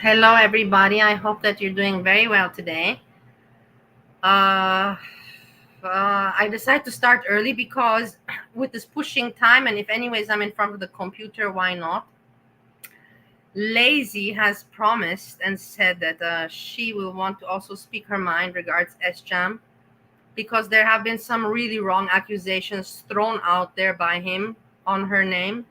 Hello, everybody. I hope that you're doing very well today. I decided to start early because with this pushing time, and if anyways I'm in front of the computer, why not? Lazy has promised and said that she will want to also speak her mind regards Sjam, because there have been some really wrong accusations thrown out there by him on her name,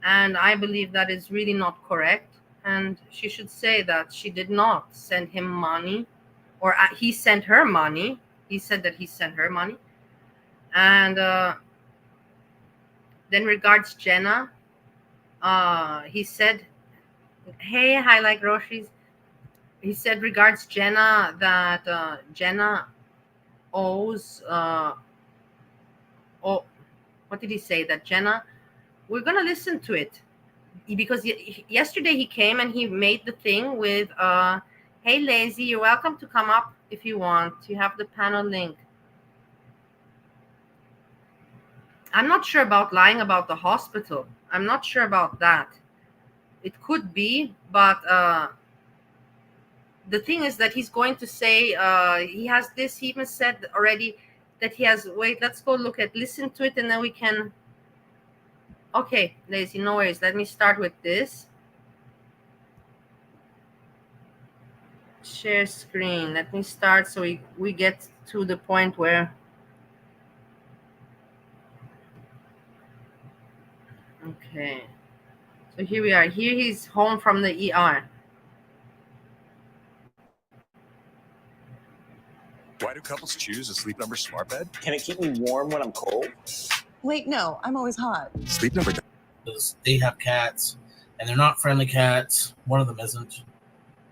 and I believe that is really not correct. And she should say that she did not send him money, or he sent her money. He said that he sent her money. And then regards Jenna, he said, hey, I like groceries. He said regards Jenna that Jenna owes, what did he say? That Jenna, we're going to listen to it. Because yesterday he came and he made the thing with, hey, Lazy, you're welcome to come up if you want. You have the panel link. I'm not sure about lying about the hospital. I'm not sure about that. It could be, but the thing is that he's going to say he has this. He even said already that he has. Wait, let's go listen to it, and then we can. Okay, Lazy, no worries. Let me start with this. Share screen. Let me start so we get to the point where. Okay. So here we are. Here he's home from the ER. Why do couples choose a Sleep Number smart bed? Can it keep me warm when I'm cold? Wait, no, I'm always hot. Sleep Number. They have cats, and they're not friendly cats. One of them isn't.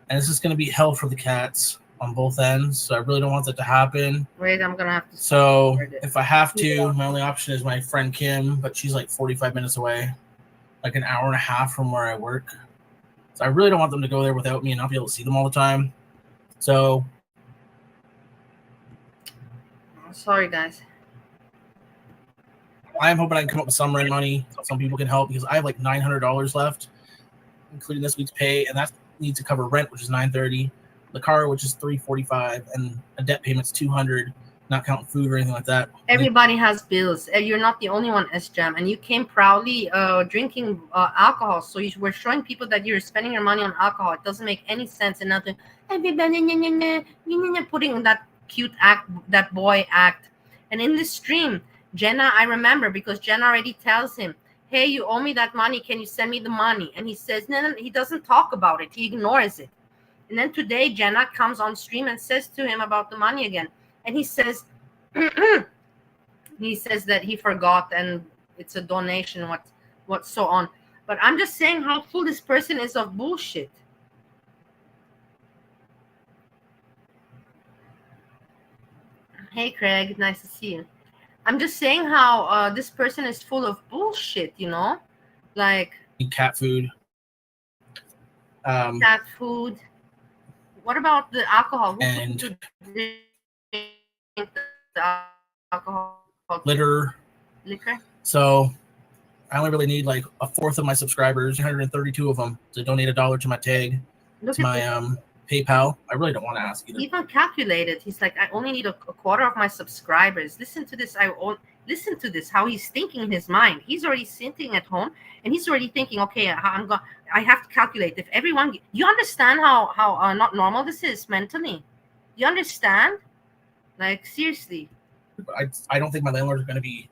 And it's just going to be hell for the cats on both ends. So I really don't want that to happen. Wait, I'm going to have to. So if I have to, my only option is my friend Kim, but she's like 45 minutes away, like an hour and a half from where I work. So I really don't want them to go there without me and not be able to see them all the time. So. Sorry, guys. I'm hoping I can come up with some rent money. Some people can help because I have like $900 left, including this week's pay, and that needs to cover rent, which is $930, the car, which is $345, and a debt payment's $200, not counting food or anything like that. Everybody has bills. You're not the only one, Sjam, and you came proudly drinking alcohol. So you were showing people that you're spending your money on alcohol. It doesn't make any sense. And nothing. Putting that cute act, that boy act, and in this stream. Jenna, I remember, because Jenna already tells him, hey, you owe me that money. Can you send me the money? And he says, no, he doesn't talk about it. He ignores it. And then today, Jenna comes on stream and says to him about the money again. And he says, he says that he forgot and it's a donation, what so on. But I'm just saying how full this person is of bullshit. Hey, Craig, nice to see you. I'm just saying how this person is full of bullshit, you know? Like... cat food. Cat food. What about the alcohol? And alcohol? Liquor. So I only really need like a fourth of my subscribers, 132 of them, to donate $1 to my tag, to my PayPal. I really don't want to ask either. Even calculated. He's like, I only need a quarter of my subscribers. Listen to this. Listen to this. How he's thinking in his mind. He's already sitting at home and he's already thinking, okay, I have to calculate if everyone. You understand how not normal this is mentally? You understand? Like, seriously. I don't think my landlords are going to be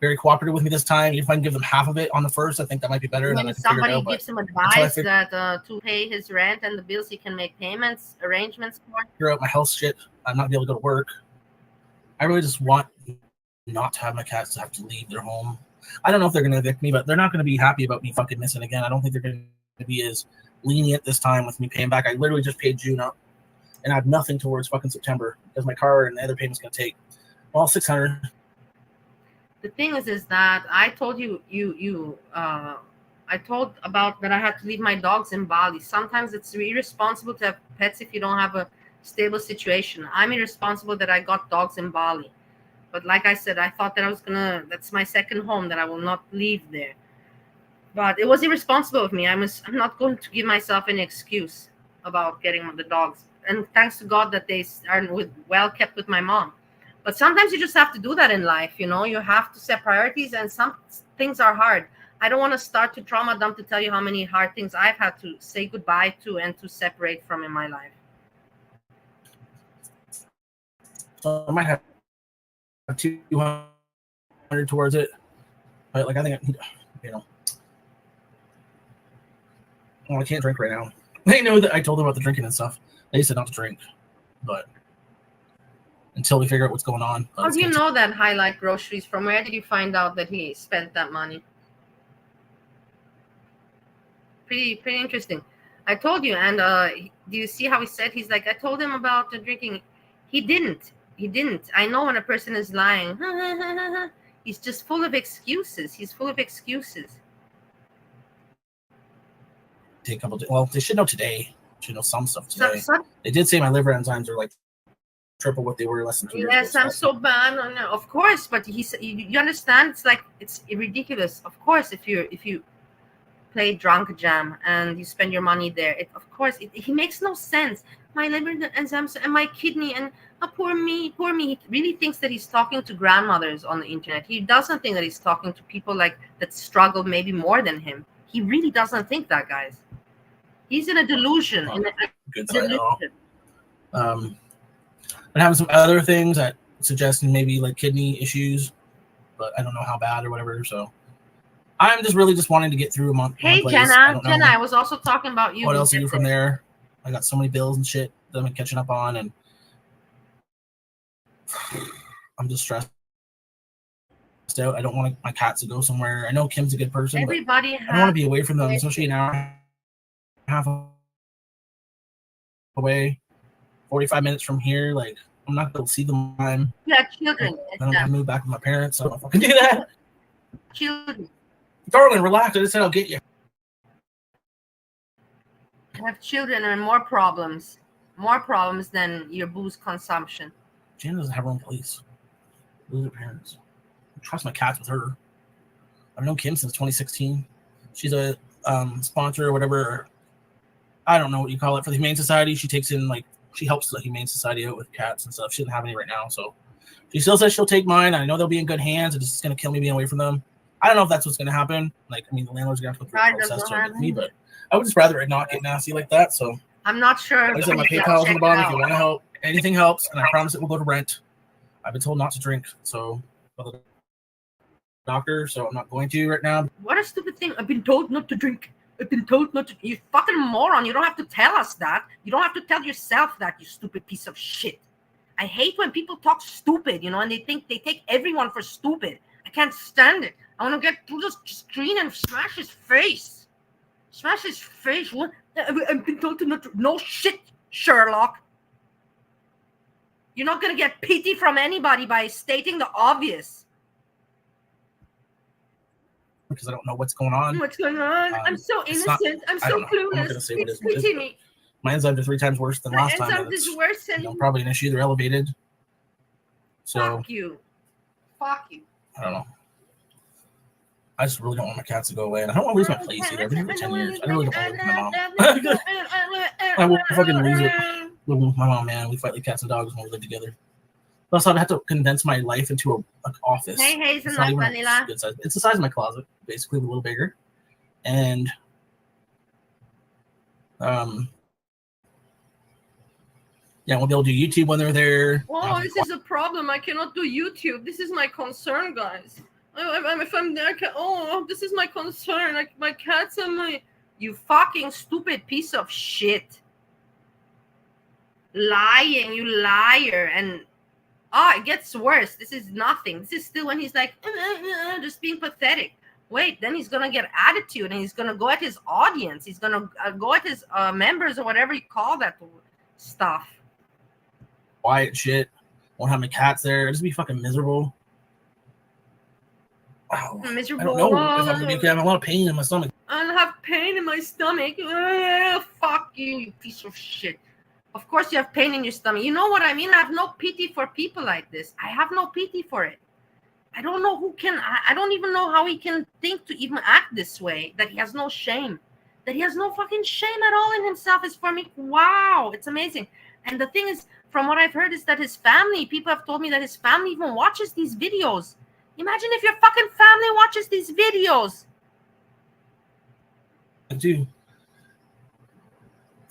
very cooperative with me this time. If I can give them half of it on the first, I think that might be better. When somebody gives him advice that to pay his rent and the bills, he can make payments, arrangements for. Figure out my health shit. I'm not be able to go to work. I really just want not to have my cats have to leave their home. I don't know if they're going to evict me, but they're not going to be happy about me fucking missing again. I don't think they're going to be as lenient this time with me paying back. I literally just paid June up, and I have nothing towards fucking September because my car and the other payment's gonna take $600. The thing is that I told I told about that I had to leave my dogs in Bali. Sometimes it's irresponsible to have pets if you don't have a stable situation. I'm irresponsible that I got dogs in Bali. But like I said, I thought that that's my second home, that I will not leave there. But it was irresponsible of me. I'm not going to give myself any excuse about getting the dogs. And thanks to God that they are well kept with my mom. But sometimes you just have to do that in life, you know. You have to set priorities, and some things are hard. I don't want to start to trauma dump to tell you how many hard things I've had to say goodbye to and to separate from in my life. So I might have 200 towards it, but like I think I can't drink right now. They know that I told them about the drinking and stuff. They said not to drink, but until we figure out what's going on. How do you know that Highlight Groceries? From where did you find out that he spent that money? Pretty interesting. I told you, and do you see how he said? He's like, I told him about the drinking. He didn't. I know when a person is lying. He's just full of excuses. He's full of excuses. Take a couple. Well, they should know today. Should know some stuff today. They did say my liver enzymes are like triple what they were less than 2 years ago. Yes, I'm so bad. Of course, but he said, you understand? It's like it's ridiculous. Of course, if you play drunk jam and you spend your money there, he makes no sense. My liver enzymes and my kidney and poor me. He really thinks that he's talking to grandmothers on the internet. He doesn't think that he's talking to people like that struggle maybe more than him. He really doesn't think that, guys. He's in a delusion. I'm having some other things that suggest maybe like kidney issues, but I don't know how bad or whatever. So I'm just really just wanting to get through a month. Hey, Jenna, I was also talking about you. What else to do from there? I got so many bills and shit that I'm catching up on, and I'm just stressed out. I don't want my cats to go somewhere. I know Kim's a good person, but I don't want to be away from them, especially an hour and a half away, 45 minutes from here. Like, I'm not going to see them. Yeah, children. I don't have to move back with my parents, so I don't know if I can do that. Children. Darling, relax. I just said I'll get you. Have children and more problems than your booze consumption. Jen doesn't have her own place. Those are parents. I trust my cats with her. I've known Kim since 2016. She's a sponsor or whatever. I don't know what you call it for the Humane Society. She takes in she helps the Humane Society out with cats and stuff. She doesn't have any right now, so she still says she'll take mine. I know they'll be in good hands. It's just gonna kill me being away from them. I don't know if that's what's gonna happen. The landlord's gonna have to go through a process to get me, but I would just rather it not get nasty like that. So I'm not sure. Like I said, my PayPal's on the bottom. If you want to help, anything helps, and I promise it will go to rent. I've been told not to drink, so the doctor, so I'm not going to right now. What a stupid thing! I've been told not to drink. I've been told not to. You fucking moron! You don't have to tell us that. You don't have to tell yourself that. You stupid piece of shit. I hate when people talk stupid, and they think they take everyone for stupid. I can't stand it. I want to get through the screen and smash his face. Smash his face. What? I've been told to not to. No shit, Sherlock. You're not going to get pity from anybody by stating the obvious. Because I don't know what's going on. What's going on? I'm so innocent. I'm so clueless. Pity me. My enzymes are 3 times worse than last time. My enzymes is worse than probably an issue. They're elevated. So fuck you. Fuck you. I don't know. I just really don't want my cats to go away, and I don't want to lose my place either. I've been here for 10 years. I really don't want to live with my mom. I will fucking lose it. With my mom, man. We fight like cats and dogs when we live together. Plus, I'd have to condense my life into an office. Hey, hazelnut vanilla. It's the size of my closet, basically, a little bigger. And yeah, we'll be able to do YouTube when they're there. Oh, this is a problem. I cannot do YouTube. This is my concern, guys. If I'm there, this is my concern. Like my cats and my. You fucking stupid piece of shit. Lying, you liar. And it gets worse. This is nothing. This is still when he's like, just being pathetic. wait, then he's gonna get attitude, and he's gonna go at his audience. He's gonna go at his members or whatever you call that stuff. Quiet shit. Won't have my cats there. It'll just be fucking miserable. Wow. Miserable. I don't know if I'm gonna be okay. I have a lot of pain in my stomach. I'll have pain in my stomach. Fuck you, you piece of shit. Of course you have pain in your stomach. You know what I mean? I have no pity for people like this. I have no pity for it. I don't know who can. I don't even know how he can think to even act this way. That he has no shame. That he has no fucking shame at all in himself is for me. Wow, it's amazing. And the thing is, from what I've heard, is that his family, people have told me that his family even watches these videos. Imagine if your fucking family watches these videos. I do.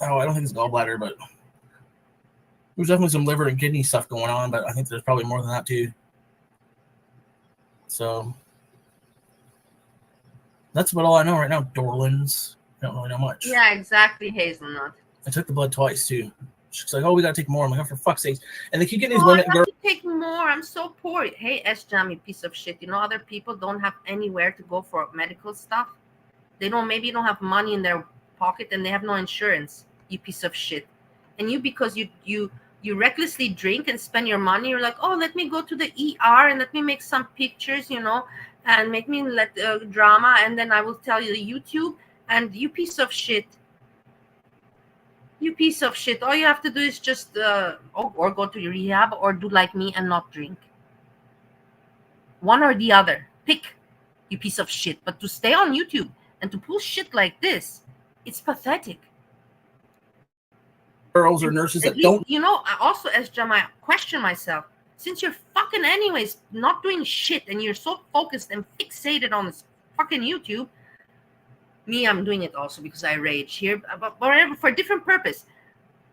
Oh, I don't think it's gallbladder, but there's definitely some liver and kidney stuff going on, but I think there's probably more than that too. So that's about all I know right now. Dorlins. I don't really know much. Yeah, exactly, Hazelnut. I took the blood twice too. She's like, "Oh, we gotta take more." I'm like, "Oh, for fuck's sake!" And they keep getting Oh, these I women. have to take more. I'm so poor. Hey, Sjam, you piece of shit. You know, other people don't have anywhere to go for medical stuff. They maybe don't have money in their pocket, and they have no insurance. You piece of shit. And you, because you recklessly drink and spend your money, you're like, oh, let me go to the ER and let me make some pictures, you know, and make me drama, and then I will tell you the YouTube. And you piece of shit. You piece of shit. All you have to do is just or go to rehab or do like me and not drink. One or the other. Pick, you piece of shit. But to stay on YouTube and to pull shit like this, it's pathetic. Girls or nurses that don't. You know, I also, as Sjam, question myself. Since you're fucking anyways not doing shit and you're so focused and fixated on this fucking YouTube, me, I'm doing it also because I rage here, but whatever, for a different purpose.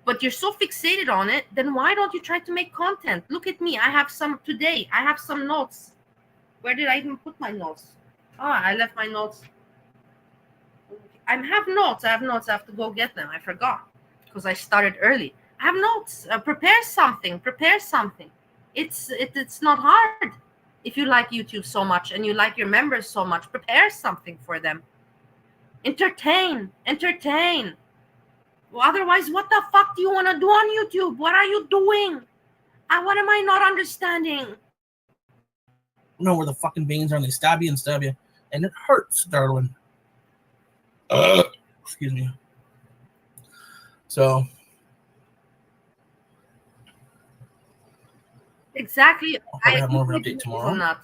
But you're so fixated on it, then why don't you try to make content? Look at me. I have some today. I have some notes. Where did I even put my notes? Oh, I left my notes. I have notes. I have to go get them. I forgot because I started early. I have notes. Prepare something. It's not hard. If you like YouTube so much and you like your members so much, prepare something for them. Entertain. Well, otherwise, what the fuck do you want to do on YouTube? What are you doing? What am I not understanding? Know where the fucking veins are, and they stab you, and it hurts, darling. Excuse me. So exactly. I'll probably have more of an update tomorrow.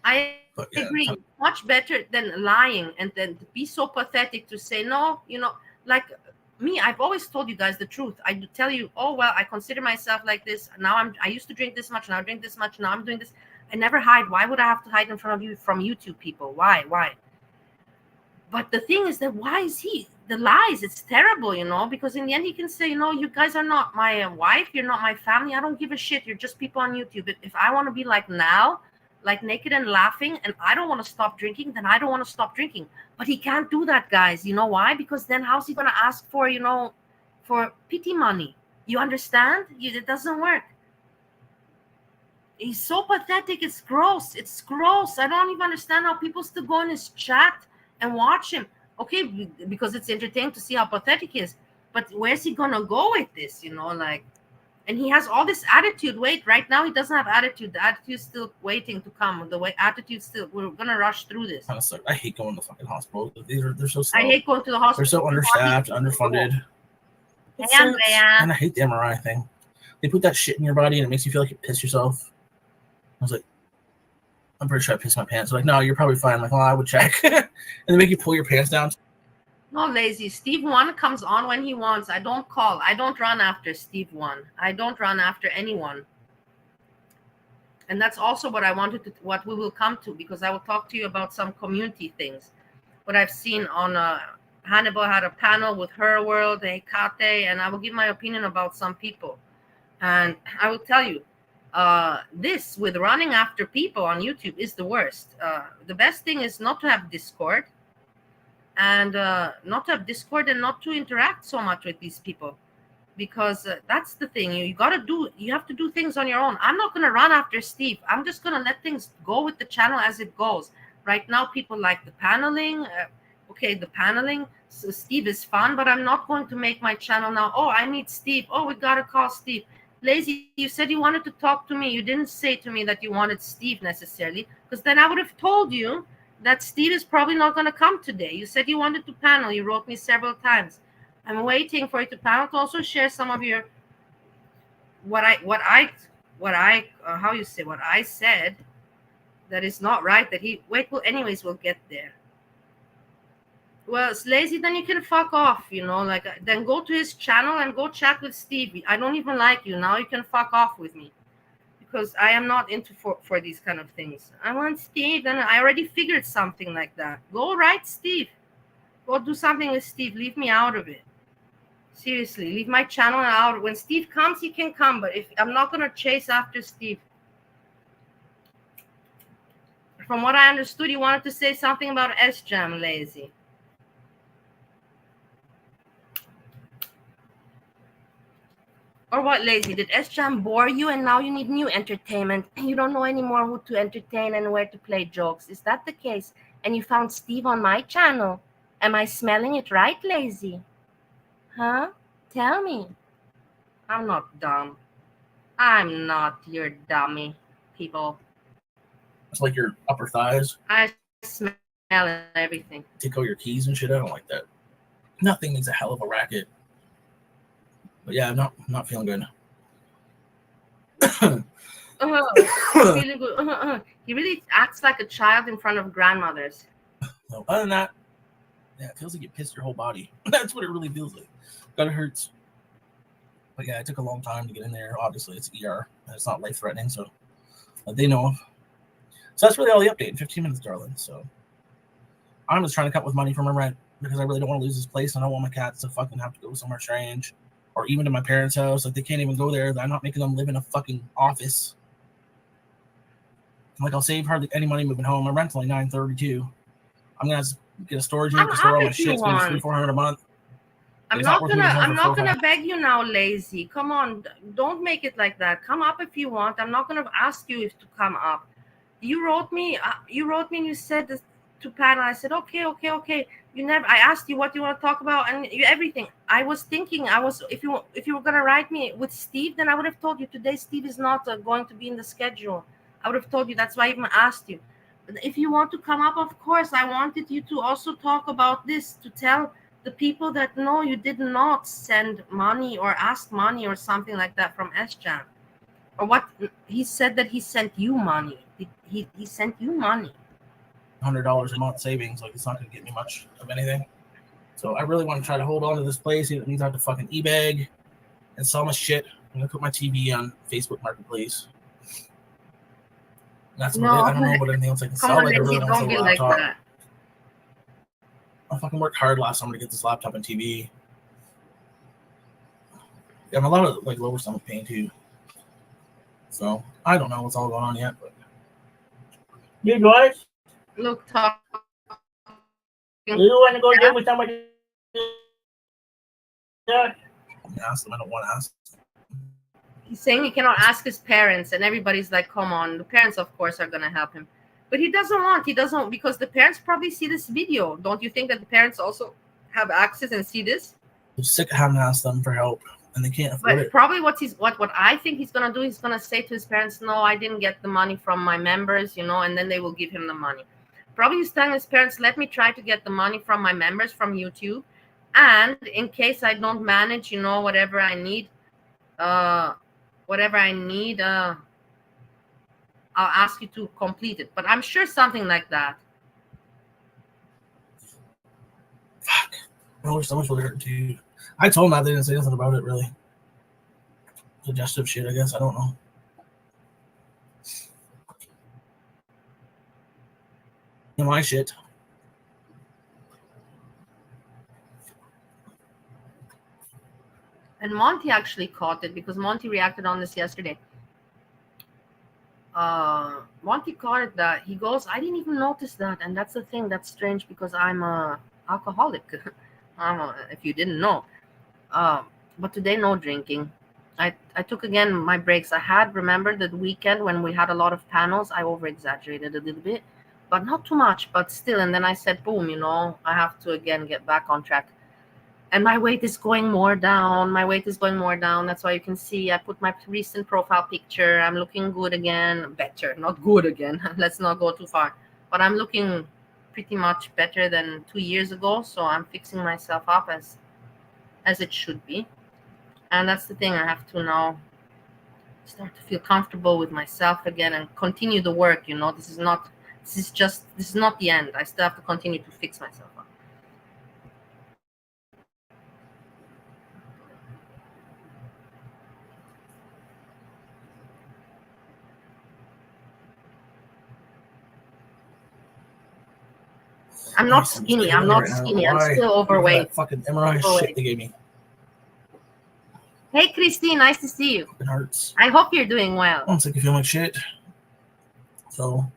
I yeah, agree. Much better than lying and then to be so pathetic to say no. You know, like me, I've always told you guys the truth. I do tell you, oh well, I consider myself like this. Now I used to drink this much. Now I drink this much. Now I'm doing this. I never hide. Why would I have to hide in front of you from YouTube people? Why? But the thing is that why is he? The lies, it's terrible, you know, because in the end he can say, you know, you guys are not my wife. You're not my family. I don't give a shit. You're just people on YouTube. If I want to be like now, like naked and laughing, and I don't want to stop drinking, then I don't want to stop drinking. But he can't do that, guys. You know why? Because then how's he going to ask for, you know, for pity money? You understand? It doesn't work. He's so pathetic. It's gross. I don't even understand how people still go in his chat and watch him. Okay, because it's entertaining to see how pathetic he is. But where's he going to go with this, you know, like... And he has all this attitude. Wait, right now he doesn't have attitude. The attitude's still waiting to come. We're gonna rush through this. I hate going to the fucking hospital. They're so slow. I hate going to the hospital. They're so understaffed, underfunded. Hey, Andrea. And I hate the MRI thing. They put that shit in your body and it makes you feel like you piss yourself. I was like, I'm pretty sure I pissed my pants. They're like, no, you're probably fine. I'm like, well, I would check. And they make you pull your pants down. No, lazy. Steve 1 comes on when he wants. I don't call. I don't run after Steve 1. I don't run after anyone. And that's also what what we will come to, because I will talk to you about some community things. What I've seen on Hannibal had a panel with Her World, Kate, and I will give my opinion about some people. And I will tell you, this with running after people on YouTube is the worst. The best thing is not to have Discord. And not to have Discord and not to interact so much with these people, because that's the thing. You have to do things on your own. I'm not going to run after Steve. I'm just going to let things go with the channel as it goes. Right now, people like the paneling. Okay, the paneling. So Steve is fun, but I'm not going to make my channel now. Oh, I need Steve. Oh, we gotta call Steve. Lazy, you said you wanted to talk to me. You didn't say to me that you wanted Steve necessarily, because then I would have told you that Steve is probably not going to come today. You said you wanted to panel. You wrote me several times. I'm waiting for you to panel to also share some of your what I said that is not right. That he wait. Well, anyways, we'll get there. Well, it's Lazy, then you can fuck off, like then go to his channel and go chat with Steve. I don't even like you. Now you can fuck off with me because I am not into for these kind of things. I want Steve, and I already figured something like that. Go write Steve. Go do something with Steve. Leave me out of it. Seriously, leave my channel out. When Steve comes, he can come, but if I'm not gonna chase after Steve. From what I understood, you wanted to say something about Sjam, Lazy. Or what, Lazy? Did Sjam bore you and now you need new entertainment? You don't know anymore who to entertain and where to play jokes. Is that the case? And you found Steve on my channel. Am I smelling it right, Lazy? Huh? Tell me. I'm not dumb. I'm not your dummy, people. It's like your upper thighs. I smell everything. Take out your keys and shit. I don't like that. Nothing makes a hell of a racket. But yeah, I'm not feeling good. Feeling good. He really acts like a child in front of grandmothers. So other than that, yeah, it feels like you pissed your whole body. That's what it really feels like. But it hurts. But yeah, it took a long time to get in there. Obviously, it's ER. And it's not life-threatening, so they know of. So that's really all the update in 15 minutes, darling. So I'm just trying to cut with money from my rent because I really don't want to lose this place. And I don't want my cats to fucking have to go somewhere strange or even to my parents' house. Like, they can't even go there. I'm not making them live in a fucking office. Like, I'll save hardly any money moving home. My rent's only $932. I'm gonna get a storage unit to store all my shit. It's gonna be $300-$400 a month. I'm not gonna beg you now, Lazy. Come on, don't make it like that. Come up if you want. I'm not gonna ask you if to come up. You wrote me and you said this to panel. I said okay. You never. I asked you what you want to talk about and everything. I was thinking. If you were gonna write me with Steve, then I would have told you today. Steve is not going to be in the schedule. I would have told you. That's why I even asked you. But if you want to come up, of course, I wanted you to also talk about this, to tell the people that no, you did not send money or ask money or something like that from Sjam. Or what he said that he sent you money. He sent you money. $100 a month savings. Like, it's not going to get me much of anything. So I really want to try to hold on to this place. It means I have to fucking e-bag and sell my shit. I'm going to put my TV on Facebook Marketplace. That's about it. I don't know about anything else I can sell. On, like, I really don't be like that. I fucking worked hard last summer to get this laptop and TV. Yeah, I'm a lot of like lower stomach pain too. So I don't know what's all going on yet, but you guys, look, talk. You want to go live with somebody? Ask them. I don't want to ask. He's saying he cannot ask his parents, and everybody's like, "Come on!" The parents, of course, are gonna help him, but he doesn't because the parents probably see this video. Don't you think that the parents also have access and see this? I'm sick of having to ask them for help, and they can't afford it. Probably what I think he's gonna do, he's gonna say to his parents, "No, I didn't get the money from my members, and then they will give him the money." Probably he's telling his parents, "Let me try to get the money from my members from YouTube, and in case I don't manage, whatever I need, I'll ask you to complete it." But I'm sure something like that. Fuck. My lower stomach's really hurting too. I told him that they didn't say nothing about it really. Digestive shit, I guess. I don't know. My shit. And Monty actually caught it because Monty reacted on this yesterday. Monty caught it that he goes, "I didn't even notice that," and that's the thing that's strange because I'm a alcoholic. If you didn't know, but today no drinking. I took again my breaks. I had remembered the weekend when we had a lot of panels. I over exaggerated a little bit. but not too much, but still. And then I said, boom, I have to again get back on track. And my weight is going more down. That's why you can see I put my recent profile picture. I'm looking good again. Better, not good again. Let's not go too far. But I'm looking pretty much better than 2 years ago. So I'm fixing myself up as it should be. And that's the thing. I have to now start to feel comfortable with myself again and continue the work. This is not the end. I still have to continue to fix myself up. I'm not skinny. I'm still overweight. That fucking MRI shit they gave me. Hey, Christine, nice to see you. It hurts. I hope you're doing well. I'm sick of feeling like shit. So,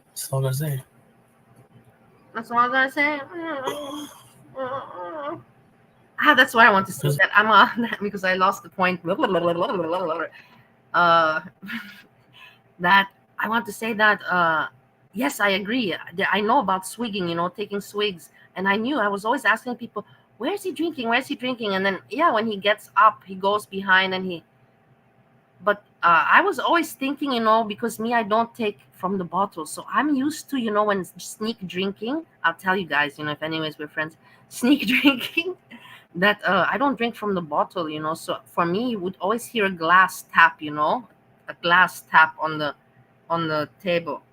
that's all I gotta say. That's all I gotta say. That's why I want to say that I'm on because I lost the point. That I want to say that yes, I agree. I know about swigging, taking swigs, and I was always asking people, where's he drinking? And then when he gets up, he goes behind and but I was always thinking, because I don't take from the bottle. So I'm used to, when sneak drinking, I'll tell you guys, if anyways we're friends, sneak drinking, that I don't drink from the bottle, So for me, you would always hear a glass tap, a glass tap on the table.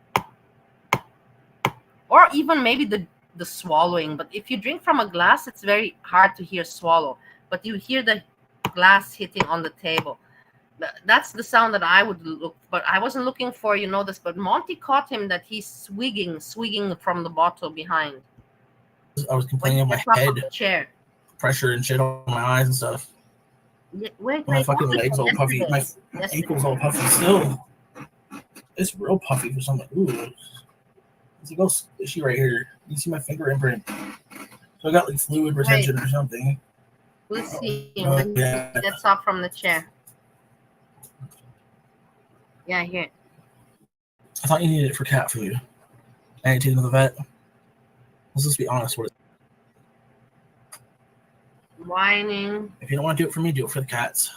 Or even maybe the swallowing. But if you drink from a glass, it's very hard to hear swallow. But you hear the glass hitting on the table. That's the sound that I would look, but I wasn't looking for, this, but Monty caught him that he's swigging from the bottle behind. I was complaining of my head, chair, pressure and shit on my eyes and stuff. My fucking legs all puffy, my ankles all puffy still. It's real puffy for something. Ooh. It's like, squishy right here. You see my finger imprint. So I got like fluid retention or something. We'll see when he gets up from the chair. Yeah, here. I thought you needed it for cat food. I ain't taking to the vet. Let's just be honest with it. Whining. If you don't want to do it for me, do it for the cats.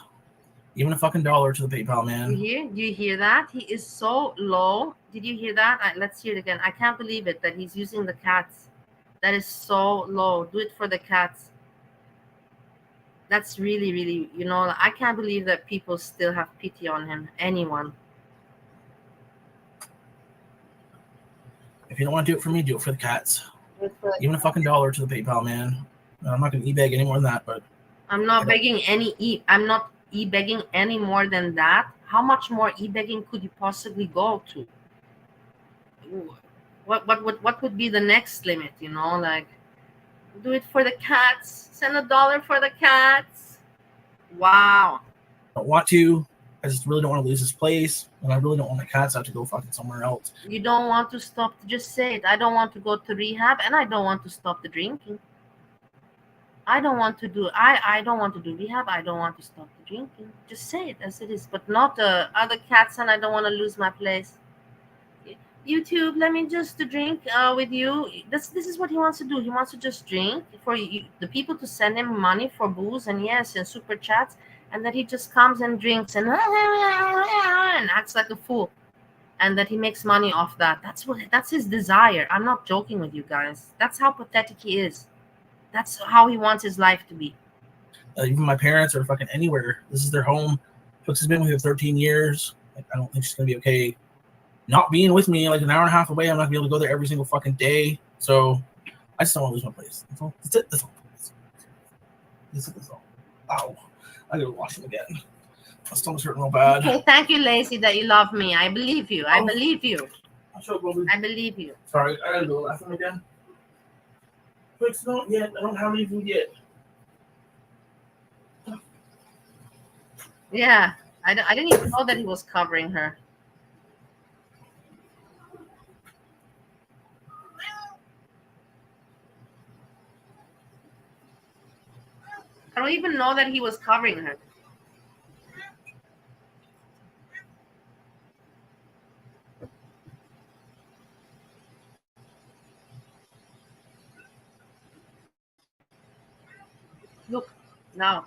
Even a fucking $1 to the PayPal, man. Do you hear that? He is so low. Did you hear that? Let's hear it again. I can't believe it that he's using the cats. That is so low. Do it for the cats. That's really, really, I can't believe that people still have pity on him. Anyone. If you don't want to do it for me, do it for the cats. Even a fucking $1 to the PayPal, man. I'm not going to e-beg any more than that, but I'm not begging I'm not e-begging any more than that. How much more e-begging could you possibly go to? What would be the next limit? Like, do it for the cats. Send $1 for the cats. Wow. I don't want to. I just really don't want to lose this place, and I really don't want my cats out to go fucking somewhere else. You don't want to stop. Just say it. I don't want to go to rehab, and I don't want to stop the drinking. I don't want to do rehab. I don't want to stop the drinking. Just say it as it is, but not other cats, and I don't want to lose my place. YouTube, let me just drink with you. This is what he wants to do. He wants to just drink for you, the people to send him money for booze and super chats, and that he just comes and drinks and acts like a fool, and that he makes money off that. That's his desire. I'm not joking with you guys. That's how pathetic he is. That's how he wants his life to be. Even my parents are fucking anywhere. This is their home. Tooks has been with her 13 years. Like, I don't think she's gonna be okay not being with me like an hour and a half away. I'm not gonna be able to go there every single fucking day. So I just don't want to lose my place. That's all. That's it. That's all. Ow. I gotta wash him again. My stomach's hurting real bad. Okay, thank you, Lacey, that you love me. I believe you. I believe you. I believe you. Sorry, I gotta go to the bathroom again. Quick's not yet. I don't have any food yet. Yeah, I didn't even know that he was covering her. I don't even know that he was covering her. Look, now.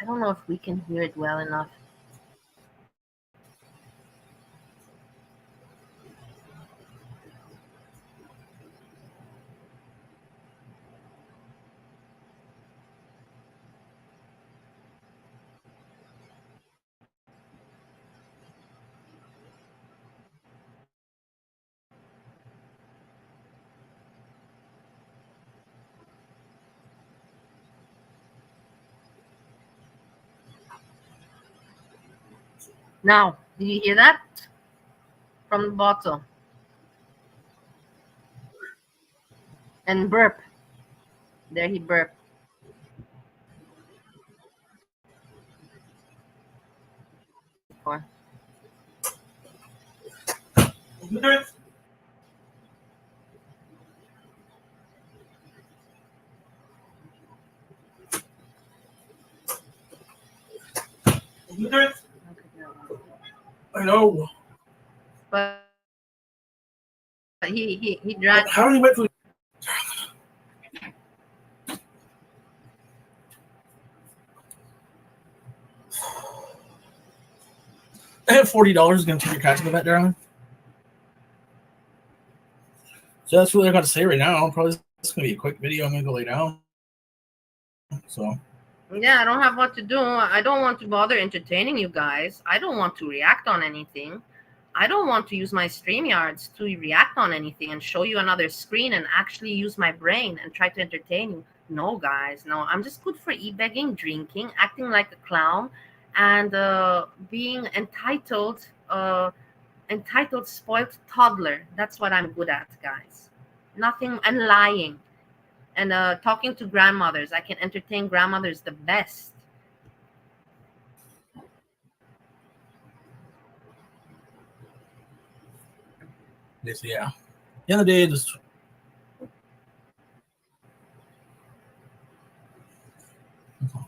I don't know if we can hear it well enough. Now, did you hear that? From the bottle. And burp. There he burped. For. I know. But he drank. How did he went through? I have $40. Going to take your cat to the vet, darling. So that's really I got to say right now. Probably it's going to be a quick video. I'm going to go lay down. So. Yeah, I don't have what to do. I don't want to bother entertaining you guys. I don't want to react on anything. I don't want to use my StreamYards to react on anything and show you another screen and actually use my brain and try to entertain you. No, guys, no. I'm just good for e-begging, drinking, acting like a clown, and being entitled, spoiled toddler. That's what I'm good at, guys. Nothing, and lying. And talking to grandmothers. I can entertain grandmothers the best. Yeah. The other day, just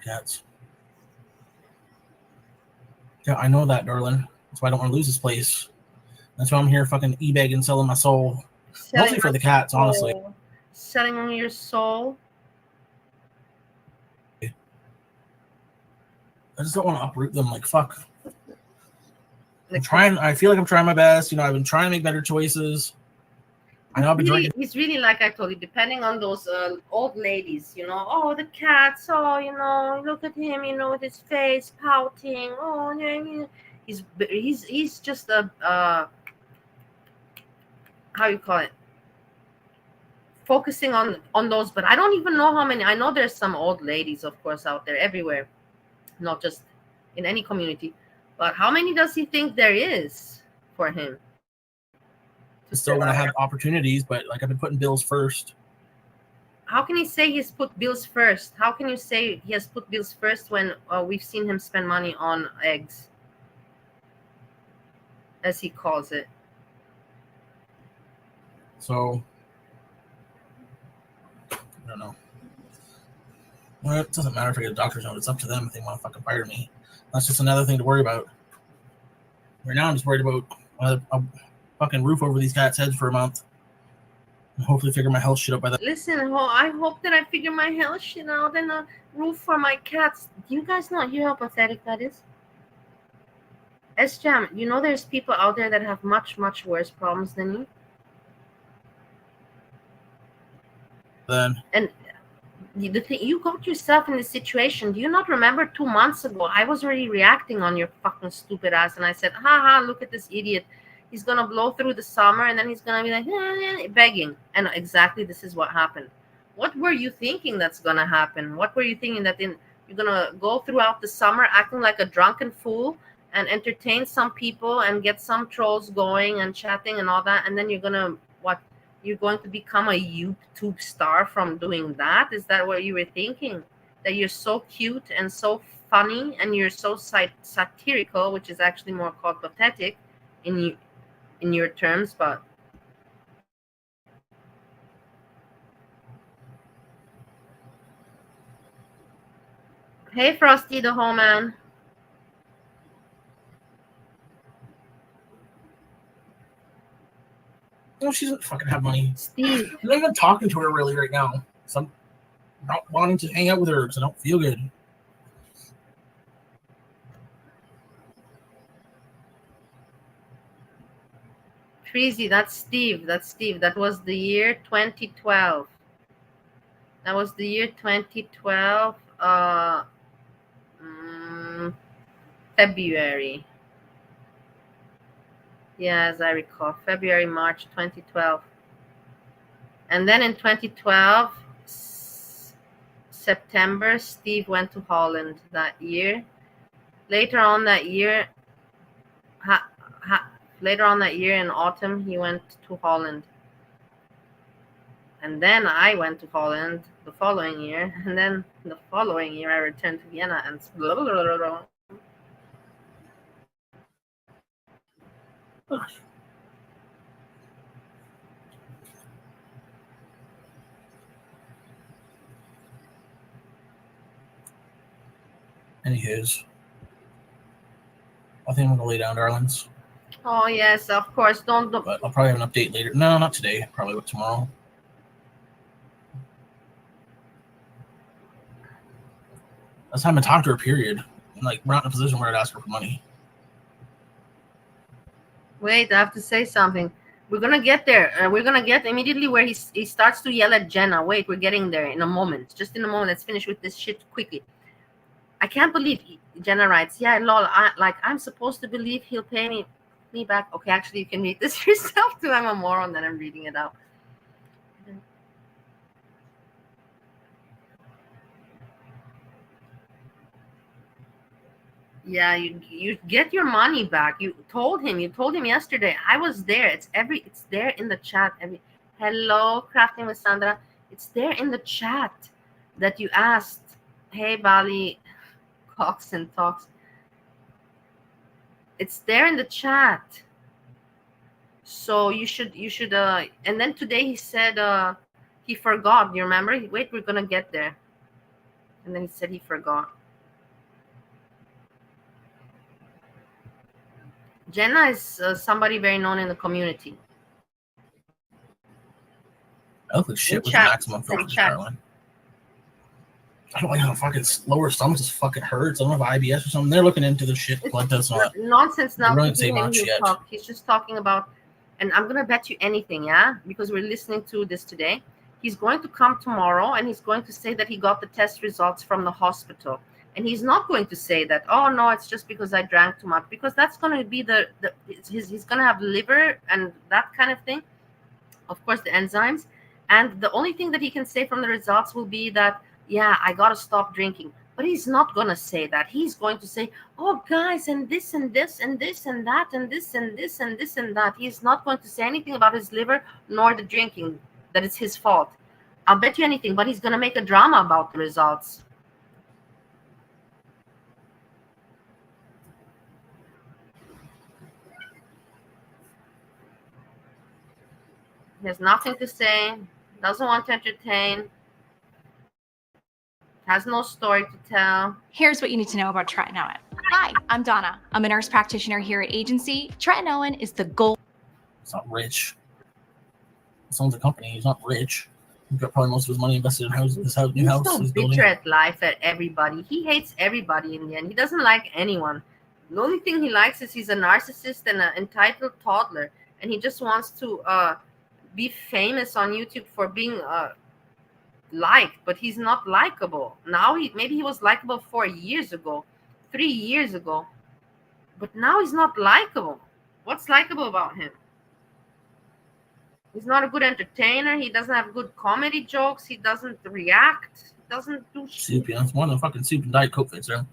cats. Yeah, I know that, darling. That's why I don't want to lose this place. That's why I'm here fucking e-begging, selling my soul. Mostly for the cats, honestly. Selling your soul. I just don't want to uproot them. Like, fuck. I'm trying. I feel like I'm trying my best. I've been trying to make better choices. I know I've been drinking. He's really, like I told you, depending on those old ladies, oh, the cats, oh, look at him, with his face pouting. Oh, he's just a, how you call it? Focusing on those, but I don't even know how many. I know there's some old ladies, of course, out there everywhere, not just in any community. But how many does he think there is for him? Still want to have opportunities, but like I've been putting bills first. How can he say he's put bills first? How can you say he has put bills first when we've seen him spend money on eggs, as he calls it? So, I don't know. Well, it doesn't matter if I get a doctor's note. It's up to them if they want to fucking fire me. That's just another thing to worry about. Right now, I'm just worried about a fucking roof over these cats' heads for a month. And hopefully figure my health shit out by then. Listen, I hope that I figure my health shit out and a roof for my cats. Do you guys not hear how pathetic that is? Sjam, there's people out there that have much, much worse problems than you. Then. And the thing, you got yourself in this situation. Do you not remember 2 months ago? I was already reacting on your fucking stupid ass, and I said, "Ha, look at this idiot. He's gonna blow through the summer, and then he's gonna be like begging." And exactly this is what happened. What were you thinking that's gonna happen? What were you thinking that you're gonna go throughout the summer acting like a drunken fool and entertain some people and get some trolls going and chatting and all that, and then you're gonna what? You're going to become a YouTube star from doing that? Is that what you were thinking? That you're so cute and so funny and you're so satirical, which is actually more called pathetic in your terms, but hey, Frosty the Whole Man. No, she doesn't fucking have money. Steve. I'm not even talking to her really right now. So I'm not wanting to hang out with her because I don't feel good. Treasy, that's Steve. That's Steve. That was the year 2012. That was the year 2012. February. Yeah, as I recall, February, March 2012. And then in 2012, September, Steve went to Holland that year. Later on that year, in autumn, he went to Holland. And then I went to Holland the following year. And then the following year, I returned to Vienna and blah, blah, blah, blah. Anywho's, I think I'm gonna lay down, darlings. Oh yes, of course. Don't. But I'll probably have an update later. No, not today. Probably tomorrow. That's time to talk to her. Period. Like, we're not in a position where I'd ask her for money. Wait, I have to say something. We're gonna get there. We're gonna get immediately where he starts to yell at Jenna. Wait, we're getting there in a moment. Just in a moment. Let's finish with this shit quickly. I can't believe Jenna writes. Yeah, lol. I'm supposed to believe he'll pay me back. Okay, actually, you can read this yourself too. I'm a moron that I'm reading it out. Yeah, you get your money back. You told him yesterday. I was there. It's there in the chat. Hello, Crafting with Sandra. It's there in the chat that you asked. Hey, Bali, Cox and Talks. It's there in the chat. So you should and then today he said he forgot. You remember? Wait, we're gonna get there. And then he said he forgot. Jenna is somebody very known in the community. I look like shit with the maximum filter, Caroline. I don't like how fucking lower stomach just fucking hurts. I don't know if IBS or something. They're looking into the shit. Blood does not. Nonsense now. They don't say much yet. He's just talking about, and I'm gonna bet you anything, yeah, because we're listening to this today. He's going to come tomorrow and he's going to say that he got the test results from the hospital. And he's not going to say that, oh no, it's just because I drank too much, because that's going to be he's going to have liver and that kind of thing. Of course, the enzymes. And the only thing that he can say from the results will be that, yeah, I got to stop drinking. But he's not going to say that. He's going to say, oh, guys, and this and this and this and that and this and this and this and that. He's not going to say anything about his liver nor the drinking, that it's his fault. I'll bet you anything, but he's going to make a drama about the results. He has nothing to say, doesn't want to entertain, has no story to tell. Here's what you need to know about tretinoin. Hi, I'm Donna. I'm a nurse practitioner here at Agency. Tretinoin is the gold. He's not rich. He owns a company. He's not rich. He's got probably most of his money invested in his new house. He's so bitter at life, at everybody. He hates everybody in the end. He doesn't like anyone. The only thing he likes is he's a narcissist and an entitled toddler. And he just wants to be famous on YouTube for being liked, but he's not likable. Now maybe he was likable 4 years ago, 3 years ago, but now he's not likable. What's likable about him? He's not a good entertainer. He doesn't have good comedy jokes. He doesn't react. He doesn't do shit. Soup, yeah. It's one of the fucking soup and Diet Coke fix, right?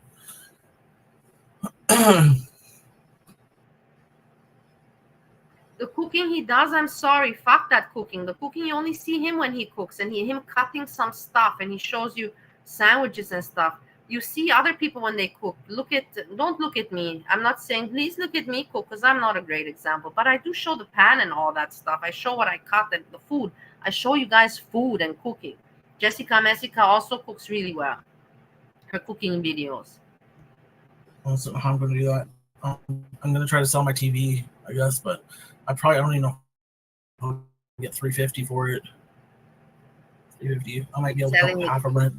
The cooking he does, I'm sorry, fuck that cooking. The cooking, you only see him when he cooks and him cutting some stuff and he shows you sandwiches and stuff. You see other people when they cook. Don't look at me. I'm not saying please look at me cook because I'm not a great example, but I do show the pan and all that stuff. I show what I cut and the food. I show you guys food and cooking. Jessica Messica also cooks really well. Her cooking videos. So how I'm going to do that? I'm going to try to sell my TV, I guess, but I don't even know I'll get $350 for it. $350. I might be able to Telling cut you. half of rent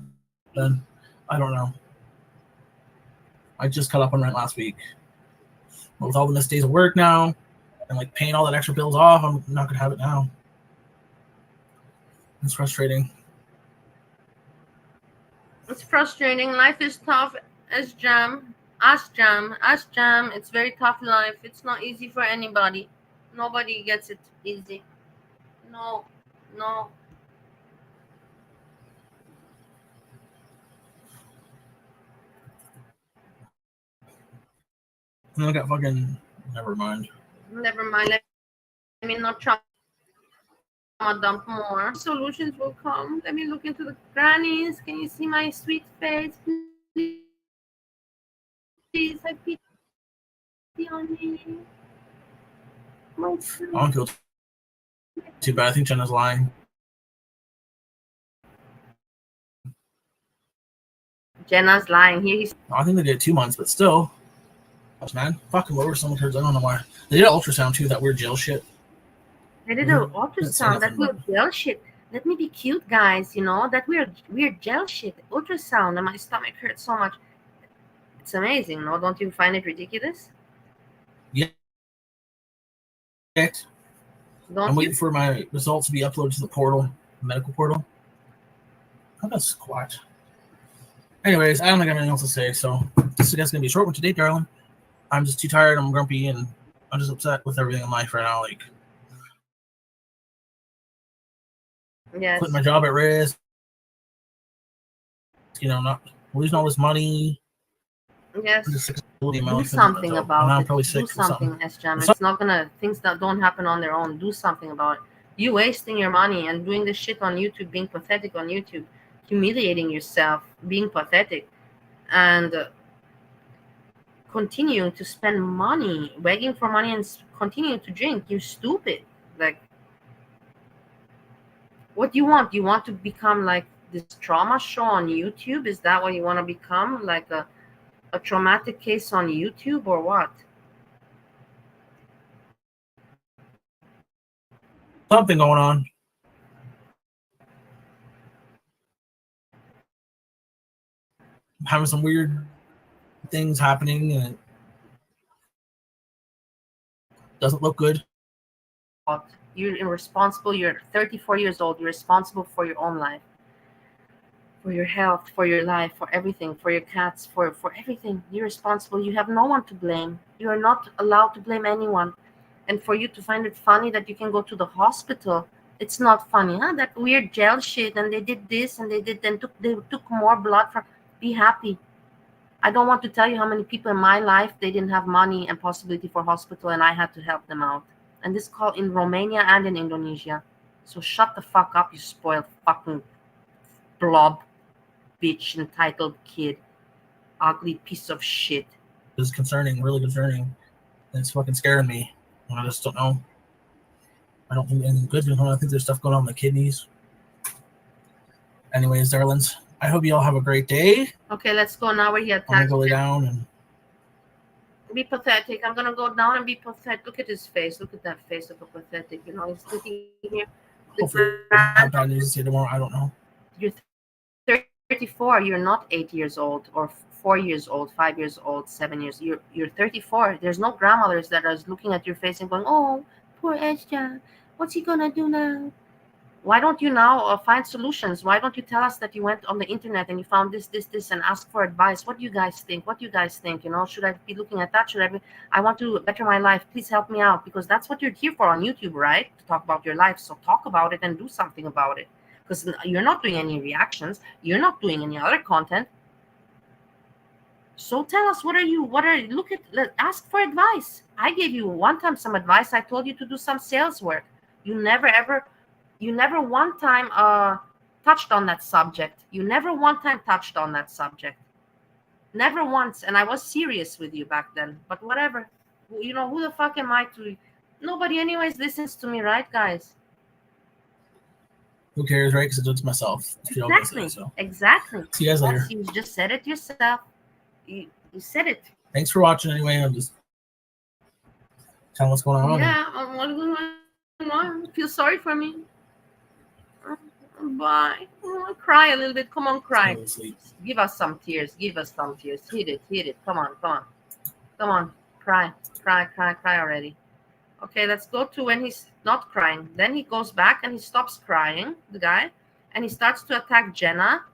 then. I don't know. I just cut up on rent last week. But with all the missed days of work now and like paying all that extra bills off, I'm not gonna have it now. It's frustrating. It's frustrating. Life is tough. As Jam. Ask Jam. Ask Jam. It's very tough life. It's not easy for anybody. Nobody gets it easy. No. And I got fucking never mind. Never mind. Let me not trauma dump more. Solutions will come. Let me look into the grannies. Can you see my sweet face? Please, have pity on me. I don't feel too bad. I think Jenna's lying. Jenna's lying. Here I think they did 2 months, but still. Man, fucking lower someone turns. I don't know why. They did ultrasound too, that weird gel shit. They did an ultrasound. That weird gel shit. Let me be cute, guys. You know, that weird gel shit. Ultrasound, and my stomach hurts so much. It's amazing, no? Don't you find it ridiculous? Yeah. I'm waiting for my results to be uploaded to the portal, the medical portal. Oh, that's quiet. Anyways, I don't think I have anything else to say, so this is gonna be a short one today, darling. I'm just too tired, I'm grumpy, and I'm just upset with everything in life right now. Like, yes. Putting my job at risk, you know, not losing all this money. Yes. Do something about it. Do something, Sjam. It's not gonna, things that don't happen on their own. Do something about it. You wasting your money and doing this shit on YouTube, being pathetic on YouTube, humiliating yourself, being pathetic, and continuing to spend money, begging for money, and continuing to drink. You're stupid. Like, what do you want? You want to become like this trauma show on YouTube? Is that what you want to become? Like a traumatic case on YouTube or what? Something going on. I'm having some weird things happening and it doesn't look good. You're irresponsible. You're 34 years old. You're responsible for your own life, for your health, for your life, for everything, for your cats, for everything. You're responsible. You have no one to blame. You are not allowed to blame anyone. And for you to find it funny that you can go to the hospital, it's not funny, huh? That weird gel shit, and they did this, and they took more blood from. Be happy. I don't want to tell you how many people in my life, they didn't have money and possibility for hospital, and I had to help them out. And this call in Romania and in Indonesia. So shut the fuck up, you spoiled fucking blob, bitch, entitled kid, ugly piece of shit. It's concerning, really concerning. And it's fucking scaring me. I just don't know. I don't think anything good is going on. I think there's stuff going on in the kidneys. Anyways, darlings, I hope you all have a great day. Okay, let's go now. We're here. I'm gonna go lay down and be pathetic. I'm gonna go down and be pathetic. Look at his face. Look at that face of a pathetic. You know, he's sitting here. Hopefully I have bad news to say tomorrow. I don't know. You're 34. You're not 8 years old or 4 years old, 5 years old, 7 years. You're 34. There's no grandmothers that are looking at your face and going, "Oh, poor Sjam. What's he gonna do now?" Why don't you now find solutions? Why don't you tell us that you went on the internet and you found this, and ask for advice? What do you guys think? You know, should I be looking at that? I want to better my life. Please help me out, because that's what you're here for on YouTube, right? To talk about your life. So talk about it and do something about it, because you're not doing any reactions. You're not doing any other content. So tell us, ask for advice. I gave you one time some advice. I told you to do some sales work. You never one time touched on that subject. Never once. And I was serious with you back then. But whatever. You know, who the fuck am I to? Nobody anyways listens to me, right, guys? Who cares, right? Because it's myself. Exactly. See you guys later. You just said it yourself. You said it. Thanks for watching anyway. I'm just telling what's going on. Yeah, Feel sorry for me. Bye. Cry a little bit. Come on, cry. Give us some tears. Give us some tears. Hit it. Hit it. Come on. Come on. Come on. Cry. Cry. Cry. Cry already. Okay, let's go to when he's not crying. Then he goes back and he stops crying, the guy, and he starts to attack Jenna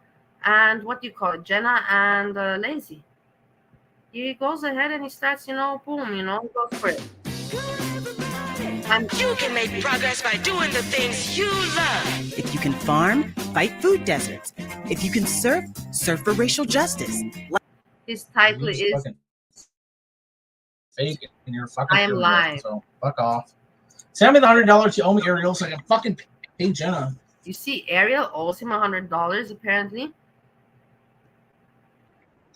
and what do you call it? Jenna and Lazy. He goes ahead and he starts, boom, he goes for it. And you can make progress by doing the things you love. If you can farm, fight food deserts. If you can surf, surf for racial justice. His title is fake and you're fucking I am live. So fuck off. Send me the $100 you owe me, Ariel, so I can fucking pay Jenna. You see, Ariel owes him $100 apparently.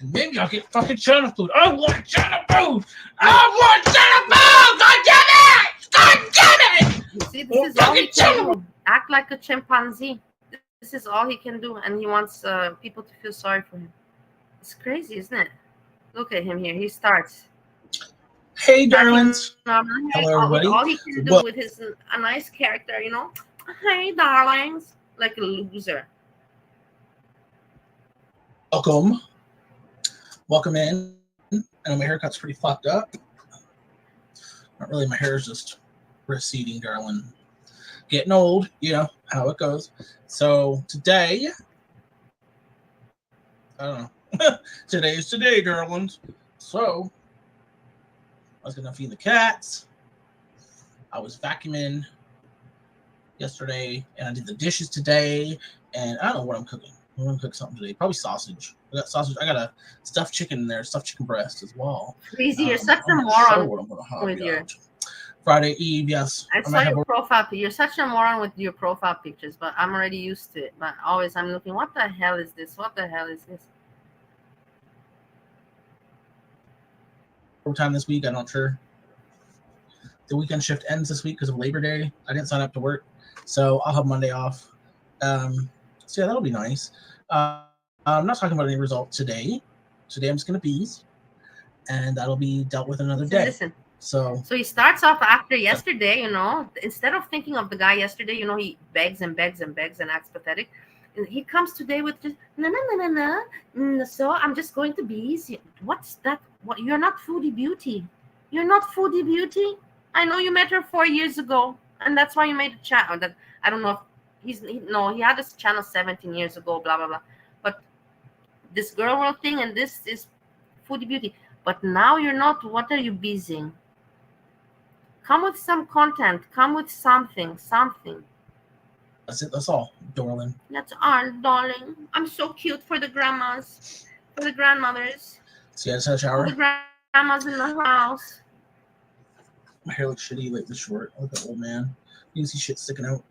And maybe I'll get fucking Jenna food. I want Jenna food! I want Jenna food! God damn it! God damn it! You see, this is all he can do. Act like a chimpanzee. This is all he can do, and he wants people to feel sorry for him. It's crazy, isn't it? Look at him here. He starts. Hey, darlings. Hello, everybody. All he can do with his a nice character, Hey, darlings. Like a loser. Welcome in. I know my haircut's pretty fucked up. Not really. My hair is just receding, darling. Getting old, how it goes. So today, I don't know. Today's today, darlings. So I was gonna feed the cats. I was vacuuming yesterday, and I did the dishes today. And I don't know what I'm cooking. I'm gonna cook something today. Probably sausage. I got sausage. I got a stuffed chicken in there, stuffed chicken breast as well. Crazy, you're such a moron with your Friday Eve. Yes, I saw your profile. You're such a moron with your profile pictures, but I'm already used to it. But always I'm looking. What the hell is this? What the hell is this? Overtime this week. I'm not sure. The weekend shift ends this week because of Labor Day. I didn't sign up to work, so I'll have Monday off. So yeah, that'll be nice. I'm not talking about any results today. Today I'm just gonna bees, and that'll be dealt with another day. Listen. So he starts off after yesterday, instead of thinking of the guy yesterday, he begs and begs and begs and acts pathetic. He comes today with just no. So I'm just going to bees. What's that? What? You're not Foodie Beauty. You're not Foodie Beauty. I know you met her 4 years ago, and that's why you made a channel. That I don't know if he had this channel 17 years ago. Blah blah blah. But this girl world thing and this is Foodie Beauty. But now you're not. What are you beezing? Come with some content. Come with something. That's it. That's all, darling. That's all, darling. I'm so cute for the grandmas, for the grandmothers. See, I just had a shower. For the grandmas in the house. My hair looks shitty, like the short. I look like an old man. You can see shit sticking out.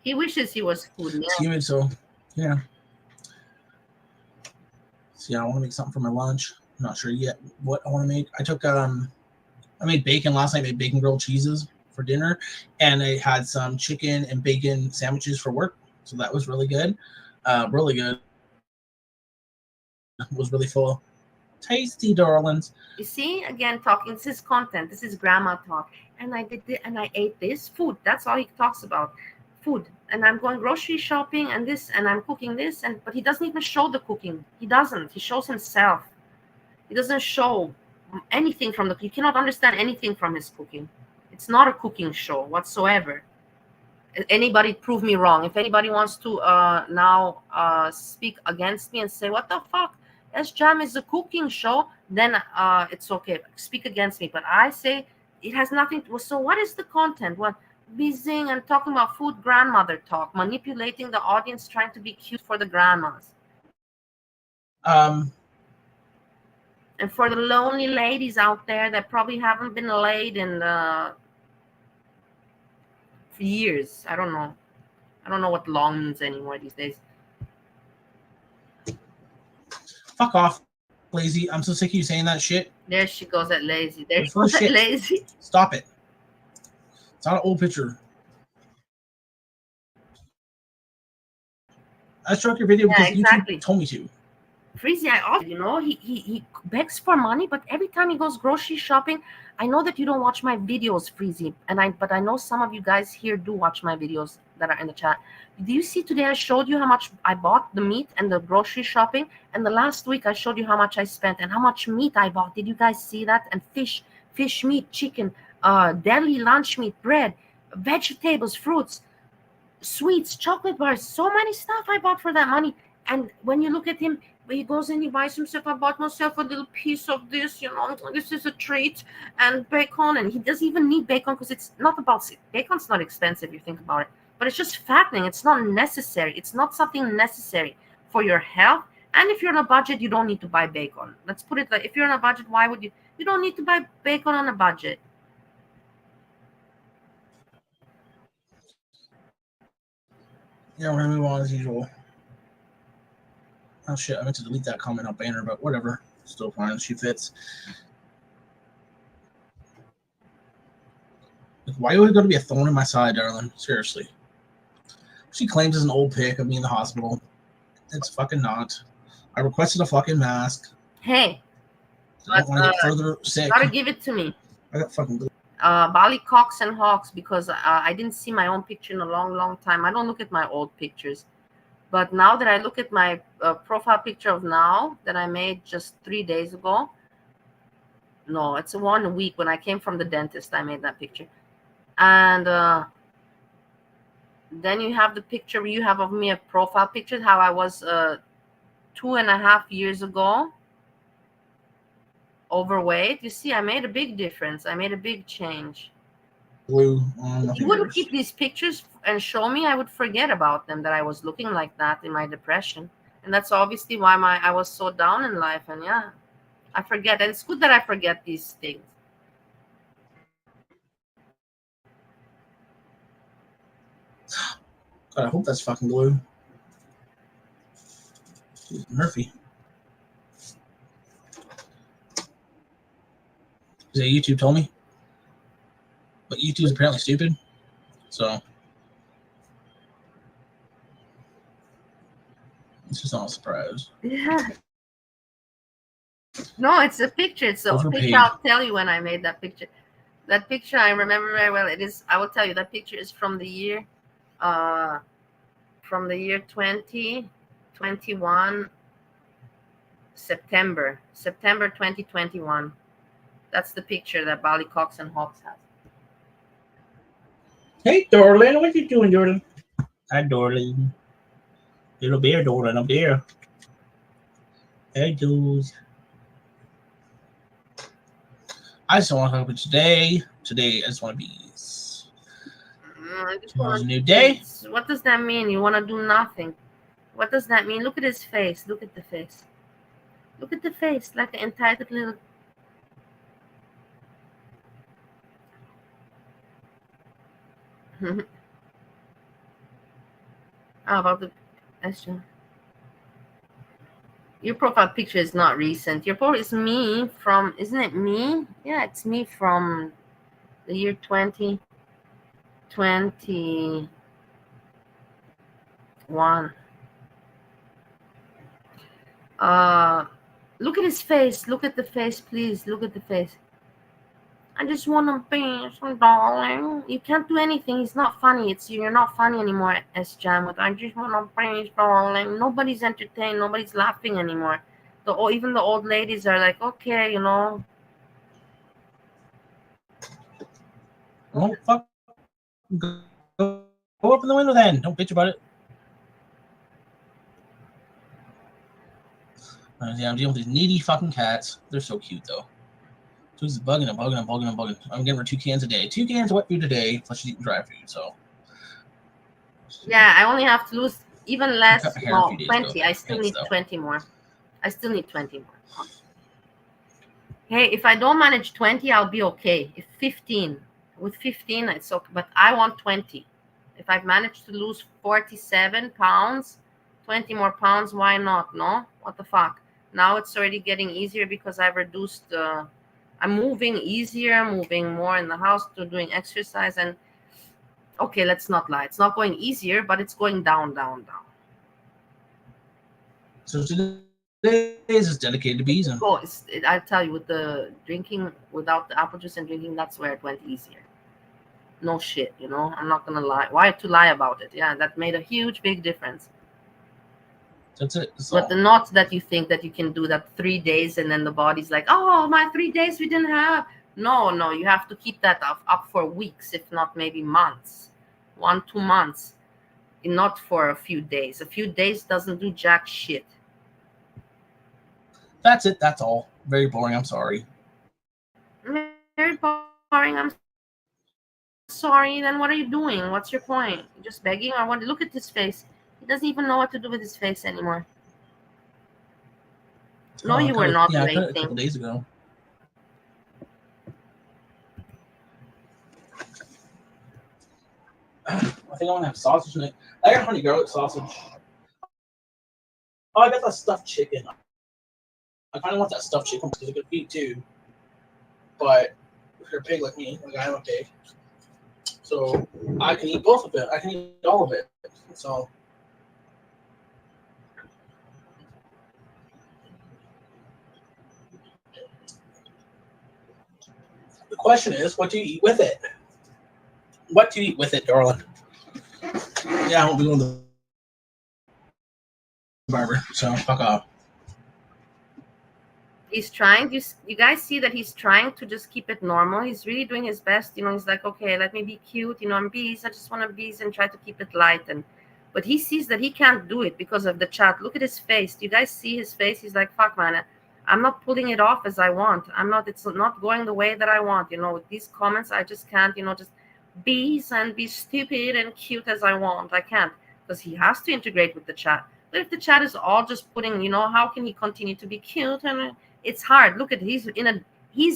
He wishes he was food. It's humid, so yeah. So yeah, I want to make something for my lunch. I'm not sure yet what I want to make. I made bacon last night. I made bacon grilled cheeses for dinner, and I had some chicken and bacon sandwiches for work. So that was really good. Really good. It was really full. Tasty, darlings. You see, again, talking. This is content. This is grandma talk. And I did it, and I ate this food. That's all he talks about, food. And I'm going grocery shopping, and this, and I'm cooking this, but he doesn't even show the cooking. He doesn't. He shows himself. He doesn't show anything from you cannot understand anything from his cooking. It's not a cooking show whatsoever. Anybody prove me wrong. If anybody wants to now speak against me and say what the fuck, Sjam is a cooking show, then it's okay, speak against me. But I say it has nothing to. So what is the content? What beezing and talking about food, grandmother talk, manipulating the audience, trying to be cute for the grandmas. And for the lonely ladies out there that probably haven't been laid in for years. I don't know what long means anymore these days. Fuck off, lazy. I'm so sick of you saying that shit. There she goes at lazy. There she goes at lazy. Stop it. It's not an old picture. I struck your video because YouTube told me to. Freezy, he begs for money, but every time he goes grocery shopping, I know that you don't watch my videos, Freezy, but I know some of you guys here do watch my videos that are in the chat. Do you see today I showed you how much I bought the meat and the grocery shopping, and the last week I showed you how much I spent and how much meat I bought. Did you guys see that? And fish meat, chicken, deli lunch meat, bread, vegetables, fruits, sweets, chocolate bars, so many stuff I bought for that money. And when you look at him, he goes and he buys himself, I bought myself a little piece of this, this is a treat, and bacon. And he doesn't even need bacon because it's not about, bacon's not expensive if you think about it, but it's just fattening. It's not necessary. It's not something necessary for your health. And if you're on a budget, you don't need to buy bacon. Let's put it like, if you're on a budget, why would you? You don't need to buy bacon on a budget. Yeah, we're gonna move on as usual. Oh shit, I meant to delete that comment on Banner, but whatever. Still fine, she fits. Why would it go to be a thorn in my side, darling? Seriously. She claims it's an old pic of me in the hospital. It's fucking not. I requested a fucking mask. Hey, I don't want to get further sick. Gotta give it to me. I got fucking Bali Cox and Hawks, because I didn't see my own picture in a long time. I don't look at my old pictures, but now that I look at my profile picture of now that I made just 3 days ago, no, it's 1 week when I came from the dentist, I made that picture. And then you have the picture you have of me, a profile picture, how I was 2.5 years ago, overweight. You see, I made a big difference. I made a big change. Blue. If you wouldn't keep these pictures and show me, I would forget about them, that I was looking like that in my depression. And that's obviously why I was so down in life. And yeah, I forget. And it's good that I forget these things. God, I hope that's fucking glue. Murphy. Is that YouTube told me? But YouTube's apparently stupid. So it's just not a surprise. Yeah. No, it's a picture. It's a picture. I'll tell you when I made that picture. That picture I remember very well. It is. I will tell you. That picture is from the year 2021, September 2021. That's the picture that Bali Cox and Hawks has. Hey, darling, what you doing, darling? Hi, darling. Little bear, darling, up there. Hey, dudes. I just don't want to talk about today. Today, I just want to be. Tomorrow's a new day. What does that mean? You want to do nothing? What does that mean? Look at his face. Look at the face. Look at the face, like an entitled little. How about the question? Your profile picture is not recent. Your profile is me from, isn't it me? Yeah, it's me from the year 2021. Look at his face. Look at the face, please. Look at the face. I just want to be some darling. You can't do anything. It's not funny. You're not funny anymore, Sjam. I just want to be darling. Nobody's entertained. Nobody's laughing anymore. Even the old ladies are like, okay, Well, fuck. Go open the window then. Don't bitch about it. Yeah, I'm dealing with these needy fucking cats. They're so cute, though. So he's bugging. I'm getting her 2 cans a day. 2 cans of wet food a day, plus she's eating dry food, so. Yeah, I only have to lose even less. Well, 20. I still need 20 more. Hey, if I don't manage 20, I'll be okay. If 15. With 15, it's okay. But I want 20. If I've managed to lose 47 pounds, 20 more pounds, why not? No? What the fuck? Now it's already getting easier because I've reduced... I'm moving easier, moving more in the house, doing exercise. And okay, let's not lie. It's not going easier, but it's going down. So today days is dedicated to bees, and Go. I tell you, with the drinking without the apple juice and drinking, that's where it went easier. No shit, you know. I'm not gonna lie. Why to lie about it? Yeah, that made a huge, big difference. that's it. That's But all. the not that you think that you can do that 3 days and then the body's like, oh, my 3 days we didn't have. No, you have to keep that up for weeks, if not maybe months, 1-2 months, not for a few days. A few days doesn't do jack shit. That's it. That's all. Very boring. I'm sorry. Very boring. I'm sorry. Then what are you doing? What's your point? You're just begging? I want to look at his face. He doesn't even know what to do with his face anymore. No, you were not Yeah, I late. cut it a couple days ago. I think I want to have sausage in it. I got honey garlic sausage. Oh, I got that stuffed chicken. I kind of want that stuffed chicken because it's a good meat too. But if you're a pig like me, like I am a pig, so I can eat both of it. I can eat all of it. So the question is, what do you eat with it? What do you eat with it, darling? Yeah, I won't be going to the barber, so fuck off. He's trying. You guys see that he's trying to just keep it normal. He's really doing his best. You know, he's like, okay, let me be cute. You know, I'm bees. I just want to bees and try to keep it light. But he sees that he can't do it because of the chat. Look at his face. Do you guys see his face? He's like, fuck, man. I'm not pulling it off as I want. It's not going the way that I want. You know, with these comments, I just can't, you know, just bees and be stupid and cute as I want. I can't, because he has to integrate with the chat. But if the chat is all just putting, you know, how can he continue to be cute? And it's hard. Look at, he's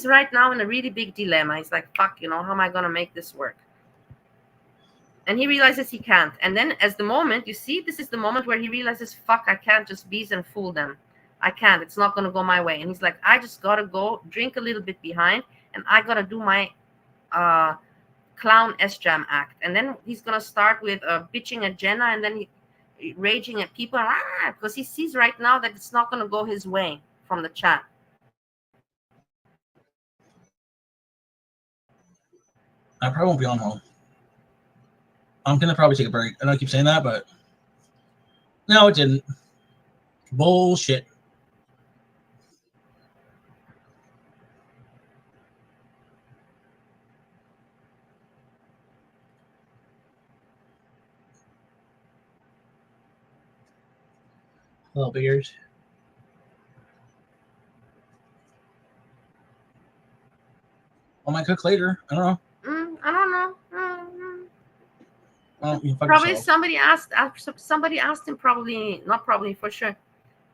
right now in a really big dilemma. He's like, fuck, you know, how am I going to make this work? And he realizes he can't. And then as the moment, you see, this is the moment where he realizes, fuck, I can't just bees and fool them. I can't. It's not going to go my way. And he's like, I just got to go drink a little bit behind, and I got to do my clown Sjam act. And then he's going to start with bitching at Jenna, and then he raging at people, because he sees right now that it's not going to go his way from the chat. I probably won't be on home. I'm gonna probably take a break. I know I keep saying that, but no, it didn't. Bullshit. Little beers. I might cook later. I don't know. I don't know. Well, you fuck Probably yourself. somebody asked him, probably not probably for sure,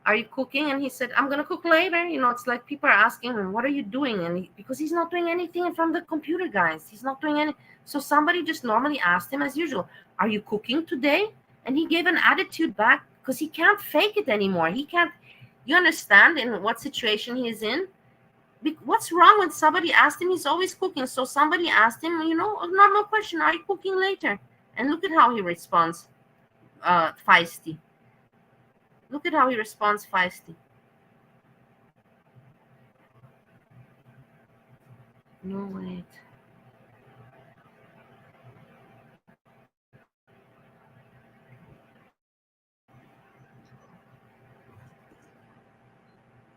are you cooking? And he said, I'm gonna cook later. You know, it's like people are asking him, what are you doing? And because he's not doing anything from the computer, guys, he's not doing any. So somebody just normally asked him as usual, are you cooking today? And he gave an attitude back because he can't fake it anymore. He can't. You understand in what situation he is in? What's wrong when somebody asked him? He's always cooking. So somebody asked him, you know, a normal question, are you cooking later? And look at how he responds, feisty. Look at how he responds, feisty. No, wait.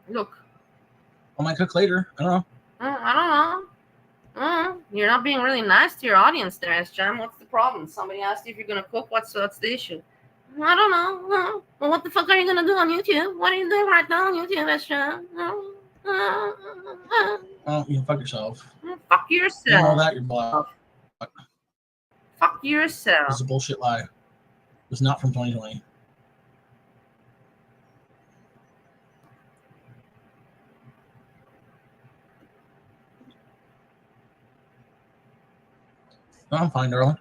Look. I might cook later. I don't know. I don't know. You're not being really nice to your audience there, Sjam. What's the problem? Somebody asked you if you're gonna cook. What's the issue? I don't know. Well, what the fuck are you gonna do on YouTube? What are you doing right now on YouTube, Sjam? Oh, you can fuck yourself. Fuck yourself. You know that you're black. Fuck yourself. This is a bullshit lie. It was not from 2020. No, I'm fine, darling.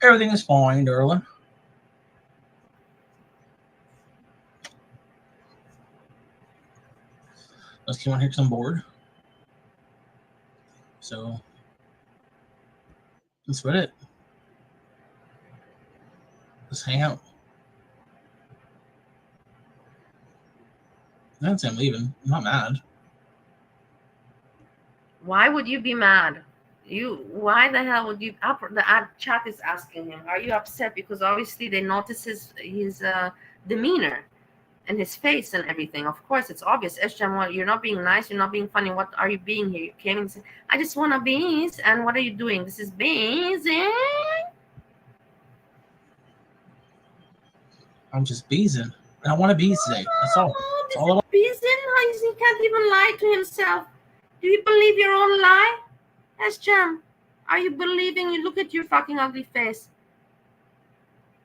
Everything is fine, darling. Let's come on here because I'm bored. So that's about it. Let's hang out. I didn't say I'm leaving. I'm not mad. Why would you be mad? Why the hell would you? The chat is asking him, are you upset? Because obviously they notice his demeanor and his face and everything. Of course, it's obvious. Sjam, well, you're not being nice. You're not being funny. What are you being here? You came and said, I just want to bees. And what are you doing? This is bees. I'm just beezing. I want to bees today. That's all. That's all I want. Bees in? He can't even lie to himself. Do you believe your own lie? Sjam, are you believing? You look at your fucking ugly face.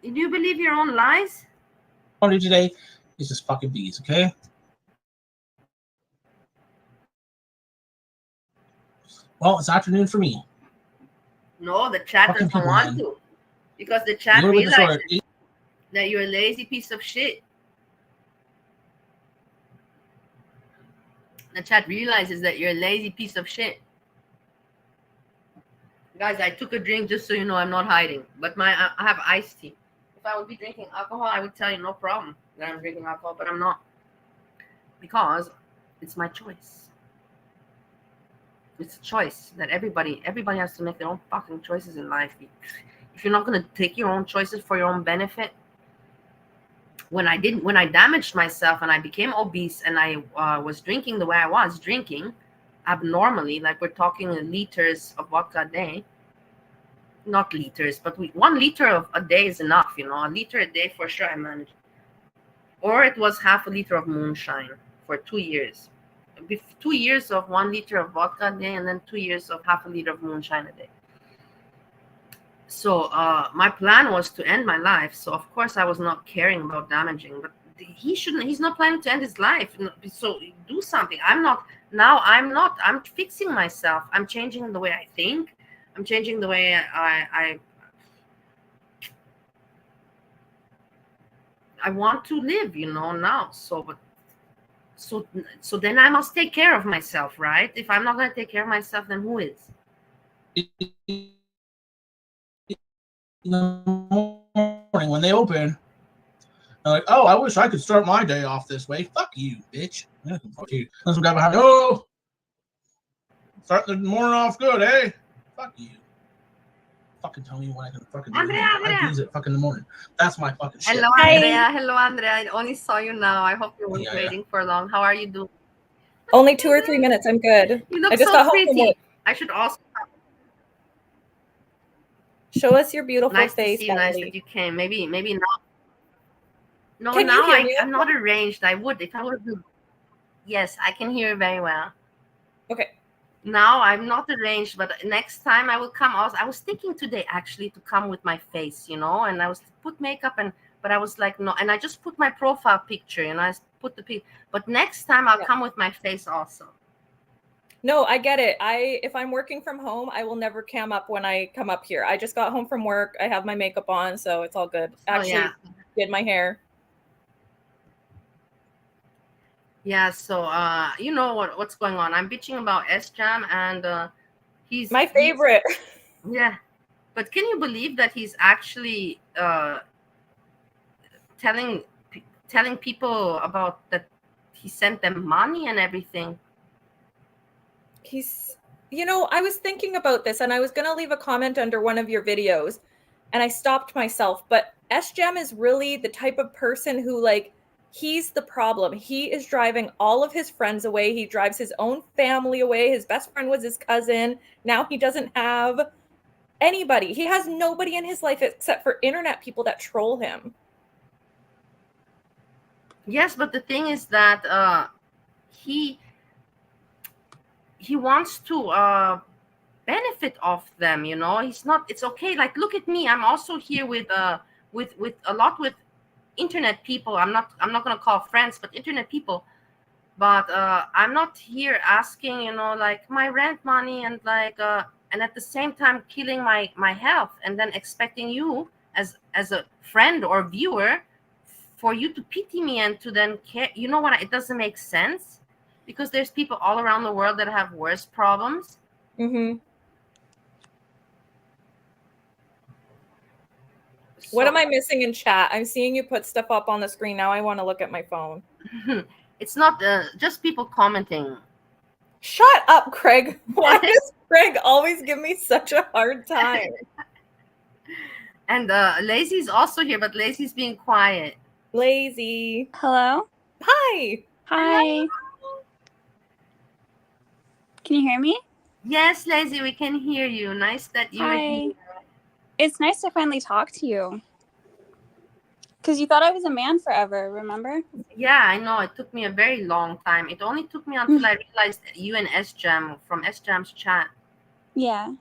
Do you believe your own lies? What I want to do today is just fucking bees, okay? Well, it's afternoon for me. No, the chat Fucking doesn't people, want man. to. Because the chat You're with the realizes story. that you're a lazy piece of shit. The chat realizes that you're a lazy piece of shit. Guys, I took a drink just so you know I'm not hiding. But I have iced tea. If I would be drinking alcohol, I would tell you no problem that I'm drinking alcohol, but I'm not. Because it's my choice. It's a choice that everybody has to make their own fucking choices in life. If you're not gonna take your own choices for your own benefit, when I damaged myself and I became obese and I was drinking the way I was drinking, abnormally, like we're talking liters of vodka a day. Not liters, but 1 liter of a day is enough, you know. A liter a day for sure I managed. Or it was half a liter of moonshine for 2 years. 2 years of 1 liter of vodka a day, and then 2 years of half a liter of moonshine a day. So my plan was to end my life. So of course I was not caring about damaging, but he's not planning to end his life. So do something. I'm fixing myself. I'm changing the way I think. I'm changing the way I want to live, you know, now. So then I must take care of myself, right? If I'm not going to take care of myself, then who is? In the morning when they open, they're like, oh, I wish I could start my day off this way. Fuck you, bitch. Yeah, fuck you. There's some guy behind me. Oh, start the morning off good, eh? Fuck you. Fucking tell me when I can fucking do it. I use it fucking in the morning. That's my fucking shit. Hello, Andrea. Hello, Andrea. I only saw you now. I hope you weren't waiting for long. How are you doing? Only 2 or 3 minutes. I'm good. You look I just so got home from pretty. work. I should also Show us your beautiful nice face. to see you. Nice that you came. Maybe not. No, Can now you hear me? I'm not arranged. I would if I would. Yes, I can hear you very well. Okay. Now I'm not arranged, but next time I will come. I was thinking today actually to come with my face, you know, and I was put makeup but I was like no, and I just put my profile picture, and I put the picture. But next time I'll come with my face also. No, I get it. If I'm working from home, I will never cam up when I come up here. I just got home from work. I have my makeup on, so it's all good. Actually, did my hair. Yeah, so you know what's going on. I'm bitching about Sjam, and he's my favorite. Yeah, but can you believe that he's actually telling people about that he sent them money and everything? I was thinking about this, and I was going to leave a comment under one of your videos, and I stopped myself. But Sjam is really the type of person who, like, he's the problem. He is driving all of his friends away. He drives his own family away. His best friend was his cousin. Now he doesn't have anybody. He has nobody in his life except for internet people that troll him. Yes, but the thing is that he wants to benefit off them, you know. It's okay. Like, look at me. I'm also here with a lot with internet people. I'm not gonna call friends, but internet people. But I'm not here asking, you know, like my rent money and like and at the same time killing my health, and then expecting you as a friend or viewer for you to pity me and to then care. You know what? It doesn't make sense, because there's people all around the world that have worse problems. Mm-hmm. What am I missing in chat? I'm seeing you put stuff up on the screen. Now I want to look at my phone. It's not just people commenting. Shut up, Craig. Why does Craig always give me such a hard time? And Lazy's also here, but Lazy's being quiet. Lazy. Hello? Hi. Hi. Can you hear me? Yes, Lazy, we can hear you. Nice that you're Hi. here. It's nice to finally talk to you. Because you thought I was a man forever, remember? Yeah, I know. It took me a very long time. It only took me until I realized you and Sjam from Sjam's chat. Yeah.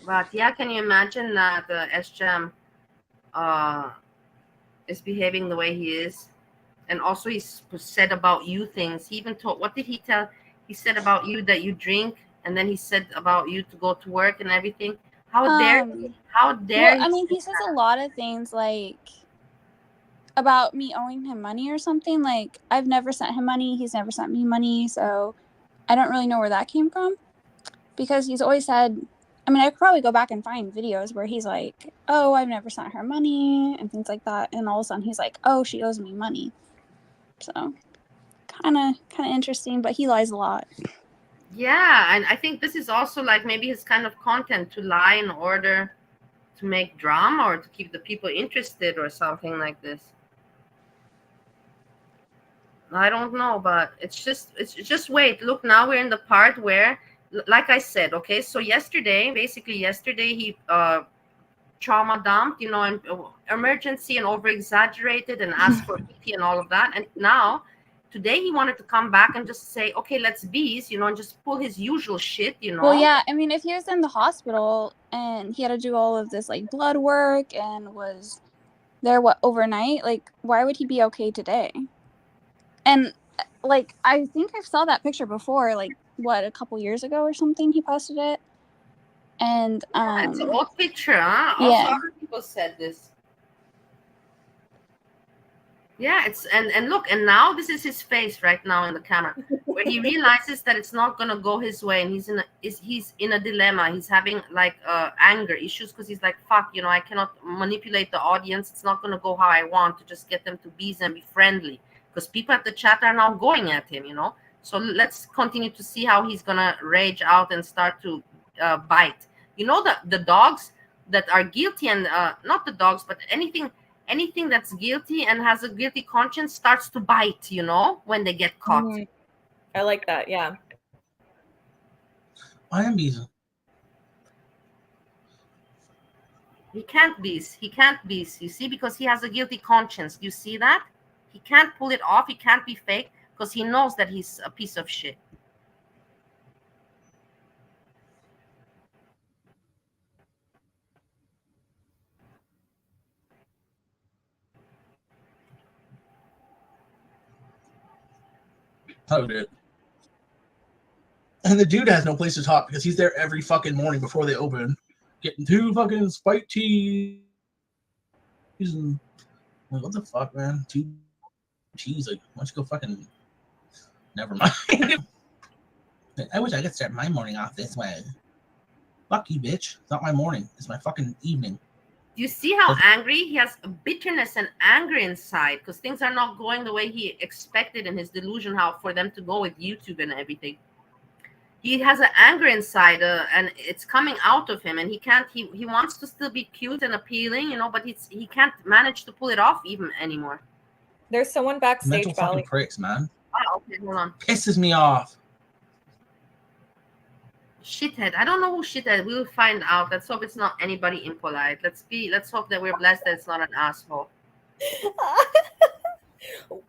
But yeah, can you imagine that Sjam is behaving the way he is? And also he said about you things. He even told, what did he tell? He said about you that you drink, and then he said about you to go to work and everything. How dare he? How dare well, I mean, he says a lot of things like about me owing him money or something. Like, I've never sent him money. He's never sent me money. So I don't really know where that came from. Because he's always said, I mean, I could probably go back and find videos where he's like, oh, I've never sent her money and things like that. And all of a sudden he's like, oh, she owes me money. So kind of interesting, but he lies a lot. Yeah, and I think this is also like maybe his kind of content, to lie in order to make drama or to keep the people interested or something like this. I don't know, but it's just wait. Look, now we're in the part where, like I said, okay, so yesterday he trauma dumped, and emergency and over exaggerated and asked for PT and all of that. And now today he wanted to come back and just say, okay, let's bees, and just pull his usual shit, Well, yeah, I mean, if he was in the hospital and he had to do all of this like blood work and was there overnight, like why would he be okay today? And like I think I saw that picture before, like a couple years ago or something. He posted it, and it's an old picture, huh? Yeah. Also, other people said this. Yeah, it's and look, and now this is his face right now in the camera, where he realizes that it's not gonna go his way, and he's in a dilemma. He's having like anger issues because he's like, fuck, I cannot manipulate the audience. It's not gonna go how I want to just get them to bees and be friendly, because people at the chat are now going at him, So let's continue to see how he's gonna rage out and start to bite. The dogs that are guilty, and not the dogs, but anything that's guilty and has a guilty conscience starts to bite, when they get caught. Mm-hmm. I like that. Yeah. I am bees. He can't bees. You see, because he has a guilty conscience. You see that? He can't pull it off. He can't be fake because he knows that he's a piece of shit. Oh, dude. And the dude has no place to talk because he's there every fucking morning before they open, getting 2 fucking spiked teas. And like, what the fuck, man? 2 cheese. Like, why don't you go fucking? Never mind. I wish I could start my morning off this way. Fuck you, bitch. It's not my morning. It's my fucking evening. You see how angry he has? Bitterness and anger inside because things are not going the way he expected in his delusion, how for them to go with YouTube and everything. He has an anger inside, and it's coming out of him, and he can't. He wants to still be cute and appealing, but he can't manage to pull it off even anymore. There's someone backstage. Mental fucking pricks, man. Oh, okay, hold on. Pisses me off. Shithead. I don't know who shithead. We'll find out. Let's hope it's not anybody impolite. Let's hope that we're blessed that it's not an asshole.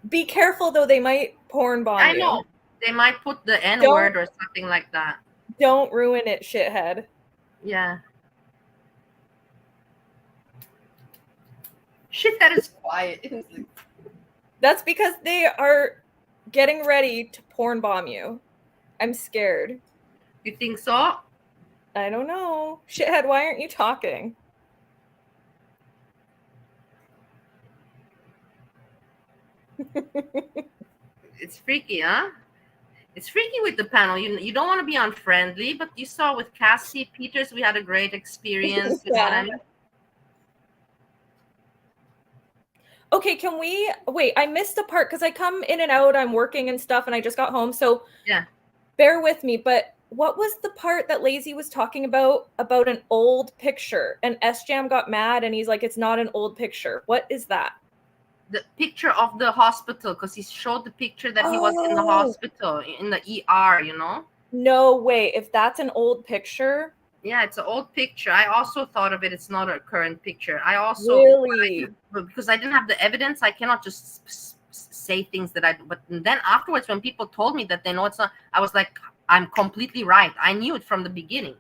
Be careful though, they might porn bomb you. I know. They might put the N-word or something like that. Don't ruin it, shithead. Yeah. Shithead is quiet. That's because they are getting ready to porn bomb you. I'm scared. You think so? I don't know. Shithead, why aren't you talking? It's freaky, huh? It's freaky with the panel. You don't want to be unfriendly, but you saw with Cassie Peters, we had a great experience. Yeah. Okay, can we wait? I missed a part because I come in and out. I'm working and stuff, and I just got home. So Yeah. bear with me. But what was the part that Lazy was talking about an old picture? And Sjam got mad, and he's like, "It's not an old picture." What is that? The picture of the hospital, because he showed the picture that he was in the Oh. hospital, in the ER, you know? No way. If that's an old picture. Yeah, it's an old picture. I also thought of it. It's not a current picture. I also Really? because I didn't have the evidence, I cannot just say things that I. But then afterwards, when people told me that they know it's not, I was like, I'm completely right. I knew it from the beginning.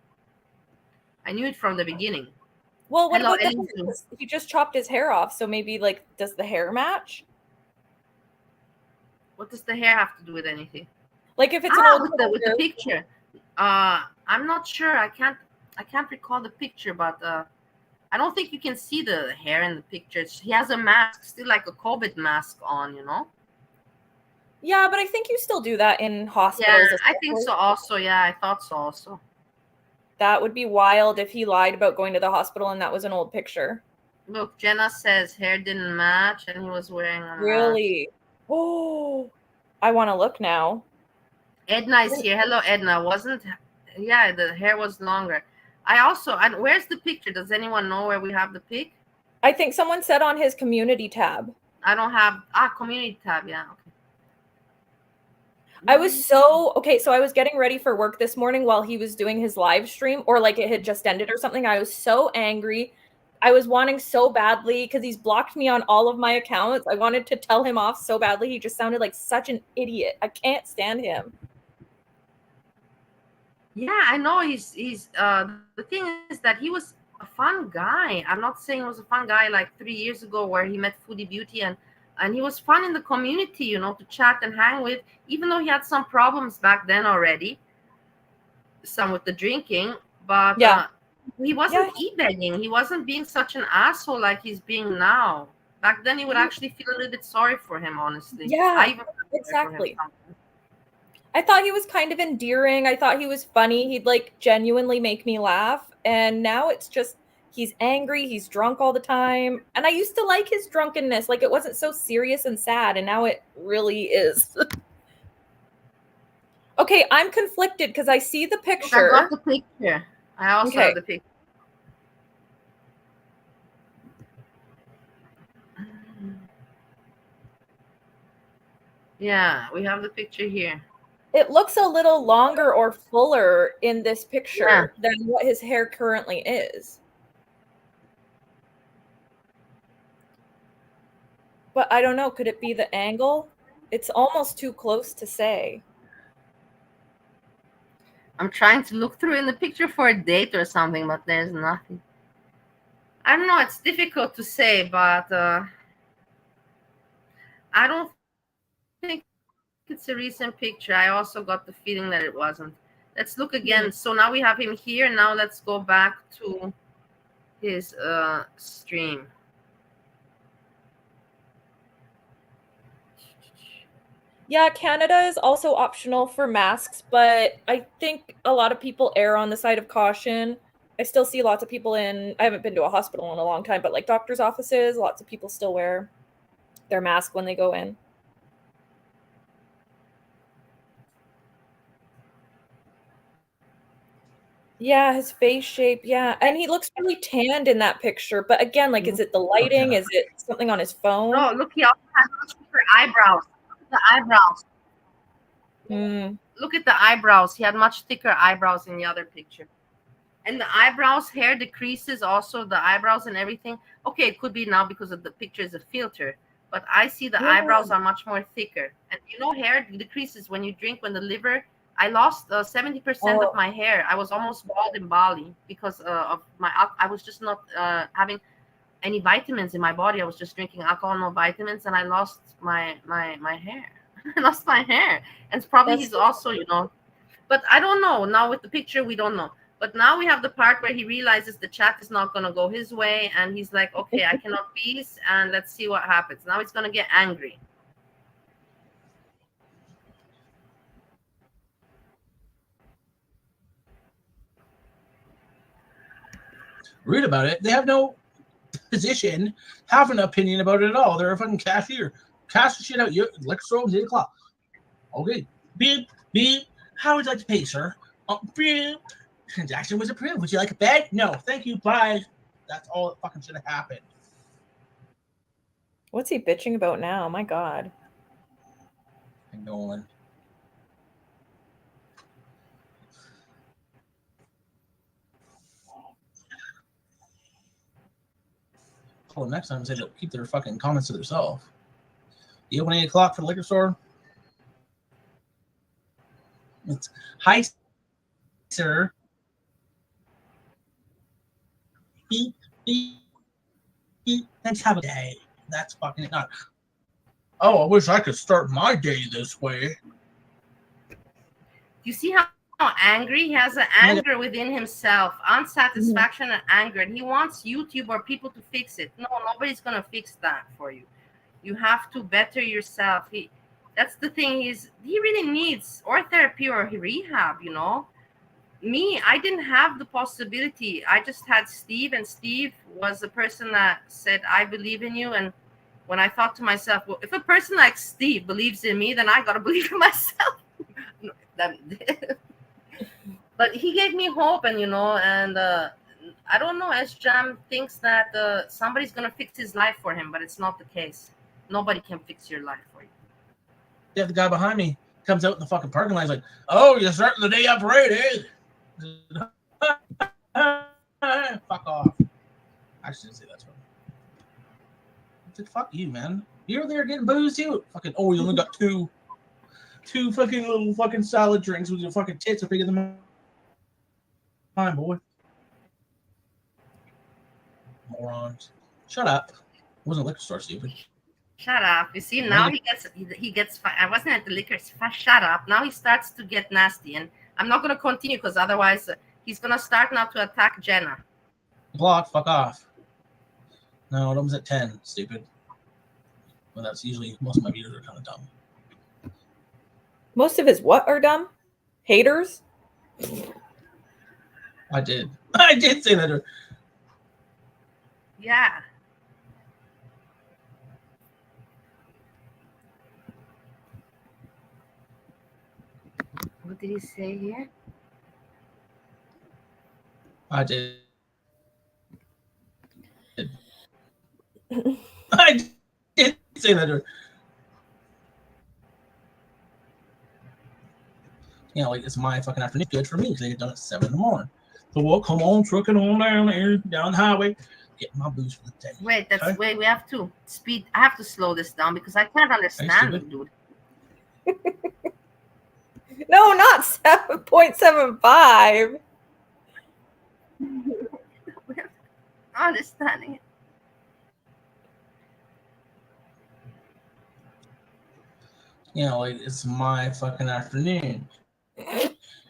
Well, what Hello, about the Ellington. hair? He just chopped his hair off, so maybe like, does the hair match? What does the hair have to do with anything? Like if it's an old with the picture. I'm not sure. I can't recall the picture, but I don't think you can see the hair in the picture. He has a mask, still like a COVID mask on, you know? Yeah, but I think you still do that in Yeah, hospitals. I think so also. Yeah, I thought so also. That would be wild if he lied about going to the hospital and that was an old picture. Look, Jenna says hair didn't match and he was wearing a mask. Really? Oh, I want to look now. Edna is here. Hello, Edna. Yeah, the hair was longer. And where's the picture? Does anyone know where we have the pic? I think someone said on his community tab. I don't have community tab. Yeah, okay. I was so so I was getting ready for work this morning while he was doing his live stream, or like it had just ended or something. I was so angry. I was wanting so badly because he's blocked me on all of my accounts. I wanted to tell him off so badly. He just sounded like such an idiot. I can't stand him. Yeah, I know he's the thing is that he was a fun guy. I'm not saying he was a fun guy like 3 years ago where he met Foodie Beauty and he was fun in the community, you know, to chat and hang with, even though he had some problems back then already, some with the drinking, but yeah, he wasn't e-begging. He wasn't being such an asshole like he's being now. Back then, you would actually feel a little bit sorry for him, honestly. Yeah, exactly. I thought he was kind of endearing. I thought he was funny. He'd like genuinely make me laugh. And now it's just he's angry. He's drunk all the time. And I used to like his drunkenness. Like it wasn't so serious and sad. And now it really is. Okay, I'm conflicted because I see the picture. I got the picture. I also have the picture. Yeah, we have the picture here. It looks a little longer or fuller in this picture than what his hair currently is. But I don't know. Could it be the angle? It's almost too close to say. I'm trying to look through in the picture for a date or something, but there's nothing. I don't know. It's difficult to say, but I don't think it's a recent picture. I also got the feeling that it wasn't. Let's look again. So now we have him here. Now let's go back to his stream. Yeah, Canada is also optional for masks, but I think a lot of people err on the side of caution. I still see lots of people I haven't been to a hospital in a long time, but like doctors' offices, lots of people still wear their mask when they go in. Yeah, his face shape, yeah. And he looks really tanned in that picture. But again, like, is it the lighting? Is it something on his phone? Oh, look, he also has much thicker eyebrows. The eyebrows. Look at the eyebrows. He had much thicker eyebrows in the other picture. And the eyebrows, hair decreases also, the eyebrows and everything. Okay, it could be now because of the picture is a filter. But I see the eyebrows are much more thicker. And you know, hair decreases when you drink, when the liver. I lost 70% of my hair. I was almost bald in Bali because of I was just not having any vitamins in my body. I was just drinking alcohol, no vitamins, and I lost my hair. I lost my hair. And probably he's also, you know, but I don't know. Now with the picture, we don't know. But now we have the part where he realizes the chat is not going to go his way. And he's like, okay, I cannot peace. And let's see what happens. Now he's going to get angry. Rude about it. They have no position have an opinion about it at all. They're a fucking cashier. Cash the shit out. You liquor store at 8 o'clock. Okay. Beep, beep. How would you like to pay, sir? Beep. Transaction was approved. Would you like a bag? No. Thank you. Bye. That's all that fucking should have happened. What's he bitching about now? My God. And going. Oh, next time say they'll keep their fucking comments to themselves. You open 8 o'clock for the liquor store? It's hi, sir. Beep, beep, beep. Thanks. Have a day. That's fucking not. Oh, I wish I could start my day this way. You see how angry he has? An anger within himself, unsatisfaction and anger, and he wants YouTube or people to fix it. No, nobody's gonna fix that for you. You have to better yourself. That's the thing. He really needs or therapy or rehab. You know, me, I didn't have the possibility. I just had Steve, and Steve was the person that said, "I believe in you." And when I thought to myself, well, if a person like Steve believes in me, then I gotta believe in myself. But he gave me hope, and I don't know. Sjam thinks that somebody's gonna fix his life for him, but it's not the case. Nobody can fix your life for you. Yeah, the guy behind me comes out in the fucking parking lot. He's like, "Oh, you're starting the day up right, eh?" Fuck off. I shouldn't say that's what. I said, "Fuck you, man. You're there getting booze too." Fucking. Oh, you only got two fucking little fucking salad drinks with your fucking tits are bigger than mine, boy. Morons. Shut up. It wasn't a liquor store, stupid. Shut up. You see, now he gets. I wasn't at the liquor store. Shut up. Now he starts to get nasty, and I'm not going to continue because otherwise he's going to start now to attack Jenna. Block. Fuck off. No, it was at 10. Stupid. Well, that's usually most of my viewers are kind of dumb. Most of his what are dumb? Haters? I did say that. Yeah. What did he say here? I did. I did say that. You know, like it's my fucking afternoon. Good for me because they get done at 7 in the morning. So we'll come on, trucking on down there, down the highway, get my booze for the day. Wait, wait. We have to speed. I have to slow this down because I can't understand it, dude. No, not 7.75. Understanding it. You know, like it's my fucking afternoon.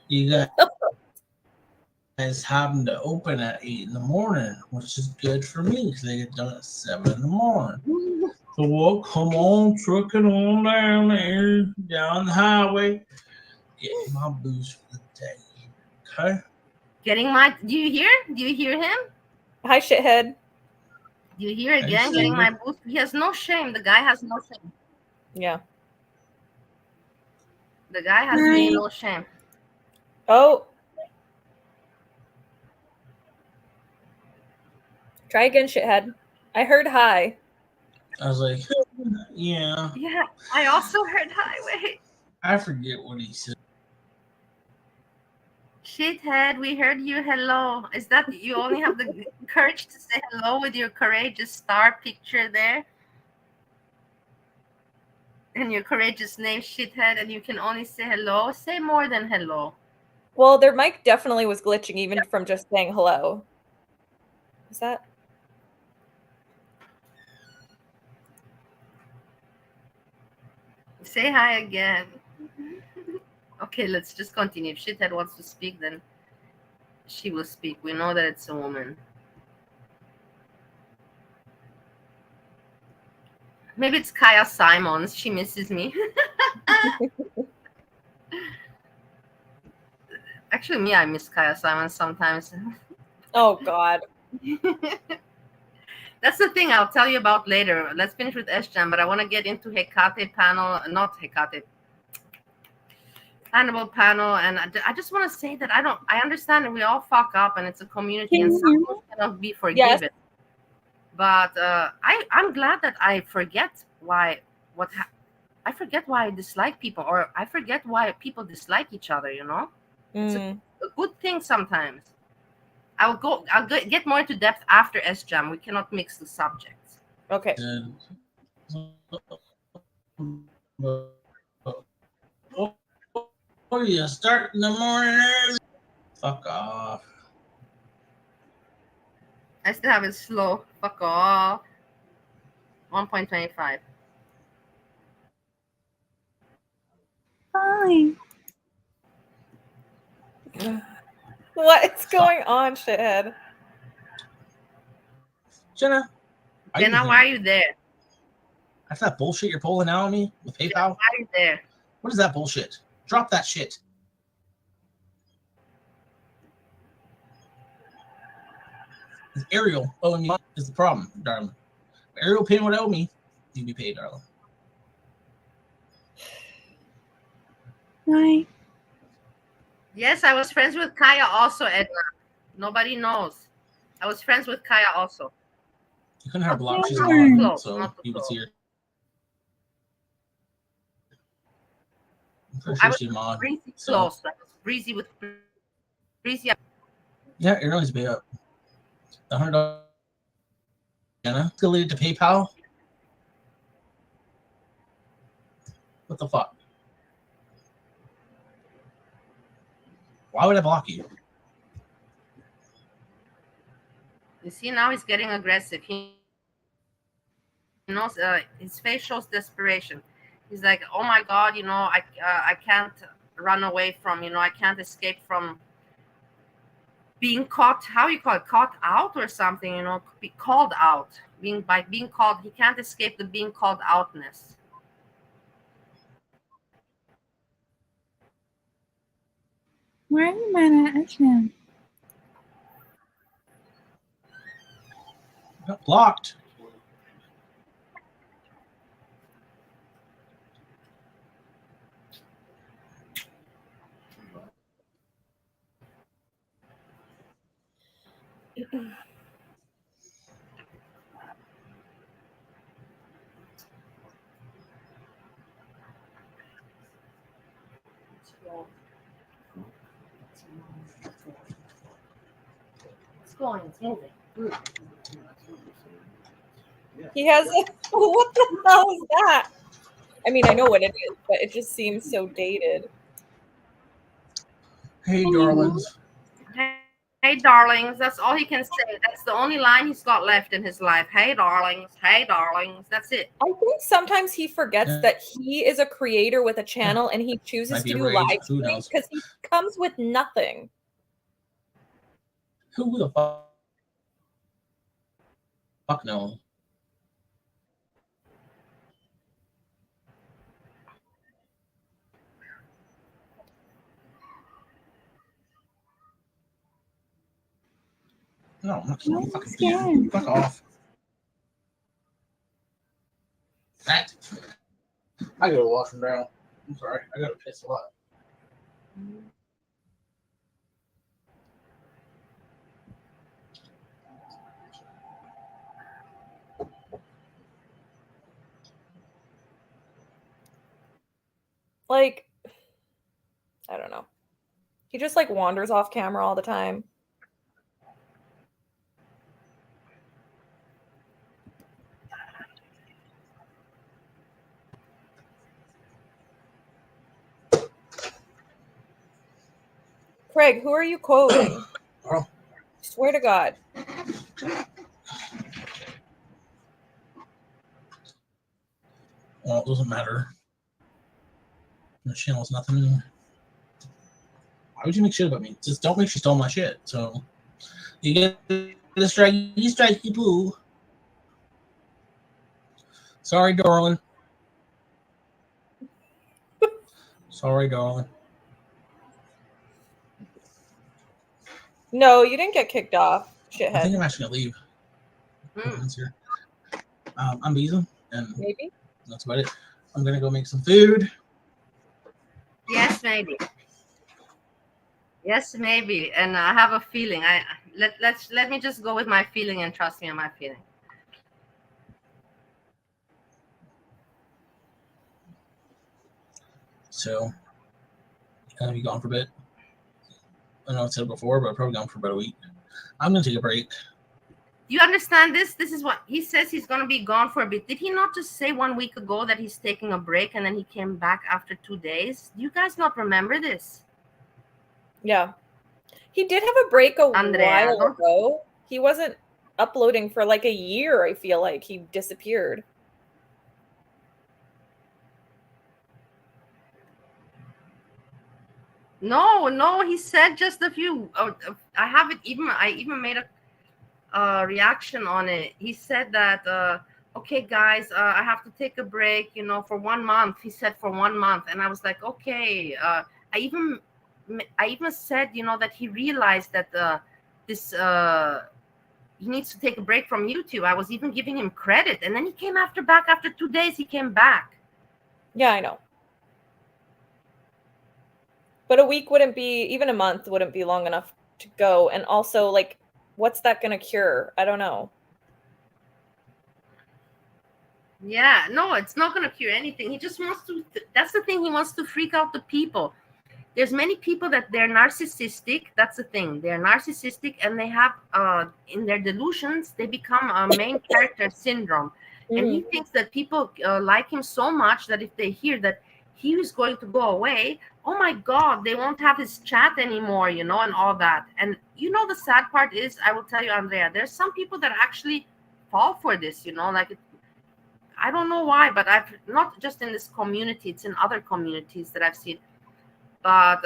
You guys happen to open at 8 in the morning, which is good for me because they get done at 7 in the morning. So we'll come on, trucking on down there, down the highway, getting my booze for the day. Okay? Do you hear? Do you hear him? Hi, shithead. Do you hear again? Getting my booze. He has no shame. The guy has no shame. Yeah. The guy has really no shame. Oh. Try again, shithead. I heard hi. I was like, yeah. Yeah, I also heard hi. Wait. I forget what he said. Shithead, we heard you. Hello. Is that you only have the courage to say hello with your courageous star picture there? And your courageous name, Shithead, and you can only say hello? Say more than hello. Well, their mic definitely was glitching even from just saying hello. Is that? Say hi again. Okay, let's just continue. If Shithead wants to speak, then she will speak. We know that it's a woman. Maybe it's Kaya Simons. She misses me. Actually, me, I miss Kaya Simons sometimes. Oh, God. That's the thing I'll tell you about later. Let's finish with Sjam, but I want to get into Hecate panel, not Hecate, Hannibal panel, and I just want to say that I understand that we all fuck up, and it's a community, Can and you some hear me? people cannot be Yes. forgiven. But I'm glad that I forget why I forget why I dislike people, or I forget why people dislike each other. You know, it's a good thing sometimes. I'll get more into depth after Sjam. We cannot mix the subjects. Okay. Oh, you start in the morning early. Fuck off. I still have it slow. Fuck off. 1.25. Fine. What's going on, shithead? Jenna, Jenna, why are you there? That's that bullshit you're pulling out on me with PayPal. Jenna, why are you there? What is that bullshit? Drop that shit. Ariel owing me is the problem, darling. Ariel paying what I owe me, you be paid, darling. Why? Yes, I was friends with Kaya also, Edna. Nobody knows. I was friends with Kaya also. You couldn't have her blocked. She's Not mom, too close, so not too you would close. see her. I'm pretty I sure was she's mom. breezy So, close. I was breezy with breezy. yeah, Ariel needs to pay up. The $100. Jenna, deleted to PayPal. What the fuck? Why would I block you? You see, now he's getting aggressive. He knows his face shows desperation. He's like, oh my God, you know, I can't run away from, you know, I can't escape from being caught. How you call it? Caught out or something, you know, be called out. Being called, he can't escape the being called outness. Why are you mad at Sjam? Got blocked. It's going, it's moving. He has a what the hell is that? I mean, I know what it is, but it just seems so dated. Hey, darlings. Hey, darlings. That's all he can say. That's the only line he's got left in his life. Hey, darlings. Hey, darlings. That's it. I think sometimes he forgets that he is a creator with a channel and he chooses Might to be do rage. live Who streams knows? because he comes with nothing. Who the fuck no? No, I'm not I'm fucking scared. fuck off. That. I gotta wash them down. I'm sorry. I gotta piss a lot. Like, I don't know. He just like wanders off camera all the time. Craig, who are you quoting? Oh. Swear to God. Well, it doesn't matter. The channel's nothing anymore. Why would you make shit about me? Just don't make sure you stole my shit. So you get the strike, you strike, you poo. Sorry, darling. Sorry, darling. No, you didn't get kicked off, I think shithead. I'm actually gonna leave. That's here. I'm Beeson, and Maybe. that's about it. I'm gonna go make some food. Yes, maybe. Yes, maybe. And I have a feeling. Let me just go with my feeling and trust me on my feeling. So, gonna be gone for a bit. I know I said it before, but I'm probably gone for about a week. I'm gonna take a break. Do you understand this? This is what he says. He's going to be gone for a bit. Did he not just say 1 week ago that he's taking a break and then he came back after 2 days? Do you guys not remember this? Yeah. He did have a break a Andrea, while ago. He wasn't uploading for like a year, I feel like. He disappeared. No, he said just a few. I have it even. I even made a reaction on it. He said that, okay, guys, I have to take a break, for 1 month. He said for 1 month, and I was like, okay. I even said, that he realized that this he needs to take a break from YouTube. I was even giving him credit, and then he came back after 2 days. He came back. Yeah, I know. But a week wouldn't be, even a month wouldn't be long enough to go. And also, like, what's that going to cure? I don't know. Yeah, no, it's not going to cure anything. He just wants to, that's the thing. He wants to freak out the people. There's many people that they're narcissistic. That's the thing. They're narcissistic, and they have, in their delusions, they become a main character syndrome. And he thinks that people like him so much that if they hear that he is going to go away, oh my God, they won't have his chat anymore, and all that. And the sad part is, I will tell you, Andrea, there's some people that actually fall for this, like, I don't know why, but I've not just in this community, it's in other communities that I've seen. But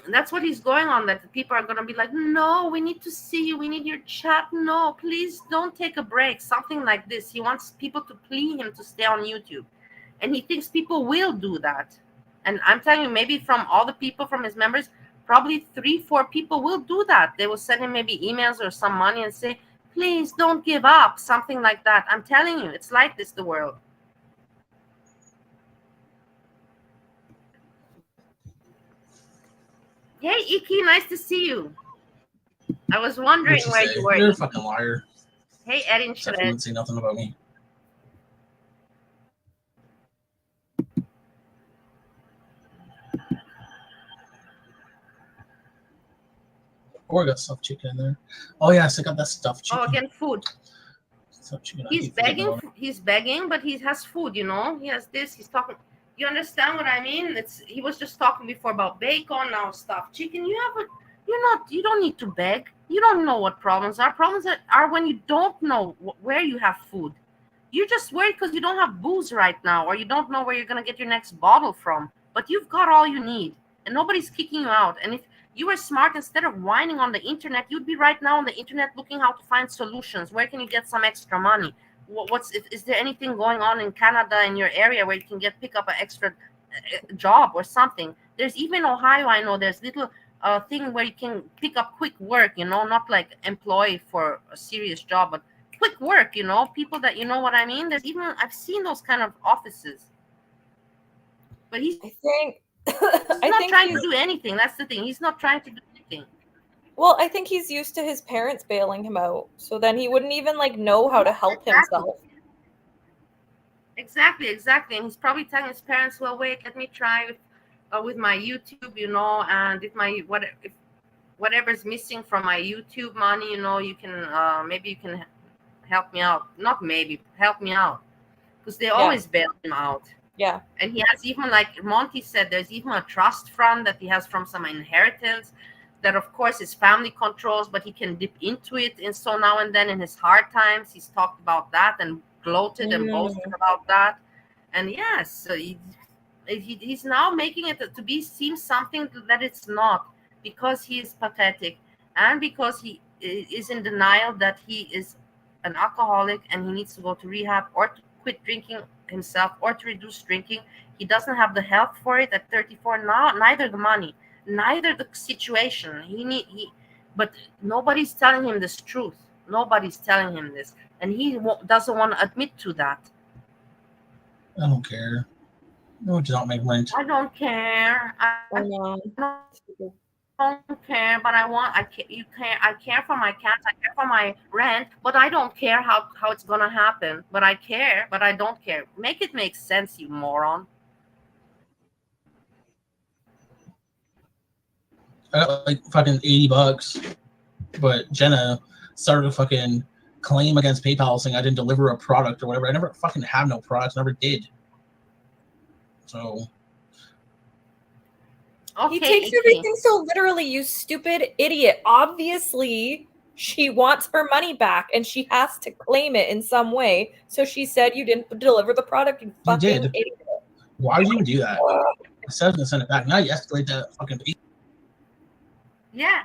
that's what he's going on, that the people are going to be like, no, we need to see you. We need your chat. No, please don't take a break. Something like this. He wants people to plea him to stay on YouTube. And he thinks people will do that. And I'm telling you, maybe from all the people, from his members, probably 3-4 people will do that. They will send him maybe emails or some money and say, please don't give up. Something like that. I'm telling you, it's like this, the world. Hey, Iki, nice to see you. I was wondering where you were. You're a fucking liar. Hey, Erin Except you wouldn't say nothing about me. Oh, I got stuffed chicken in there. Oh, yes, I got that stuffed chicken. Oh, again, food. Stuffed chicken. He's begging, but he has food, He has this. He's talking. You understand what I mean? He was just talking before about bacon, now stuffed chicken. You don't need to beg. You don't know what problems are. Problems are when you don't know where you have food. You're just worried because you don't have booze right now, or you don't know where you're going to get your next bottle from. But you've got all you need, and nobody's kicking you out. And if you were smart, instead of whining on the internet, you'd be right now on the internet looking how to find solutions. Where can you get some extra money? Is there anything going on in Canada in your area where you can pick up an extra job or something? There's even Ohio, I know there's little thing where you can pick up quick work, not like employee for a serious job, but quick work, people that, what I mean? There's even, I've seen those kind of offices. But he's not trying to do anything. That's the thing. He's not trying to do anything. Well, I think he's used to his parents bailing him out. So then he wouldn't even know how to help himself. Exactly. And he's probably telling his parents, well, wait, let me try with my YouTube, and if whatever's missing from my YouTube money, you can maybe you can help me out. Not maybe, help me out. Because they always bail him out. Yeah. And he has even, like Monty said, there's even a trust fund that he has from some inheritance that, of course, his family controls, but he can dip into it. And so now and then in his hard times, he's talked about that and gloated and boasted about that. And yes, he's now making it to seem something that it's not, because he is pathetic and because he is in denial that he is an alcoholic and he needs to go to rehab or to quit drinking himself or to reduce drinking. He doesn't have the health for it at 34 now, neither the money, neither the situation. But nobody's telling him this truth. Nobody's telling him this, and he doesn't want to admit to that. I don't care. No, do not make rent. I don't care. I don't care, but I care for my cats. I care for my rent, but I don't care how it's gonna happen. But I care, but I don't care. Make it make sense, you moron. I got like fucking $80, but Jenna started a fucking claim against PayPal saying I didn't deliver a product or whatever. I never fucking had no product, never did. So he takes everything so literally, you stupid idiot. Obviously, she wants her money back and she has to claim it in some way. So she said you didn't deliver the product, you fucking idiot. Why would you even do that? I said I was gonna send it back. Now you escalate that fucking. Yeah,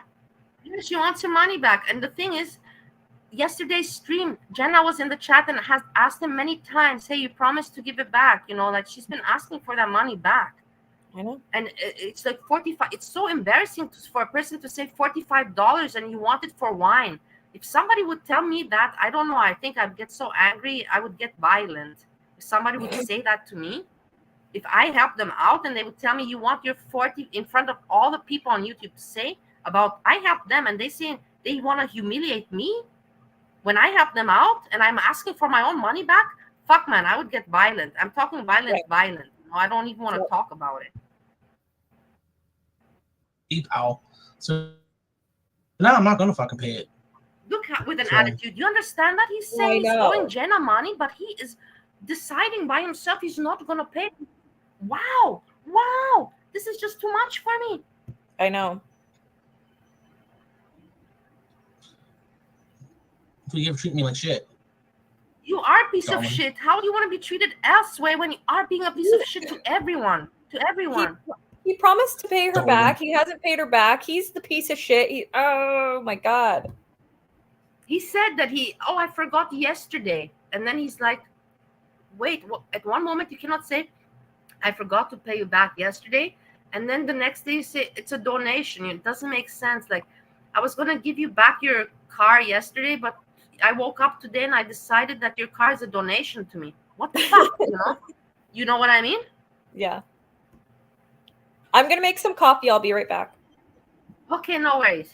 she wants her money back. And the thing is, yesterday's stream, Jenna was in the chat and has asked him many times, hey, you promised to give it back. You know, like she's been asking for that money back. I know. And it's like 45. It's so embarrassing for a person to say $45 and you want it for wine. If somebody would tell me that, I don't know. I think I'd get so angry. I would get violent. If somebody would say that to me, if I help them out and they would tell me you want your 40 in front of all the people on YouTube to say about I help them and they say they want to humiliate me when I help them out and I'm asking for my own money back. Fuck, man, I would get violent. I'm talking violent. No, I don't even want to talk about it. PayPal. So now I'm not gonna fucking pay it. Look with an attitude. You understand that he's saying he's owing Jenna money, but he is deciding by himself he's not gonna pay. Wow, this is just too much for me. I know. You ever treat me like shit. You are a piece of shit. How do you want to be treated elsewhere when you are being a piece of shit to everyone? He promised to pay her back. He hasn't paid her back. He's the piece of shit. Oh my God. He said that I forgot yesterday. And then he's like, wait, at one moment you cannot say, I forgot to pay you back yesterday. And then the next day you say, it's a donation. It doesn't make sense. Like, I was going to give you back your car yesterday, but I woke up today and I decided that your car is a donation to me. What the fuck, You know what I mean? Yeah. I'm going to make some coffee. I'll be right back. Okay, no worries.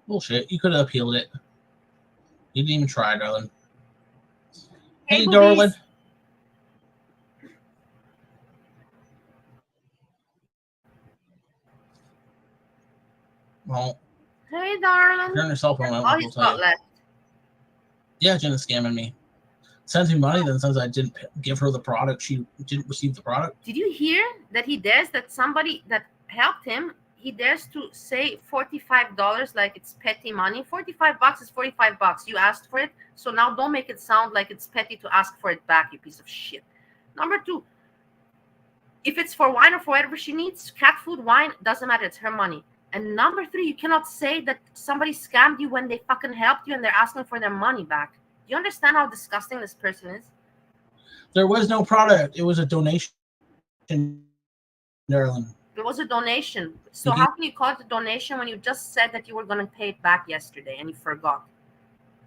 Bullshit. You could have appealed it. You didn't even try, darling. Hey darling. Well, hey, darling. turn your cell phone out. Oh, he's got left. Yeah, Jenna's scamming me. Sends me money, then says I didn't give her the product. She didn't receive the product. Did you hear that he dares that somebody that helped him, he dares to say $45 like it's petty money? $45 is $45. You asked for it. So now don't make it sound like it's petty to ask for it back, you piece of shit. Number two, if it's for wine or for whatever she needs, cat food, wine, doesn't matter. It's her money. And number three, you cannot say that somebody scammed you when they fucking helped you and they're asking for their money back. Do you understand how disgusting this person is? There was no product. It was a donation, darling. It was a donation. So how can you call it a donation when you just said that you were going to pay it back yesterday and you forgot?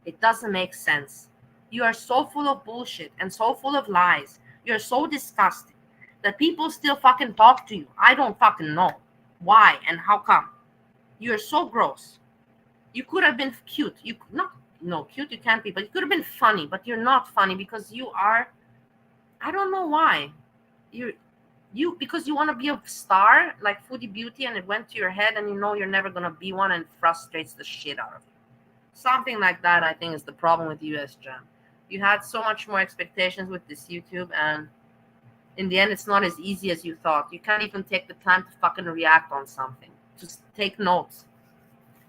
It doesn't make sense. You are so full of bullshit and so full of lies. You're so disgusting that people still fucking talk to you. I don't fucking know why and how come. You're so gross. You could have been cute. You could not. No, cute you can't be, but you could have been funny, but you're not funny because you are, I don't know why. Because you want to be a star like Foodie Beauty and it went to your head and you know you're never going to be one and it frustrates the shit out of you. Something like that, I think, is the problem with you, Sjam. You had so much more expectations with this YouTube and in the end, it's not as easy as you thought. You can't even take the time to fucking react on something. Just take notes.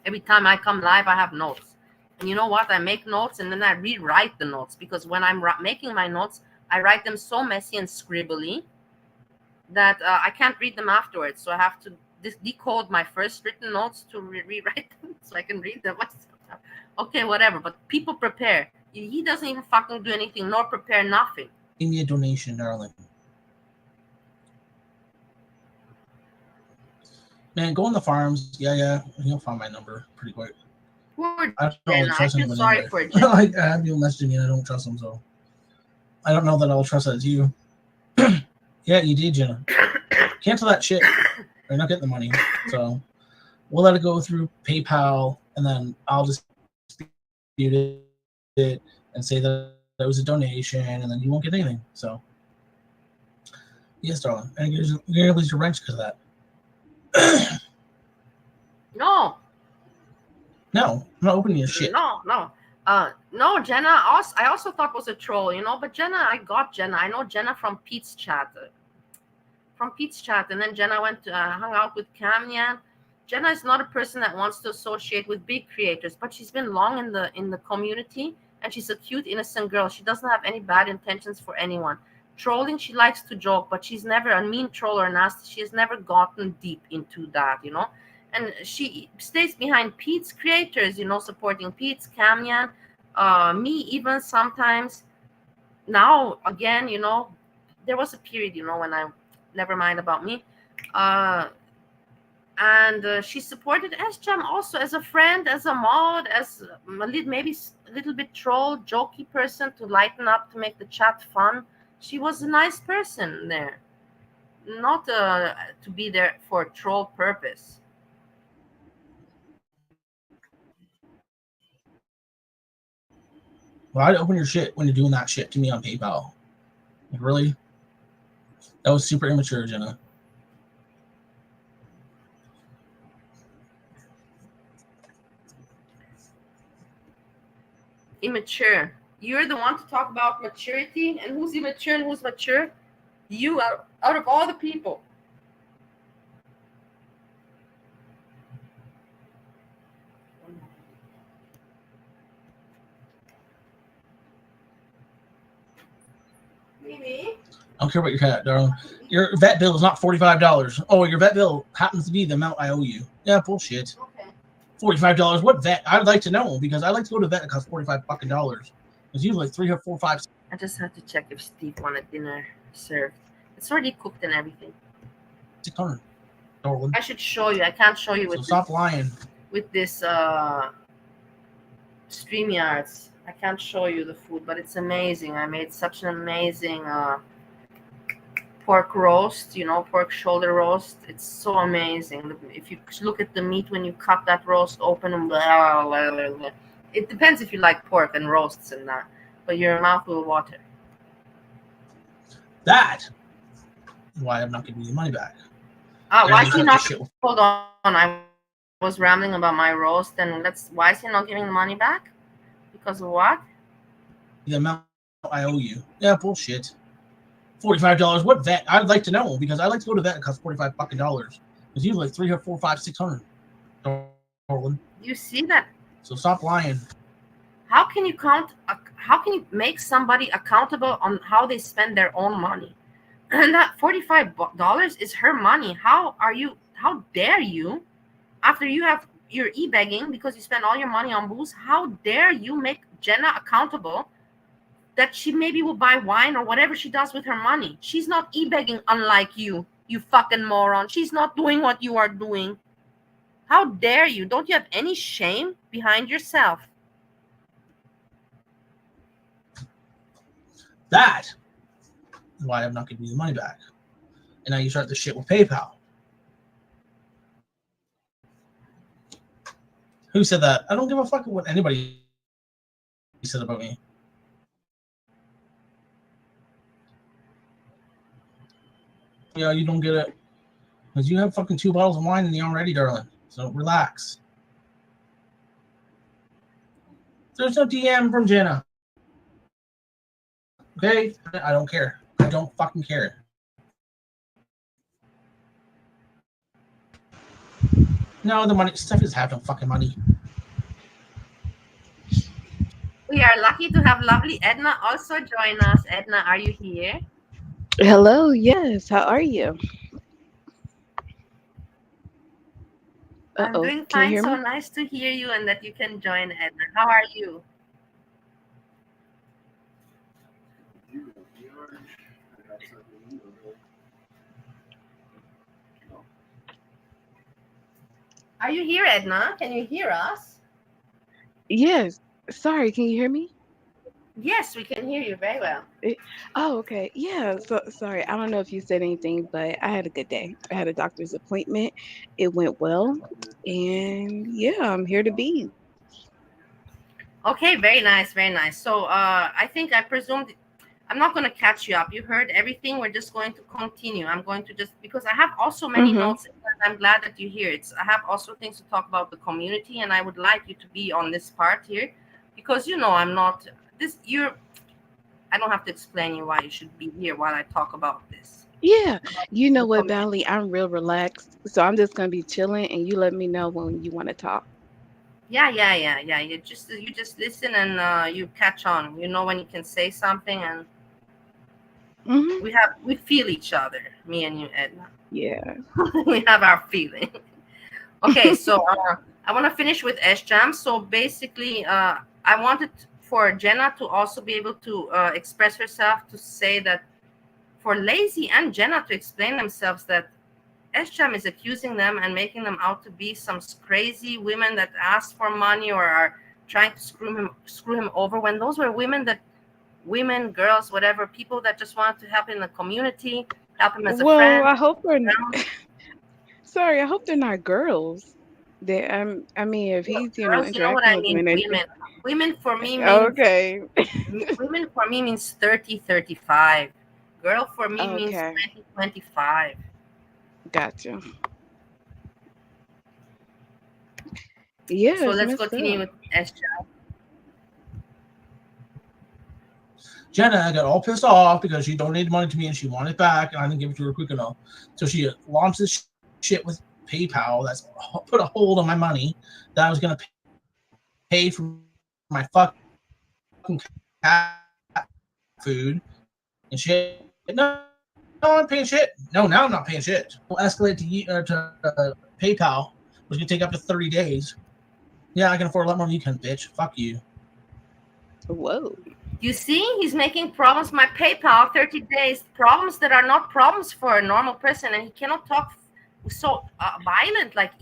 Every time I come live, I have notes. And you know what? I make notes and then I rewrite the notes because when I'm making my notes, I write them so messy and scribbly that I can't read them afterwards. So I have to decode my first written notes to rewrite them so I can read them myself. Okay, whatever. But people prepare. He doesn't even fucking do anything, nor prepare nothing. Give me a donation, darling. Man, go on the farms. Yeah. He'll find my number pretty quick. Poor I don't Jenna. really I trust feel anyone sorry anyway. for Jenna. Like, I have people messaging me and I don't trust them, so I don't know that I'll trust that it's you. Yeah, you did, Jenna. Cancel that shit. You're not getting the money. So we'll let it go through PayPal, and then I'll just dispute it and say that it was a donation, and then you won't get anything. So yes, darling. And you're gonna lose your rent because of that. No. No, I'm not opening your shit. No, Jenna. I also thought was a troll, But Jenna, I got Jenna. I know Jenna from Pete's chat. And then Jenna went to hung out with Kamyan. Jenna is not a person that wants to associate with big creators, but she's been long in the community, and she's a cute, innocent girl. She doesn't have any bad intentions for anyone. Trolling, she likes to joke, but she's never a mean troll or nasty. She has never gotten deep into that, And she stays behind Pete's creators, supporting Pete's, Kamyan, me even sometimes. Now, again, there was a period, when I, never mind about me. And she supported Sjam also as a friend, as a mod, as maybe a little bit troll, jokey person to lighten up, to make the chat fun. She was a nice person there, not to be there for troll purpose. Well, I'd open your shit when you're doing that shit to me on PayPal. Like, really? That was super immature, Jenna. Immature. You're the one to talk about maturity, and who's immature and who's mature? You out of all the people. Maybe. I don't care about your cat, darling. Your vet bill is not $45. Oh, your vet bill happens to be the amount I owe you. Yeah, bullshit. Okay. $45. What vet? I'd like to know, because I like to go to vet that costs $45 fucking dollars. It's usually like 3 or 4, 5. I just had to check if Steve wanted dinner served. It's already cooked and everything. 600. Darling. I should show you. I can't show you with So stop lying. With this StreamYards. I can't show you the food, but it's amazing. I made such an amazing pork roast, pork shoulder roast. It's so amazing. If you look at the meat when you cut that roast open, and blah, blah, blah, blah. It depends if you like pork and roasts and that, but your mouth will water. That is why I'm not giving you the money back. Why is he not? Hold on, I was rambling about my roast, and why is he not giving the money back? Because of what? The amount I owe you. Yeah, bullshit. $45. What vet? I'd like to know, because I like to go to vet that costs $45 fucking dollars. It's usually like 3 or 4, 5, 600. Darling. You see that? So stop lying. How can you how can you make somebody accountable on how they spend their own money? And that $45 is her money. How dare you, after you're e-begging because you spend all your money on booze, how dare you make Jenna accountable that she maybe will buy wine or whatever she does with her money? She's not e-begging unlike you fucking moron. She's not doing what you are doing. How dare you? Don't you have any shame behind yourself? That is why I'm not giving you the money back. And now you start the shit with PayPal. Who said that? I don't give a fuck what anybody said about me. Yeah, you don't get it. Because you have fucking 2 bottles of wine in you already, darling. So relax. There's no DM from Jenna. Okay? I don't care. I don't fucking care. No, the money. Steph doesn't have no fucking money. We are lucky to have lovely Edna also join us. Edna, are you here? Hello, yes. How are you? I'm Uh-oh. doing Can you fine. hear So me? nice to hear you and that you can join, Edna. How are you? Are you here, Edna? Can you hear us? Yes. Sorry, can you hear me? Yes, we can hear you very well. Eh, Oh, okay. Yeah. So sorry. I don't know if you said anything, but I had a good day. I had a doctor's appointment. It went well. And yeah, I'm here to be. Okay, very nice, very nice. So I think I presumed I'm not going to catch you up. You heard everything. We're just going to continue. I'm going to just because I have also many Mm-hmm. notes. And I'm glad that you're here. I have also things to talk about the community, and I would like you to be on this part here because I'm not this. I don't have to explain you why you should be here while I talk about this. Yeah. About You know the what, community. Valley? I'm real relaxed. So I'm just gonna be chilling and you let me know when you want to talk. Yeah. You just listen and you catch on. You know when you can say something, and Mm-hmm. we feel each other. Me and you, Edna. Yeah. We have our feeling. Okay, so I want to finish with Sjam. So basically, I wanted for Jenna to also be able to express herself to say that for Lazy and Jenna to explain themselves that Sjam is accusing them and making them out to be some crazy women that ask for money or are trying to screw him over when those were women, girls, whatever, people that just wanted to help in the community, help him as a Well, friend. I hope they're sorry, I hope they're not girls. I mean, if he's, Girls, you know what interacting I with mean? women and Women for me means okay. women for me means 30, 35. Girl for me means Okay. 20, 25. Gotcha. Yeah, So it's let's messed continue up. with Esther. Jenna got all pissed off because she donated money to me and she wanted it back, and I didn't give it to her quick enough. So she launched this shit with PayPal that's put a hold on my money that I was going to pay for my fucking cat food and shit. No, I'm paying shit. No, now I'm not paying shit. We'll escalate to PayPal, which can take up to 30 days. Yeah, I can afford a lot more than you can, bitch. Fuck you. Whoa. You see, he's making problems. My PayPal 30 days problems that are not problems for a normal person, and he cannot talk so violent. Like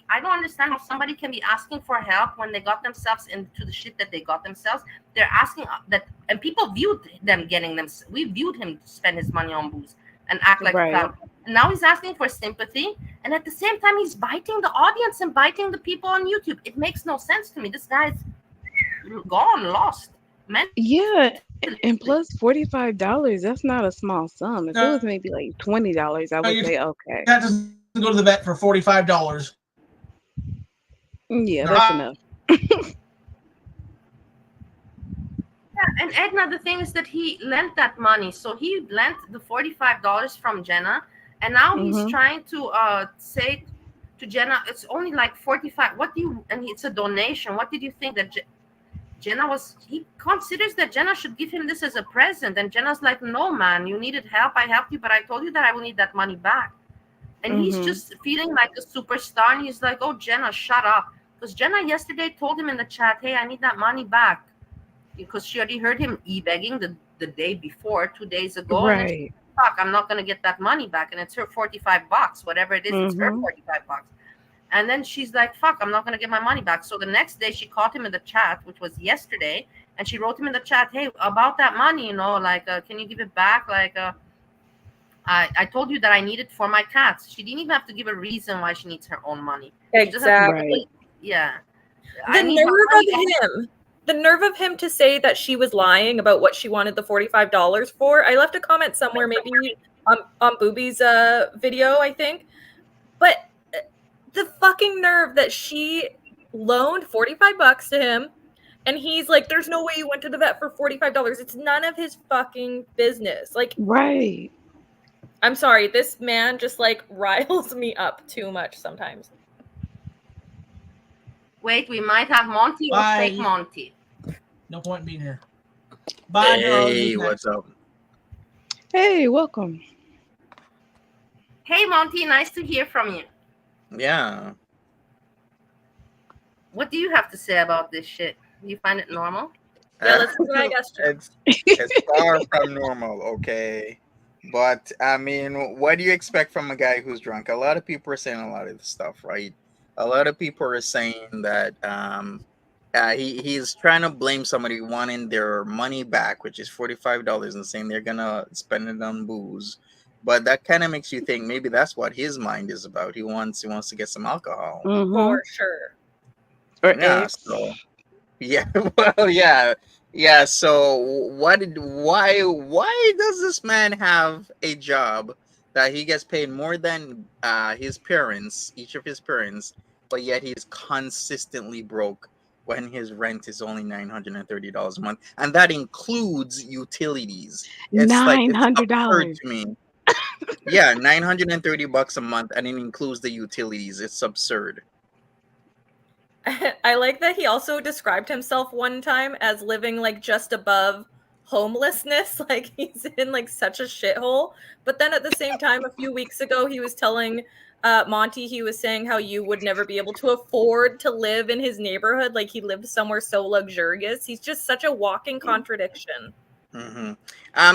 I don't understand how somebody can be asking for help when they got themselves into the shit that they got themselves. They're asking that, and people viewed them getting them. We viewed him spend his money on booze and act like a Right. clown. And now he's asking for sympathy, and at the same time, he's biting the audience and biting the people on YouTube. It makes no sense to me. This guy's gone, lost. Yeah, and plus $45, that's not a small sum. If it was maybe like $20, I would say okay. That doesn't go to the vet for $45. Yeah, that's enough. Yeah, and Edna, the thing is that he lent that money. So he lent the $45 from Jenna, and now he's trying to say to Jenna, it's only like 45. And it's a donation. What did you think that Jenna he considers that Jenna should give him this as a present. And Jenna's like, no, man, you needed help. I helped you, but I told you that I will need that money back. And he's just feeling like a superstar. And he's like, oh, Jenna, shut up. Because Jenna yesterday told him in the chat, hey, I need that money back. Because she already heard him e-begging the day before, 2 days ago. Right. And then she's like, fuck, I'm not going to get that money back. And it's her $45, whatever it is, it's her $45. And then she's like, fuck, I'm not going to get my money back. So the next day she caught him in the chat, which was yesterday. And she wrote him in the chat, hey, about that money, like, can you give it back? Like, I told you that I need it for my cats. She didn't even have to give a reason why she needs her own money. Exactly. Yeah. The nerve of him to say that she was lying about what she wanted the $45 for. I left a comment somewhere, maybe on Boobie's video, I think. But the fucking nerve that she loaned $45 to him, and he's like, there's no way you went to the vet for $45. It's none of his fucking business. Like, right. I'm sorry, this man just like riles me up too much sometimes. Wait, we might have Monty or fake Monty. No point in being here. Bye, hey, what's up? Hey, welcome. Hey, Monty, nice to hear from you. Yeah. What do you have to say about this shit? Do you find it normal? Yeah, let's drag Esther. It's far from normal, okay? But I mean, what do you expect from a guy who's drunk? A lot of people are saying a lot of this stuff, right? A lot of people are saying that he's trying to blame somebody wanting their money back, which is $45, and saying they're gonna spend it on booze. But that kind of makes you think maybe that's what his mind is about. He wants to get some alcohol. For sure. Or Yeah, eggs. so yeah, well, yeah. So why does this man have a job that he gets paid more than his parents, each of his parents, but yet he's consistently broke when his rent is only $930 a month, and that includes utilities. It's like it's absurd $900. to me. Yeah, $930 a month, and it includes the utilities. It's absurd. I like that he also described himself one time as living like just above homelessness, like he's in like such a shithole. But then at the same time, a few weeks ago, he was telling Monty, he was saying how you would never be able to afford to live in his neighborhood, like he lived somewhere so luxurious. He's just such a walking contradiction.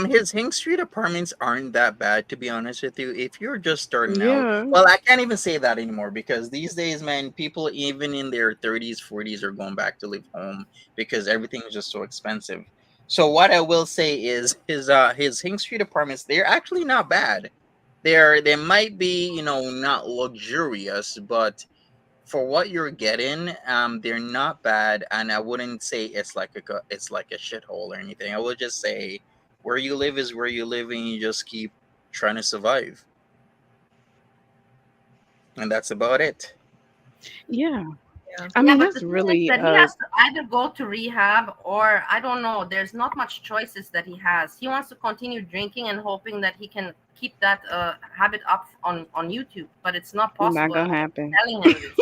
His Hink Street apartments aren't that bad, to be honest with you. If you're just starting out, Yeah. well, I can't even say that anymore because these days, man, people even in their 30s, 40s are going back to live home because everything is just so expensive. So what I will say is his Hink Street apartments, they're actually not bad. They might be, not luxurious, but for what you're getting, they're not bad, and I wouldn't say it's like a shithole or anything. I would just say where you live is where you live, and you just keep trying to survive, and that's about it. Yeah. Yeah. I mean, But that's the thing is really that he has to either go to rehab or I don't know. There's not much choices that he has. He wants to continue drinking and hoping that he can keep that habit up on YouTube, but it's not not possible. gonna I'm happen. telling him this.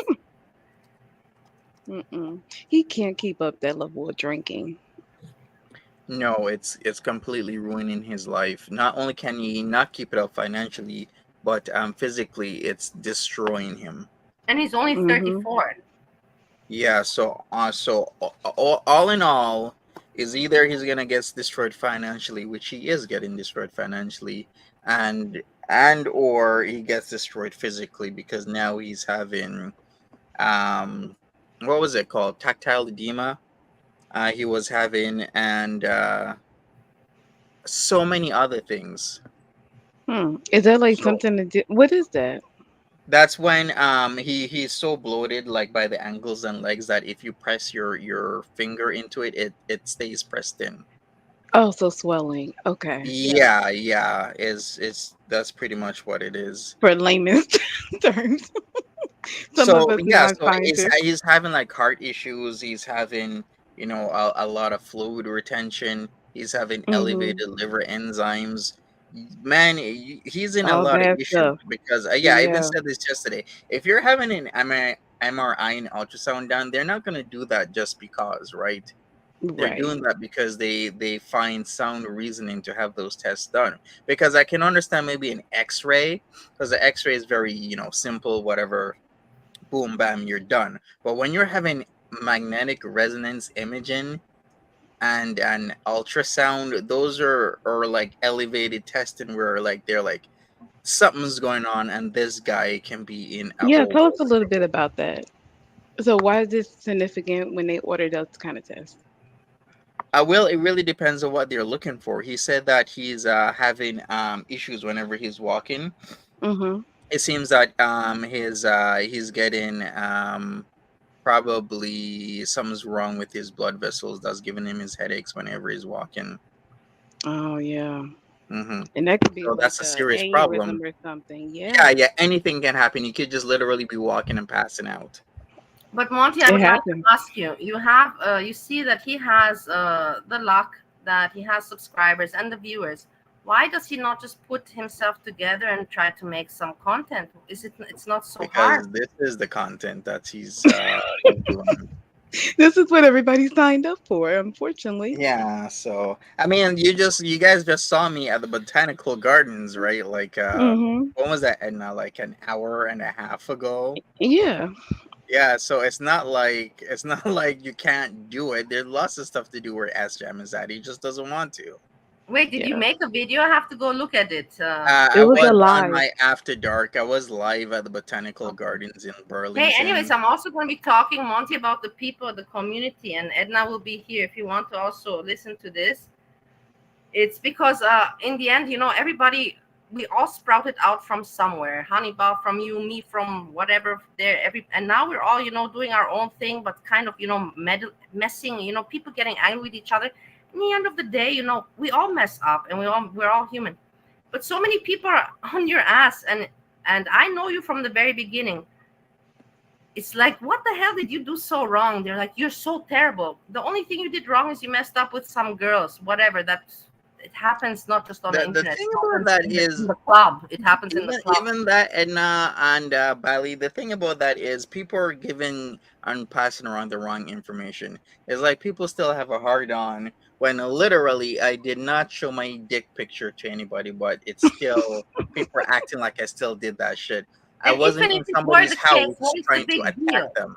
He can't keep up that level of drinking. No, it's completely ruining his life. Not only can he not keep it up financially, but physically, it's destroying him. And he's only 34. Yeah, all in all, is either he's gonna get destroyed financially, which he is getting destroyed financially, and or he gets destroyed physically because now he's having what was it called? Tactile edema. He was having and so many other things. Is that like So something to do? What is that? that's when he's so bloated like by the ankles and legs that if you press your finger into it, it stays pressed in. Oh, so swelling. Okay. Yeah, is that's pretty much what it is. For layman's terms. Some of So us yeah, so non-scientists. he's having like heart issues. He's having a lot of fluid retention. He's having Mm-hmm. elevated liver enzymes. Man, he's in a All lot of bad issues stuff. because yeah, I even Yeah. said this yesterday. If you're having an MRI and ultrasound done, they're not gonna do that just because, right? They're Right. doing that because they find sound reasoning to have those tests done. Because I can understand maybe an X-ray, because the X-ray is very simple, whatever, boom, bam, you're done. But when you're having magnetic resonance imaging and an ultrasound, those are like elevated testing where like they're like something's going on, and this guy can be in a Yeah, whole tell us a world of little bit trouble. about that. So why is this significant when they order those kind of tests? Well, it really depends on what they're looking for. He said that he's having issues whenever he's walking. Mm-hmm. It seems that he's getting probably something's wrong with his blood vessels that's giving him his headaches whenever he's walking. Oh yeah. Hmm And that could be So like that's a a serious aneurysm problem. or something. Yeah, Yeah. yeah, anything can happen. You could just literally be walking and passing out. But Monty, I It would like to happens. ask you. You see that he has the luck that he has subscribers and the viewers. Why does he not just put himself together and try to make some content? It's not so hard. Because this is the content that he's doing. This is what everybody signed up for, unfortunately. Yeah, so I mean, you guys just saw me at the botanical gardens, right? Like Mm-hmm. when was that, Edna? Like an hour and a half ago. Yeah. Yeah, so it's not like you can't do it. There's lots of stuff to do where Sjam is at. He just doesn't want to. Wait, did you Yeah. make a video? I have to go look at it. It I was a was on live. my after dark. I was live at the Botanical Gardens in Hey, anyways, Burlington. I'm also going to be talking, Monty, about the people, the community, and Edna will be here if you want to also listen to this. It's because in the end, everybody, we all sprouted out from somewhere. Hannibal from you, me from whatever there, and now we're all, doing our own thing, but kind of, messing, people getting angry with each other. In the end of the day, we all mess up, and we're all human. But so many people are on your ass, and I know you from the very beginning. It's like, what the hell did you do so wrong? They're like, you're so terrible. The only thing you did wrong is you messed up with some girls, whatever. It happens not just on the The internet. thing It about happens that in is the club. It happens in the even club. even that Edna and Bali. The thing about that is people are giving and passing around the wrong information. It's like people still have a hard on when literally I did not show my dick picture to anybody, but it's still people are acting like I still did that shit. I And wasn't even in if it were somebody's the case, house what is the trying to big attack deal? them.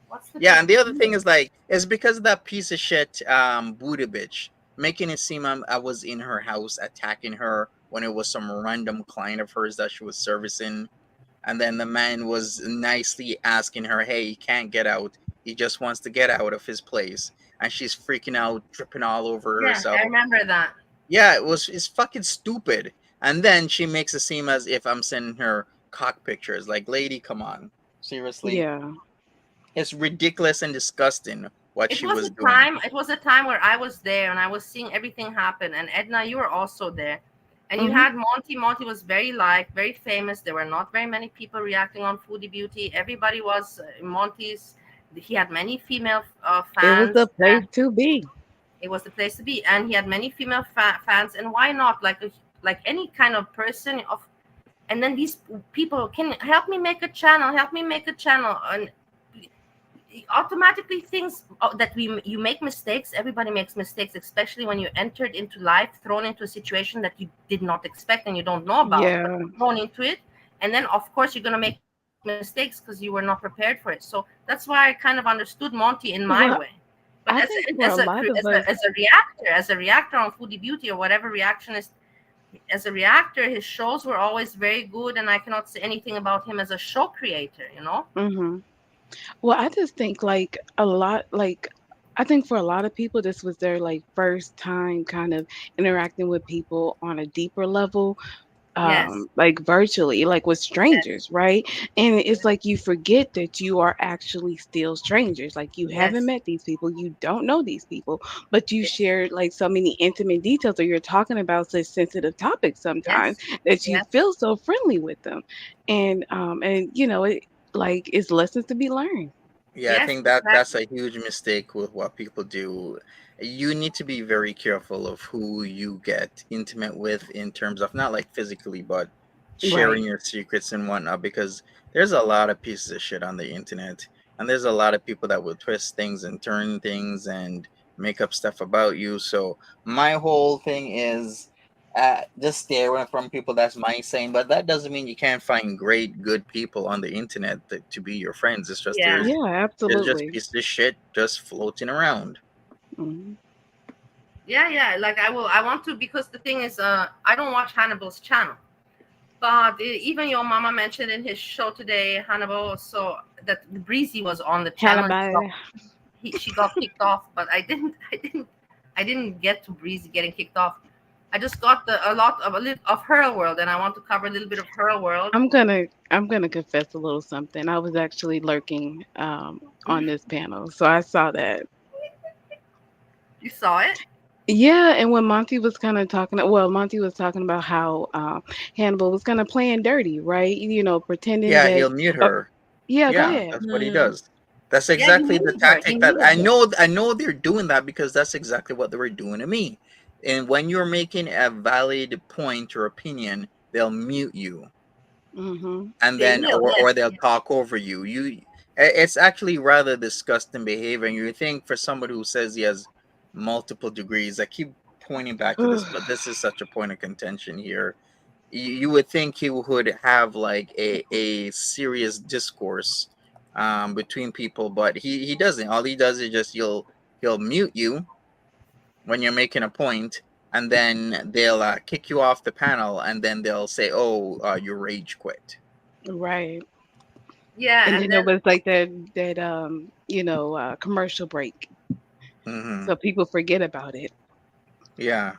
What's the Yeah, big and the other thing deal? is like it's because of that piece of shit Buddha bitch making it seem I was in her house attacking her when it was some random client of hers that she was servicing, and then the man was nicely asking her, "Hey, he can't get out. He just wants to get out of his place," and she's freaking out, tripping all over Yeah, herself. I remember that. Yeah, it's fucking stupid. And then she makes it seem as if I'm sending her cock pictures. Like, lady, come on, seriously. Yeah. It's ridiculous and disgusting what It she was was a doing. time. It was a time where I was there and I was seeing everything happen. And Edna, you were also there. And you Mhm. had Monty. Monty was very liked, very famous. There were not very many people reacting on Foodie Beauty. Everybody was Monty's. He had many female It was the fans. place to be. It was the place to be, and he had many female fans. And why not? Like any kind of person of. And then these people can help me make a channel. Help me make a channel. And automatically things that you make mistakes. Everybody makes mistakes, especially when you entered into life, thrown into a situation that you did not expect and you don't know about, but Yeah. thrown into it. And then of course you're going to make mistakes because you were not prepared for it. So that's why I kind of understood Monty in my way. Well, But I think for a lot of us, as a reactor on Foodie Beauty or whatever reactionist, as a reactor, his shows were always very good, and I cannot say anything about him as a show creator. mhm. Well, I just think like a lot like I think for a lot of people this was their like first time kind of interacting with people on a deeper level, Yes, like virtually, like with yes, strangers, right? And it's like you forget that you are actually still strangers. Like you haven't yes, met these people, you don't know these people, but you yes, shared like so many intimate details, or you're talking about such sensitive topics sometimes yes, that you yes. feel so friendly with them. And it like it's lessons to be learned. Yeah, I Yes, think that that's exactly. a huge mistake with what people do. You need to be very careful of who you get intimate with in terms of not like physically, but sharing Right. your secrets and whatnot, because there's a lot of pieces of shit on the internet, and there's a lot of people that will twist things and turn things and make up stuff about you. So my whole thing is just stay away from people. That's my saying, but that doesn't mean you can't find great, good people on the internet to be your friends. It's just Yeah, Yeah, there's just absolutely. pieces of shit just floating around. Mhm. yeah. Like I want to, because the thing is, I don't watch Hannibal's channel, but even your mama mentioned in his show today, Hannibal, so that Breezy was on the channel. And Hannibal. she got kicked off, but I didn't get to Breezy getting kicked off. I just got a lot of her world, and I want to cover a little bit of her world. I'm gonna confess a little something. I was actually lurking on this panel, so I saw that. You saw it? Yeah, and when Monty was kind of talking, well, Monty was talking about how Hannibal was kind of playing dirty, right? Pretending Yeah, that. he'll mute Uh, her. yeah, go Yeah, ahead. that's what he does. That's Yeah, he exactly the muted her. He tactic that muted I her. know. I know they're doing that because that's exactly what they were doing to me. And when you're making a valid point or opinion, they'll mute you, Hmm. and They then will. or Yes. they'll talk over you. It's actually rather disgusting behavior. And you think for somebody who says he has multiple degrees, I keep pointing back to this, but this is such a point of contention here. You would think he would have like a serious discourse between people, but he doesn't. All he does is just he'll mute you when you're making a point, and then they'll kick you off the panel, and then they'll say, "Oh, you rage quit." Right. Yeah, And and then then it was like that commercial break. Hmm. So people forget about it. Yeah,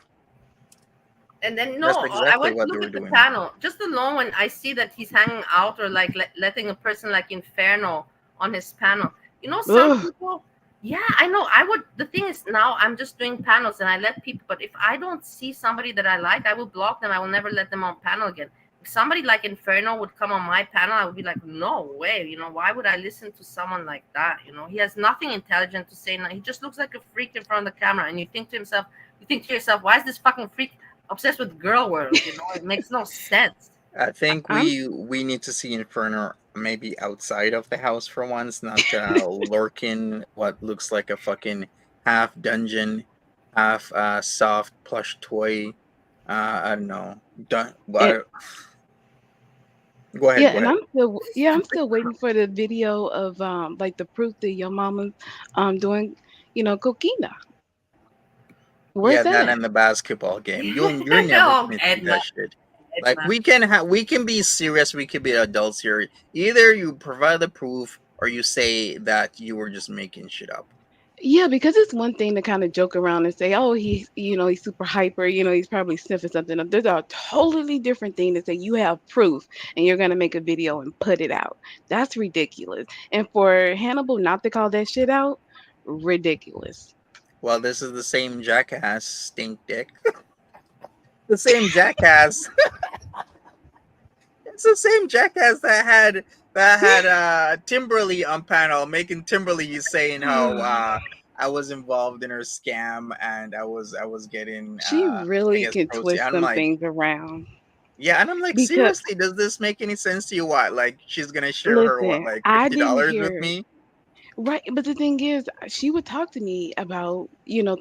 that's no, I exactly went to what they look were at the doing. panel just alone when I see that he's hanging out or like letting a person like Inferno on his panel. You know, some Ugh. people. Yeah, I know. I would. The thing is, now I'm just doing panels and I let people. But if I don't see somebody that I like, I will block them. I will never let them on panel again. If somebody like Inferno would come on my panel, I would be like, no way. You know, why would I listen to someone like that? You know, he has nothing intelligent to say. Now he just looks like a freak in front of the camera, and you think to yourself, why is this fucking freak obsessed with girl world? You know, it makes no sense. I think I'm we need to see Inferno maybe outside of the house for once, not lurking what looks like a fucking half dungeon, half soft plush toy. I don't know. it, Go ahead. yeah, Go and ahead. I'm still waiting for the video of like the proof that your mama's doing, coquina. Where's Yeah, that that at? and the basketball game. You're never Oh, gonna see Edna, that shit. Like Edna. we can be serious. We can be adults here. Either you provide the proof or you say that you were just making shit up. Yeah, because it's one thing to kind of joke around and say, "Oh, he's super hyper, he's probably sniffing something up." There's a totally different thing to say you have proof and you're gonna make a video and put it out. That's ridiculous. And for Hannibal not to call that shit out, ridiculous. Well, this is the same jackass, stink dick. The same jackass. It's the same jackass that had Timberly on panel, making Timberly saying how I was involved in her scam and I was getting She I really guess can proceeds. twist I'm some like, things around yeah, and I'm like, because seriously, does this make any sense to you? What, like she's gonna share her what, listen, like I didn't $50 with hear. me? Right, but the thing is, she would talk to me about,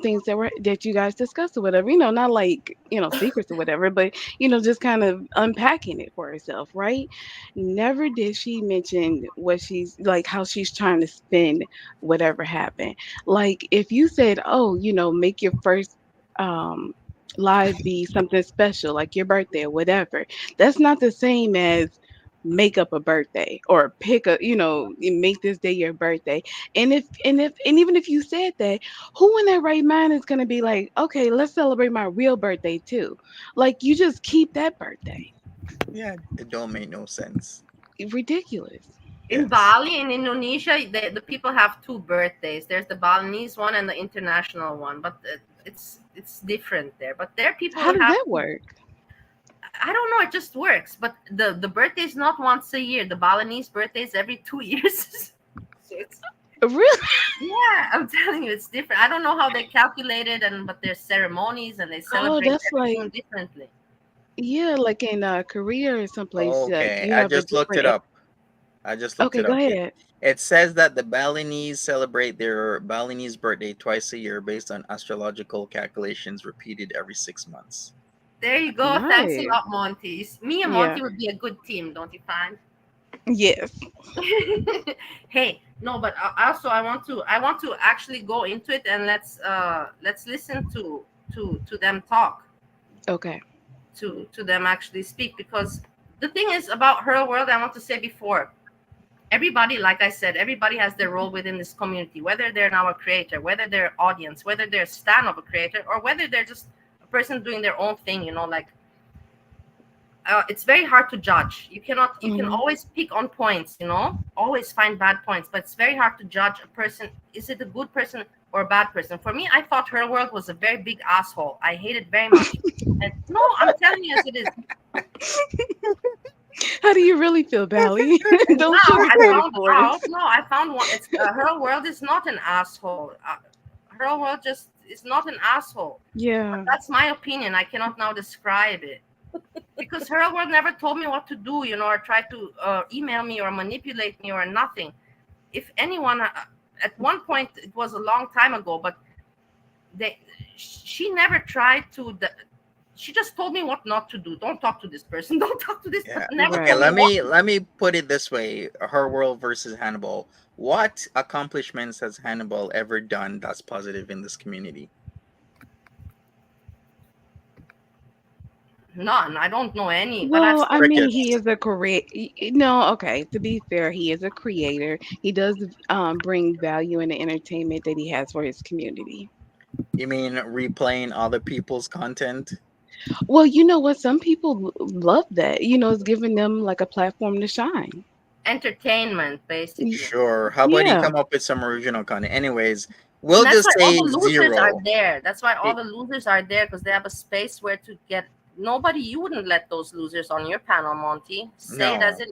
things that you guys discussed or whatever, not like, secrets or whatever, but just kind of unpacking it for herself, right? Never did she mention what she's like, how she's trying to spend whatever happened. Like if you said, "Oh, make your first um live be something special, like your birthday or whatever." That's not the same as make up a birthday or pick a, make this day your birthday. And even if you said that, who in their right mind is going to be like, okay, let's celebrate my real birthday too? Like you just keep that birthday. Yeah, it don't make no sense. Ridiculous. In Yes. Bali, in Indonesia, the people have two birthdays. There's the Balinese one and the international one, but it's different there. But there, people How will does have. that work? I don't know. It just works. But the birthday is not once a year. The Balinese birthday is every 2 years. So it's Really? yeah. I'm telling you, it's different. I don't know how they calculate it, but there's ceremonies and they Oh, celebrate that's like, everything differently. yeah, like in Korea or someplace, Okay, you I have a just looked different. it up. I just looked Okay, it go up. ahead. It says that the Balinese celebrate their Balinese birthday twice a year based on astrological calculations repeated every 6 months. There you go. Thanks a Nice. lot, Monty. Me and Yeah. Monty would be a good team, don't you find? Yes. Hey, no, but also I want to actually go into it and let's listen to them talk, Okay. to them actually speak, because the thing is about her world, I want to say before, everybody, like I said, everybody has their role within this community, whether they're now a creator, whether they're audience, whether they're a stan of a creator, or whether they're just a person doing their own thing, like it's very hard to judge. You can Hmm. always pick on points, always find bad points, but it's very hard to judge a person. Is it a good person or a bad person? For me, I thought her world was a very big asshole. I hate it very much. And no, I'm telling you as it is. How do you really feel, Bally? And Don't now I sugarcoat it found for us. out. No, I found one. It's her world is not an asshole. Her world just is not an asshole. But Yeah. that's my opinion. I cannot now describe it. Because her world never told me what to do, or tried to email me or manipulate me or nothing. If anyone, at one point, it was a long time ago, but she never tried to. She just told me what not to do. Don't talk to this person. Don't talk to this Yeah. person. Never Okay, told me what. let me put it this way: Her World versus Hannibal. What accomplishments has Hannibal ever done that's positive in this community? None. I don't know any, but I've Well, I still. mean, he Crickets. is a create. No, okay. To be fair, he is a creator. He does bring value in the entertainment that he has for his community. You mean replaying other people's content? Well, you know what? Some people love that. It's giving them like a platform to shine. Entertainment, basically. Sure. How about you Yeah. come up with some original content? Anyways, And we'll that's just why all say the losers are zero. there. That's why all It- the losers are there because they have a space where to get. Nobody, you wouldn't let those losers on your panel, Monty. Say it as no, it.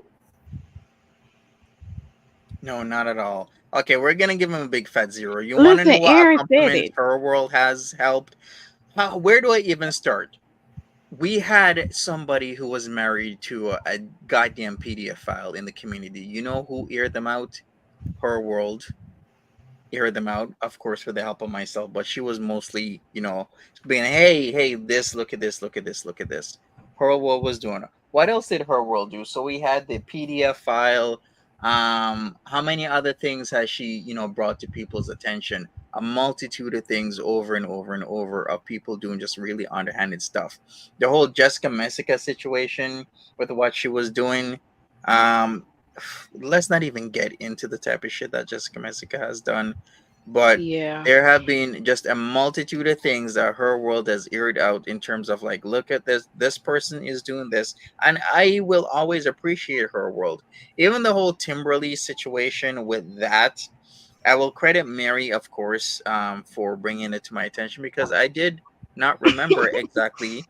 no, not at all. Okay, we're gonna give him a big fat zero. You want to Listen, know what Aaron said accomplishments it. Her World has helped? Where do I even start? We had somebody who was married to a goddamn PDF file in the community. You know who aired them out? Her World aired them out, of course, with the help of myself. But she was mostly, being, hey, this, look at this, look at this, look at this. Her World was doing it. What else did Her World do? So we had the PDF file. How many other things has she, brought to people's attention? A multitude of things over and over and over of people doing just really underhanded stuff. The whole Jessica Messica situation with what she was doing. Um, let's not even get into the type of shit that Jessica Messica has done, but Yeah. there have been just a multitude of things that Her World has aired out in terms of like, look at this person is doing this, and I will always appreciate Her World. Even the whole Timberly situation with that, I will credit Mary, of course, for bringing it to my attention because I did not remember exactly,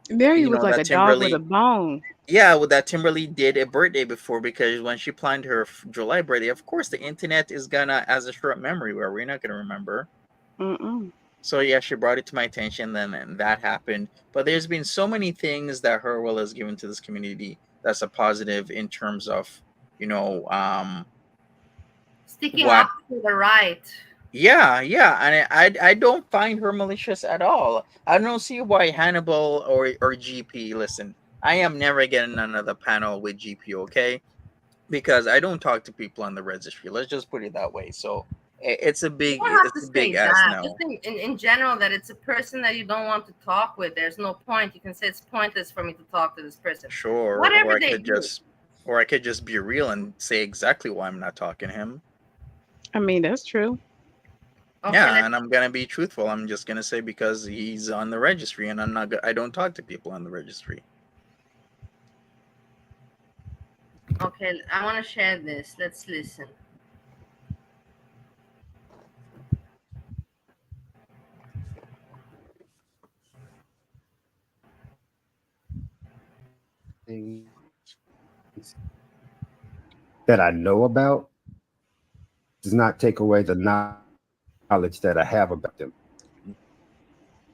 Mary was like that a dog with a Timberly, bone. yeah, with that Timberly did a birthday before, because when she planned her July birthday, of course the internet is gonna has a short memory where we're not gonna remember. Mm-mm. So yeah, she brought it to my attention then, and that happened. But there's been so many things that her will has given to this community that's a positive in terms of, you know, Sticking what up to the right. yeah, and I don't find her malicious at all. I don't see why Hannibal or GP. Listen, I am never getting another panel with GP, okay? Because I don't talk to people on the registry. Let's just put it that way. So You don't have to it's a big say ass that. Just no. in general, that it's a person that you don't want to talk with. There's no point. You can say it's pointless for me to talk to this person. Sure, Whatever they do. or I could just be real and say exactly why I'm not talking to him. I mean, that's true. Okay, Yeah, and I'm gonna be truthful. I'm just gonna say because he's on the registry, and I don't talk to people on the registry. okay. I want to share this. Let's listen. Things that I know about does not take away the knowledge that I have about them.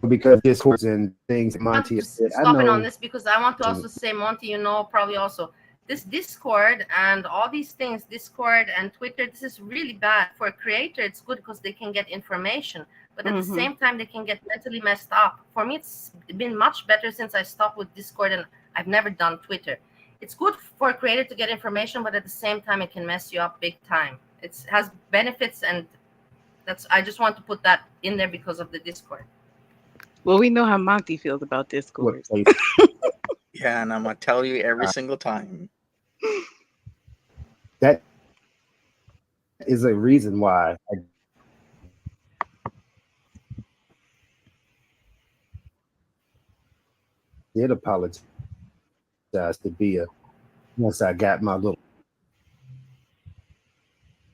Because discourse and things that I want Monty to has said, I stop it on know. this because I want to also say, Monty, probably also this Discord and all these things, Discord and Twitter, this is really bad. For a creator, it's good because they can get information, but at the Mm-hmm. same time, they can get mentally messed up. For me, it's been much better since I stopped with Discord and I've never done Twitter. It's good for a creator to get information, but at the same time, it can mess you up big time. It has benefits, and I just want to put that in there because of the Discord. Well, we know how Monty feels about Discord. Yeah, and I'm gonna tell you every single time. That is a reason why I did apologize to Bia once I got my little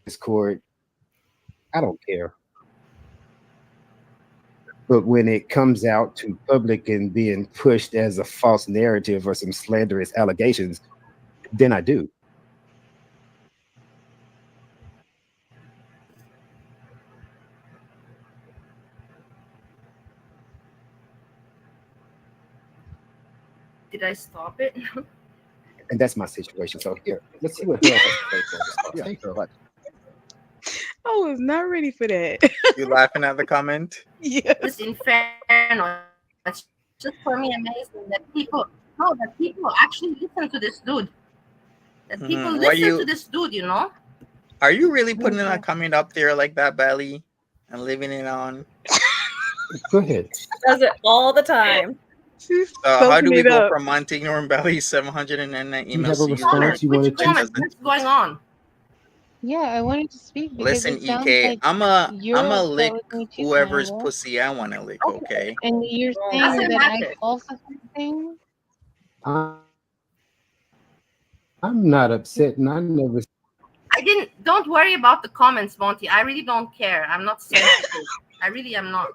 Discord. I don't care. But when it comes out to public and being pushed as a false narrative or some slanderous allegations, then I do. Did I stop it? And that's my situation. So here, let's see what Harold has to say for this. Yeah, hey, Harold. I was not ready for that. You laughing at the comment? Yeah. This inferno. It's just for me amazing that people actually listen to this dude. That people Why listen to you this dude, you know? are you really putting a comment up there like that, Belly, and leaving it on? Go ahead. Does it all the time. How do soaking we it go up. from Monty ignoring Belly 709 You emails have a to you? response you Which wanted to? comment? What's going on? Yeah, I wanted to speak because Listen, it sounds EK, like I'ma you're upset lick with me too, whoever's Hannibal. pussy I wanna lick, okay? And you're saying Doesn't that I matter. falsified things? I'm not upset, and I never I didn't. Don't worry about the comments, Monty. I really don't care. I'm not sensitive. I really am not.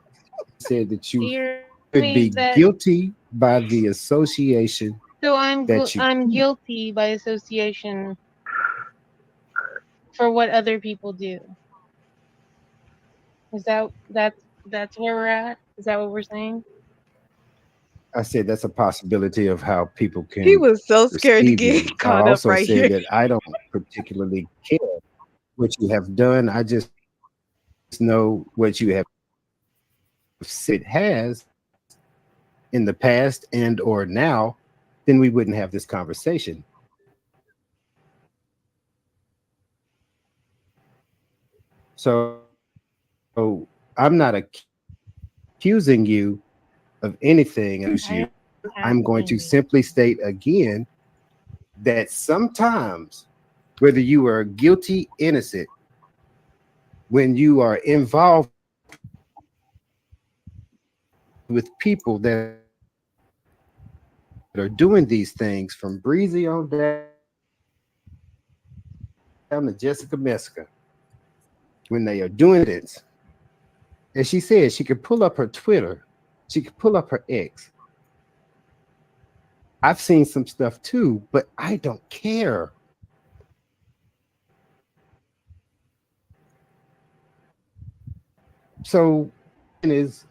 said that you You're could saying be that guilty by the association so I'm that you I'm guilty by association for what other people do. Is that's where we're at? Is that what we're saying? I said that's a possibility of how people He can was so scared to perceive get you. I caught up also right said here. that I don't particularly care what you have done. I just know what you have said has in the past and or now, then we wouldn't have this conversation. So I'm not accusing you of anything against you. I'm going to simply state again that sometimes, whether you are guilty, innocent, when you are involved with people that are doing these things, from Breezy on down to Jessica Meska, when they are doing it, as she said, she could pull up her Twitter, she could pull up her X. I've seen some stuff too, but I don't care. So, is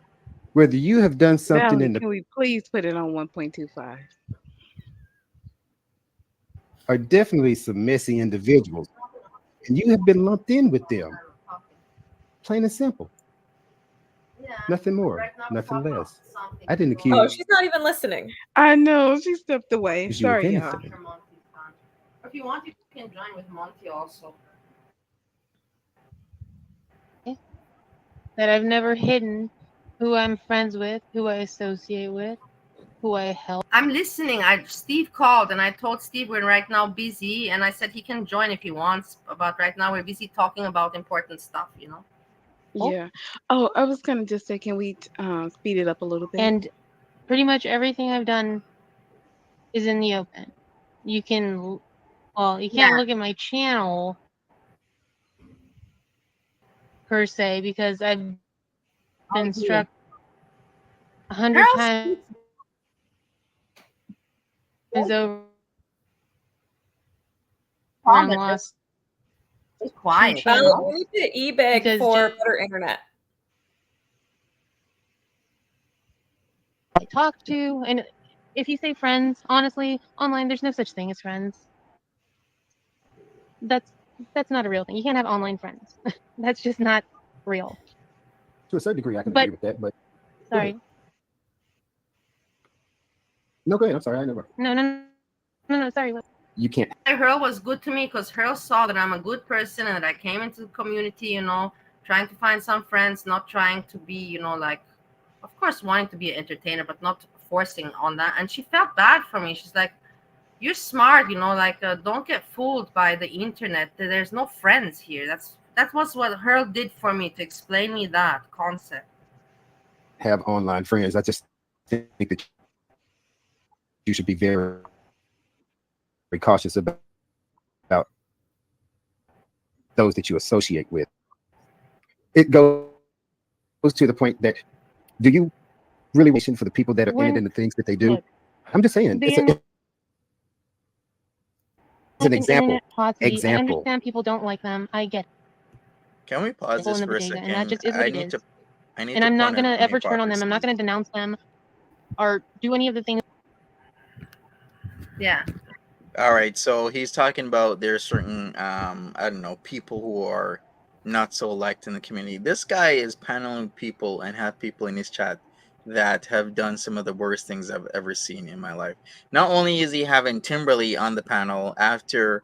whether you have done something Valley, in the can we please put it on 1.25? are definitely some messy individuals, and you have been lumped in with them. Plain and simple. Nothing more, nothing less. I didn't accuse Oh, she's not even listening. I know she stepped away. you of Sorry, y'all. anything. If you want, you can join with Monty also. That I've never hidden who I'm friends with, who I associate with, who I help. I'm listening. Steve called and I told Steve we're right now busy, and I said he can join if he wants. But right now we're busy talking about important stuff, you know. Yeah. Oh, I was gonna just say, can we speed it up a little bit? And pretty much everything I've done is in the open. You can, well, you can't look at my channel per se because I've been struck 100 times over and lost. It's quiet. Well, we need to e-beg Because for better internet. I talk to, and if you say friends, honestly, online there's no such thing as friends. That's not a real thing. You can't have online friends. That's just not real. To a certain degree, I can agree with that, but sorry. No, go ahead. I'm sorry. I never. No, sorry. What? You can't. Hurl was good to me because Hurl saw that I'm a good person and that I came into the community, you know, trying to find some friends, not trying to be, you know, like, of course, wanting to be an entertainer, but not forcing on that. And she felt bad for me. She's like, you're smart, you know, like, don't get fooled by the internet. There's no friends here. That was what Hurl did for me, to explain me that concept. Have online friends. I just think that you should be very, very cautious about those that you associate with. It goes to the point that, do you really wish for the people that are in it and the things that they do? Look, I'm just saying, it's an example. I understand people don't like them. I get it. Can we pause this for a second? And that just is what it is. I need and to I'm not point going out to ever turn on them. I'm hypocrisy. not going to denounce them or do any of the things. Yeah. All right, so he's talking about there's certain I don't know, people who are not so liked in the community. This guy is paneling people and have people in his chat that have done some of the worst things I've ever seen in my life. Not only is he having Timberly on the panel after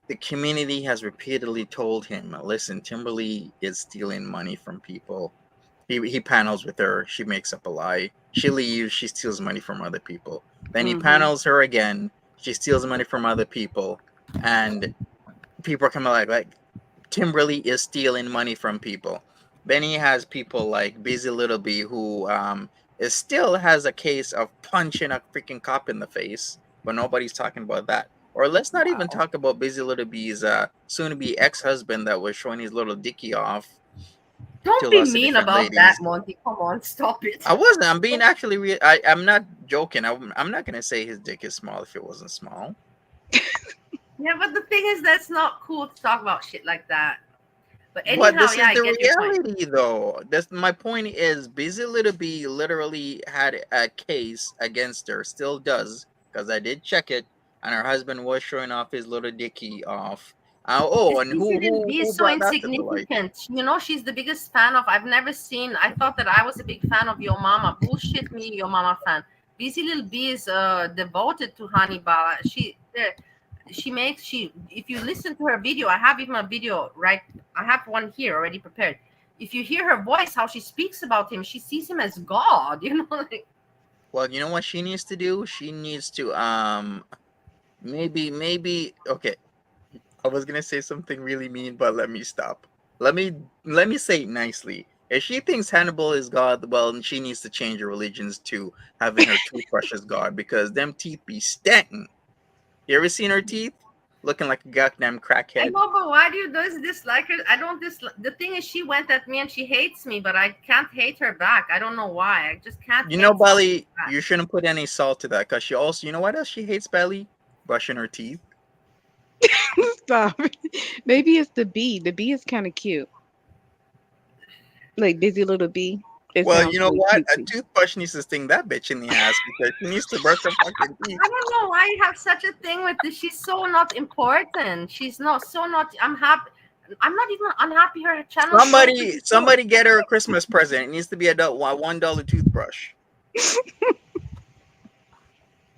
the community has repeatedly told him, listen, Timberly is stealing money from people. He panels with her. She makes up a lie. She leaves. She steals money from other people. Then he panels her again. She steals money from other people. And people are coming like Timberly is stealing money from people. Then he has people like Busy Little Bee who is still has a case of punching a freaking cop in the face, but nobody's talking about that. Or let's not even talk about Busy Little Bee's soon-to-be ex-husband that was showing his little dicky off Don't to be lots of mean different about that, ladies. Monty. Come on, stop it. I wasn't. I'm being actually. I'm not joking. I'm not gonna say his dick is small if it wasn't small. Yeah, but the thing is, that's not cool to talk about shit like that. But But anyhow, this yeah, is I the get your point. reality, though. That's my point. Is Busy Little Bee literally had a case against her, still does, because I did check it, and her husband was showing off his little dicky off. This And Busy Little Bee who is so brought that to the light? insignificant. You know, she's the biggest fan of. I've never seen. I thought that I was a big fan of Yo Mama. Bullshit me, Yo Mama fan. Busy Little Bee is devoted to Hannibal. If you listen to her video, I have even a video, right? I have one here already prepared. If you hear her voice, how she speaks about him, she sees him as God, you know. Like, Well, you know what she needs to do? She needs to maybe okay. I was gonna say something really mean, but let me stop. Let me say it nicely. If she thinks Hannibal is God, well, she needs to change her religions to having her toothbrush as God, because them teeth be stankin'. You ever seen her teeth? Looking like a goddamn I crackhead. know, but why do you dislike her? I don't dislike. The thing is, she went at me and she hates me, but I can't hate her back. I don't know why. I just can't. You know, hate someone Belly, back. you shouldn't put any salt to that, because she also, you know what else she hates, Belly? Brushing her teeth. Stop. Maybe it's the bee. The bee is kind of cute. Like Busy Little Bee. It Well, sounds you know really what? A cutesy. toothbrush needs to sting that bitch in the ass, because she needs to brush her fucking teeth. I don't know why you have such a thing with this. She's so not important. She's not so not. I'm happy. I'm not even unhappy. Her channel. Somebody get her a Christmas present. It needs to be a $1 toothbrush.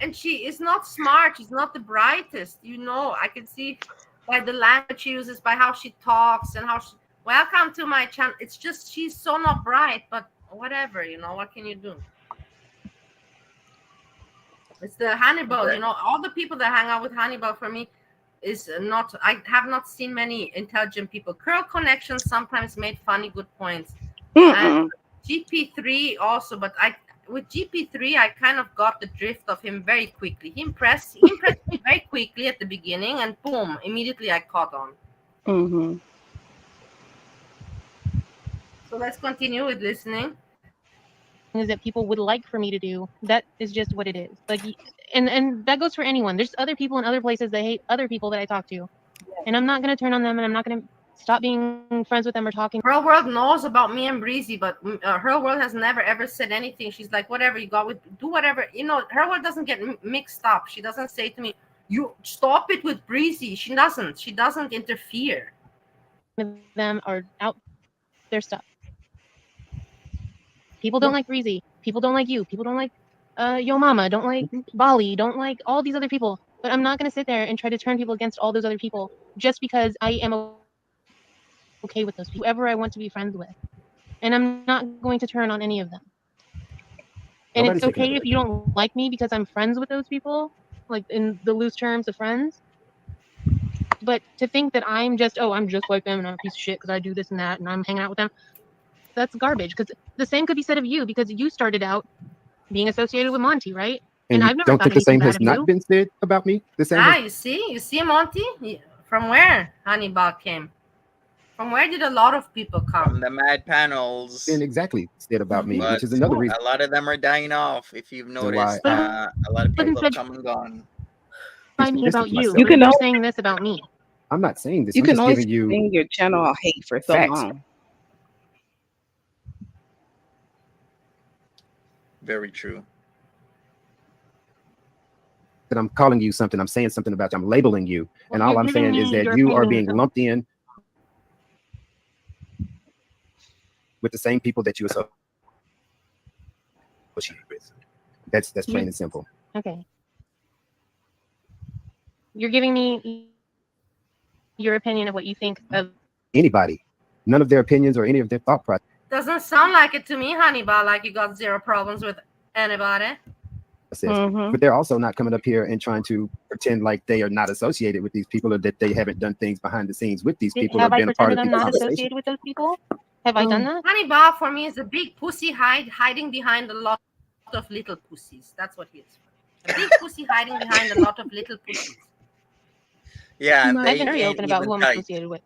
And she is not smart. She's not the brightest. You know, I can see by the language she uses, by how she talks, and how she. Welcome to my channel. It's just she's so not bright, but whatever. You know, what can you do? It's the Hannibal. Okay. You know, all the people that hang out with Hannibal for me is not. I have not seen many intelligent people. Curl Connection sometimes made funny, good points, and GP3 also. But with GP3, I kind of got the drift of him very quickly. He impressed me very quickly at the beginning, and boom, immediately I caught on. Mm-hmm. So let's continue with listening. Is that people would like for me to do. That is just what it is. Like, and that goes for anyone. There's other people in other places that hate other people that I talk to, and I'm not gonna turn on them, and I'm not gonna stop being friends with them or talking. Her World knows about me and Breezy, but Her World has never ever said anything. She's like, whatever you got with, do whatever. You know, Her World doesn't get mixed up. She doesn't say to me, you stop it with Breezy. She doesn't interfere. Them are out their stuff. People don't like Breezy. People don't like you. People don't like Yo Mama. Don't like Bali. Don't like all these other people. But I'm not going to sit there and try to turn people against all those other people just because I am okay with those people, whoever I want to be friends with. And I'm not going to turn on any of them. And it's okay if you don't like me because I'm friends with those people, like in the loose terms of friends. But to think that I'm just like them and I'm a piece of shit because I do this and that and I'm hanging out with them, that's garbage. Because the same could be said of you, because you started out being associated with Monty, right? And I've never don't thought think the anything same bad has of not you. been said about me? The same. You see, Monty? From where Hannibal came? From where did a lot of people come? From the mad panels. And exactly said about me, But which is another reason. a lot of them are dying off. If you've noticed, why a lot of people have come and gone. I mean about you. You can You're saying this about me. I'm not saying this. You I'm can just only giving you sustain your channel hate for so facts. long. Very true. that I'm calling you something. I'm saying something about you. I'm labeling you. And all I'm saying is that you are being lumped in with the same people that you associate. associate with. That's plain and simple. Okay. You're giving me your opinion of what you think of Anybody, none of their opinions or any of their thought process. Doesn't sound like it to me, Hannibal, like you got zero problems with anybody. But they're also not coming up here and trying to pretend like they are not associated with these people or that they haven't done things behind the scenes with these people or have I been a part pretended of I'm the not conversation. associated with those people? Have I done that? Hannibal for me is a big pussy hiding behind a lot of little pussies. That's what he is. A big pussy hiding behind a lot of little pussies. Yeah, I've been very open about who I'm associated with.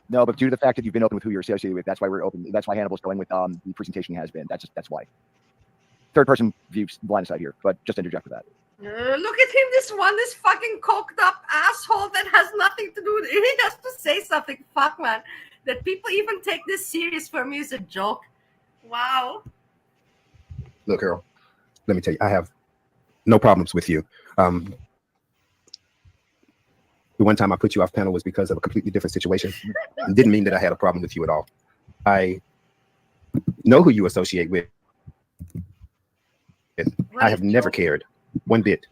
No, but due to the fact that you've been open with who you're associated with, that's why we're open. That's why Hannibal's going with the presentation he has been. That's why. Third person view blind side here, but just interject with that. Look at him, this fucking coked up asshole that has nothing to do with it. He has to say something. Fuck, man. That people even take this serious for me is a joke. Wow. Look, Earl, let me tell you, I have no problems with you. The one time I put you off panel was because of a completely different situation. It didn't mean that I had a problem with you at all. I know who you associate with. I have never cared one bit.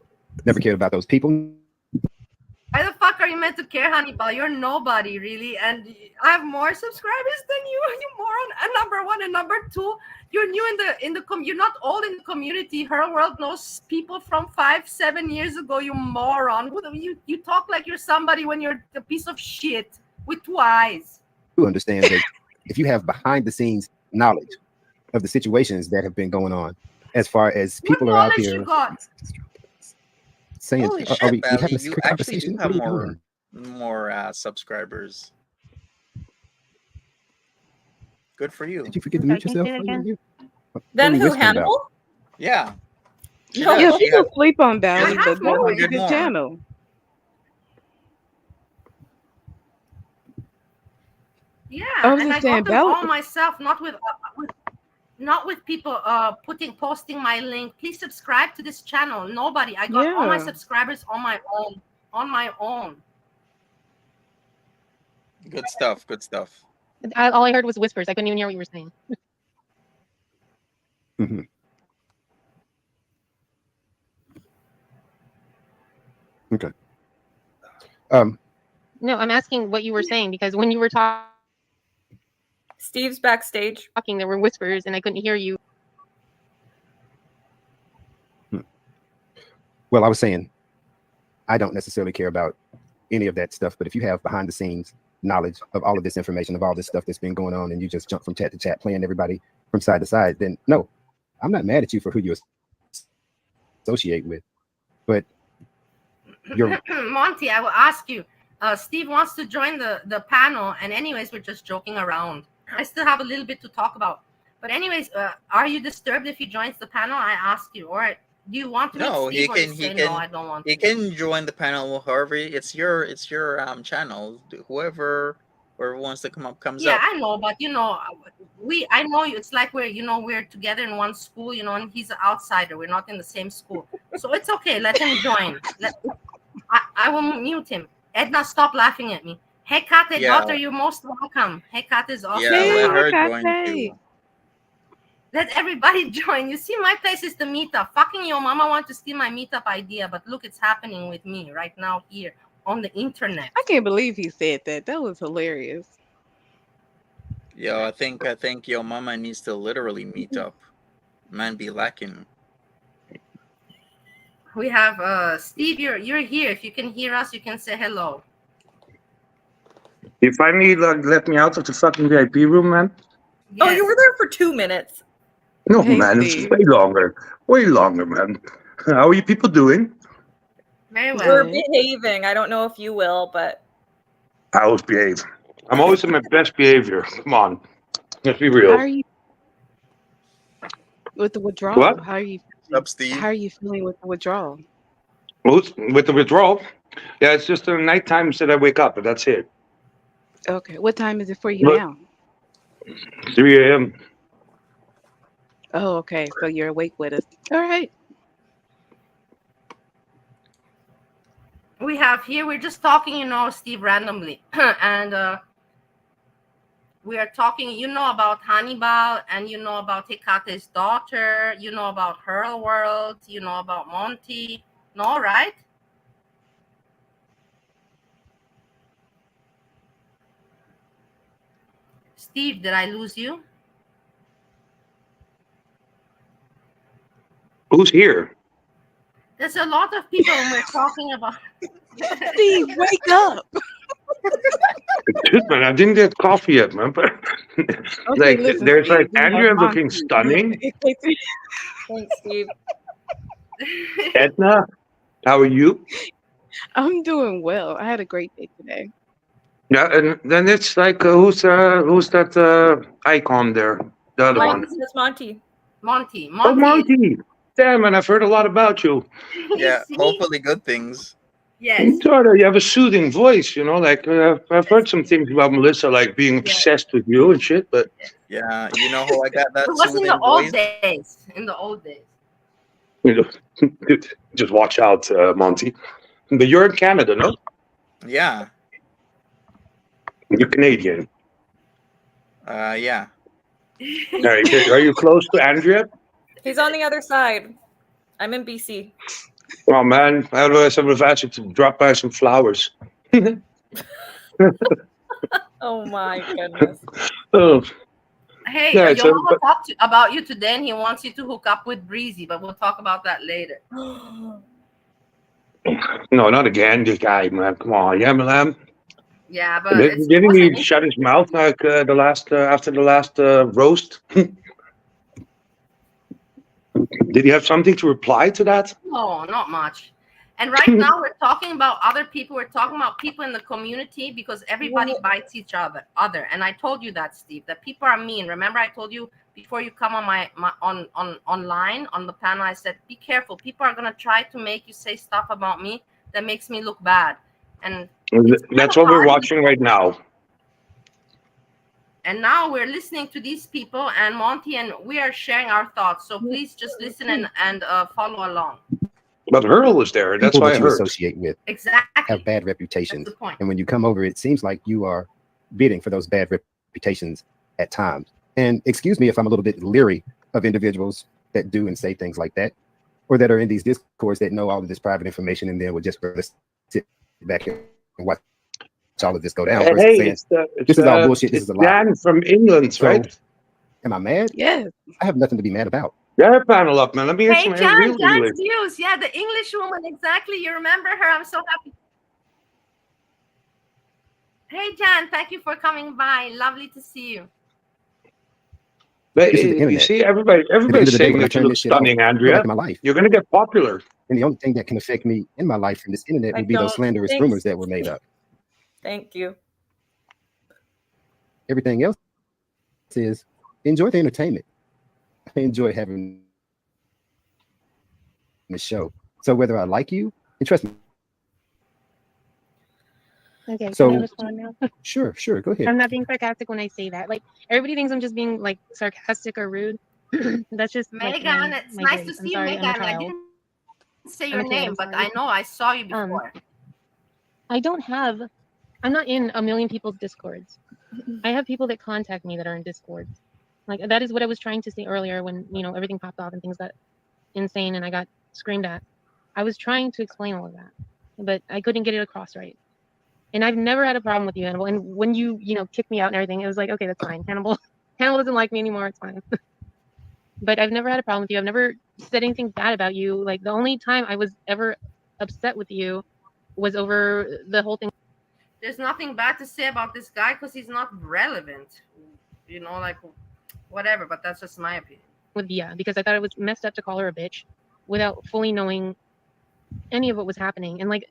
Never cared about those people. Why the fuck are you meant to care, Hannibal? You're nobody, really. And I have more subscribers than you, you moron. And number one, and number two, you're new in the you're not old in the community. Her world knows people from 5-7 years ago, you moron. You talk like you're somebody when you're a piece of shit with 2 eyes. You understand that if you have behind the scenes knowledge of the situations that have been going on, as far as people are out here saying, Holy are shit, we having a Bally, you secret actually conversation? do What have are you doing? more subscribers. Good for you. Did you forget to mute yourself? Then What are we who, whispering about? Hannibal? Yeah. No. Yeah, people sleep on Bally, I have but that's more. a good channel. Yeah, I was and I just saying, got them all Bally. myself, not with people posting my link. Please subscribe to this channel. Nobody. I got all my Yeah. subscribers on my own. On my own. Good stuff. Good stuff. All I heard was whispers. I couldn't even hear what you were saying. Mm-hmm. Okay. No, I'm asking what you were saying because when you were talking, Steve's backstage. There were whispers and I couldn't hear you. Well, I was saying, I don't necessarily care about any of that stuff, but if you have behind the scenes knowledge of all of this information, of all this stuff that's been going on, and you just jump from chat to chat, playing everybody from side to side, then no, I'm not mad at you for who you associate with. But you're Monty, I will ask you. Steve wants to join the panel, and anyways, we're just joking around. I still have a little bit to talk about. But anyways, are you disturbed if he joins the panel? I ask you. Or do you want to No, meet Steve, he or you say, no, I don't want he to? can join the panel. However, it's your channel. Whoever wants to come up comes Yeah, up. I know, but I know you. It's like we're together in one school, and he's an outsider. We're not in the same school, so it's okay. Let him join. I will mute him. Edna, stop laughing at me. Hey, Kate, Yeah. daughter, you're most welcome. Hey, Kate is also Yeah, let her Kate. join too. Let everybody join. You see, my place is the meetup. Fucking your mama want to steal my meetup idea, but look, it's happening with me right now here on the internet. I can't believe he said that. That was hilarious. Yo, I think your mama needs to literally meet up. Man be lacking. We have Steve. You're here. If you can hear us, you can say hello. You finally let me out of the fucking VIP room, man? Oh, you were there for 2 minutes. No, Hey, man, it's Steve. way longer, man. How are you people doing? Very We're behaving. I don't know if you will, but I always behave. I'm always in my best behavior. Come on, let's be How real. are you with the withdrawal? What? How are you? Up, Steve? How are you feeling with the withdrawal? With the withdrawal, yeah, it's just the night times that I wake up, but that's it. Okay, what time is it for you Look. now? 3 a.m. Oh, okay. So you're awake with us. All right. We have here. We're just talking, Steve, randomly, and We are talking, you know about Hannibal, and you know about Hekate's daughter, you know about her world, you know about Monty. No, right? Steve, did I lose you? Who's here? There's a lot of people when we're talking about. Steve, wake up. Dude, man, I didn't get coffee yet, man. But Okay, like, listen, there's Steve. like We have Andrea looking Monty. stunning. Thanks, Steve. Edna, how are you? I'm doing well. I had a great day today. Yeah, and then it's like, who's that icon there? The other Mike, one. this is Monty. Monty. Oh, Monty. Monty. Damn, man, I've heard a lot about you. Yeah, See? hopefully good things. Yes. Sort of, you have a soothing voice, you know. Like I've heard some things about Melissa, like being obsessed with you and shit. But Yeah, you know how I got that It was in the soothing old voice? days. In the old days. you know, just watch out, Monty. But you're in Canada, no? Yeah. You're Canadian. Yeah. Are you close to Andrea? He's on the other side. I'm in BC. Oh man, otherwise I would have asked you to drop by some flowers. Oh my goodness. Oh. Hey, Yeah, your mama talked about you today, and he wants you to hook up with Breezy, but we'll talk about that later. No, not again, this guy, man. Come on, yeah, man. Yeah, but Didn't he shut his mouth like the last after the last roast? Did he have something to reply to that? No, not much. And right now we're talking about other people. We're talking about people in the community because everybody bites each other. And I told you that, Steve, that people are mean. Remember, I told you before you come on my online on the panel. I said, be careful. People are gonna try to make you say stuff about me that makes me look bad. And That's what we're watching right now. And now we're listening to these people and Monty, and we are sharing our thoughts. So please just listen and follow along. But Hurl was there. That's People why that I you heard. associate with Exactly have bad reputations, That's the point. and when you come over, it seems like you are bidding for those bad reputations at times. And excuse me if I'm a little bit leery of individuals that do and say things like that, or that are in these discourse that know all of this private information and then would just sit back and watch all of this go down. versus saying, this is all bullshit. This is a lie. Dan from England, So, right? am I mad? Yes. I have nothing to be mad about. Yeah, panel up, man. Let me hear Hey, some Jan, real Jan's English. views. Yeah, the English woman. Exactly. You remember her. I'm so happy. Hey, Jan. Thank you for coming by. Lovely to see you. But This is the you internet. see, At the end everybody's of the day, saying when I that you turn look this shit off, stunning, go Andrea. back in my life. You're gonna get popular. And the only thing that can affect me in my life from this internet would be those slanderous rumors that were made up. Thank you. Everything else is enjoy the entertainment. I enjoy having the show. So whether I like you, and trust me. Okay, So can I respond now? sure, go ahead. I'm not being sarcastic when I say that. Like, everybody thinks I'm just being like sarcastic or rude. That's just like, Megan, it's my nice grade. to I'm see you, sorry, Megan. I'm a I child. didn't say I'm your a kid, name, I'm but sorry. I know I saw you before. I'm not in a million people's discords. I have people that contact me that are in discords. Like, that is what I was trying to say earlier when, everything popped off and things got insane and I got screamed at. I was trying to explain all of that, but I couldn't get it across right. And I've never had a problem with you, Hannibal. And when you, kicked me out and everything, it was like, okay, that's fine. Hannibal doesn't like me anymore. It's fine. But I've never had a problem with you. I've never said anything bad about you. Like, the only time I was ever upset with you was over the whole thing. There's nothing bad to say about this guy because he's not relevant. Like whatever, but that's just my opinion. Because I thought it was messed up to call her a bitch without fully knowing any of what was happening. And like,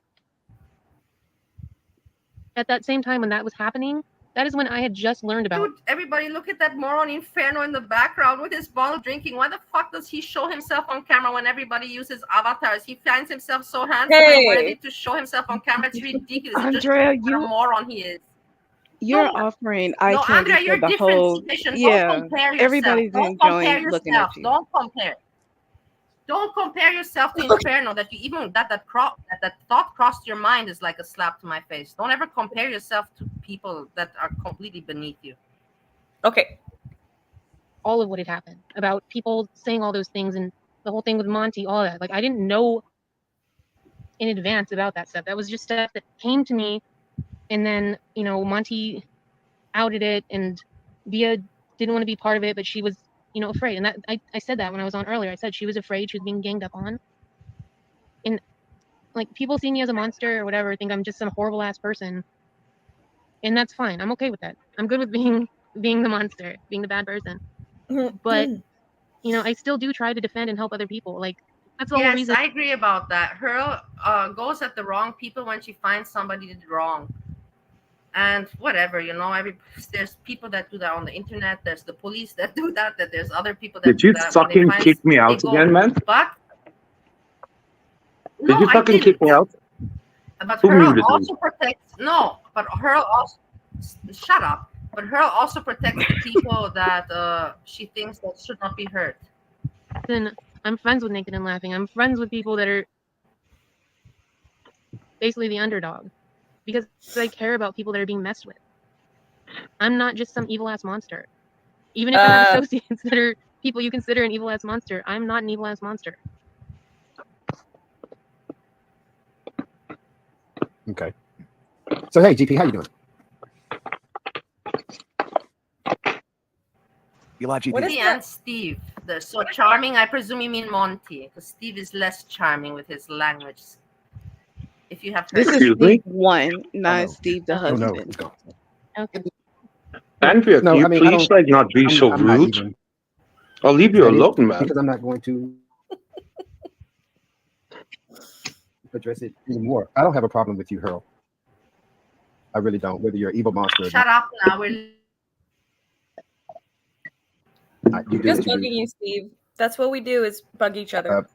at that same time when that was happening, that is when I had just learned about. Dude, everybody look at that moron Inferno in the background with his bottle drinking. Why the fuck does he show himself on camera when everybody uses avatars? He finds himself so handsome and worthy to show himself on camera. It's ridiculous. Andrea, What a moron he is. You're offering eye No, candy Andrea, for you're the different whole. situation. Yeah, Don't compare yourself. everybody's Don't compare enjoying looking at yourself. you. Don't compare. Don't compare yourself to Inferno. That you even that thought crossed your mind is like a slap to my face. Don't ever compare yourself to people that are completely beneath you. Okay. All of what had happened about people saying all those things and the whole thing with Monty, all that. Like I didn't know in advance about that stuff. That was just stuff that came to me, and then Monty outed it, and Bia didn't want to be part of it, but she was afraid. And that I said that when I was on earlier. I said she was afraid, she was being ganged up on, and like people see me as a monster or whatever, think I'm just some horrible ass person, and that's fine. I'm okay with that. I'm good with being the monster, being the bad person. But I still do try to defend and help other people. Like that's the whole Yes, reason. I agree about that. Her goes at the wrong people when she finds somebody did wrong. And whatever, there's people that do that on the internet. There's the police that do that. That there's other people that Did do you that. fucking kick me out again, man? But Did you fucking kick me out? But Who Hurl muted me? also protects. No, but Hurl also. Shut up. But Hurl also protects the people that she thinks that should not be hurt. Then I'm friends with Naked and Laughing. I'm friends with people that are basically the underdog because I care about people that are being messed with. I'm not just some evil ass monster. Even if I have associates that are people you consider an evil ass monster, I'm not an evil ass monster. Okay. So hey, GP, how you doing? You live, GP. Monty and Steve. They're so charming. I presume you mean Monty, because Steve is less charming with his language. If you have heard. This is Steve 1, not Steve the Oh, no. husband. Okay. Andrea, can you please not be so rude? I'll leave you alone, man. Because I'm not going to address it anymore. I don't have a problem with you, Hurl. I really don't. Whether you're an evil monster or Shut not. up now. We're You do Just what you do. bugging you, Steve. That's what we do is bug each other.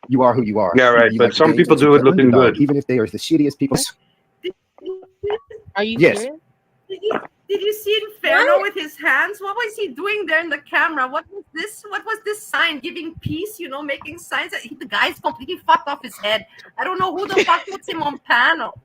You are who you are. Yeah, right. You But like some games people that you do it put looking underdog, good. even if they are the shittiest people. Are you Yes. serious? Did you see Inferno with his hands? What was he doing there in the camera? What was this? What was this sign? Giving peace, making signs. The guy's completely fucked off his head. I don't know who the fuck puts him on panel.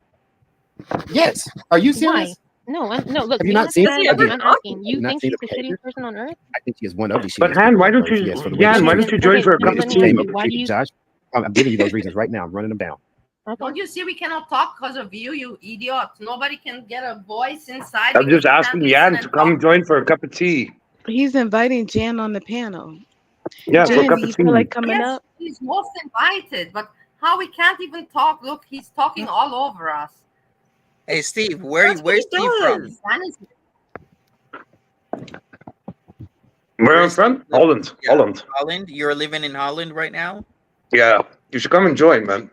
Yes. Are you serious? Why? No, look. Have you not seen? I'm asking. You not think seen she's the the behavior? shittiest person on earth? I think she is one of the shittiest. But Han, people why on don't earth, you? yes, for the way Jan, she why is. don't you join for a okay, cup of let me tea? ask you, why do you- Josh, I'm giving you those reasons right now. I'm running them down. Don't you see we cannot talk because of you, you idiot? Nobody can get a voice inside. I'm because just you asking can't Jan listen to come join for a cup of tea. He's inviting Jan on the panel. Yeah, for a Jan, cup do you of feel tea. like coming Yes, up? he's most invited, but how we can't even talk? Look, he's talking all over us. Hey, Steve, where's Steve from? Where I'm from? Holland. Holland. Holland? You're living in Holland right now? Yeah, you should come and join, man.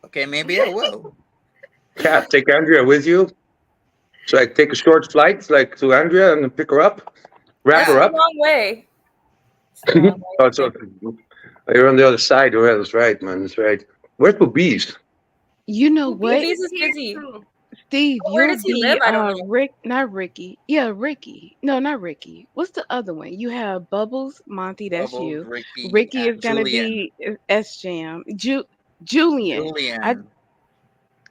Okay, maybe I will. Yeah, take Andrea with you. So I take a short flight, like to Andrea, and pick her up, wrap her It's up. a long way. Oh, so you're on the other side. Oh, yeah, that's right, man. That's right. Where's Boobies? You know what? Boobies is busy. Steve, Where you'll does he be live? I don't know. Rick, not Ricky. Yeah, Ricky. No, not Ricky. What's the other one? You have Bubbles, Monty, that's Bubbles, you. Ricky, is gonna Julian. be Sjam. Julian. Julian.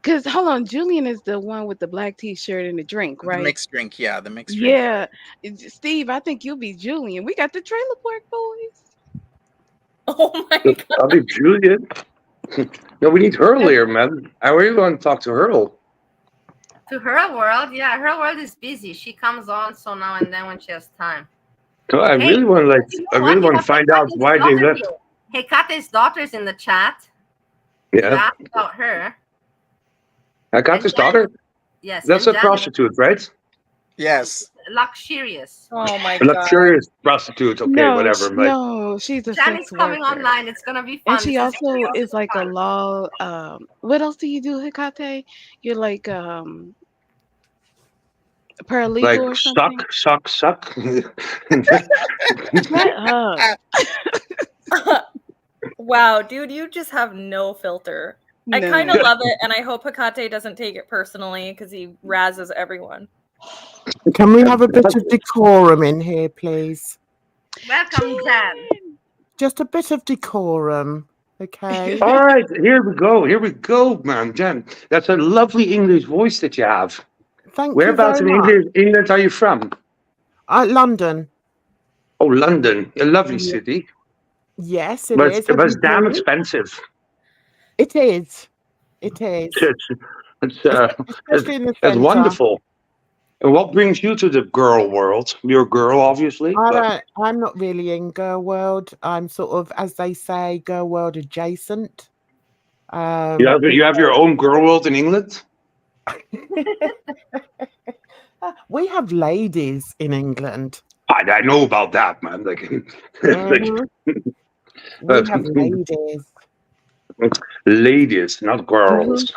Cause hold on, Julian is the one with the black t-shirt and the drink, The right? mixed drink, yeah, the mixed drink. Yeah. Steve, I think you'll be Julian. We got the Trailer Park Boys. Oh my god. I'll be Julian. No, we need Hurl here, man. I really want to talk to Hurl. To her world, yeah, her world is busy. She comes on so now and then when she has time. No, I really want to I really want to find out why they left. Hey, Kate's daughter's in the chat. Yeah, Ask about her. I got this daughter. Yes, That's and a Jan is prostitute, right? Yes. luxurious. Oh my A luxurious prostitute. Okay, No, whatever. Like, no, she's a Jan sex is coming worker. online. It's gonna be fun. And she This is also really is like a fun. law. What else do you do, Hikate? You're like paralegal like or something. suck. Shut up. Wow, dude, you just have no filter. I No. kind of love it, and I hope Hikate doesn't take it personally because he razzes everyone. Can we have a bit of decorum in here, please? Welcome, Jan. Just a bit of decorum, okay? All right, here we go, man. Jen, that's a lovely English voice that you have. Thank Whereabouts you in very much. England are you from? London. Oh, London, a lovely Yeah. city. Yes, it But is. but Have it's you damn been? expensive. It is. It is. It's, uh, Especially in the it's centre. wonderful. And what brings you to the girl world? You're a girl, obviously, but I'm not really in girl world. I'm sort of, as they say, girl world adjacent. you have your own girl world in England. We have ladies in England. I know about that, man. Like, Mhm. We have ladies. ladies, not Mhm. girls.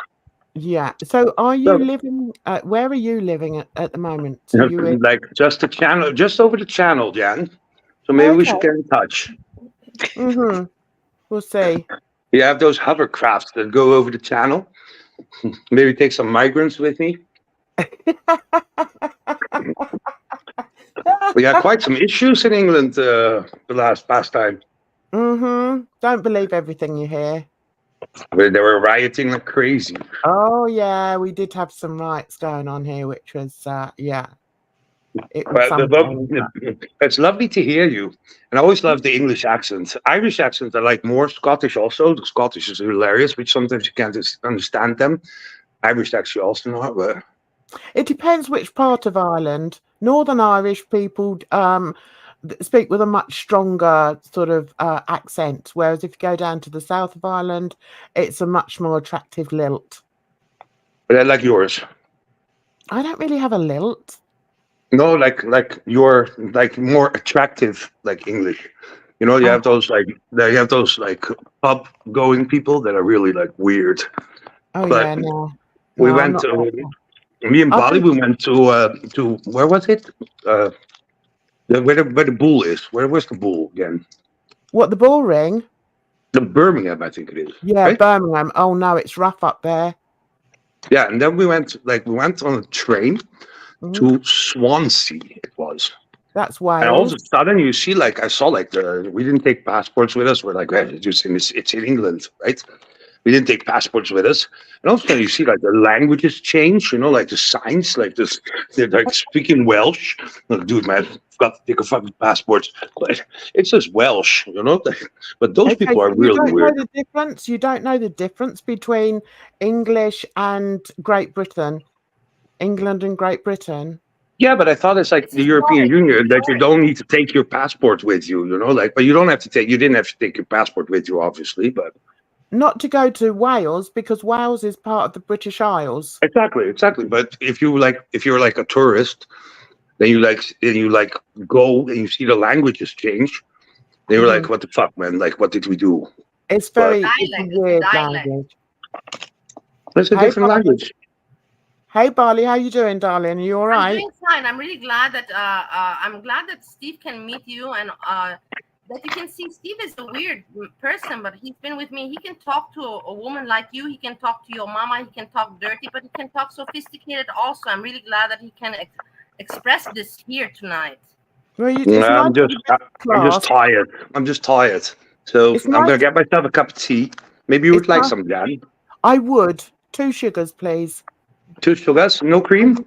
Yeah. So, are you So, living? Where are you living at the moment? Are you in? like just the channel, just over the channel, Jan. So maybe we Okay. should get in touch. Mhm. We'll see. You have those hovercrafts that go over the channel. Maybe take some migrants with me. We had quite some issues in England the past time. Mhm. Don't believe everything you hear. Where they were rioting like crazy. Oh yeah, we did have some riots going on here, which was yeah, it was But something. it's lovely to hear you. And I always love the English accent. Irish accents I like more. Scottish also. The Scottish is hilarious, but sometimes you can't understand them. Irish actually also not, but It depends which part of Ireland. Northern Irish people speak with a much stronger sort of accent, whereas if you go down to the south of Ireland, it's a much more attractive lilt. I like yours. I don't really have a lilt. No, like you're like more attractive like English. You know, you have those like pub going people that are really like weird. Oh But yeah, no, we no, I'm went not to like me and that. Bali. We went to where was it? Where the bull is. Where was the bull again? What, the bull ring? The Birmingham, I think it is. Yeah, Right? Birmingham. Oh no, it's rough up there. Yeah, and then we went on a train Mhm. to Swansea. It was. That's And all of Wales. a sudden, you see, like, I saw, like, we didn't take passports with us. We're like, well, it's in England, right? We didn't take passports with us. And all of a sudden, you see, like, the languages change, you know, like the signs, like this, they're like speaking Welsh. Like, dude, man, I've got to take a fucking passport. But it's just Welsh, you know? But those Okay, people so are you really don't know weird. the difference? You don't know the difference between English and Great Britain? England and Great Britain? Yeah, but I thought it's like the European Union that you don't need to take your passport with you, you know, like, but you don't have to take, you didn't have to take your passport with you, obviously, but Not to go to Wales, because Wales is part of the British Isles. exactly. But if you're like a tourist, then you like go and you see the languages change, then you're like, what the fuck, man? Like, what did we do? It's But it's a weird language. it's a Hey, different Barley. language. Hey, Barley, how you doing, darling? Are you all I'm right? doing fine. I'm really glad that Steve can meet you and that you can see Steve is a weird person, but he's been with me. He can talk to a woman like you. He can talk to your mama. He can talk dirty, but he can talk sophisticated also. I'm really glad that he can express this here tonight. Well, it's Yeah, nice I'm to be just class. tired. I'm just tired. So It's I'm nice gonna to- get myself a cup of tea. Maybe you would It's like nice. some, Dan. I would. 2 sugars, please. 2 sugars, no cream.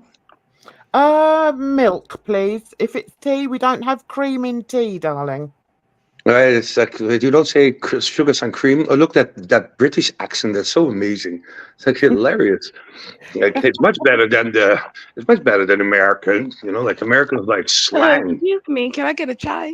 Milk, please. If it's tea, we don't have cream in tea, darling. Right, it's like you don't say sugars and cream. Oh, look that British accent. That's so amazing. It's like hilarious. Like, it's much better than American. You know, like American is like slang. Excuse me, can I get a chai?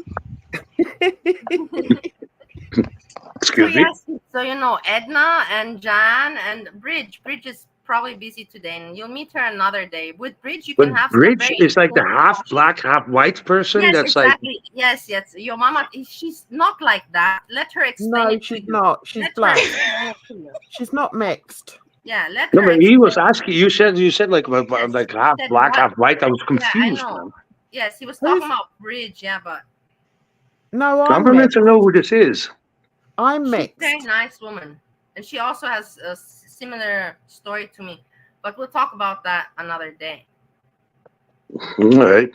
Excuse me. So you know Edna and Jan and Bridge. Bridge is probably busy today, and you'll meet her another day. With Bridge, you can But have some Bridge very is like the important half black, half white person. Yes, That's like exactly. Yes. Your mama, she's not like that. Let her explain No, it to she's you. not. She's Let her black. explain it to you. She's not mixed. Yeah, let no, her but he explain. was asking. You said like half Said black, what? half white. I was Yeah, I confused, know. man. Yes, he was talking about Bridge. Yeah, but No, I'm I'm meant mixed. to know who this is. I'm she's a mixed. very nice woman, and she also has a similar story to me. But we'll talk about that another day. All right.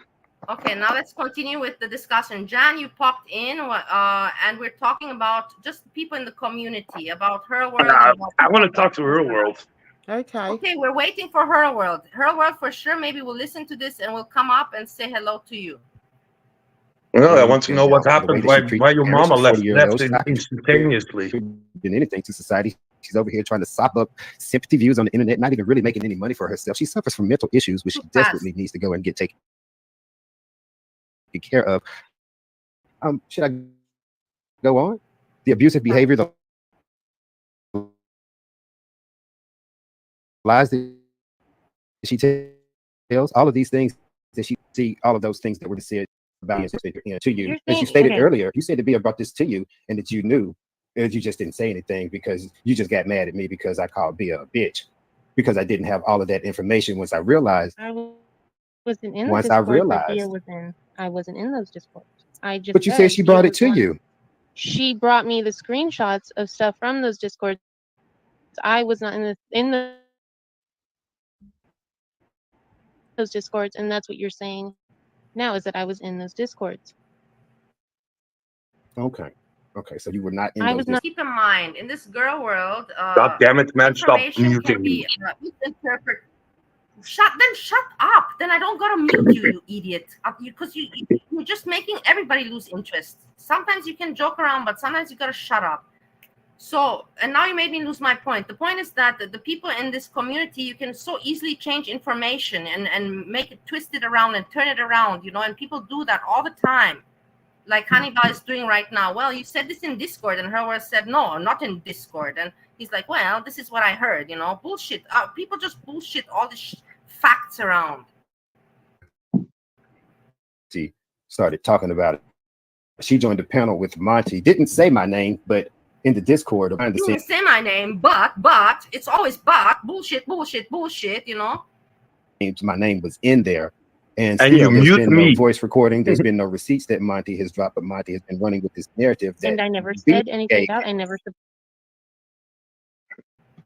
Okay, now let's continue with the discussion. Jan, you popped in, and we're talking about just people in the community, about her world. And about I want to talk to Real World. Okay. Okay, we're waiting for her world. Her world for sure. Maybe we'll listen to this and we'll come up and say hello to you. No, I want to know what the way happened. that she treats Why your parents. mama She's 40 years left old. She's not instantaneously. contributing anything to society. She's over here trying to sop up sympathy views on the internet, not even really making any money for herself. She suffers from mental issues, which she desperately needs to go and get taken care of. Should I go on? The abusive behavior, the lies that she tells, all of these things that she see, all of those things that were said about to you. As you stated earlier, you said to be about this to you, and that you knew, and you just didn't say anything because you just got mad at me because I called Bia a bitch because I didn't have all of that information. Once I realized, I wasn't in the once I Discord that Bia realized, was in. I wasn't in those Discords. I just but you said she Bia brought it was to one. you. She brought me the screenshots of stuff from those Discords. I was not in those Discords, and that's what you're saying now is that I was in those Discords. Okay. Okay, so you were not in I those. was not. Keep in mind, in this girl world, God damn it, man! Stop information muting can me. be misinterpreted. Shut up. Then I don't gotta mute you, you idiot. Because you're just making everybody lose interest. Sometimes you can joke around, but sometimes you gotta shut up. So, and now you made me lose my point. The point is that the people in this community, you can so easily change information and make it twist it around and turn it around, and people do that all the time. Like Hannibal is doing right now. Well, you said this in Discord, and Herwer said, no, not in Discord. And he's like, well, this is what I heard, bullshit. People just bullshit all the facts around. She started talking about it. She joined the panel with Monty. Didn't say my name, but in the Discord, behind the You scenes, can say my name, but it's always bullshit. My name was in there. And And still, you there's mute been me. no voice recording. There's been no receipts that Monty has dropped, but Monty has been running with this narrative that And I never Bia said anything about. I never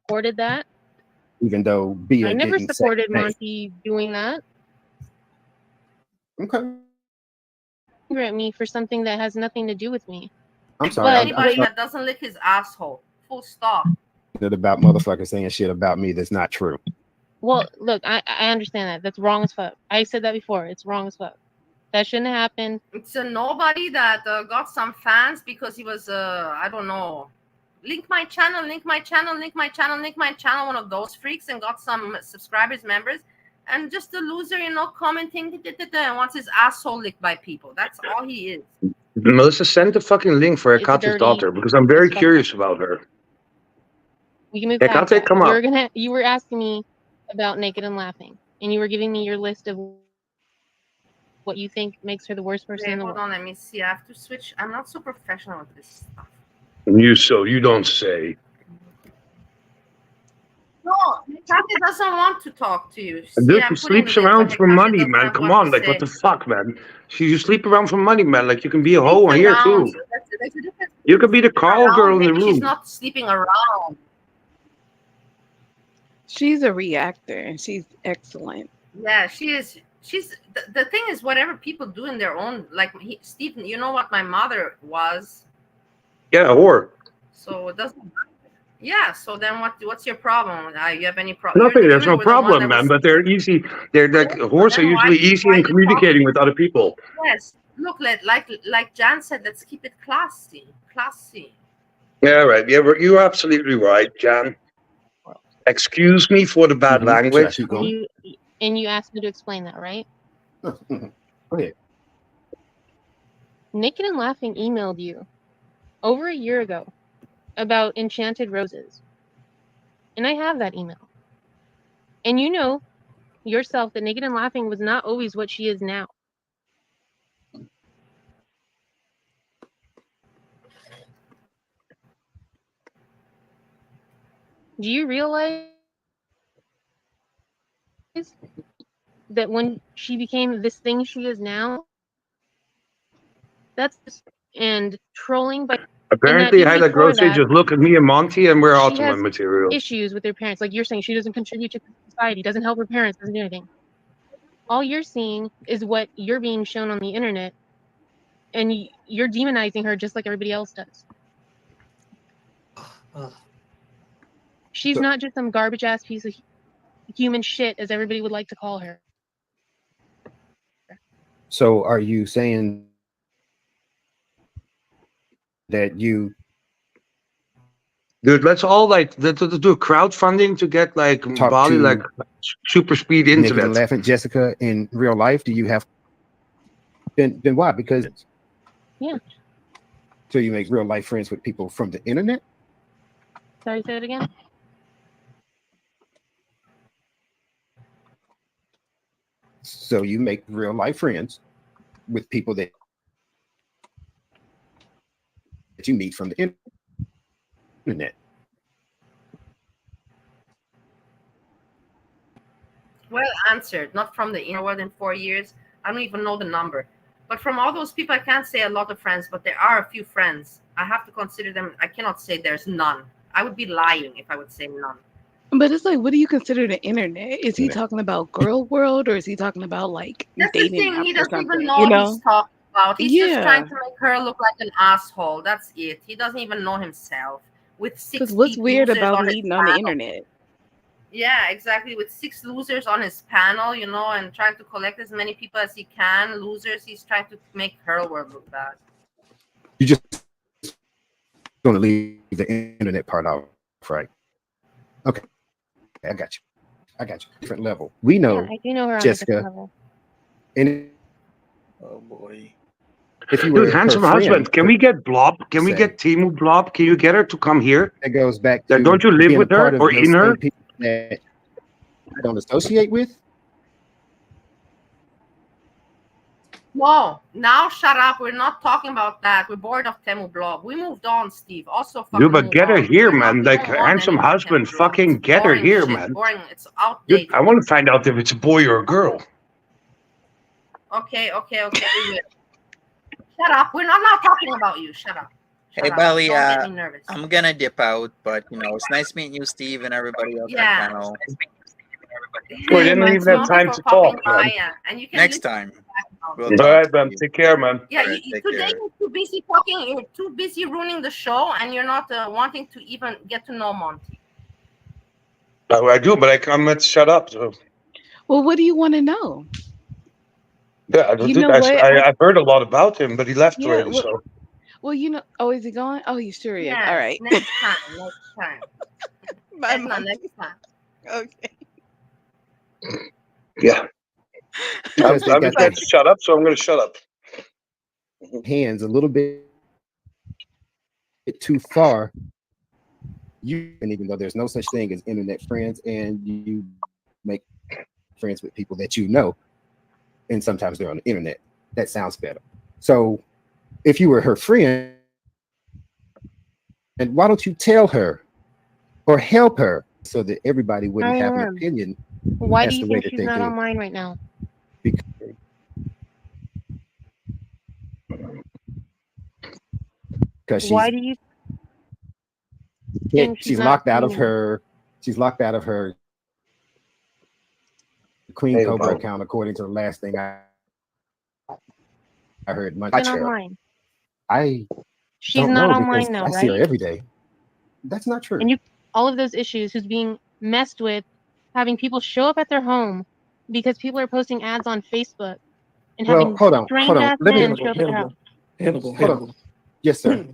supported that. even though Bia I never didn't supported say. Monty doing that. Okay. Angry at me for something that has nothing to do with me. I'm sorry. Anybody that doesn't lick his asshole. Full stop. About motherfuckers saying shit about me that's not true. Well, look, I understand that. That's wrong as fuck. I said that before. It's wrong as fuck. That shouldn't have happened. It's a nobody that got some fans because he was, I don't know, link my channel, one of those freaks, and got some subscribers, members, and just a loser, commenting and wants his asshole licked by people. That's all he is. Melissa, send the fucking link for Hekate's daughter because I'm very curious about her. We can move past Hekate, that. come on. You were asking me about Naked and Laughing, and you were giving me your list of what you think makes her the worst person in the world. Hold on, let me see. I have to switch. I'm not so professional with this stuff. You don't say. No, Kathy doesn't want to talk to you. Dude, she sleeps around for money, man. Come on, like what the fuck, man? You sleep around for money, man. Like you can be a hoe in here too. You could be the call girl in the room. She's not sleeping around. She's a reactor and she's excellent. Yeah, she is. She's the thing is, whatever people do in their own, like Stephen, you know what my mother was. Yeah, a whore. So it doesn't. Yeah. So then, what's your problem? You have any problem? Nothing. There's no problem, man. But they're easy. They're like whores are usually easy in communicating with other people. Yes. Look, like Jan said, let's keep it classy. Yeah, right. Yeah, you're absolutely right, Jan. Excuse me for the bad language. And you asked me to explain that, right? Go ahead. Naked and Laughing emailed you over a year ago about Enchanted Roses. And I have that email. And you know yourself that Naked and Laughing was not always what she is now. Do you realize that when she became this thing she is now, that's and trolling by Apparently, Hyla Grossy just look at me and Monty, and we're ultimate material. Issues with her parents, like you're saying, she doesn't contribute to society, doesn't help her parents, doesn't do anything. All you're seeing is what you're being shown on the internet, and you're demonizing her just like everybody else does. She's not just some garbage ass piece of human shit, as everybody would like to call her. So, are you saying that you Dude, let's all let's do crowdfunding to get like talk Bali to like super speed making internet. and laughing. Jessica, in real life, do you have? Then why? Because Yeah. so you make real life friends with people from the internet. Sorry, say it again. So you make real life friends with people that you meet from the internet. Well answered. Not from the inner world in 4 years. I don't even know the number. But from all those people, I can't say a lot of friends, but there are a few friends. I have to consider them. I cannot say there's none. I would be lying if I would say none. But it's like, what do you consider the internet? Is he talking about girl world, or is he talking about like That's the dating thing. apps He or doesn't even something? know You what know? he's talking about. He's just Yeah. trying to make her look like an asshole. That's it. He doesn't even know himself. With 6 Because what's weird losers about on his meeting on the panel. internet? Yeah, exactly. With 6 losers on his panel, you know, and trying to collect as many people as he can. Losers, he's trying to make her world look bad. You just going to leave the internet part out, right? Okay, I got you. Different level. We know, Yeah, I do know her on a Jessica. different level. And Oh boy. if you were Dude, her handsome friend, husband, can we get Blob? Can we say. get Timu Blob? Can you get her to come here? That goes back Like, to don't you live being a with her part of or those in her? same people that I don't associate with. Whoa, now shut up. We're not talking about that. We're bored of Temu Blob. We moved on, Steve. Also fucking Dude, but move get her on. here, We man. Like, don't want handsome any more husband, Temu Blob. fucking It's get her boring here, shit. man. Boring. It's Dude, outdated. I want to find out if it's a boy or a girl. Okay. We will. Shut up. We're not now talking about you. Shut up. Hey, Shut up. Bali, Don't get me nervous. I'm gonna dip out, but you know, it's nice meeting you, Steve, and everybody else on the Yeah. panel. We didn't even have time to talk, man. And you can Next listen time. back now. We'll All talk right, to man. you. Take care, man. Yeah, Alright, take today care. you're too busy talking. You're too busy ruining the show, and you're not wanting to even get to know Monty. I do, but I can't shut up. So. Well, what do you want to know? Yeah, I don't You think know what? I've heard a lot about him, but he left Yeah. already. Well, So well, you know. Oh, is he gone? Oh, he sure is. Yes, All right. next time. Bye, Edna, Monty. next time. Okay. yeah, Because they I'm got just going their to shut up, so I'm going to shut up. hands a little bit too far. And even though there's no such thing as internet friends, and you make friends with people that you know, and sometimes they're on the internet. That sounds better. So if you were her friend, and why don't you tell her or help her so that everybody wouldn't have an opinion? Why do as you the way think that she's they not do. online right now? Because Why do you think she's not locked out of streaming? her Queen Hey, Cobra Bob. account, according to the last thing I heard. She's not online. I She's don't not know online because now, I see her right? every day. That's not true. And you, all of those issues, who's being messed with, having people show up at their home because people are posting ads on Facebook, and Well, having hold on. strange ass Let me. men show up at their house. Hold on. Yes, sir.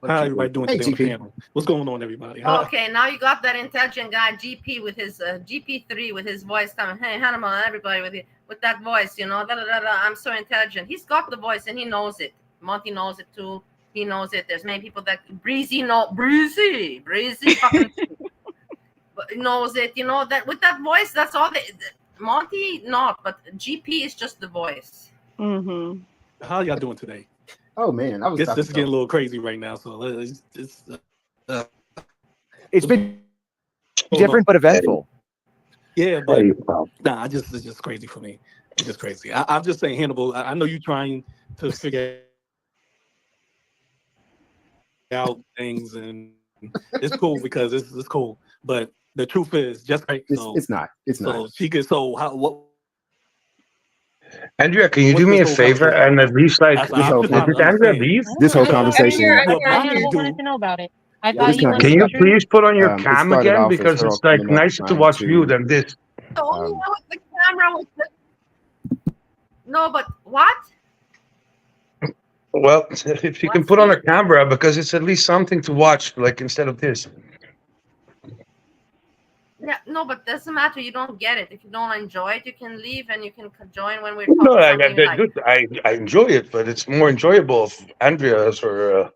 How everybody doing Hey, today on the GP. panel? What's going on, everybody? Huh? Okay, now you got that intelligent guy GP with his GP3 with his voice coming. Hey, Hannibal, everybody with that voice, you know. Da, da, da, da, I'm so intelligent. He's got the voice and he knows it. Monty knows it too. He knows it. There's many people that breezy fucking knows it. You know that with that voice, that's all. Monty not, but GP is just the voice. Mm-hmm. How y'all doing today? Oh man, I was. This is getting a little crazy right now. So It's been different but eventful. Yeah, but nah, it's just crazy for me. It's just crazy. I'm just saying, Hannibal. I know you're trying to figure out things, and it's cool because it's cool. But the truth is, just right. It's not. It's so not. she could. So how? What? Andrea, can you What's do me this a whole favor conversation and about? at least like, I'm just trying to did Andrea understand. leave? This whole conversation. I thought Hannibal wanted to know about it. I thought this he wanted Can the you truth. please put on your it cam started again off as because her it's like coming up nicer to trying watch to, you than this. The only one with the camera was no, but what? Well, if you can put on a camera, because it's at least something to watch, like instead of this. Yeah, no, but doesn't matter. You don't get it. If you don't enjoy it, you can leave and you can join when we're No, talking something you like. dude, I enjoy it, but it's more enjoyable if Andrea has her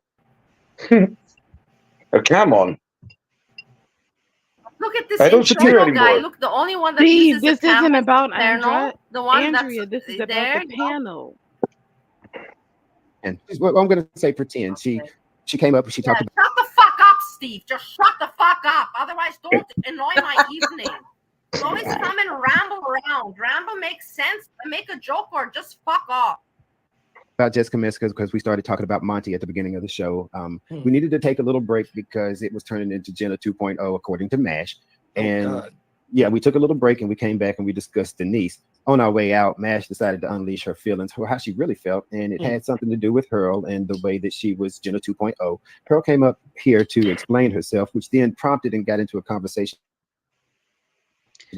her cam on. Look at this I don't sit here Inferno guy. anymore. Look, the only one that See, uses a this camera isn't is about Inferno. The one Andrea. that's This is about there. the panel. And what I'm going to say, pretend she came up and she talked Shut the fuck up, Steve. Just shut the fuck up. Otherwise, don't annoy my evening. You always come and ramble around. Ramble makes sense. Make a joke or just fuck off. about Jessica Miska because we started talking about Monty at the beginning of the show. We needed to take a little break because it was turning into Jenna 2.0 according to MASH. And yeah, we took a little break and we came back and we discussed Denise. On our way out, MASH decided to unleash her feelings for how she really felt, and it had something to do with Hurl and the way that she was Jenna 2.0. Hurl came up here to explain herself, which then prompted and got into a conversation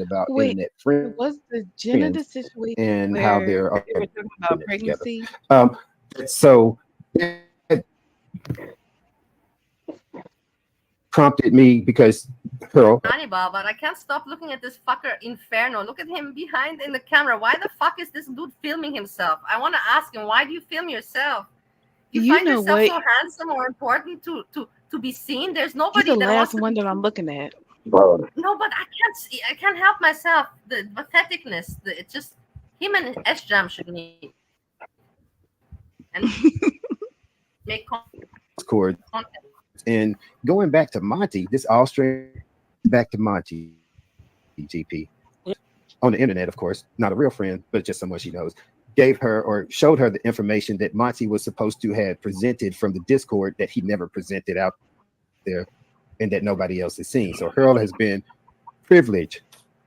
about internet friends. Was the Jenna the situation and where how they're they were talking about pregnancy? So it prompted me because Hurl. Hannibal, but I can't stop looking at this fucker Inferno. Look at him behind in the camera. Why the fuck is this dude filming himself? I want to ask him, why do you film yourself? You find yourself so handsome or important to be seen? There's nobody He's the that last wants to one that I'm looking at. No, but I can't see. I can't help myself. The patheticness. It's just him and Sjam should meet and make Discord. content. And going back to Monty, this all straight back to Monty, GP, on the internet, of course, not a real friend, but just someone she knows, gave her or showed her the information that Monty was supposed to have presented from the Discord that he never presented out there and that nobody else has seen. So Hurl has been privileged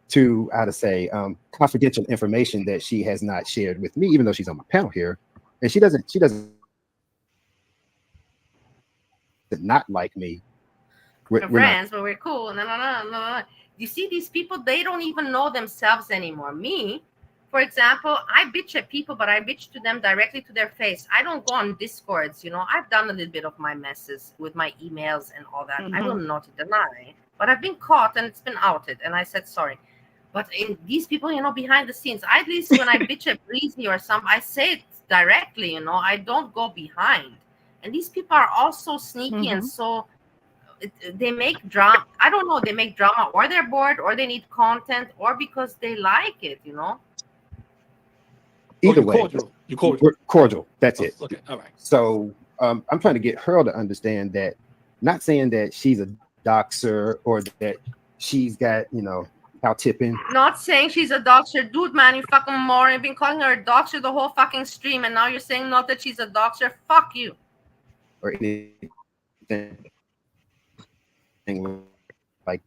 to, how to say, confidential information that she has not shared with me, even though she's on my panel here. And she doesn't not like me. We're friends, but we're cool. No. You see, these people, they don't even know themselves anymore. Me, for example, I bitch at people, but I bitch to them directly to their face. I don't go on Discords. You know, I've done a little bit of my messes with my emails and all that. I will not deny, but I've been caught and it's been outed, and I said sorry. But in these people, you know, behind the scenes, at least when I bitch at Breezy or something, I say it directly. You know, I don't go behind. And these people are all so sneaky and so they make drama. I don't know. They make drama, or they're bored, or they need content, or because they like it. You know. Either way, cordial. That's it. Okay, all right. So I'm trying to get Hurl to understand that. Not saying that she's a doxer or that she's got, you know, how tipping. Not saying she's a doxer, dude, man. You fucking moron. You've been calling her a doxer the whole fucking stream, and now you're saying not that she's a doxer. Fuck you. Or anything like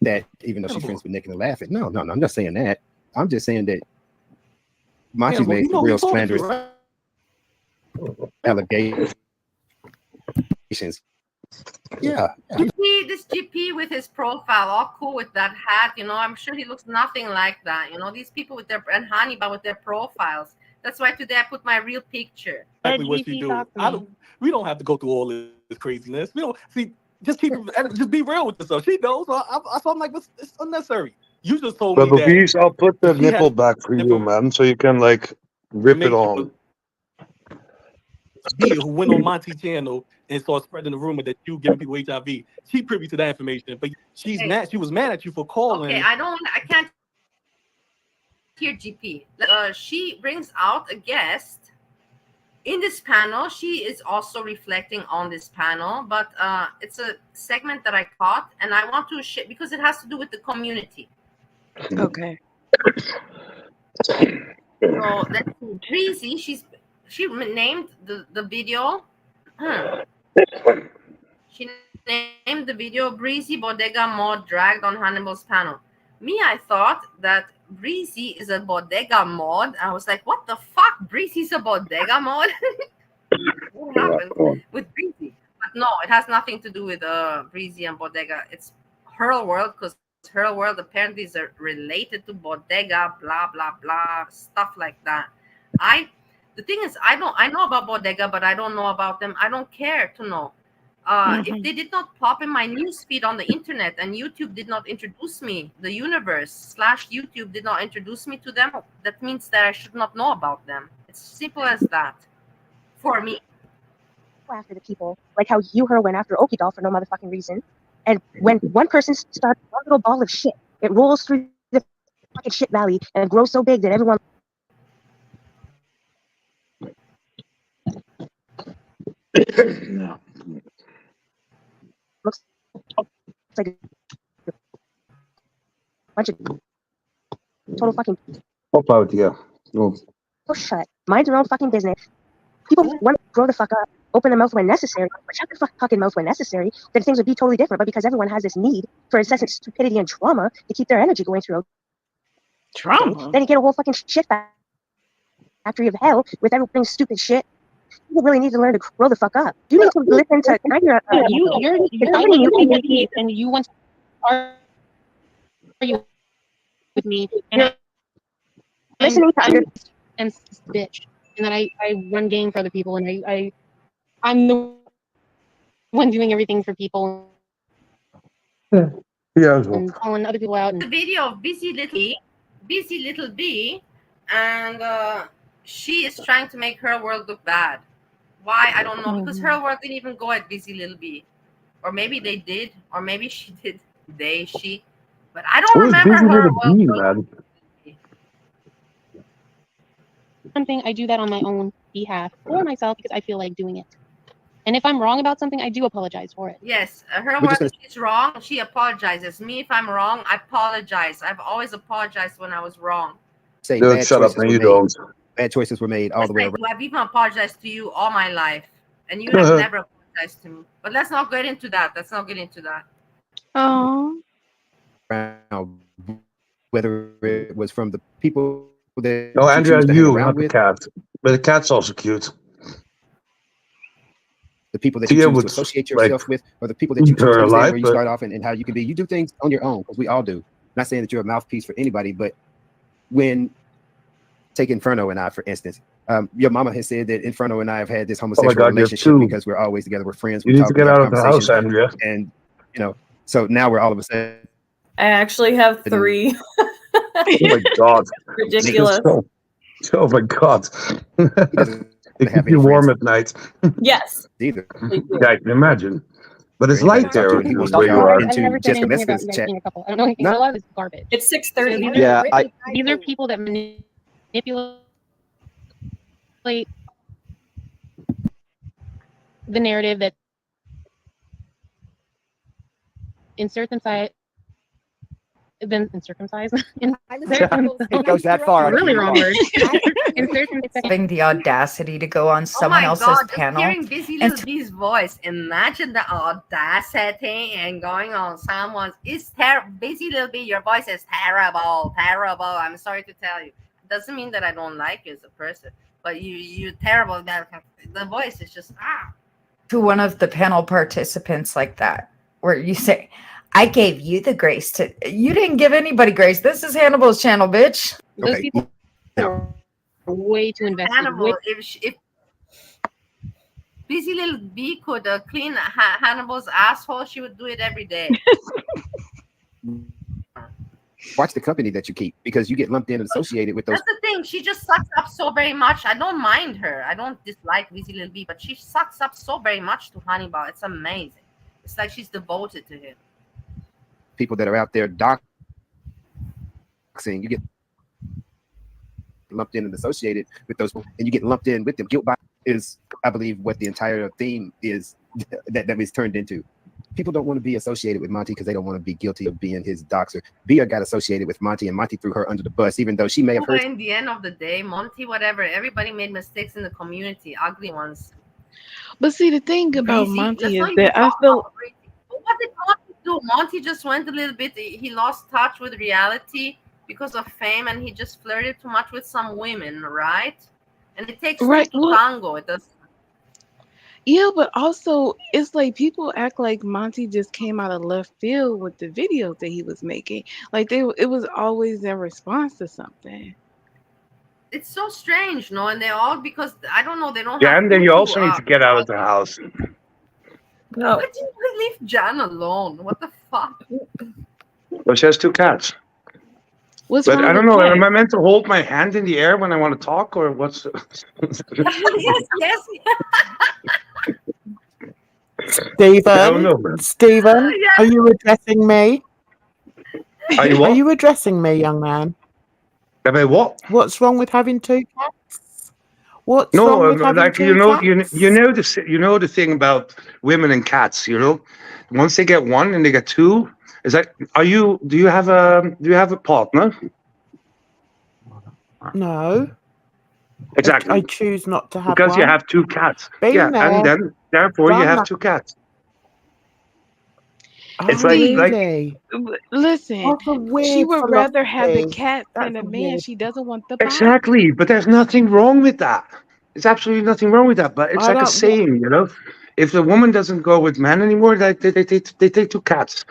that, even though she's friends with Nick and laughing. No, I'm not saying that. I'm just saying that Monty made real slanderous allegations. Yeah. This GP with his profile, all cool with that hat, you know, I'm sure he looks nothing like that. You know, these people with their, and Hannibal with their profiles. That's why today I put my real picture. Exactly what she do. We don't have to go through all this craziness. We don't see. Just be real with yourself. She knows. So I'm like, it's unnecessary. You just told me that. Please, I'll put the nipple back for you, man, so you can like rip it on. He who went on Monty's channel and started spreading the rumor that you giving people HIV. She privy to that information, but she's mad. She was mad at you for calling. Okay, I can't hear GP. She brings out a guest in this panel. She is also reflecting on this panel, but it's a segment that I caught, and I want to share because it has to do with the community. Okay. So let's see. Breezy, she named the video. She named the video Breezy Bodega Mod dragged on Hannibal's panel. Me, I thought that Breezy is a bodega mod. I was like, what the fuck? Breezy's a bodega mod? What happened with Breezy? But no, it has nothing to do with Breezy and bodega. It's Hurl World, because Hurl World apparently is related to bodega, blah, blah, blah, stuff like that. The thing is, I know about Bodega, but I don't know about them. I don't care to know. If they did not pop in my news feed on the internet and YouTube did not introduce me, the universe / YouTube did not introduce me to them, that means that I should not know about them. It's simple as that for me. After the people, like how you her went after Okie doll for no motherfucking reason. And when one person starts one little ball of shit, it rolls through the fucking shit valley and grows so big that everyone looks like a bunch of total fucking Pop out here. Oh. shut. Mind your own fucking business. People want to grow the fuck up, open their mouth when necessary, but shut their fucking mouth when necessary, then things would be totally different. But because everyone has this need for incessant stupidity and trauma to keep their energy going through Trauma? then you get a whole fucking shit factory of hell with everything stupid shit. People really need to learn to grow the fuck up. You need to listen to you're and you want to argue with me and listening to other and bitch, and that I run game for other people, and I'm the one doing everything for people. Yeah. And calling other people out. The video of busy little B, and she is trying to make her world look bad. Why? I don't know, because her world didn't even go at busy little B, or maybe they did, or maybe she did. She, but I don't remember her world. Something I do that on my own behalf for myself because I feel like doing it. And if I'm wrong about something, I do apologize for it. Yes, her word, if she's wrong, she apologizes. Me, if I'm wrong, I apologize. I've always apologized when I was wrong. Say Dude, shut up, man. You don't. Bad choices were made all the way around. I've even apologized to you all my life, and you have never apologized to me. But let's not get into that. Oh. Whether it was from the people that No, Andrea, choose to hang you, around not the with, cat. But the cat's also cute. the people that you choose to associate yourself with, or the people that you choose to understand where you start off and how you can be. You do things on your own, because we all do. Not saying that you're a mouthpiece for anybody, but when take Inferno and I, for instance, your mama has said that Inferno and I have had this homosexual relationship because we're always together. We're friends. You need to get out of the house, Andrea. And so now we're all of a sudden. I actually have 3. Oh my god! Ridiculous. Oh my god! It keeps you warm at night. Yes. Either. Yeah, I can imagine. But it's light there where you are. I've never said anything about you guys being a couple. I don't know anything. A lot of this is garbage. It's 6:30. Yeah, these are people that manipulate the narrative that insert themselves. Then uncircumcised. It goes that far. Really wrong word. Having the audacity to go on someone else's panel. Hearing busy little B's voice. Imagine the audacity and going on someone's. It's terrible. Busy little B, your voice is terrible. I'm sorry to tell you. It doesn't mean that I don't like you as a person, but you're terrible. The voice is just To one of the panel participants like that, where you say, I gave you the grace to. You didn't give anybody grace. This is Hannibal's channel, bitch. Those people are way too invested. Hannibal, if busy little B could clean Hannibal's asshole, she would do it every day. Watch the company that you keep, because you get lumped in and associated with those. That's the thing. She just sucks up so very much. I don't mind her. I don't dislike busy little B, but she sucks up so very much to Hannibal. It's amazing. It's like she's devoted to him. People that are out there doxing, you get lumped in and associated with those, and you get lumped in with them. Guilt by is, I believe, what the entire theme is that is turned into. People don't want to be associated with Monty because they don't want to be guilty of being his doxer. Bia got associated with Monty, and Monty threw her under the bus, even though she may have heard. In the end of the day, Monty, whatever, everybody made mistakes in the community, ugly ones. But see, the thing about Monty is Let's that I feel. What did Monty do? Monty just went a little bit. He lost touch with reality because of fame, and he just flirted too much with some women, right? And it takes two to tango. It does. Yeah, but also it's like people act like Monty just came out of left field with the videos that he was making. Like it was always in response to something. It's so strange, no? And they all, because I don't know, they don't Yeah, have and then food you to also need to get out of the house. No. Why didn't you leave Jan alone? What the fuck? Well, she has 2 cats. What's But wrong I don't with know. cats? Am I meant to hold my hand in the air when I want to talk, or what's? yes. I don't know, man. Stephen, Yeah. are you addressing me? Are you Are what? you addressing me, young man? Am I what? What's wrong with having 2 cats? What's No, wrong with having like 2 cats? you know the thing about women and cats. You know, once they get 1 and they get 2, is like, do you have a partner? No. Exactly. I choose not to have Because you one. have 2 cats. Been Yeah, and there, then therefore you done have that. 2 cats. Oh, It's like really? Listen, That's a she weird would rather have the philosophy. cats than That's a a man. weird. She doesn't want the body. exactly, but there's nothing wrong with that. There's absolutely nothing wrong with that. But it's I like a don't. saying, you know. If the woman doesn't go with men anymore, they take 2 cats.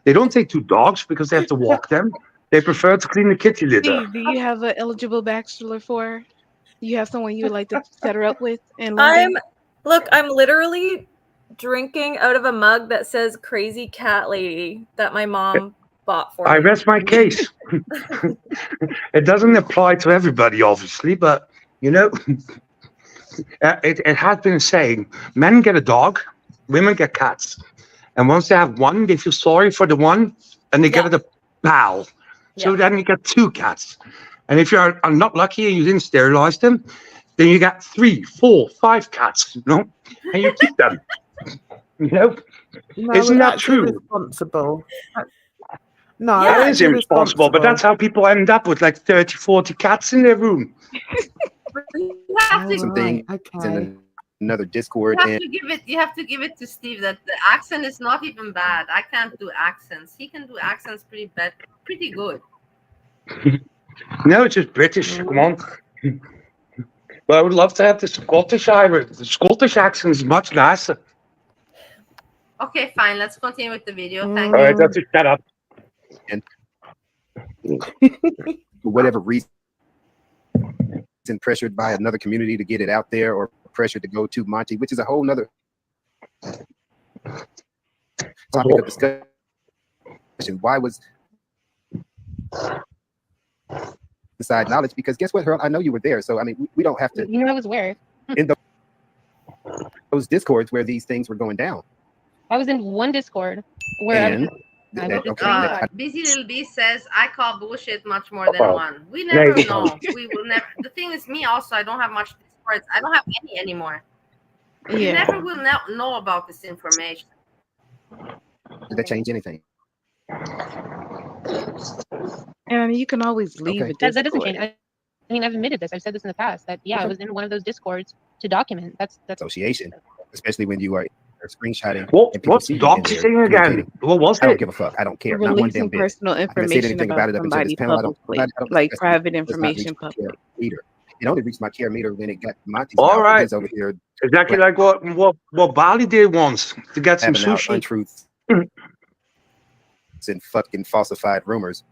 They don't take 2 dogs because they have to walk them. They prefer to clean the kitty litter. Steve, do you have an eligible bachelor for her? You have someone you would like to set her up with in London? I'm literally drinking out of a mug that says "Crazy Cat Lady" that my mom bought for I me. rest my case. It doesn't apply to everybody, obviously, but you know, it has been a saying: men get a dog, women get cats, and once they have 1, they feel sorry for the 1, and they give it a pal. So then you get 2 cats, and if you're not lucky and you didn't sterilize them, then you got 3, 4, 5 cats, you know, and you keep them. You know, No, isn't well, that that's true? irresponsible. No, That that's is irresponsible, but that's how people end up with like 30, 40 cats in their room. You have to, Something in another Discord, you have and to give it. You have to give it to Steve that the accent is not even bad. I can't do accents. He can do accents pretty good. No, it's just British. Come on. But I would love to have the Scottish Irish. The Scottish accent is much nicer. Okay, fine. Let's continue with the video. Mm. Thank All you. right, that's it. Shut up. And for whatever reason, pressured by another community to get it out there, or pressured to go to Monty, which is a whole nother topic of discussion. Why was inside knowledge? Because guess what, Harold? I know you were there, so I mean, we don't have to. You know, I was where? In those discords where these things were going down. I was in one Discord where And Busy Little B says, I call bullshit much more than Uh-oh. one. We never Right. know. We will never. The thing is, me also, I don't have much Discords. I don't have any anymore. We Yeah. never will know about this information. did that change anything? And you can always leave Okay. a That doesn't Discord. change. I mean, I've admitted this. I've said this in the past that I was in one of those Discords to document. That's Association, especially when you are screenshotting. What? and people What's see you in there doxing again? communicating. What was I don't it? give a fuck. I don't care. Not one Releasing damn bit. personal I haven't said information anything about about it up until this somebody panel. I don't publicly, like discuss it. private It does not reach information my public. care meter. It only reached my care meter when it got Monty's All mouth. right. He's over here Exactly like what Bali did once to get some having out sushi. untruths and fucking falsified rumors,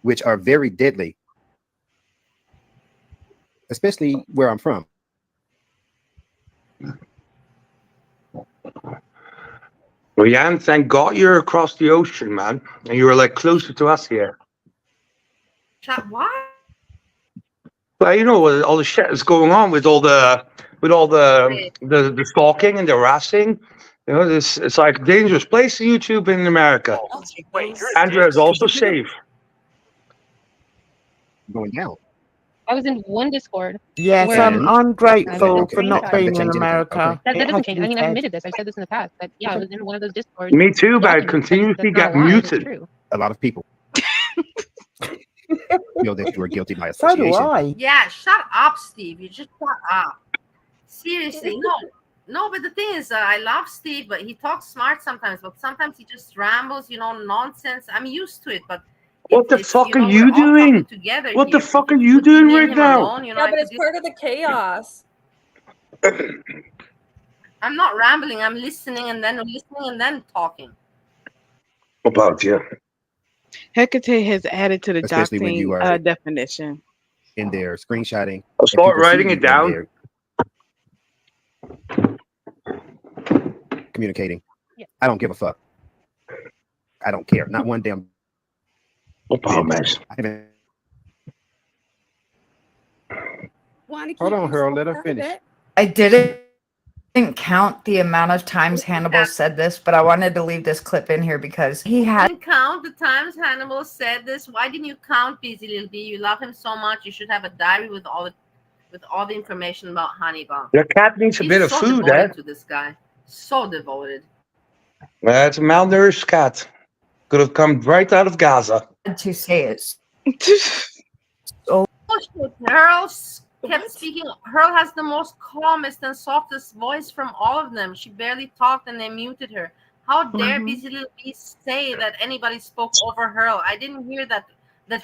which are very deadly, especially where I'm from. Well, yeah, and thank God you're across the ocean, man, and you were like closer to us here. What? Well, you know, all the shit is going on with all the stalking and the harassing. You know, it's like a dangerous place, YouTube in America. Andrea is also safe. Going down. I was in one Discord. Yes, where I'm grateful I for not being in America. That It doesn't has change. to I be mean, I've said. admitted this. I've said this in the past. That I was in one of those Discords. Me too, but I document. continuously That's got not a lie. It's muted. true. A lot of people feel that you were guilty by So do association. I. Yeah, shut up, Steve. You just shut up. Seriously, no. But the thing is, I love Steve, but he talks smart sometimes. But sometimes he just rambles, nonsense. I'm used to it, but What the fuck are you we're all doing? talking together What the here. fuck If are you you would doing leave right him now? alone, Yeah, I but could it's part of the chaos. I'm not rambling. I'm listening and then talking. About you. Hecate has added to the Especially when you doxing are definition. in there screenshotting. I'll and start people see writing you it down. in there communicating. Yeah. I don't give a fuck. I don't care. Not one damn. No problem, man. I haven't. Hold on, Harold. Let her finish. I didn't count the amount of times Hannibal said this, but I wanted to leave this clip in here because he had. Didn't count the times Hannibal said this. Why didn't you count, Busy Little B? You love him so much. You should have a diary with all the information about Hannibal. Your cat needs a He's bit of so food, devoted eh? to this guy. So devoted. It's a malnourished cat. Could have come right out of Gaza. To say it. Oh shit, Earl kept speaking. Earl has the most calmest and softest voice from all of them. She barely talked and they muted her. How dare Busy Little B say that anybody spoke over Earl? I didn't hear that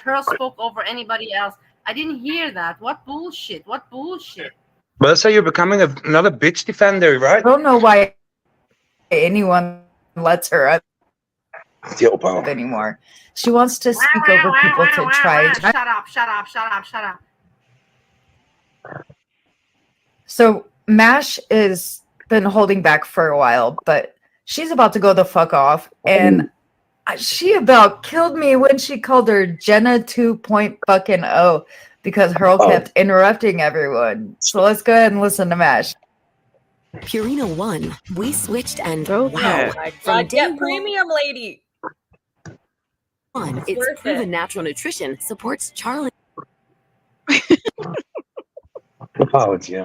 Earl spoke over anybody else. I didn't hear that. What bullshit? What bullshit? But let's say you're becoming another bitch defender, right? I don't know why anyone lets her up anymore. She wants to speak over people to try. Shut up, shut up, shut up, shut up. So Mash has been holding back for a while, but she's about to go the fuck off. And she about killed me when she called her Jenna 2.0 because Earl kept interrupting everyone. So let's go ahead and listen to Mash. Purina One, we switched and Oh wow. my From God, day get premium, lady. one, It's its worth proven it. natural nutrition supports Charlie. Apology.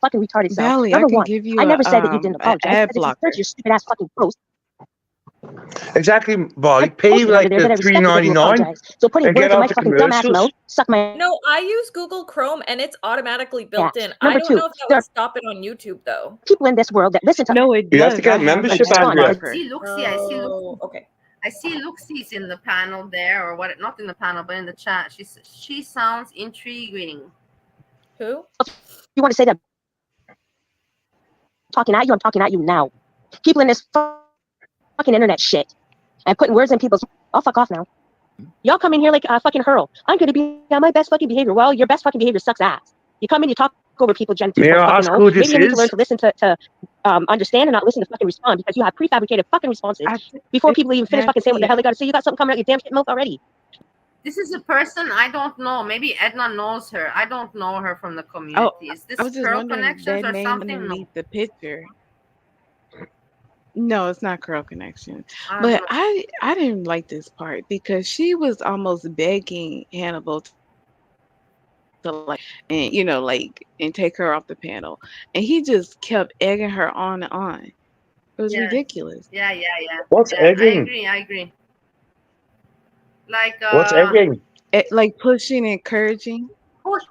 Fucking retarded self. Valley, I Number can one, give you I never a, said that you didn't an apologize. ad I said you blocker. search your stupid ass fucking post. Exactly, Bali. Pay Posted like under there the that I respected that you $3.99 apologized. So putting and get words in out my the fucking dumbass commercials. mouth, suck my. No, I use Google Chrome and it's automatically built in. I Number don't two, know if that there would are stop it on YouTube though. people in this world that listen to. No, it You have to does. get I a have membership, an ad Andrea. blocker. I see Luxie. Okay. I see Luxie's in the panel there, or what? Not in the panel, but in the chat. She sounds intriguing. Who? You want to say that? Talking at you, I'm talking at you now. People in this fucking internet shit and putting words in people's. I'll fuck off now. Y'all come in here like fucking Hurl. I'm gonna be on my best fucking behavior. Well, your best fucking behavior sucks ass. You come in, you talk over people, Gen May I ask 2.0. who this Maybe you need to learn is? to listen to understand and not listen to fucking respond because you have prefabricated fucking responses before people even finish fucking saying what the hell they gotta say. You got something coming out your damn shit mouth already. This is a person I don't know. Maybe Edna knows her. I don't know her from the community. Is this I was just Curl wondering Connections that or name something? No. underneath the picture. No, it's not Curl Connection. I don't But know. I didn't like this part because she was almost begging Hannibal to like and like and take her off the panel. And he just kept egging her on and on. It was Yeah. ridiculous. Yeah. What's Yeah, egging? I agree. Like What's egging? Like pushing, encouraging. push,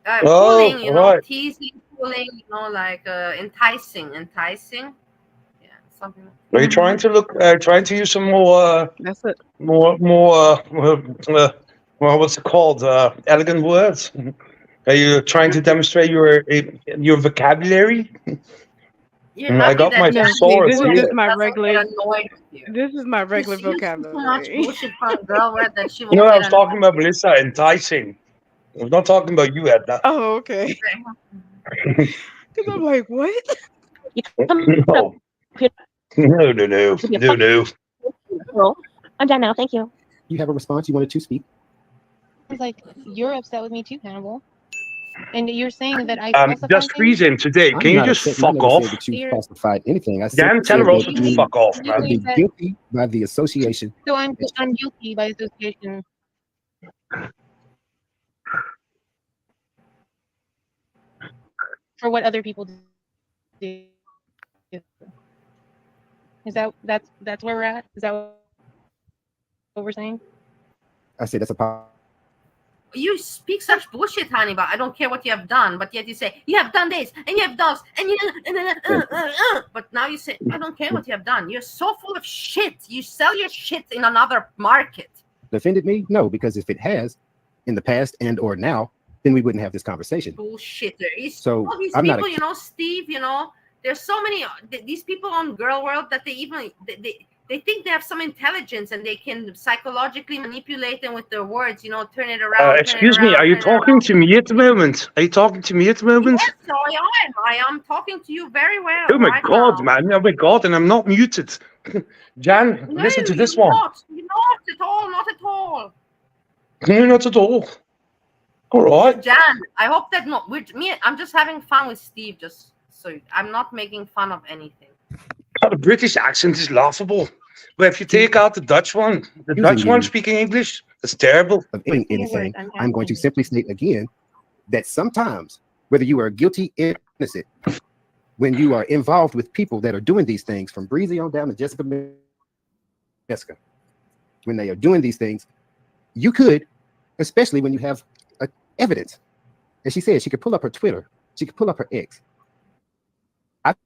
Oh, pulling, right. teasing, pulling, like enticing. Yeah, something. Are you trying to trying to use some more, That's it. what's it called? Elegant words? Are you trying to demonstrate your vocabulary? You're I lucky got that my Jen thesaurus This is here. just my doesn't regular. get annoyed with you. This is my regular You see so much vocabulary. bullshit from girl word that she You won't know, I get was talking about Melissa enticing. I was not talking about you, Edna. Oh, okay. Because I'm like, what? No. No. Well, I'm done now. Thank you. You have a response? You wanted to speak? It's like you're upset with me too, Hannibal. And you're saying that I Just freeze him today. I'm Can you not just upset, and I fuck never off? said that you falsified anything. I Dan, said tell her that also to you fuck off, would man. be guilty by the association. So I'm guilty by association. For what other people do. Is that's where we're at? Is that what we're saying? I said that's a You speak such bullshit, honey, but I don't care what you have done. But yet you say you have done this and you have done, and but now you say I don't care what you have done. You're so full of shit. You sell your shit in another market. Defended me? No, because if it has in the past and or now, then we wouldn't have this conversation. Bullshitter. So All these I'm not people, a Steve, there's so many these people on Girl World that they they think they have some intelligence and they can psychologically manipulate them with their words, you know, turn it around, Excuse me, are you talking to me at the moment? Are you talking to me at the moment? Yes, so I am talking to you very well Oh my right God, now. man! Oh my God, and I'm not muted. Jan, No, listen to this you're one. not. You're not at all. Not at all. No, not at all. All right. Jan, I hope that not with me. I'm just having fun with Steve. Just so I'm not making fun of anything. The British accent is laughable, but if you take out the Dutch one speaking English, it's terrible. Of anything, I'm going to simply state again that sometimes, whether you are guilty or innocent, when you are involved with people that are doing these things, from Breezy on down to Jessica, when they are doing these things, you could, especially when you have evidence. As she said, she could pull up her Twitter, she could pull up her X. I've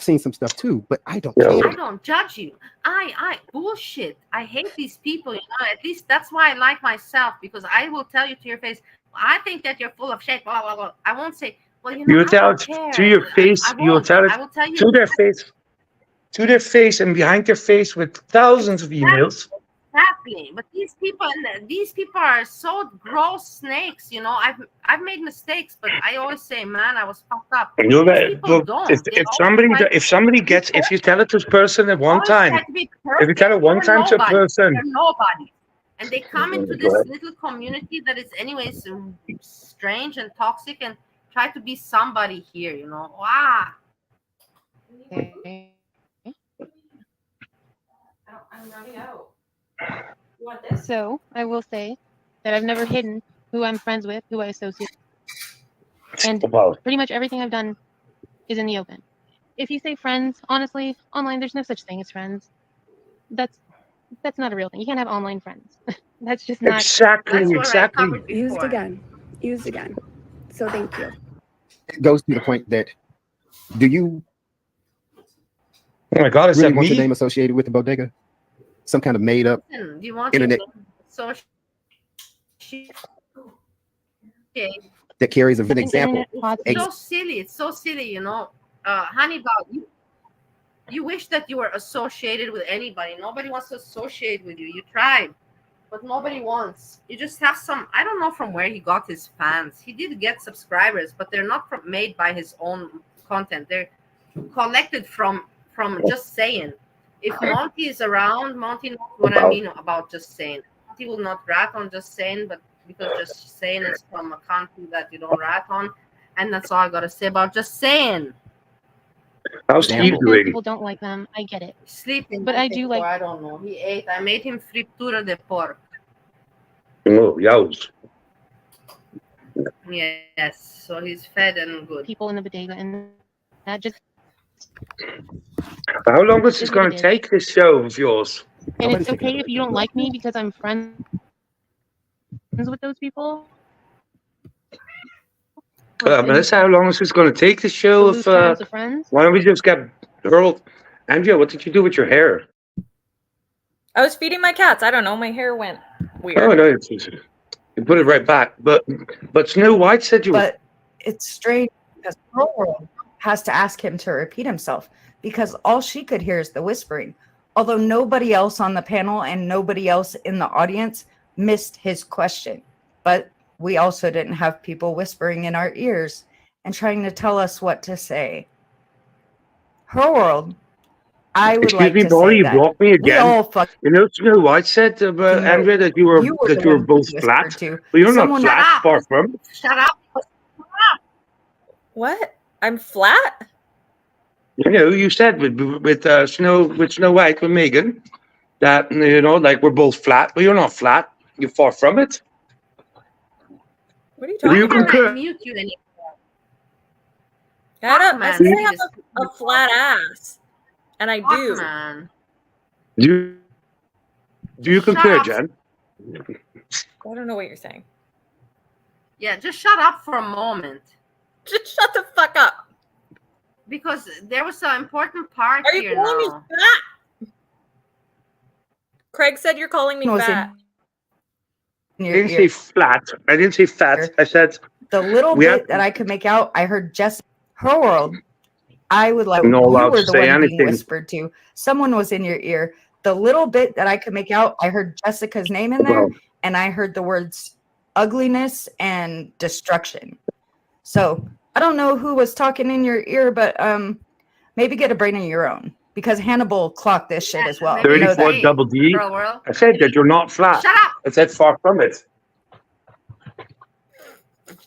seen some stuff too, but I don't care. I don't judge you. I bullshit. I hate these people. You know, at least that's why I like myself, because I will tell you to your face, I think that you're full of shit. Blah blah blah. I won't say, well, you know, You I tell don't it care. to your face. You'll tell it I will tell you to their face, and behind their face with thousands of emails. Exactly, but these people are so gross snakes. You know, I've made mistakes, but I always say, man, I was fucked up. You know These that, people but don't. if somebody gets, if you tell it to this person at one time, if you tell it one time to a person, they're nobody, and they come into Go this ahead. little community that is anyways strange and toxic, and try to be somebody here. You know, wow. I'm running out. You want this? So I will say that I've never hidden who I'm friends with, who I associate, and pretty much everything I've done is in the open. If you say friends, honestly, online there's no such thing as friends. That's not a real thing. You can't have online friends. That's just not exactly. Used again. Used again. So thank you. It goes to the point that, do you oh my God, is really that want your me? name associated with the bodega? Some kind of made up Do you want internet so that carries an example. It's so silly. It's so silly, you know. Hannibal, you wish that you were associated with anybody. Nobody wants to associate with you. You tried, but nobody wants. You just have some. I don't know from where he got his fans. He did get subscribers, but they're not made by his own content. They're collected from just saying. If Monty is around, Monty knows what I mean about just saying. Monty will not rat on just saying, but because just saying is from a country that you don't rat on, and that's all I gotta say about just saying. How's I Steve understand doing? people don't like them. I get it. Sleeping, But I do like. I don't know. He ate. I made him fritura de pork. Oh, yows. Yes, so he's fed and good. People in the bodega, and that just. How long is this going to take, this show of yours? And it's okay if you don't like me because I'm friends with those people. Melissa, how long is this going to take, this show lose terms of friends? Why don't we just get Earl? Andrea, what did you do with your hair? I was feeding my cats. I don't know. My hair went weird. Oh, no, you put it right back. But Snow White said you. But it's strange because Pearl has to ask him to repeat himself because all she could hear is the whispering. Although nobody else on the panel and nobody else in the audience missed his question. But we also didn't have people whispering in our ears and trying to tell us what to say. Her world, I would like to say you that blocked me again. we all You know, Snow White said about Andrea that you were both flat, but you're not flat. Far from. Shut up. What? I'm flat? You know, you said with Snow White with Megan that like we're both flat, but you're not flat. You're far from it. What are you talking about? concur? Mute you anymore. I say I have a flat ass, and I do. Man. Do you concur, Jen? I don't know what you're saying. Yeah, just shut up for a moment. Just shut the fuck up. Because there was an important part Are you here calling me now. fat? Craig said you're calling me fat. I didn't say flat. I didn't say fat. I said the little bit that I could make out. I heard Jess, her world. I would like, You're not you allowed were to the say one being anything. whispered to. Someone was in your ear. The little bit that I could make out, I heard Jessica's name in there, Well, and I heard the words ugliness and destruction. So I don't know who was talking in your ear, but maybe get a brain of your own, because Hannibal clocked this shit as well. You know 34 that. double D. Girl world. I said that you're not flat. Shut up. I said far from it.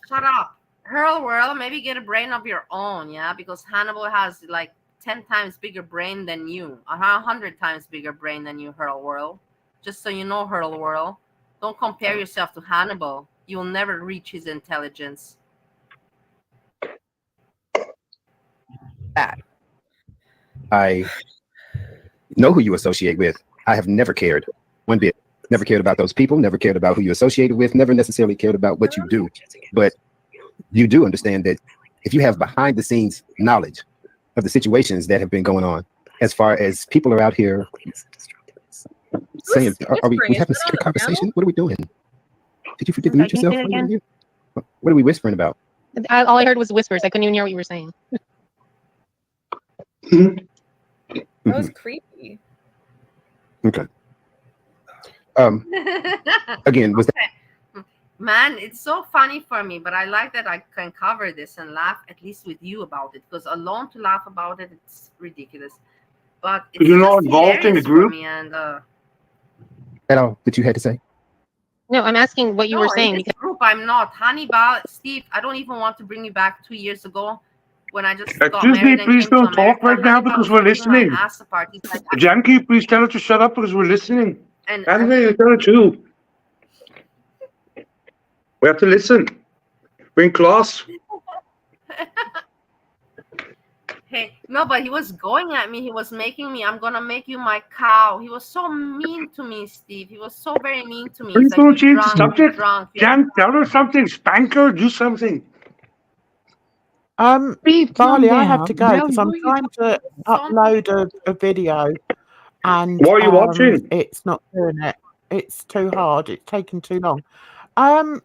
Shut up. Hurl world, maybe get a brain of your own, yeah? Because Hannibal has like 10 times bigger brain than you. 100 times bigger brain than you, Hurl world. Just so you know, Hurl world. Don't compare yourself to Hannibal. You'll never reach his intelligence. I know who you associate with. I have never cared one bit. Never cared about those people, never cared about who you associated with, never necessarily cared about what you do. But you do understand that if you have behind the scenes knowledge of the situations that have been going on, as far as people are out here saying, are we having a conversation? What are we doing? Did you forget to mute yourself? What are we whispering about? All I heard was whispers. I couldn't even hear what you were saying. That was creepy. Okay. Again, was that Man, it's so funny for me, but I like that I can cover this and laugh at least with you about it, because alone to laugh about it, it's ridiculous. But it's You're not just involved in the hilarious for group? me, and that all that you had to say? No, I'm asking what you no, were saying in this because group I'm not. Hannibal, Steve, I don't even want to bring you back 2 years ago when I just got Excuse me, married and please came to don't talk America. right now Hannibal because was we're ripping my listening. ass apart. He's like, Janky, please tell her to shut up because we're listening. and And you tell her too. We have to listen. We're in class. hey, no, but he was going at me. He was making me, I'm gonna make you my cow. He was so mean to me, Steve. He was so very mean to me. Please He's like, don't you change the drunk, you subject. drunk. Jan, tell her something. Spank her. Do something. Barley, I have to go Mel, because I'm what are you trying to upload a video and What are you watching? it's not doing it. It's too hard. It's taking too long.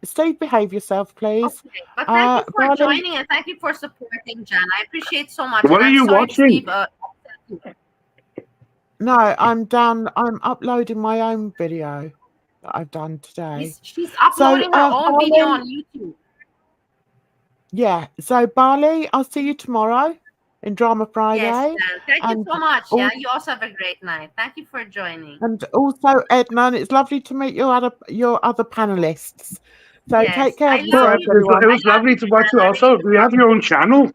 Steve, behave yourself, please. Okay, but thank you for Barley, joining and thank you for supporting, Jan. I appreciate so much. What and are I'm you sorry, watching? Steve. no, I'm uploading my own video that I've done today. She's uploading her own video on YouTube. Yeah, so Barley, I'll see you tomorrow in Drama Friday. Yes, Jan. Thank you and so much. al- Yeah, you also have a great night. Thank you for joining. And also, Edmund, it's lovely to meet your other panelists. So Yes, take care I of love yourself, you. everyone. It was lovely to watch you also. Do you have your own channel?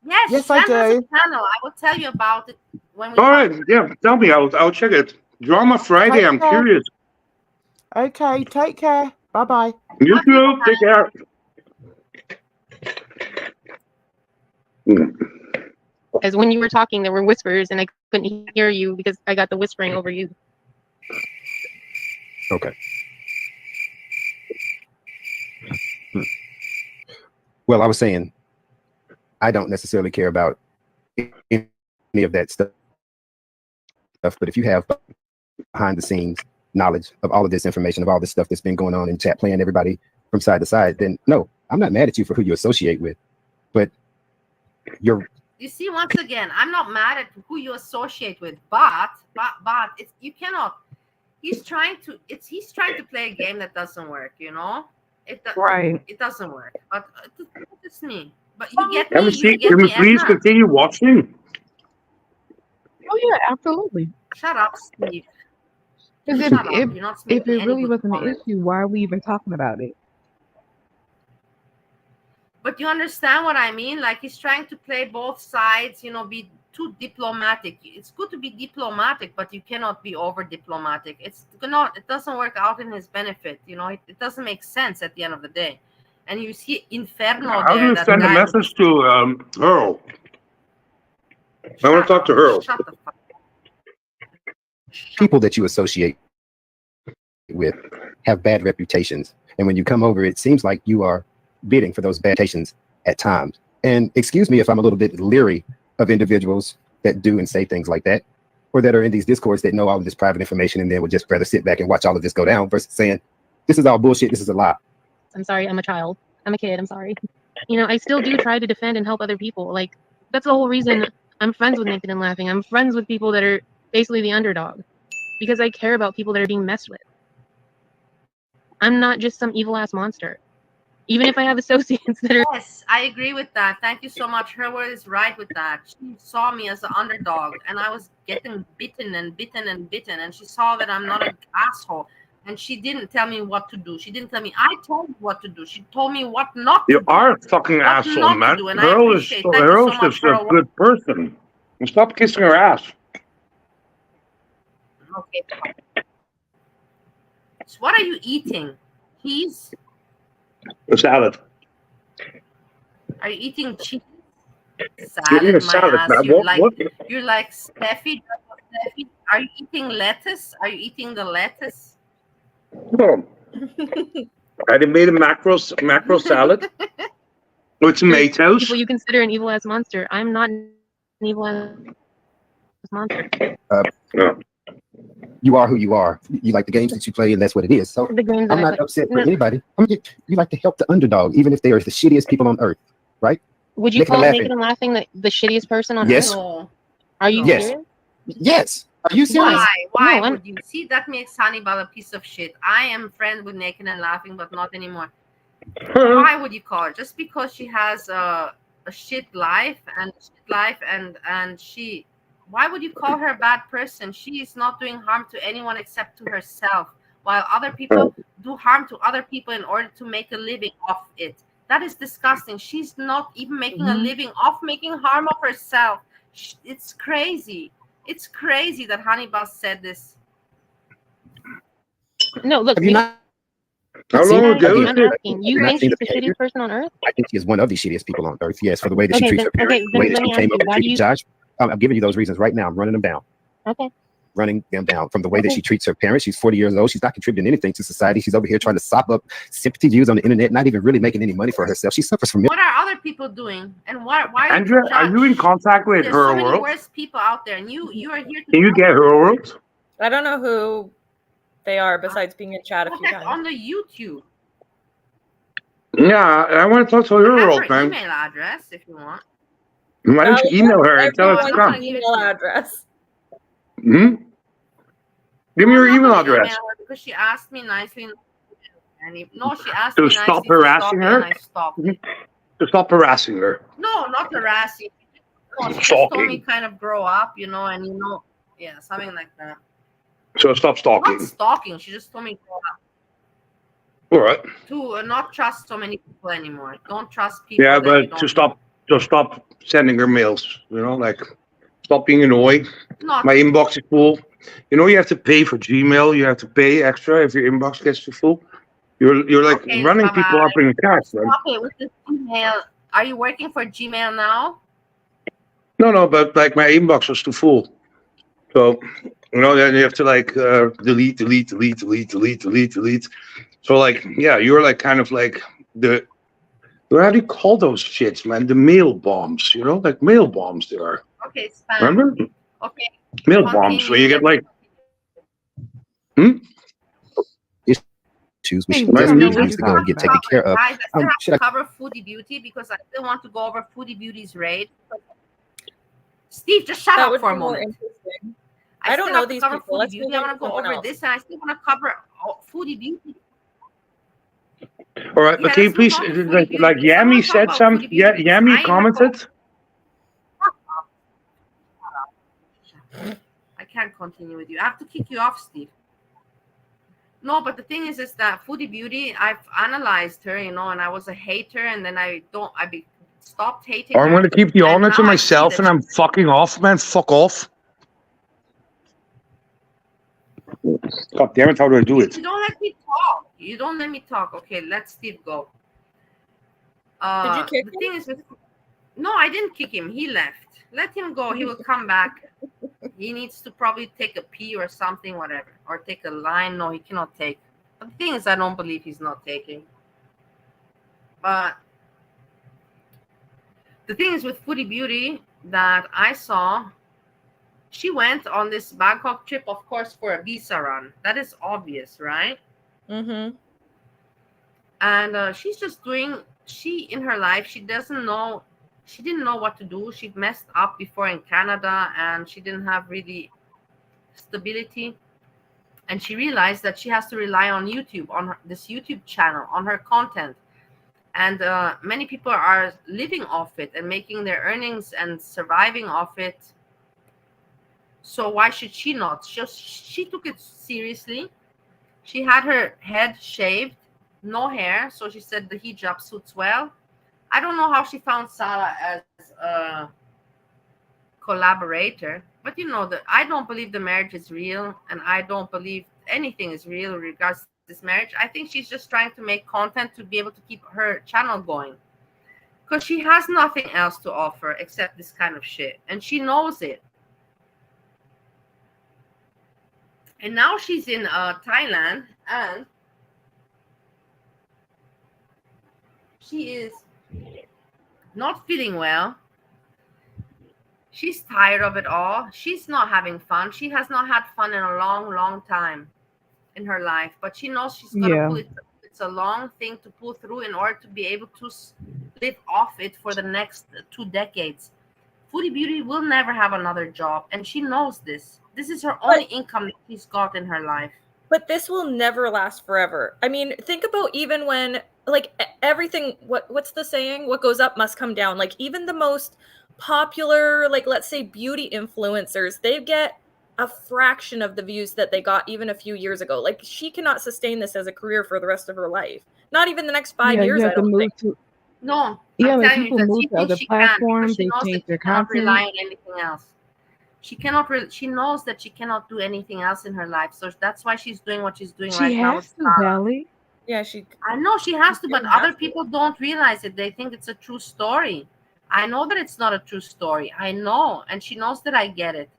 Yes, Yes, Jan I has a do. channel. I will tell you about it when we All come. right. Yeah, tell me. I'll check it. Drama Friday. Take I'm care. curious. Okay, take care. Bye-bye. You too. Take care. as when you were talking, there were whispers, and I couldn't hear you because I got the whispering over you. Okay. Well, I was saying, I don't necessarily care about any of that stuff, but if you have behind the scenes knowledge of all of this information, of all this stuff that's been going on in chat, playing everybody from side to side, then no, I'm not mad at you for who you associate with, but you're. You see, once again, I'm not mad at who you associate with, but it's you cannot. He's trying to play a game that doesn't work. You know, Right. It doesn't work. But it's me. But you get Can me. we, You get can we me, please Edna. continue watching? Oh yeah, absolutely. Shut up, Steve. Because Shut up. if You're not if making it any really good wasn't an comments. issue, why are we even talking about it? But you understand what I mean? Like he's trying to play both sides, you know, be too diplomatic. It's good to be diplomatic, but you cannot be over diplomatic. It doesn't work out in his benefit. You know, it doesn't make sense at the end of the day. And you see Inferno How do there, you that send a guy. message to Earl? I want to talk to Earl. Shut the fuck. People that you associate with have bad reputations, and when you come over, it seems like you are bidding for those bad reputations at times. And excuse me if I'm a little bit leery of individuals that do and say things like that, or that are in these discords that know all of this private information and then would just rather sit back and watch all of this go down versus saying, this is all bullshit, this is a lie. I'm sorry, I'm a child. I'm a kid, I'm sorry. You know, I still do try to defend and help other people. Like, That's the whole reason I'm friends with Naked and Laughing. I'm friends with people that are basically the underdog because I care about people that are being messed with. I'm not just some evil ass monster. Even if I have associates that are. Yes, I agree with that. Thank you so much. Her word is right with that. She saw me as an underdog, and I was getting bitten and bitten and bitten, and she saw that I'm not an asshole. And she didn't tell me what to do. She didn't tell me. I told her what to do. She told me what not to You do. are a fucking What asshole, not to man. do, and I appreciate. Thank you so Earl's much, just a Pearl. good person. And stop kissing her ass. Okay. So what are you eating? Cheese? A salad. Are you eating cheese? You're eating Salad, a my salad, ass. man. You're like Steffi. Are you eating lettuce? Are you eating the lettuce? Oh. I made a macro salad with tomatoes. People you consider an evil ass monster. I'm not an evil ass monster. You are who you are. You like the games that you play, and that's what it is. So The games that I'm I not play. upset for anybody. You like to help the underdog, even if they are the shittiest people on earth, right? Would you Naked call and Naked and Laughing the shittiest person on Yes. earth? No. Are you Yes. serious? Yes. Are you serious? Why No, would you see that makes Hannibal a piece of shit? I am friends with Naked and Laughing, but not anymore. Why would you call her? Just because she has a shit life and she, why would you call her a bad person? She is not doing harm to anyone except to herself, while other people do harm to other people in order to make a living off it. That is disgusting. She's not even making a living off making harm of herself. It's crazy. It's crazy that Hannibal said this. No, look. Have you not? How seen long ago? I'm asking. You think she's the behavior? shittiest person on earth? I think she is one of the shittiest people on earth. Yes, for the way that she Okay, treats then- her parents, okay, the way then that let she me came ask up you, and why do treated you- Josh. I'm giving you those reasons right now. I'm running them down. Okay. Running them down. From the way that she treats her parents. She's 40 years old. She's not contributing anything to society. She's over here trying to sop up sympathy views on the internet, not even really making any money for herself. She suffers from. What are other people doing? And why Andrea, are you in contact with There's her so many world? worse people out there, and you are here to Can you get her world? I don't know who they are besides being in chat a few that's times. on the YouTube. Yeah, I want to talk to I her have world, her man. email address if you want. Why don't you email her and tell her to Everyone's come? email address. Hmm? Give me your I'm email not gonna address. email her because she asked me nicely. No, she asked To me stop nicely to harassing stop it, her? and I stopped it. To stop harassing her. No, not harassing. No, she just told me Stalking. kind of grow up, and yeah, something like that. So stop stalking. Not stalking. She just told me grow up. All right. To not trust so many people anymore. Don't trust people. Yeah, that you but don't to stop sending her mails. Like stop being annoying. Not- My inbox is full. You have to pay for Gmail. You have to pay extra if your inbox gets too full. You're like Okay, running bye-bye. people up in the cash, man. Okay, with this Gmail. Are you working for Gmail now? No, but like my inbox was too full. So then you have to like delete. So like, yeah, you're like kind of like how do you call those shits, man? The mail bombs, like mail bombs there are. Okay, spam. Remember? Okay. Mail bombs where you get like issues which Hey, definitely I needs to go and get taken care of. Guys, I still Should have I to cover Foodie Beauty because I still want to go over Foodie Beauty's raid. Steve, just shut That up would for a be more moment. interesting. I don't still know have to these cover people. Foodie Let's Beauty. move I on want to to go someone over else. this, and I still want to cover Foodie Beauty. all right, but can you please like Yami said something? Yeah, Yami commented. I can't continue with you. I have to kick you off, Steve. No, but the thing is that Foodie Beauty, I've analyzed her, and I was a hater, and then I stopped hating Or I'm her. going to keep the honor And to now I see myself, that and I'm fucking off, man. Fuck off. God damn it! How do I do it? You don't let me talk. You don't let me talk. Okay, let Steve go. Did you kick the thing is no, I didn't kick him. He left. Let him go. He will come back. He needs to probably take a pee or something, whatever, or take a line. No, he cannot take. But the thing is, I don't believe he's not taking. But the thing is with Foodie Beauty that I saw, she went on this Bangkok trip, of course, for a visa run. That is obvious, right? Mm-hmm. And she's just doing. In her life, she doesn't know. she didn't know what to do. She messed up before in Canada, and she didn't have really stability. And she realized that she has to rely on YouTube, on this YouTube channel, on her content. And many people are living off it and making their earnings and surviving off it. So why should she not? She took it seriously. She had her head shaved, no hair. So she said the hijab suits well. I don't know how she found Sarah as a collaborator, but you know that I don't believe the marriage is real, and I don't believe anything is real in regards to this marriage. I think she's just trying to make content to be able to keep her channel going, because she has nothing else to offer except this kind of shit, and she knows it. And now she's in Thailand, and she is not feeling well. She's tired of it all. She's not having fun. She has not had fun in a long, long time in her life, but she knows she's going to pull it. It's a long thing to pull through in order to be able to live off it for the next 2 decades. Foodie Beauty will never have another job, and she knows this. This is her only income that she's got in her life. But this will never last forever. I mean, think about even when, like, everything, what's the saying? What goes up must come down. Like, even the most popular, like, let's say beauty influencers, they get a fraction of the views that they got even a few years ago. Like, she cannot sustain this as a career for the rest of her life. Not even the next 5 years, I don't think. No, Yeah, I'm like telling you people that move she to other thinks she can, because platforms, she they knows that change she their cannot rely content. on anything else. She cannot. She knows that she cannot do anything else in her life, so that's why she's doing what she's doing She right now with has to, Sarah. Belly. Yeah, I know she has to, but really has other to. people don't realize it. They think it's a true story. I know that it's not a true story. I know, and she knows that I get it.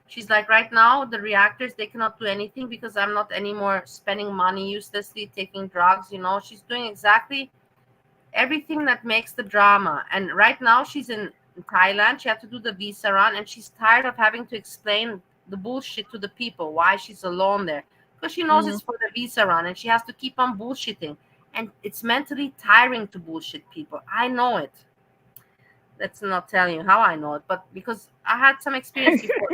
She's like, right now, the reactors, they cannot do anything because I'm not anymore spending money uselessly, taking drugs. You know, she's doing exactly everything that makes the drama. And right now, she's in Thailand. She had to do the visa run, and she's tired of having to explain the bullshit to the people why she's alone there, because she knows it's for the visa run, and she has to keep on bullshitting, and it's mentally tiring to bullshit people. I know it. Let's not tell you how I know it, but because I had some experience before.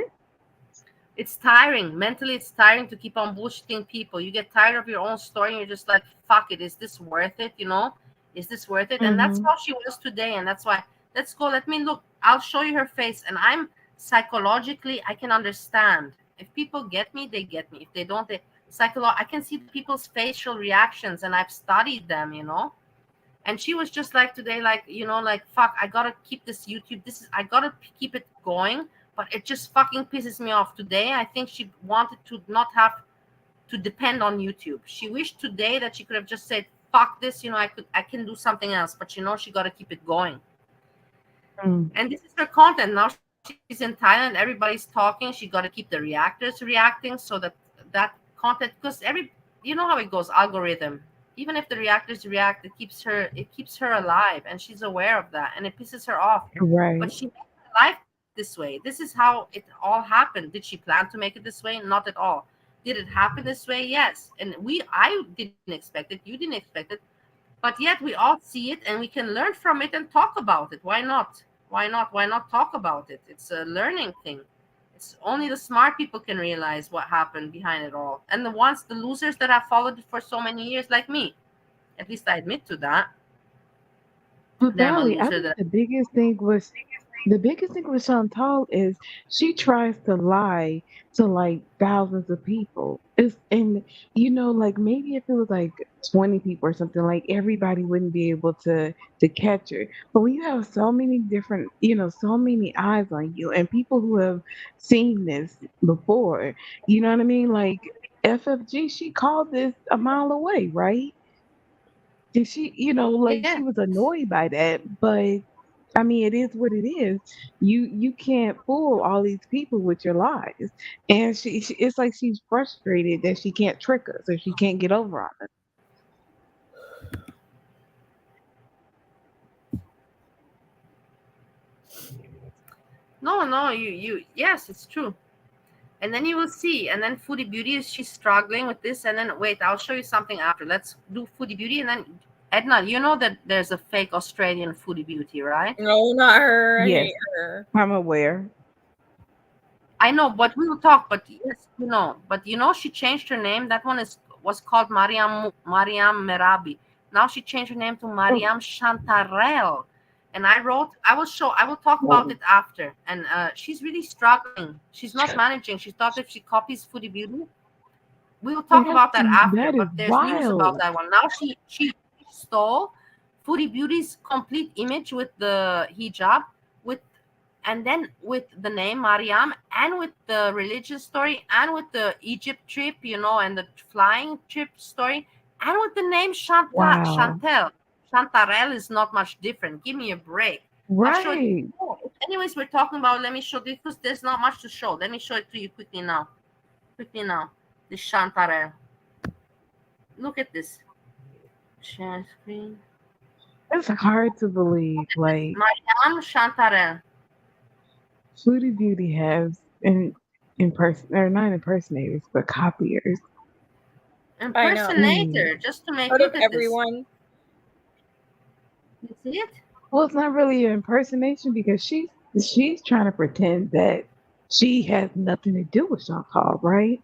It's tiring. Mentally, it's tiring to keep on bullshitting people. You get tired of your own story, and you're just like, fuck it. Is this worth it? You know? Is this worth it? And that's how she was today. And that's why, let's go. Let me look. I'll show you her face. And I'm psychologically, I can understand. If people get me, they get me. If they don't, I can see people's facial reactions, and I've studied them, you know? And she was just like today, like, you know, like, fuck, I gotta keep this YouTube. I gotta keep it going. But it just fucking pisses me off today. I think she wanted to not have to depend on YouTube. She wished today that she could have just said, fuck this, you know, I can do something else. But you know, she got to keep it going. And this is her content. Now she's in Thailand. Everybody's talking. She got to keep the reactors reacting so that content, because you know how it goes, algorithm. Even if the reactors react, it keeps her alive, and she's aware of that, and it pisses her off. Right. But she made her life this way. This is how it all happened. Did she plan to make it this way? Not at all. Did it happen this way? Yes. And I didn't expect it. You didn't expect it. But yet we all see it, and we can learn from it and talk about it. Why not? Why not? Why not talk about it? It's a learning thing. It's only the smart people can realize what happened behind it all. And the losers that have followed it for so many years, like me. At least I admit to that. But That I'm a Valley, I loser. think the biggest thing with Chantal is she tries to lie to like thousands of people. And you know, like maybe if it was like 20 people or something, like everybody wouldn't be able to catch her. But when you have so many different, you know, so many eyes on you and people who have seen this before, you know what I mean? Like FFG, she called this a mile away, right? Did she, you know, like Yeah. she was annoyed by that, but I mean, it is what it is. You can't fool all these people with your lies, and she it's like she's frustrated that she can't trick us or she can't get over on us. No, yes, it's true. And then you will see. And then Foodie Beauty she's struggling with this. And then wait, I'll show you something after. Let's do Foodie Beauty, and then Edna, you know that there's a fake Australian foodie beauty, right? No, not her. I Yes, hate her. I'm aware. I know, but we will talk. But yes, But she changed her name. That one was called Mariam Merabi. Now she changed her name to Oh, Mariam Chantarelle. And I will talk about it after. And she's really struggling. She's not managing. She thought if she copies Foodie Beauty, we will talk about that after. that is But there's news about wild. that one. Now she stole Foodie Beauty's complete image with the hijab, with and then with the name Mariam, and with the religious story, and with the Egypt trip, and the flying trip story, and with the name Wow. Chantel. Chantarelle is not much different. Give me a break. I'll show it. Right. Oh, anyways, we're talking about, let me show this because there's not much to show. Let me show it to you quickly now. This Chantarelle. Look at this. Share screen. It's hard to believe. Like Mariam Chantarelle. Foodie Beauty has or not impersonators, but copiers. I know. Impersonator, just to make Out of look at everyone. this. You see it? Well, it's not really an impersonation because she's trying to pretend that she has nothing to do with Chantal, right?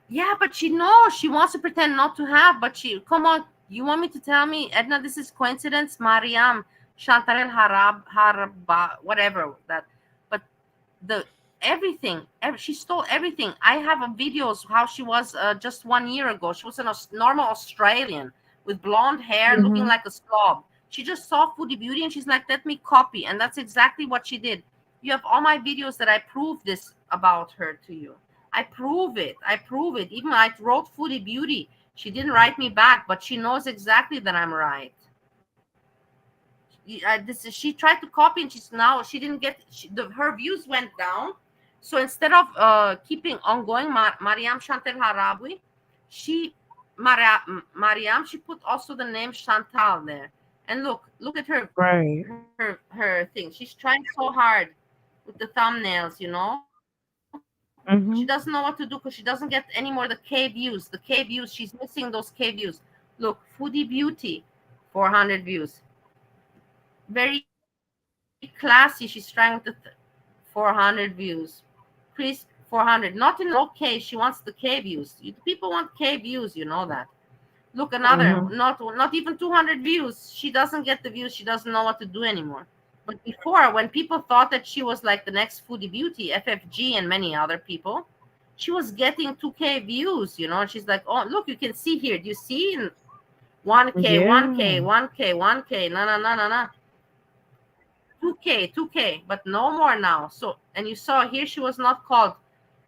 Yeah, but she knows she wants to pretend not to have, but come on, you want me to tell me, Edna, this is coincidence? Mariam, Chantarelle Haraba, whatever that, but everything, she stole everything. I have a videos how she was just 1 year ago. She was a normal Australian with blonde hair, looking like a slob. She just saw Foodie Beauty and she's like, let me copy, and that's exactly what she did. You have all my videos that I prove this about her to you. I prove it. Even I wrote Foodie Beauty. She didn't write me back, but she knows exactly that I'm right. She tried to copy, and she didn't get. Her views went down. So instead of keeping ongoing Mariam Chantal Harabi, Mariam, she put also the name Chantal there. And look at her, right? Her thing. She's trying so hard with the thumbnails, She doesn't know what to do because she doesn't get any more the K views. She's missing those K views. Look, Foodie Beauty, 400 views. Very classy. She's trying with the 400 views. Please, 400. Not in okay. She wants the K views. People want K views. You know that. Look, another. Not even 200 views. She doesn't get the views. She doesn't know what to do anymore. But before, when people thought that she was like the next Foodie Beauty, FFG and many other people, she was getting 2K views, She's like, oh, look, you can see here. Do you see? 1K, Yeah. 1K, 1K, 1K, no. 2K, but no more now. So, and you saw here, she was not called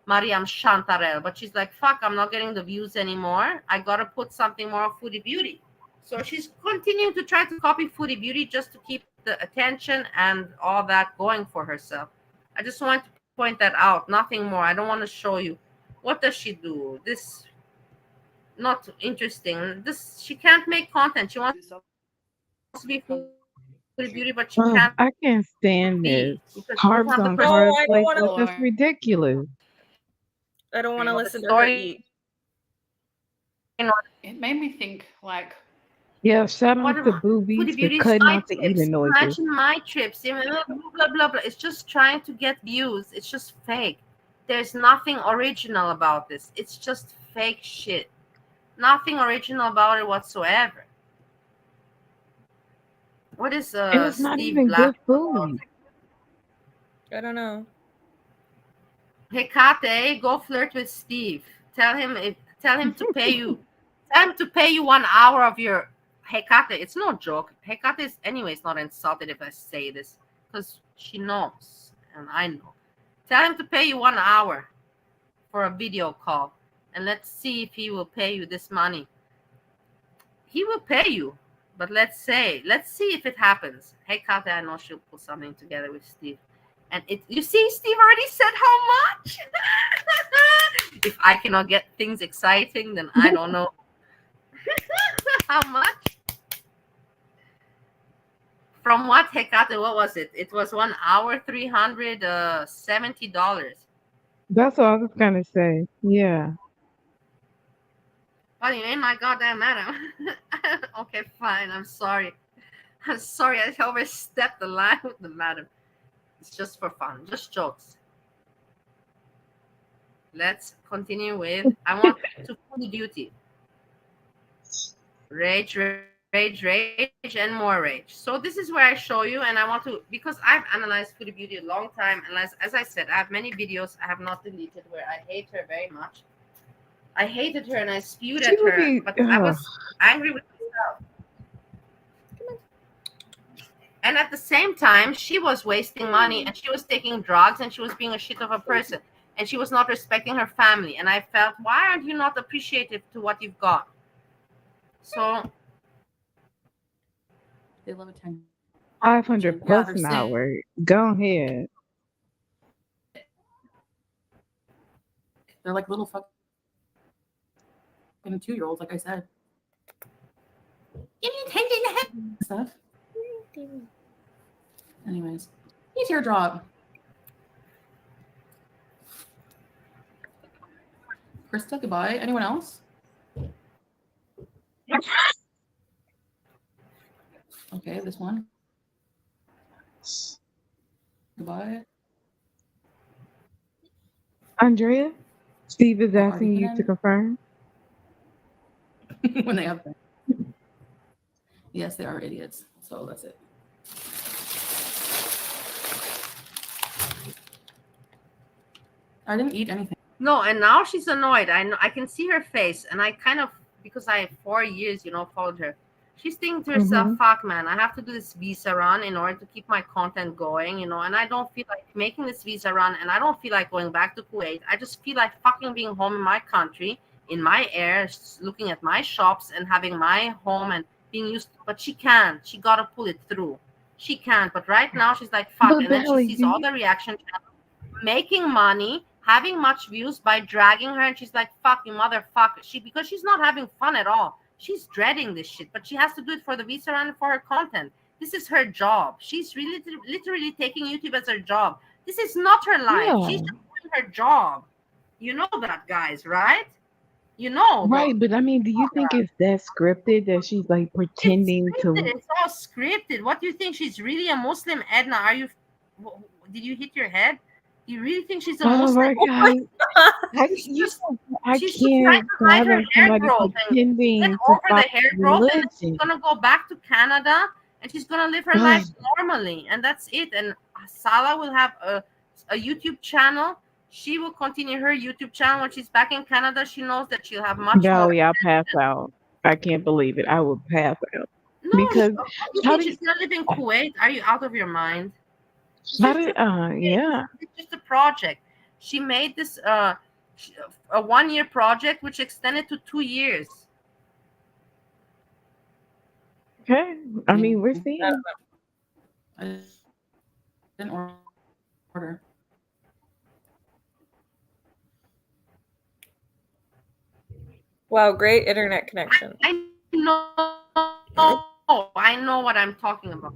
Mariam Chantarelle, but she's like, fuck, I'm not getting the views anymore. I got to put something more of Foodie Beauty. So she's continuing to try to copy Foodie Beauty just to keep the attention and all that going for herself. I just want to point that out, nothing more. I don't want to show you. What does she do? This not interesting. She can't make content. She wants to be Foodie Beauty, but she can't I can't stand be this. because she doesn't Carbs have the on No, carbs I don't like want this. to. That's ridiculous. I don't want to listen to her story. eat. It made me think, like, Yeah, shout What out to am Boobies Foodie for Beauty is cutting my out the trips. eating noises. Imagine my trips. Blah, blah, blah, blah. It's just trying to get views. It's just fake. There's nothing original about this. It's just fake shit. Nothing original about it whatsoever. What is And it's not Steve even Black? good food. I don't know. Hey Kate, go flirt with Steve. Tell him to pay you. Tell him to pay you 1 hour of your Hecate. It's no joke. Hecate is anyways not insulted if I say this, because she knows and I know. Tell him to pay you 1 hour for a video call, and let's see if he will pay you this money. He will pay you, but let's see if it happens. Hecate, I know she'll put something together with Steve. And you see, Steve already said how much. If I cannot get things exciting, then I don't know how much. From what, Hecate? What was it? It was 1 hour, $370. That's all I was gonna say. Yeah. What do you mean, my goddamn madam? Okay, fine. I'm sorry. I'm sorry. I overstepped the line with the madam. It's just for fun, just jokes. Let's continue with. I want to Foodie Beauty. Rage, rage, and more rage. So this is where I show you, and I want to, because I've analyzed Foodie Beauty a long time, and as I said, I have many videos I have not deleted where I hate her very much. I hated her and I spewed at her, but I was angry with myself. And at the same time, she was wasting money and she was taking drugs and she was being a shit of a person and she was not respecting her family. And I felt, why aren't you not appreciative to what you've got? So they love attention. 500 Yeah, plus they're an sick. hour. Go ahead. They're like little fucking 2-year-olds, like I said. Give me attention stuff. Anyways, he's teardrop. Krista, goodbye. Anyone else? Okay, this one. Goodbye. Andrea, Steve is Are asking we you to confirm. when they have yes, they are idiots. So that's it. I didn't eat anything. no, and now she's annoyed. I know, I can see her face, and I kind of, because I 4 years, followed her. She's thinking to herself, fuck, man, I have to do this visa run in order to keep my content going, and I don't feel like making this visa run, and I don't feel like going back to Kuwait. I just feel like fucking being home in my country, in my air, looking at my shops and having my home and being used to, but she can't. She got to pull it through. She can't. But right now she's like, fuck, and then she sees all the reaction channels making money, having much views by dragging her, and she's like, fuck you, motherfucker. Because she's not having fun at all. She's dreading this shit, but she has to do it for the visa and for her content. This is her job. She's really literally taking YouTube as her job. This is not her life. Yeah. She's just doing her job. You know that, guys, right? You know. Right, but I mean, do you think it's that scripted that she's like pretending to? It's all scripted. What do you think? She's really a Muslim, Edna? Are you? Did you hit your head? Do you really think she's a Oh Muslim? my God. I She's can't just trying to hide her fathom hair somebody growth and pretending get to over the follow hair growth, and then she's religion. gonna go back to Canada and she's gonna live her life normally, and that's it. And Salah will have a YouTube channel. She will continue her YouTube channel when she's back in Canada. She knows that she'll have much more. Valerie, I'll pass out. I can't believe it. I will pass out. No, Because you how think do she's gonna live in Kuwait? Are you out of your mind? how did yeah. It's just a project. She made this a 1-year project which extended to 2 years. Okay. I mean, we're seeing. I didn't order. Wow, great internet connection. I know what I'm talking about.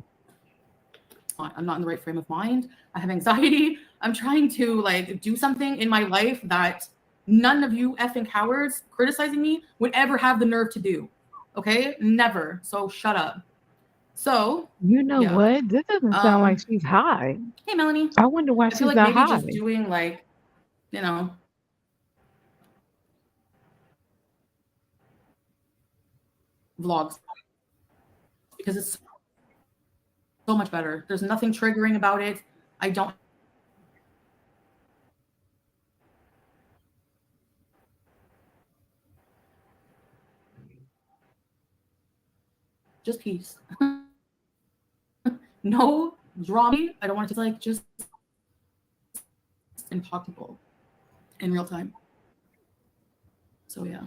I'm not in the right frame of mind. I have anxiety. I'm trying to do something in my life that none of you effing cowards criticizing me would ever have the nerve to do. Okay? Never. So shut up. So You know what? This doesn't sound like she's high. Hey Melanie. I wonder why I she's feel like not maybe high. just doing vlogs, because it's so much better. There's nothing triggering about it. I don't just peace. No drama. I don't want it to just impossible in real time. So yeah.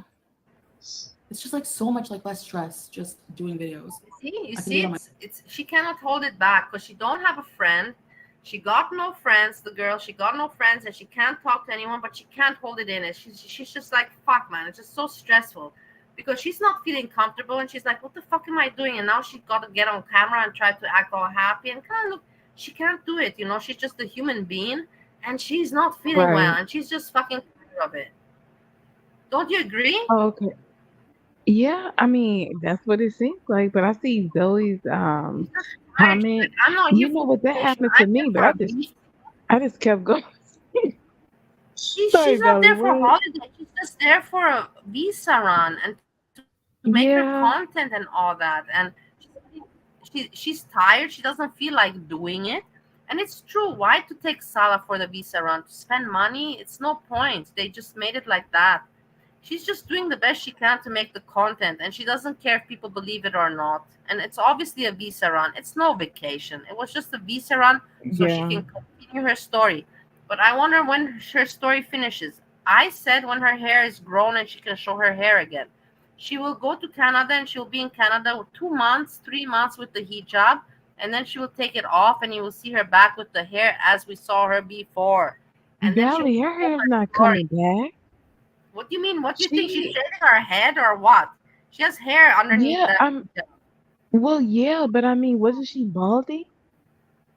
It's just so much less stress just doing videos. You see, it's she cannot hold it back because she don't have a friend. She got no friends, the girl. She got no friends, and she can't talk to anyone. But she can't hold it in. And she's just like, fuck, man. It's just so stressful because she's not feeling comfortable, and she's like, what the fuck am I doing? And now she's got to get on camera and try to act all happy and kind of look. She can't do it. She's just a human being, and she's not feeling well, and she's just fucking tired of it. Don't you agree? Oh, okay. Yeah, I mean, that's what it seems like. But I see Zoe's Right? She's like, comment. I'm not here You know for what that vacation. happened to I'm me, here but for a beach. I just kept going. She's Sorry, not Belly. there for What? holiday. She's just there for a visa run and to make her content and Yeah, all that. And she's tired. She doesn't feel like doing it. And it's true. Why to take Salah for the visa run to spend money? It's no point. They just made it like that. She's just doing the best she can to make the content, and she doesn't care if people believe it or not. And it's obviously a visa run. It's no vacation. It was just a visa run so she yeah. can continue her story. But I wonder when her story finishes. I said when her hair is grown and she can show her hair again. She will go to Canada and she'll be in Canada with 2 months, 3 months with the hijab, and then she will take it off and you will see her back with the hair as we saw her before. And then she will Belly, her tell hair's her not story. coming back. What do you mean? What do you think? She's She, shaving her head or what? She has hair underneath yeah, that. well, yeah, but I mean, wasn't she balding?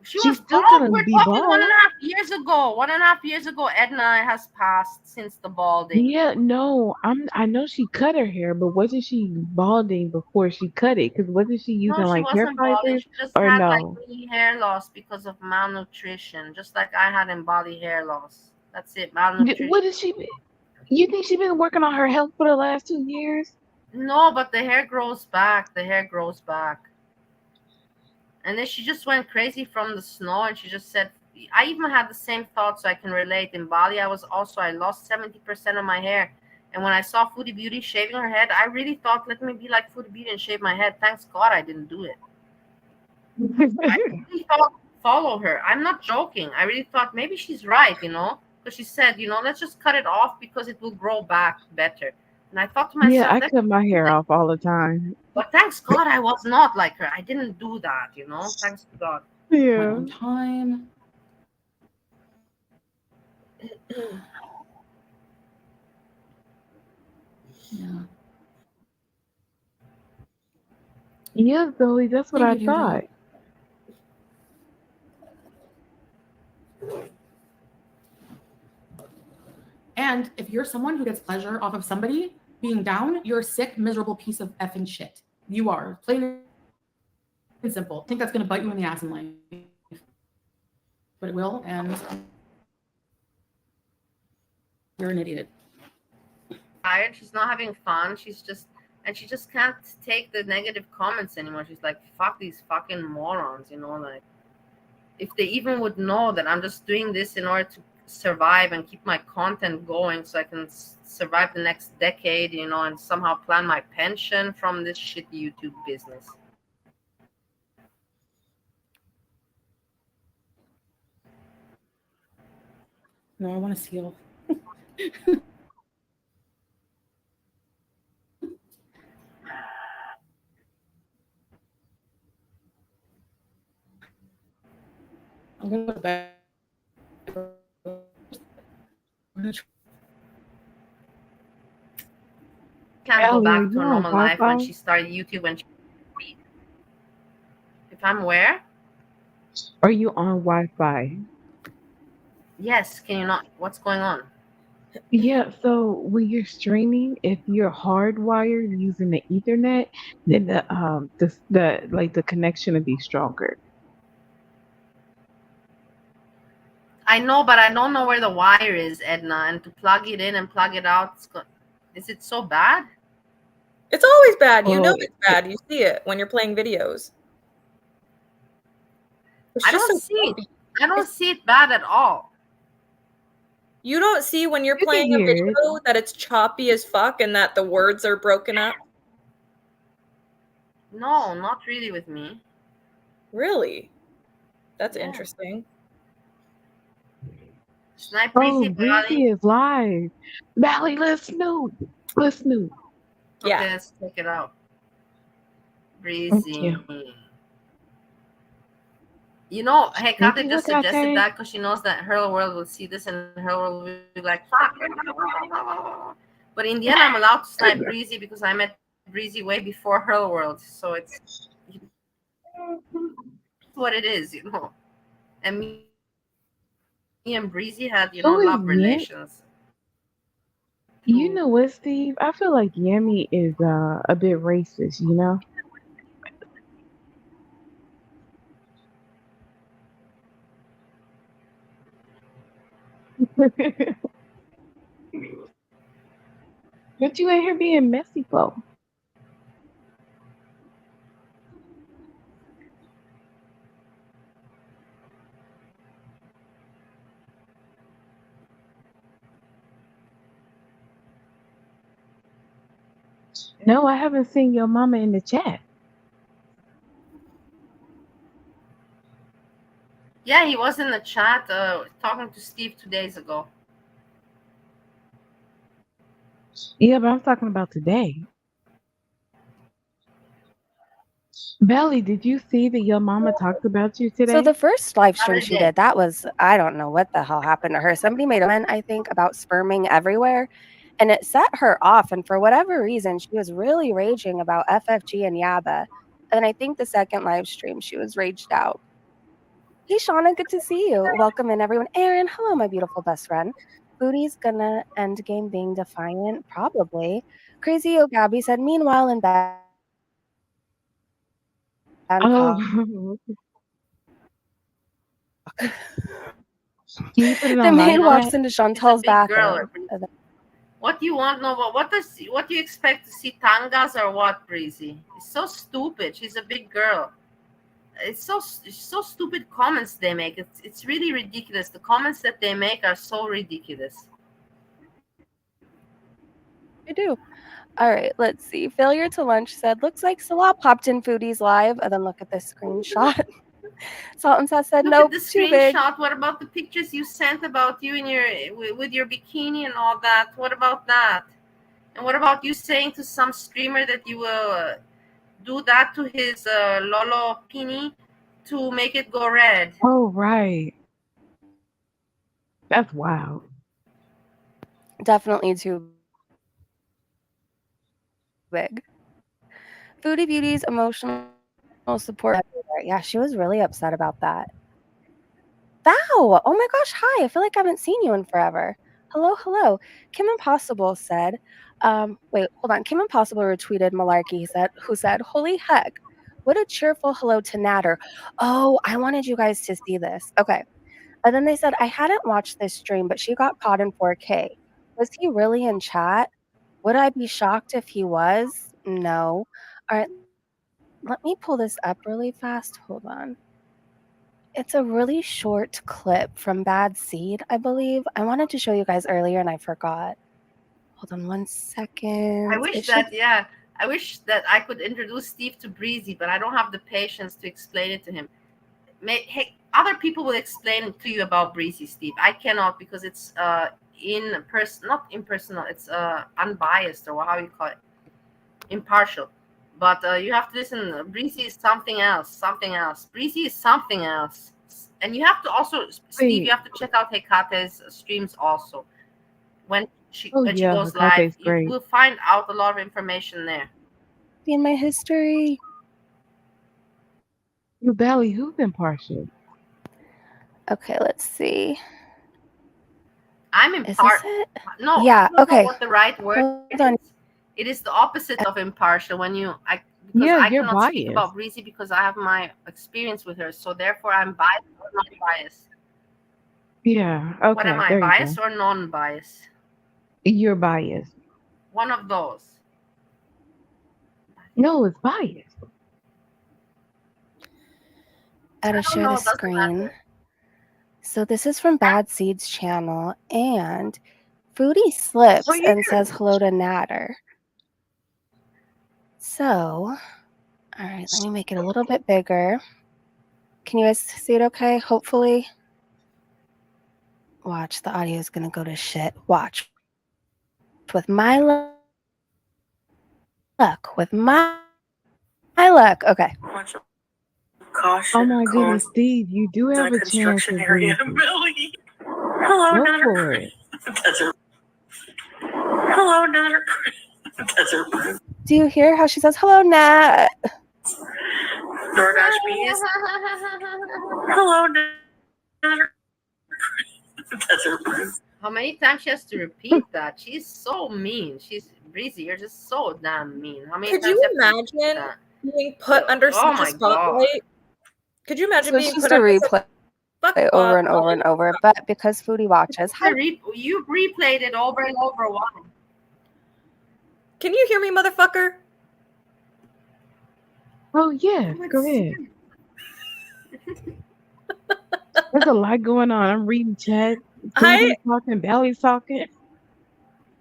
She She's was still bald. gonna We're be talking one bald. and a half years ago. 1.5 years ago, Edna has passed since the balding. Yeah, no, I know she cut her hair, but wasn't she balding before she cut it? Because wasn't she No, using she like hair wasn't balding. fibers She just or had like no? mini hair loss because of malnutrition, just like I had in body hair loss. That's it, malnutrition. What is she? You think she been working on her health for the last 2 years? No, but the hair grows back. The hair grows back. And then she just went crazy from the snow and she just said, I even had the same thought, so I can relate. In Bali, I lost 70% of my hair. And when I saw Foodie Beauty shaving her head, I really thought, let me be like Foodie Beauty and shave my head. Thanks God I didn't do it. I really thought, follow her. I'm not joking. I really thought maybe she's right, because she said, let's just cut it off because it will grow back better. And I thought to Yeah, myself, I let's cut my do hair it. off all the time. But thanks God I was not like her. I didn't do that, Thanks to God. Went Yeah. on time. Yeah. Yeah, Zoe, that's what Thank I you, Deirdre. thought. And if you're someone who gets pleasure off of somebody being down, you're a sick, miserable piece of effing shit. You are. Plain and simple. I think that's going to bite you in the ass in life. But it will, and you're an idiot. Tired. She's not having fun. She just can't take the negative comments anymore. She's like, fuck these fucking morons, like if they even would know that I'm just doing this in order to survive and keep my content going so I can survive the next decade, and somehow plan my pension from this shit YouTube business. No, I want to steal. I'm going to go to bed. Can't go Ellie, are back to you a on normal life when Wi-Fi? she started YouTube and if I'm where? Are you on Wi-Fi? Yes, can you not? What's going on? Yeah, so when you're streaming, if you're hardwired using the Ethernet, then the connection will be stronger. I know, but I don't know where the wire is, Edna, and to plug it in and plug it out, is it so bad? It's always bad. You know Well, it's bad. You see it when you're playing videos. It's I just don't so see it. choppy. I don't see it bad at all. You don't see when you're you can playing a hear it. video that it's choppy as fuck and that the words are broken up? No, not really with me. Really? That's Yeah. interesting. Snipe Oh, Breezy Breezy Valley. is live. Valley, let's snoop. Let's snoop. Yeah. Okay, let's check it out. Okay. Breezy. Hey, Thank Kate you, just suggested Hecate. that because she knows that Hurl World will see this and Hurl World will be like, fuck. But in the end, I'm allowed to snipe Breezy because I met Breezy way before Hurl World. So it's what it is, And me and Breezy had, Who is love Mint? relations. You know what, Steve? I feel like Yemi is a bit racist, you know? But you ain't here being messy, for. No, I haven't seen your mama in the chat. Yeah, he was in the chat talking to Steve 2 days ago. Yeah, but I'm talking about today. Belly, did you see that your mama talked about you So today? the first live How stream did she they? did, that was, I don't know what the hell happened to her. Somebody made a comment, I think, about sperming everywhere, and it set her off. And for whatever reason, she was really raging about FFG and Yaba. And I think the second live stream, she was raged out. Hey, Shauna, good to see you. Welcome in, everyone. Aaron, hello, my beautiful best friend. Foodie's gonna end game being defiant, probably. Crazy O Gabby said, meanwhile in Bangkok. Oh, can you put it The on live maid walks chat? into She's a Chantal's big girl. bathroom. What do you want? No, what do you expect to see tangas or what, Breezy? It's so stupid. She's a big girl. It's so stupid comments they make. It's really ridiculous. The comments that they make are so ridiculous. I do. All right, let's see. Failure to lunch said, looks like Salah popped in Foodie's live. And then look at this screenshot. Salt and Sauce said, Look nope, at the too big. screenshot. What about the pictures you sent about you in your with your bikini and all that? What about that? And what about you saying to some streamer that you will do that to his Lolo Pini to make it go red? Oh, right. That's wild. Definitely too big. Foodie Beauty's emotional support. Yeah, she was really upset about that. Val! Oh my gosh, hi. I feel like I haven't seen you in forever. Hello, hello. Kim Impossible said, wait, hold on. Kim Impossible retweeted Malarkey who said, holy heck, what a cheerful hello to Natter. Oh, I wanted you guys to see this. Okay. And then they said, I hadn't watched this stream, but she got caught in 4K. Was he really in chat? Would I be shocked if he was? No. All right. Let me pull this up really fast. Hold on. It's a really short clip from Bad Seed, I believe. I wanted to show you guys earlier and I forgot. Hold on 1 second. I wish I wish that I could introduce Steve to Breezy, but I don't have the patience to explain it to him. Hey, other people will explain to you about Breezy, Steve. I cannot because it's not impersonal. It's unbiased, or how you call it, impartial. But you have to listen. Breezy is something else. Something else. Breezy is something else. And you have to also, Steve. You have to check out Hekate's streams also. When she yeah, goes Hekate's live, you great. will find out a lot of information there. In my history. Your belly, who's impartial? Okay, let's see. I'm impartial. No, yeah, I don't know okay. what the right word Hold on. is. It is the opposite of impartial. Because Yeah, I you're cannot speak biased. about Breezy because I have my experience with her. So therefore, I'm biased or non-biased. Yeah, okay. What am I, there biased you go. or non-biased? You're biased. One of those. No, it's biased. Gotta share the screen. So this is from Bad Seeds channel, and Foodie slips and says hello to Natter. So, all right, let me make it a little bit bigger. Can you guys see it okay? Hopefully. Watch, the audio is gonna go to shit. Watch. With my luck. Okay. Oh my goodness, Steve, you do have a chance with Breezy. Hello, Go Natter. for it. Hello, Natter. Do you hear how she says hello, Nat? DoorDash bees. Hello, Natter. How many times she has to repeat that? She's so mean. She's Breezy. You're just so damn mean. How many Could times you you have to repeat imagine that? being put under Oh such a my god. spotlight? Could you imagine So being she used put to under such replay fuck over Bob and over and over, but because Foodie watches, hi. You replayed it over and over. Why? Can you hear me, motherfucker? Oh yeah, Oh, go ahead. There's a lot going on. I'm reading chat. Foodie's talking, Bally's talking.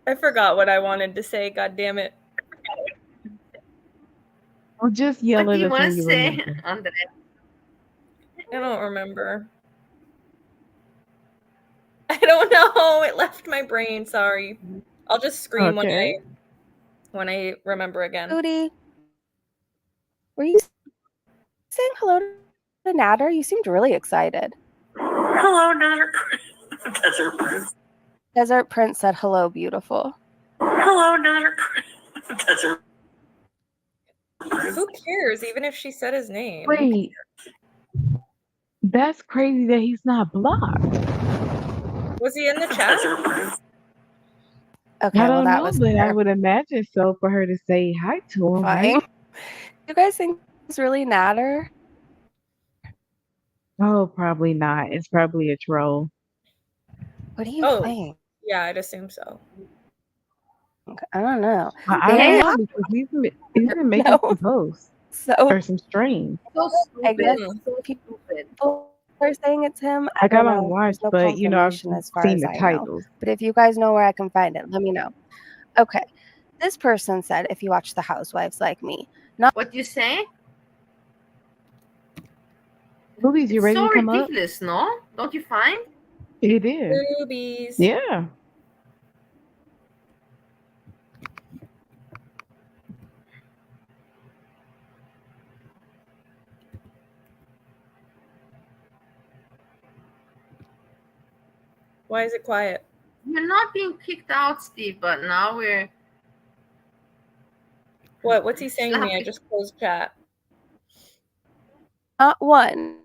I forgot what I wanted to say. God damn it! Or just yell What do at you us want when to you say, remember. Andre? I don't remember. I don't know. It left my brain. Sorry. I'll just scream Okay. when I remember again. Foodie, were you saying hello to Natter? You seemed really excited. Hello, Natter. Desert Prince. Desert Prince said hello, beautiful. Hello, Natter. Desert. Who cares? Even if she said his name. Wait. That's crazy that he's not blocked. Was he in the chat? Okay, I well don't that know, was but I would imagine so for her to say hi to him, fine. right? You guys think it's really Natter? Oh, probably not. It's probably a troll. What do you think? Yeah, I'd assume so. I don't know. I don't know because he's been making some posts So or some streams. So I guess stupid. So stupid. people are saying it's him. I don't got on know. watch, There's no but you know, I've confirmation as far seen as the I know. titles. But if you guys know where I can find it, let me know. Okay. This person said if you watch The Housewives like me. Not What you say? Movies, you It's ready so to come up? ridiculous, no? Don't you find? It is. Rubies. Yeah. Why is it quiet? You're not being kicked out, Steve, but now we're What? What's he saying to me? I just closed chat. not one.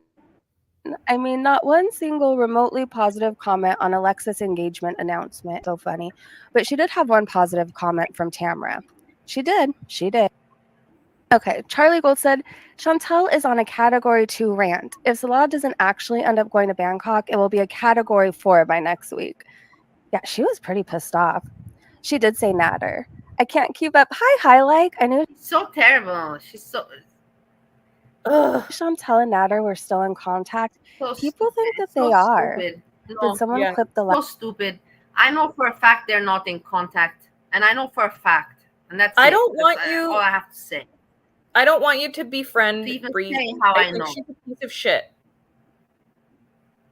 I mean, not one single remotely positive comment on Alexa's engagement announcement. So funny. But she did have one positive comment from Tamara. She did. Okay, Charlie Gold said, Chantel is on a Category 2 rant. If Salah doesn't actually end up going to Bangkok, it will be a Category 4 by next week. Yeah, she was pretty pissed off. She did say Natter. I can't keep up. Hi, like. I knew so terrible. She's so Chantel and Natter were still in contact. People think that they are. stupid. Did someone clip the so stupid. I know for a fact they're not in contact, and I know for a fact, and that's I it. don't want That's you. all I have to say. I don't want you to befriend To even Breezy. say how I think know. she's a piece of shit.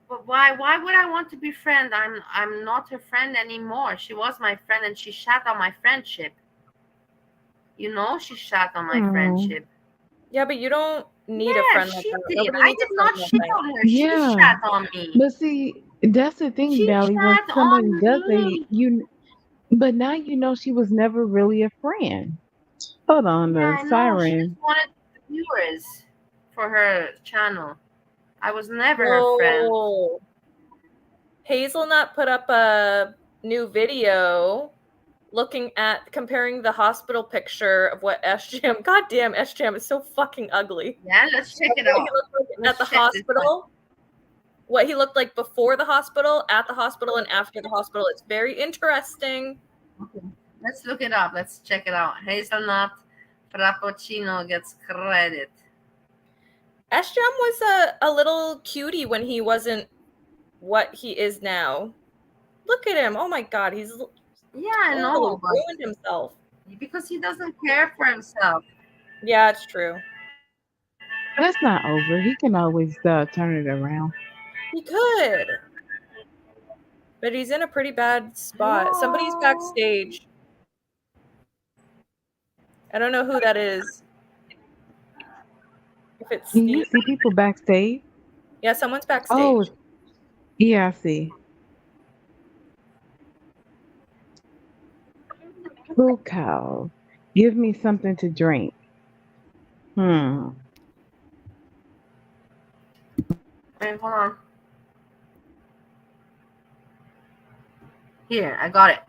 But why would I want to be friend? I'm not her friend anymore. She was my friend, and she shat on my friendship. You know, she shat on my friendship. Yeah, but you don't need a friend like she that. did. Nobody I needs a did not friend shit like that. on her. She Yeah. shat on me. But see, that's the thing, She Bally. When shat somebody on does me. but now you know she was never really a friend. Hold on, Yeah, the I know. She siren. just wanted viewers for her channel. I was never her friend. No. Hazelnut put up a new video comparing the hospital picture of what SJam. Goddamn, SJam is so fucking ugly. Yeah, let's check it What out. he looked like Let's at the check this hospital. What he looked like before the hospital, at the hospital, and after the hospital. It's very interesting. Okay. Let's look it up. Let's check it out. Hazelnut Frappuccino gets credit. SJam was a little cutie when he wasn't what he is now. Look at him. Oh my god, he's I know, totally but ruined himself. because he doesn't care for himself. Yeah, it's true. That's not over. He can always turn it around. He could. But he's in a pretty bad spot. Somebody's backstage. I don't know who that is. If it's Can you Steve. see people backstage? Yeah, someone's backstage. Oh, yeah, I see. Cool cow. Give me something to drink. Wait, hold on. Here, I got it.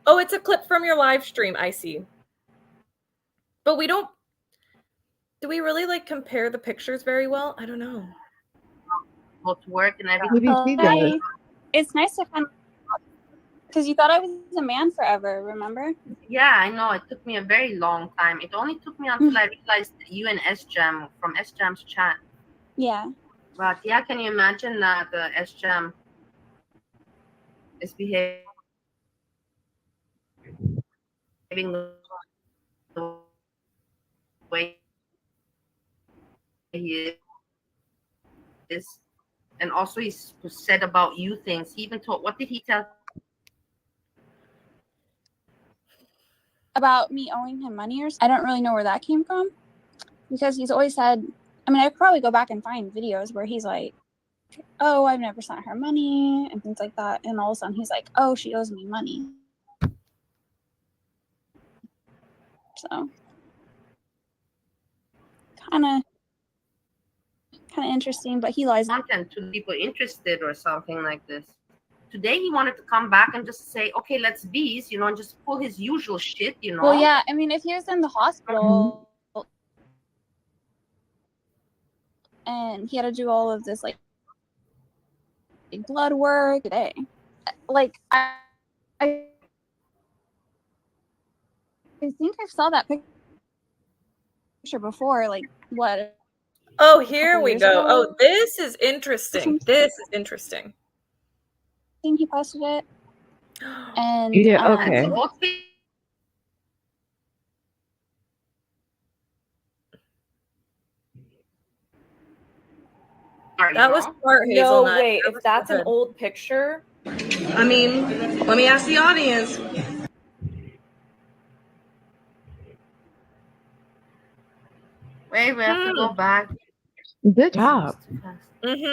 Oh, it's a clip from your live stream. I see. But we don't. Do we really like compare the pictures very well? I don't know. Go to work and everything. Maybe she does. Hi. It's nice to find because you thought I was a man forever, remember? Yeah, I know. It took me a very long time. It only took me until I realized that you and Sjam from Sjam's chat. Yeah. But yeah, can you imagine that Sjam is behaving the way he is, and also he said about you things. He even told. What did he tell? About me owing him money or something. I don't really know where that came from because he's always said, I mean, I could probably go back and find videos where he's like, oh, I've never sent her money and things like that. And all of a sudden he's like, oh, she owes me money. So kind of interesting, but he lies. Content to people interested or something like this. Today he wanted to come back and just say, okay, let's bees, and just pull his usual shit, Well, yeah, I mean, if he was in the hospital and he had to do all of this like blood work today, like I think I saw that picture before, like what? Oh, here we years go. ago. Oh, this is interesting. This is interesting. I think he posted it. And Yeah, okay. That was smart, No, Hazelnut. wait. If that's an old picture, I mean, let me ask the audience. Wait, we have to go back. Good job. Let's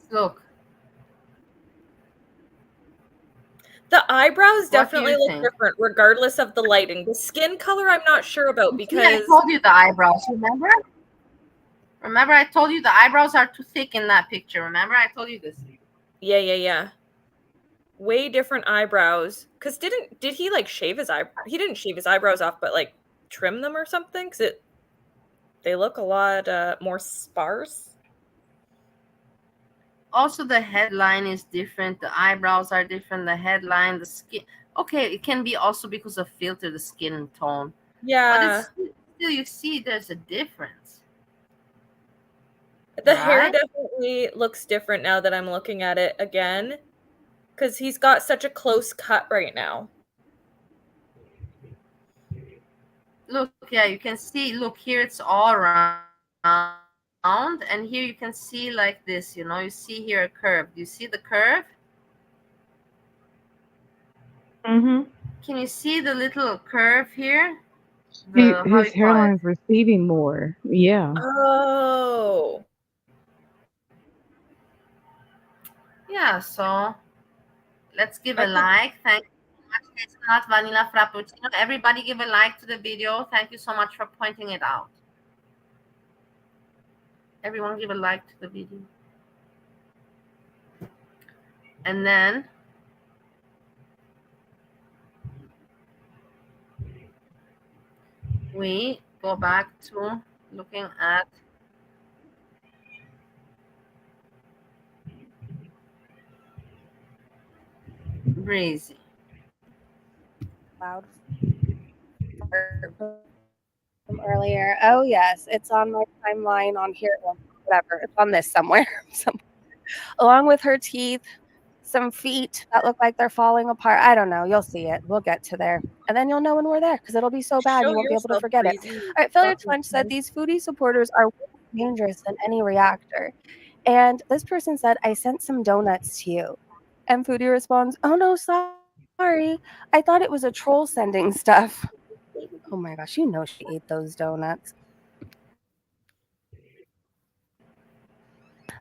look. The eyebrows What do definitely you look think? different regardless of the lighting. The skin color I'm not sure about because I told you the eyebrows, remember? Remember I told you the eyebrows are too thick in that picture. Remember I told you this? Yeah. Way different eyebrows. Cause did he like shave his he didn't shave his eyebrows off, but like trim them or something? Cause they look a lot more sparse. Also the headline is different, the eyebrows are different, the headline, the skin. Okay, it can be also because of filter, the skin tone. Yeah. But it's still you see there's a difference. The hair Right? definitely looks different now that I'm looking at it again. Cause he's got such a close cut right now. Look, yeah, you can see, look here, it's all round, and here you can see like this, you see here a curve. Do you see the curve? Mm-hmm. Can you see the little curve here? How you His call it? hairline's receding more. Yeah. Oh. Yeah, so let's give a like. Thank you so much, Hazelnut Vanilla Frappuccino. Everybody give a like to the video. Thank you so much for pointing it out. Everyone give a like to the video. And then we go back to looking at Breezy. Loud from earlier. Oh yes, it's on my timeline on here. Whatever, it's on this somewhere. Along with her teeth, some feet that look like they're falling apart. I don't know. You'll see it. We'll get to there, and then you'll know when we're there because it'll be so bad Show you won't be able to yourself, forget it. Breezy. All right, Failure Twunch said these foodie supporters are more dangerous than any reactor, and this person said, "I sent some donuts to you," and Foodie responds, "Oh no, sorry. I thought it was a troll sending stuff." Oh my gosh, you know she ate those donuts.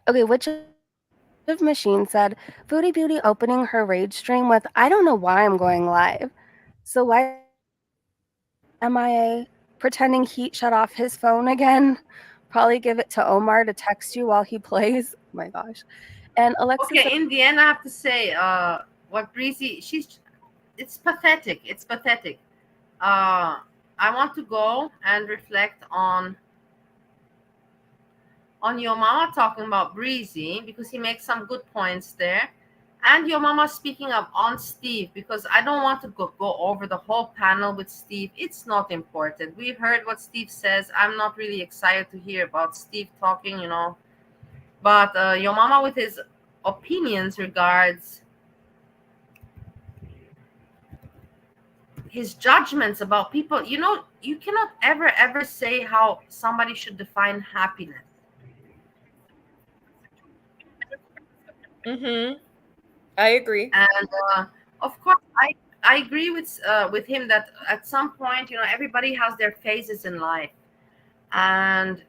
Okay, which of Machine said, Foodie Beauty opening her rage stream with, I don't know why I'm going live. So why MIA pretending Heat shut off his phone again? Probably give it to Omar to text you while he plays. Oh my gosh. And Alexa said, Okay, in the end, I have to say, what Breezy, it's pathetic. It's pathetic. I want to go and reflect on your mama talking about Breezy, because he makes some good points there, and your mama speaking up on Steve, because I don't want to go over the whole panel with Steve. It's not important. We heard what Steve says. I'm not really excited to hear about Steve talking, but your mama with his opinions regards his judgments about people. You cannot ever say how somebody should define happiness. I agree. And of course, I agree with him that at some point, everybody has their phases in life, and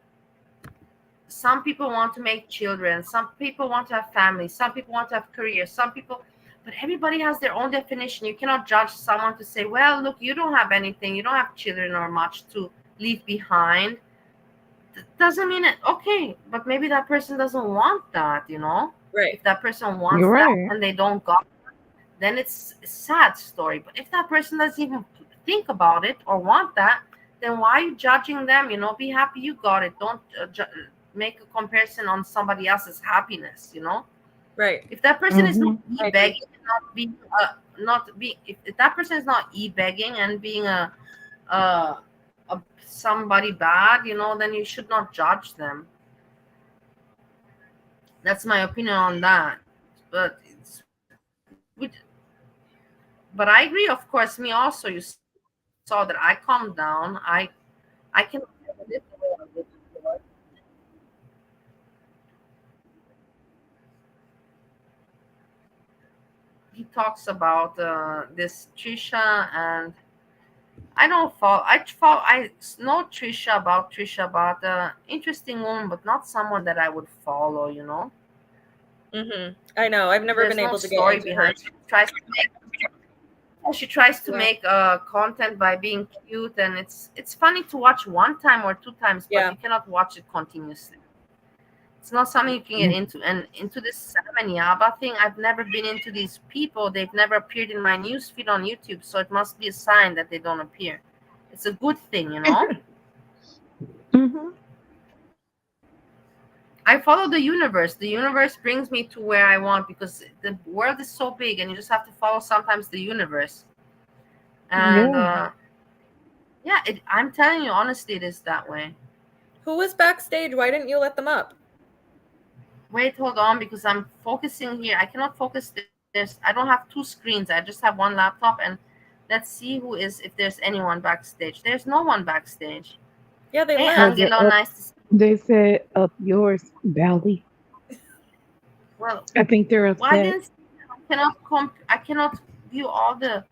some people want to make children, some people want to have families, some people want to have careers, but everybody has their own definition. You cannot judge someone to say, well, look, you don't have anything, you don't have children or much to leave behind. Doesn't mean it. Okay, but maybe that person doesn't want that. Right. If that person wants You're that right. and they don't got it, then it's a sad story. But if that person doesn't even think about it or want that, then why are you judging them? Be happy you got it. Don't make a comparison on somebody else's happiness. Right. If that person is not Mhm. begging, if that person is not begging and being a somebody bad, then you should not judge them. That's my opinion on that. But but I agree, of course. Me also, you saw that I calmed down. I can he talks about this Trisha, and I don't follow. I know Trisha, but interesting woman, but not someone that I would follow. I know. I've never There's been no able to get story into her. behind. She tries to make content by being cute, and it's funny to watch one time or two times, but you cannot watch it continuously. It's not something you can get into. And into this Sam and Yaba thing, I've never been into these people. They've never appeared in my newsfeed on YouTube, so it must be a sign that they don't appear. It's a good thing, Mhm. I follow the universe. The universe brings me to where I want, because the world is so big, and you just have to follow sometimes the universe. And Yeah. I'm telling you, honestly, it is that way. Who was backstage? Why didn't you let them up? Wait, hold on, because I'm focusing here. I cannot focus this. I don't have two screens. I just have one laptop, and let's see if there's anyone backstage. There's no one backstage. Yeah, they Hey, left. Angelo, nice to see you. They said up yours, Valley. Well, I think they're why upset. didn't I cannot view all the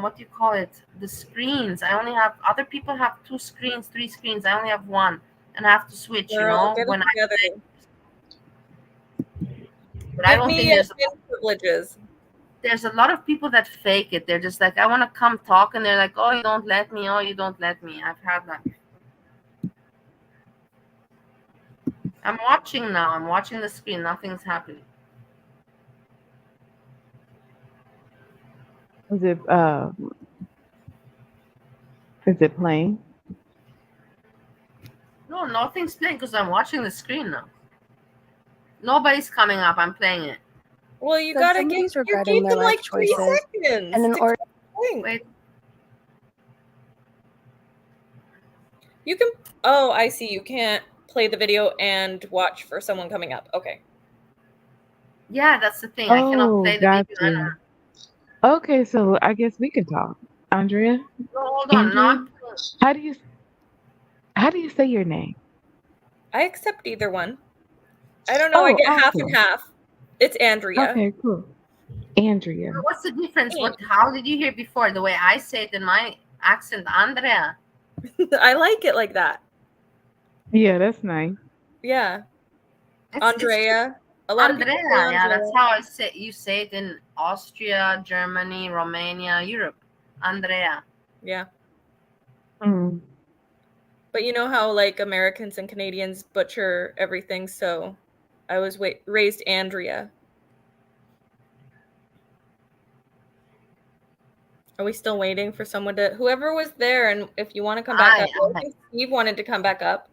what do you call it, the screens. I only have, other people have two screens, three screens. I only have one, and I have to switch, Girl, get it when together. but I Give don't me think there's admin privileges. there's a lot of people that fake it. They're just like, I want to come talk, and they're like, oh, you don't let me. Oh, you don't let me. I've had that. I'm watching now. I'm watching the screen. Nothing's happening. Is it playing? No, nothing's playing because I'm watching the screen now. Nobody's coming up. I'm playing it. Well, you said gotta somebody's you regretting gave their them life like 3 choices. seconds. And in to order, explain. Wait. You can. Oh, I see. You can't play the video and watch for someone coming up. Okay. Yeah, that's the thing. I cannot Oh, play the video. gotcha. Okay, so I guess we can talk. Andrea? No, hold on. Andrea? How do you say your name? I accept either one. I don't know. I Oh, get half awesome. and half. It's Andrea. Okay, cool. Andrea. What's the difference? How did you hear before? The way I say it in my accent, Andrea. I like it like that. Yeah, that's nice. Yeah. It's Andrea. A lot of people Andrea. say Yeah, that's Andrea. how I say you say it in Austria, Germany, Romania, Europe. Andrea. Yeah. Mm. But you know how like Americans and Canadians butcher everything, so I was raised Andrea. Are we still waiting for someone to whoever was there, and if you want to come back up? I think Steve wanted to come back up.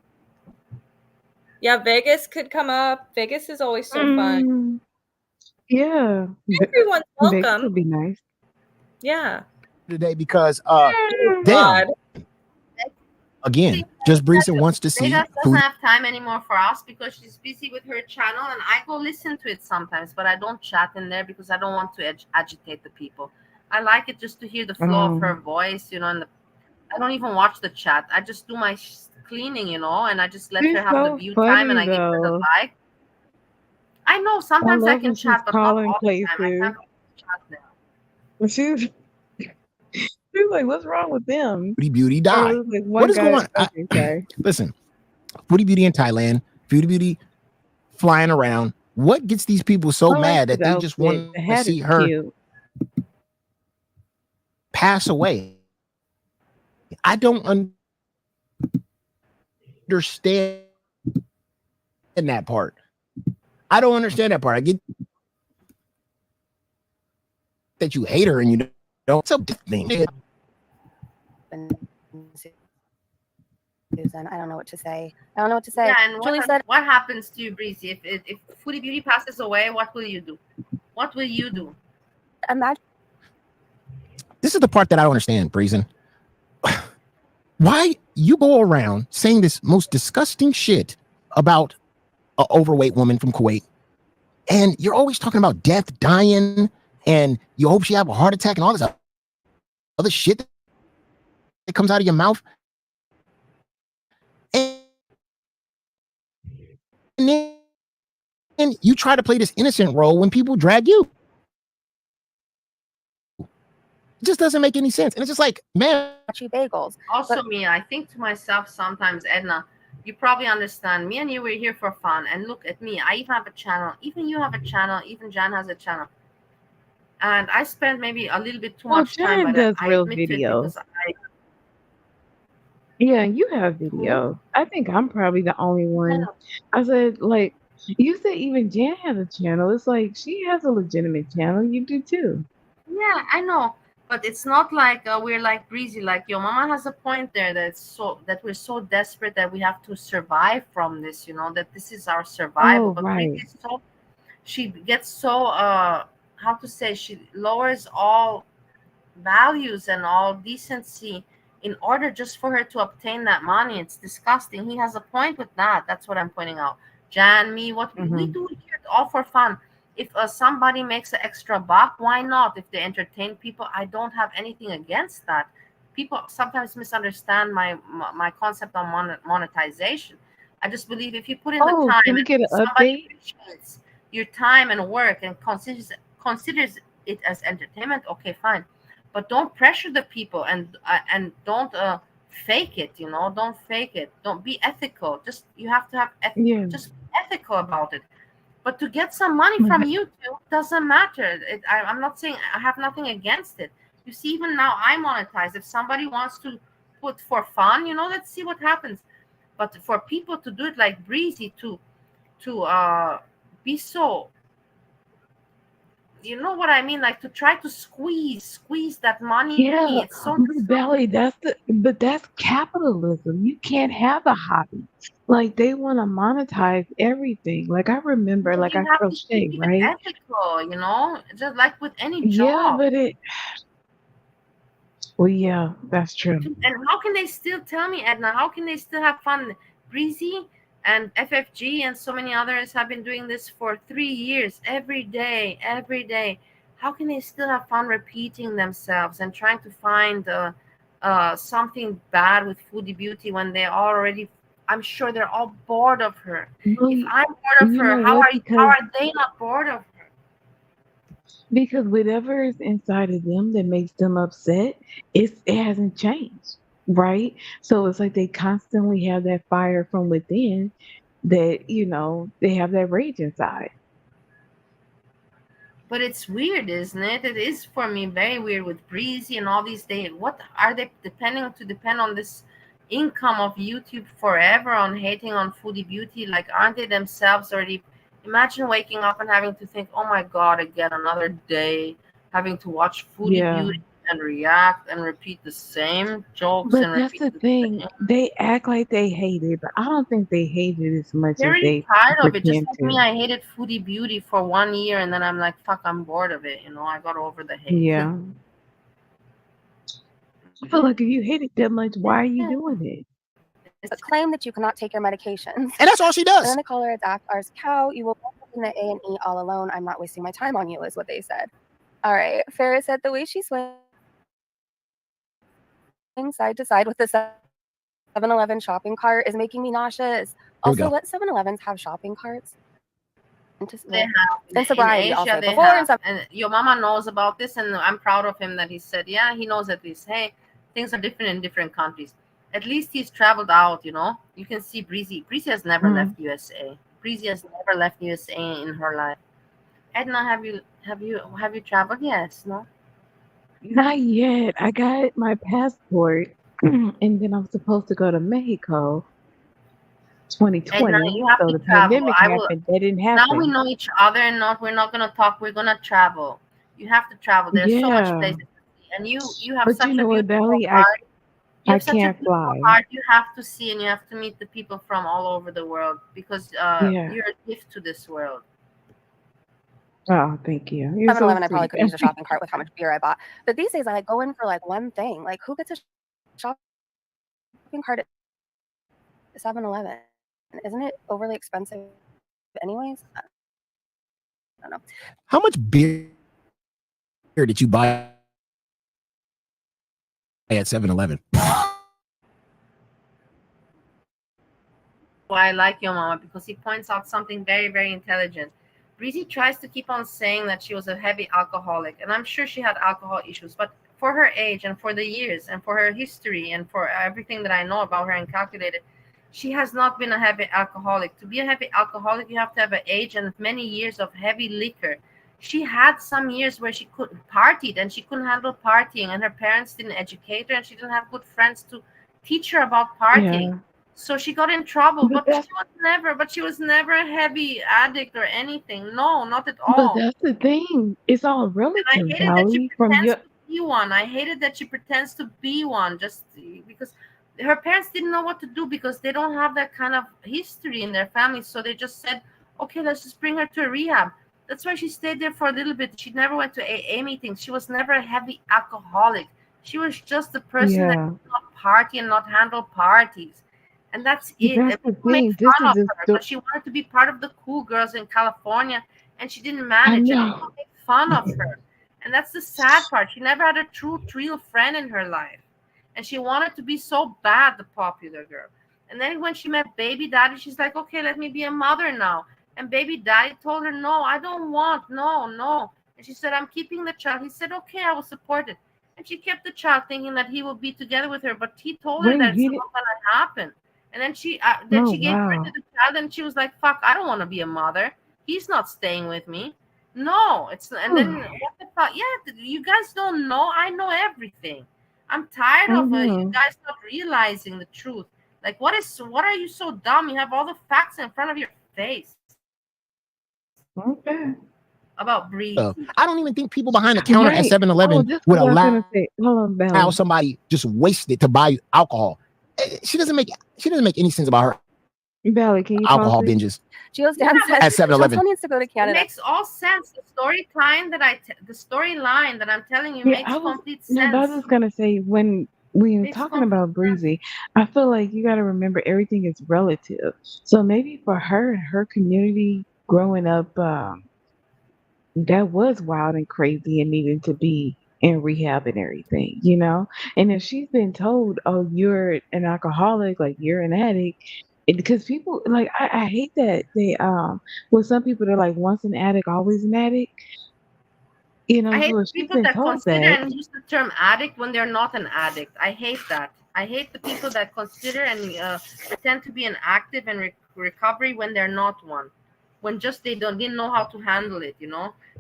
Yeah, Vegas could come up. Vegas is always so fun. Mm. Yeah. Everyone's Vegas welcome. would be nice. Yeah. Today because Oh damn. God. Again, just Breeza wants to see Vegas doesn't food. have time anymore for us because she's busy with her channel, and I go listen to it sometimes, but I don't chat in there because I don't want to agitate the people. I like it just to hear the flow of her voice, and I don't even watch the chat. I just do my cleaning, and I just let her She's have the so view time, and funny I give her the though. like. I know I sometimes I love can when she's chat, but not calling all the time. I places. can't chat there. And she's like, "What's wrong with them?" Foodie Beauty Or die. it was like What one is guy. going on? Okay, sorry. Listen, Foodie Beauty in Thailand, Foodie Beauty flying around. What gets these people so I like mad his that they just outfit. want The to hat is see her cute. pass away? I don't understand that part. I don't understand that part. I get that you hate her and you don't. It's a thing. Susan, I don't know what to say. I don't know what to say. Yeah, and Julie said, what happens to you, Breezy? If Foodie Beauty passes away, what will you do? What will you do? imagine. This is the part that I don't understand, Breezen. Why you go around saying this most disgusting shit about an overweight woman from Kuwait, and you're always talking about death, dying, and you hope she have a heart attack and all this other shit that comes out of your mouth. And then you try to play this innocent role when people drag you. It just doesn't make any sense. And it's just like, man. Bagels. Also, Mia, I think to myself sometimes, Edna, you probably understand. Me and you were here for fun. And look at me. I even have a channel. Even you have a channel. Even Jan has a channel. And I spend maybe a little bit too Well, much time, Jan but does I real admit to it videos. because I. Yeah, you have video. I think I'm probably the only one. I said, like, you said even Jan has a channel. It's like she has a legitimate channel. You do too. Yeah, I know. But it's not like we're like Breezy. Like your mama has a point there that we're so desperate that we have to survive from this. That this is our survival. Oh, But right. Breezy is so she gets so how to say she lowers all values and all decency in order just for her to obtain that money. It's disgusting. He has a point with that. That's what I'm pointing out. Jan, me, what we do here, all for fun. If somebody makes an extra buck, why not? If they entertain people, I don't have anything against that. People sometimes misunderstand my concept on monetization. I just believe if you put in the Oh, time can we and get an somebody update? appreciates your time and work and considers it as entertainment, okay, fine. But don't pressure the people and don't fake it. Don't fake it. Don't be ethical. Just you have to have Yeah. just be ethical about it. But to get some money from YouTube doesn't matter. I'm not saying I have nothing against it. You see, even now I monetize. If somebody wants to put for fun, let's see what happens. But for people to do it like Breezy to be so, you know what I mean, like to try to squeeze that money. Yeah, It's so but Belly, that's capitalism. You can't have a hobby. Like they want to monetize everything. Like I remember, like you I have to crochet, keep it right? ethical, just like with any Yeah, job. but well, yeah, that's true. And how can they still tell me, Edna? How can they still have fun? Breezy and FFG and so many others have been doing this for 3 years, every day, every day. How can they still have fun repeating themselves and trying to find something bad with Foodie Beauty when they already? I'm sure they're all bored of her. Well, If I'm bored of you her, know how what? are they not bored of her? Because whatever is inside of them that makes them upset, it hasn't changed, right? So it's like they constantly have that fire from within, that, you know, they have that rage inside. But it's weird, isn't it? It is for me very weird with Breezy and all these days. What are they depend on this income of YouTube forever on hating on Foodie Beauty? Like, aren't they themselves already? Imagine waking up and having to think, oh my God, again, another day, having to watch Foodie Yeah. Beauty and react and repeat the same jokes But and that's repeat the the thing. same. They act like they hate it, but I don't think they hate it as much They're as really they tired of it. Just pretend like me, to. I hated Foodie Beauty for 1 year and then I'm like, fuck, I'm bored of it. I got over the hate. Yeah. I feel like if you hate it that much, why are you doing it? But claim that you cannot take your medications. And that's all she And then does. they call her a daft arse cow. You will walk in the A&E all alone. I'm not wasting my time on you, is what they said. All right. Farrah said the way she swings side to side with the 7-Eleven shopping cart is making me nauseous. Here we Also, go. what 7-Elevens have shopping carts? They have And in sobriety Asia. also. They Before in have, and your mama knows about this, and I'm proud of him that he said, yeah, he knows at least. Hey, things are different in different countries. At least he's traveled out. You can see Breezy. Breezy has never left USA. Breezy has never left USA in her life. Edna, have you traveled? Yes, no. Not yet. I got my passport, and then I'm supposed to go to Mexico Edna, 2020. you have So to the travel. pandemic I will. happened. That didn't Now we happen. know each other, and we're not gonna talk. We're gonna travel. You have to travel. There's so much Yeah. places to see, and you have But you such a know what, beautiful Belly? heart. You I have such a can't beautiful fly. heart. You have to see, and you have to meet the people from all over the world because Yeah. you're a gift to this world. Oh, thank you. You're so 7-Eleven, I probably sweet. could have used a shopping cart with how much beer I bought. But these days, I like go in for like one thing. Like, who gets a shopping cart at 7-Eleven? Isn't it overly expensive anyways? I don't know. How much beer did you buy at 7-Eleven? Why I like your mama because he points out something very, very intelligent. Breezy tries to keep on saying that she was a heavy alcoholic, and I'm sure she had alcohol issues, but for her age and for the years and for her history and for everything that I know about her and calculated, she has not been a heavy alcoholic. To be a heavy alcoholic, you have to have an age and many years of heavy liquor. She had some years where she couldn't partied and she couldn't handle partying, and her parents didn't educate her, and she didn't have good friends to teach her about partying. Yeah. So she got in trouble, But but that's she was never a heavy addict or anything. No, not at but all. that's the thing. It's all And I relative, hated that she Belly. From pretends your to be one. I hated that she pretends to be one just because her parents didn't know what to do because they don't have that kind of history in their family. So they just said, okay, let's just bring her to a rehab. That's why she stayed there for a little bit. She never went to AA meetings. She was never a heavy alcoholic. She was just a person that yeah. could not party and not handle parties. And that's But it. that's And the people make thing. This fun is of a her, but she wanted to be part of the cool girls in California, and she didn't I manage, and know. people make fun of her. And that's the sad part. She never had a true, real friend in her life. And she wanted to be so bad, the popular girl. And then when she met Baby Daddy, she's like, okay, let me be a mother now. And Baby Daddy told her, no, I don't want, no, no. And she said, I'm keeping the child. He said, okay, I will support it. And she kept the child thinking that he will be together with her, but he told her Wait, that it's he not did. going to happen. And then she Oh gave birth to wow. the child, and she was like, fuck, I don't want to be a mother. He's not staying with me. No, it's and then what the fuck? Yeah, you guys don't know. I know everything. I'm tired of you Mm-hmm. guys not realizing the truth. Like, what are you so dumb? You have all the facts in front of your face Okay. about Breezy. I don't even think people behind the counter at Right. Oh, 7-Eleven this is would what I was allow gonna say. Hold on, Belly. somebody just wasted to buy alcohol. She doesn't make any sense about her Belly, can you pause alcohol it? binges Geo's Yeah, dad but says at 7-Eleven. Chantal needs to go to it Canada. makes all sense. The storyline that I'm telling you Yeah, makes I was complete no, but I was sense. just gonna say when you're Makes talking complete about Breezy, I feel like you gotta remember everything is relative. So maybe for her and her community growing up, that was wild and crazy and needing to be in rehab and everything, you know? And if she's been told, oh, you're an alcoholic, like you're an addict, because people like I hate that they well some people they're like once an addict, always an addict. You I know, hate so if the she's people been that told consider that, and use the term addict when they're not an addict. I hate that. I hate the people that consider and pretend to be an active and recovery when they're not one, when just didn't know how to handle it.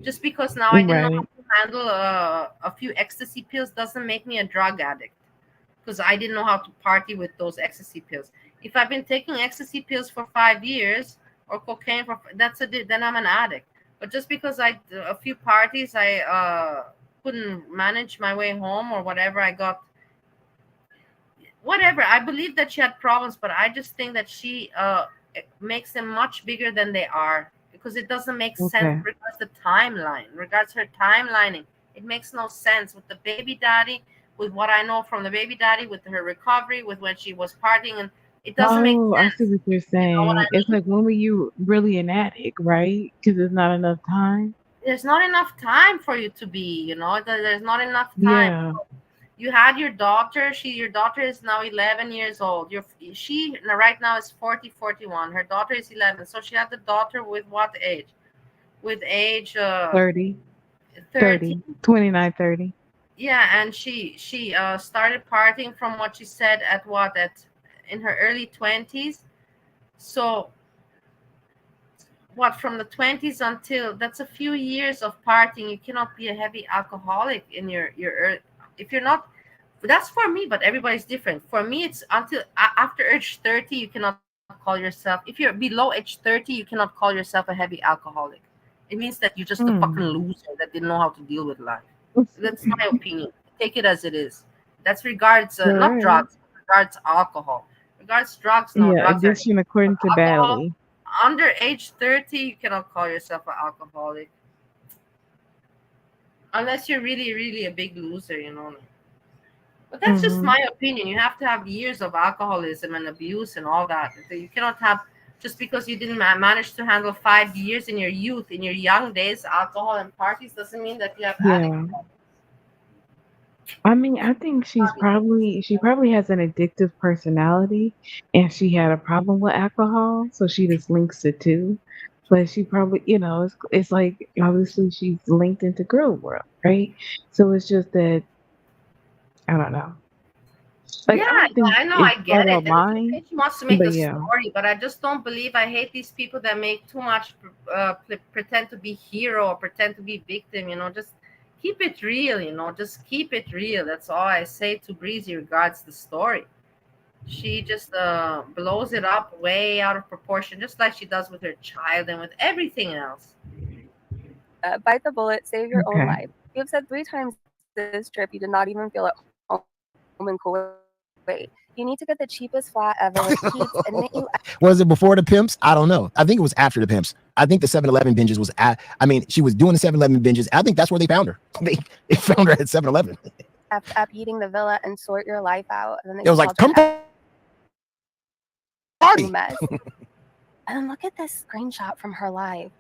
Just because now I didn't know how Right. to handle a few ecstasy pills doesn't make me a drug addict, because I didn't know how to party with those ecstasy pills. If I've been taking ecstasy pills for 5 years or cocaine then I'm an addict. But just because a few parties I couldn't manage my way home or whatever, I got whatever. I believe that she had problems, but I just think that she makes them much bigger than they are, because it doesn't make sense Okay. regards the timeline, regards her timelining. It makes no sense with the baby daddy, with what I know from the baby daddy, with her recovery, with when she was partying, and it doesn't make Oh, I see sense. what you're You know what saying. I It's mean? like, when were you really an addict, right? Because there's not enough time. There's not enough time for you to be, there's not enough time. Yeah. You had your daughter. Your daughter is now 11 years old. She right now is 40, 41. Her daughter is 11. So she had the daughter with what age? With age 30, 13. 30, 29, 30. Yeah, and she started partying from what she said at in her early 20s. So what, from the 20s until, that's a few years of partying. You cannot be a heavy alcoholic in if you're not. That's for me, but everybody's different. For me, it's until after age 30 you cannot call yourself, if you're below age 30 you cannot call yourself a heavy alcoholic. It means that you're just a fucking Hmm. loser that didn't know how to deal with life. That's my opinion. Take it as it is. That's regards not Sure. drugs, regards alcohol. Regards drugs, no, Yeah, drugs are, addiction according to alcohol, Bally. under age 30 you cannot call yourself an alcoholic unless you're really really a big loser. But that's just Mm-hmm. my opinion. You have to have years of alcoholism and abuse and all that. You cannot have, just because you didn't manage to handle 5 years in your youth, in your young days, alcohol and parties, doesn't mean that you have addict. Yeah. I mean, I think she probably has an addictive personality, and she had a problem with alcohol, so she just links the two. But she probably, it's like, obviously she's linked into girl world, right? So it's just that, I don't know. Like, Yeah, I don't think I know, it's I get flat it. out And it's lying, okay, she wants to make but a yeah. story, but I just don't believe. I hate these people that make too much, pretend to be hero or pretend to be victim. Just keep it real. Just keep it real. That's all I say to Breezy regards the story. She just blows it up way out of proportion, just like she does with her child and with everything else. Bite the bullet, save your own Okay. life. You have said 3 times this trip you did not even feel at home in Kuwait. You need to get the cheapest flat ever with Pete's and knit you. Was it before the pimps? I don't know. I think it was after the pimps. I think the 7-Eleven binges was she was doing the 7-Eleven binges. I think that's where they found her. They found her at 7-Eleven. After eating the villa and sort your life out, and then It was like, come party. mess. And then look at this screenshot from her live.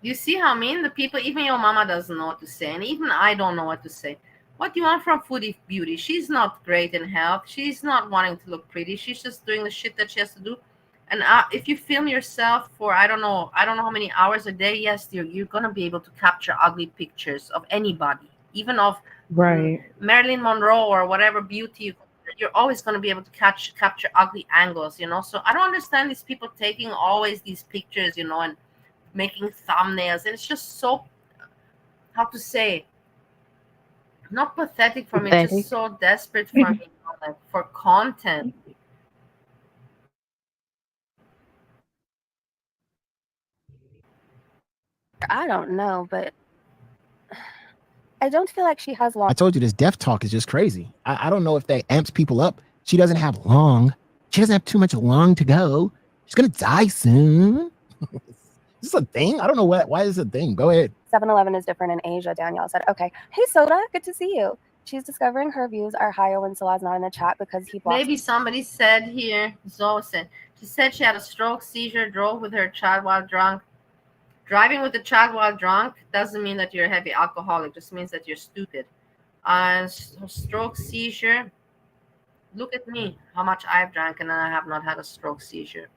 You see how mean the people, even your mama doesn't know what to say, and even I don't know what to say. What do you want from Foodie Beauty? She's not great in health. She's not wanting to look pretty. She's just doing the shit that she has to do. And if you film yourself for I don't know how many hours a day, yes, you're gonna be able to capture ugly pictures of anybody, even of Right. Marilyn Monroe or whatever beauty. You're always gonna be able to capture ugly angles. So I don't understand these people taking always these pictures, and making thumbnails, and it's just so, how to say, not pathetic for me, it's just Pathetic. so desperate for me, like, for content. I don't know, but I don't feel like she has long. I told you this death talk is just crazy. I don't know if that amps people up. She doesn't have long. She doesn't have too much long to go. She's gonna die soon. Is this a thing? I don't know why is this a thing. Go ahead. 7-Eleven is different in Asia, Danielle said. Okay. Hey, Soda, good to see you. She's discovering her views are higher when Salah's not in the chat because he blocks. Maybe somebody said here, Zoe said, she said she had a stroke, seizure, drove with her child while drunk. Driving with a child while drunk doesn't mean that you're a heavy alcoholic, just means that you're stupid. Stroke, seizure, look at me, how much I've drank, and I have not had a stroke, seizure.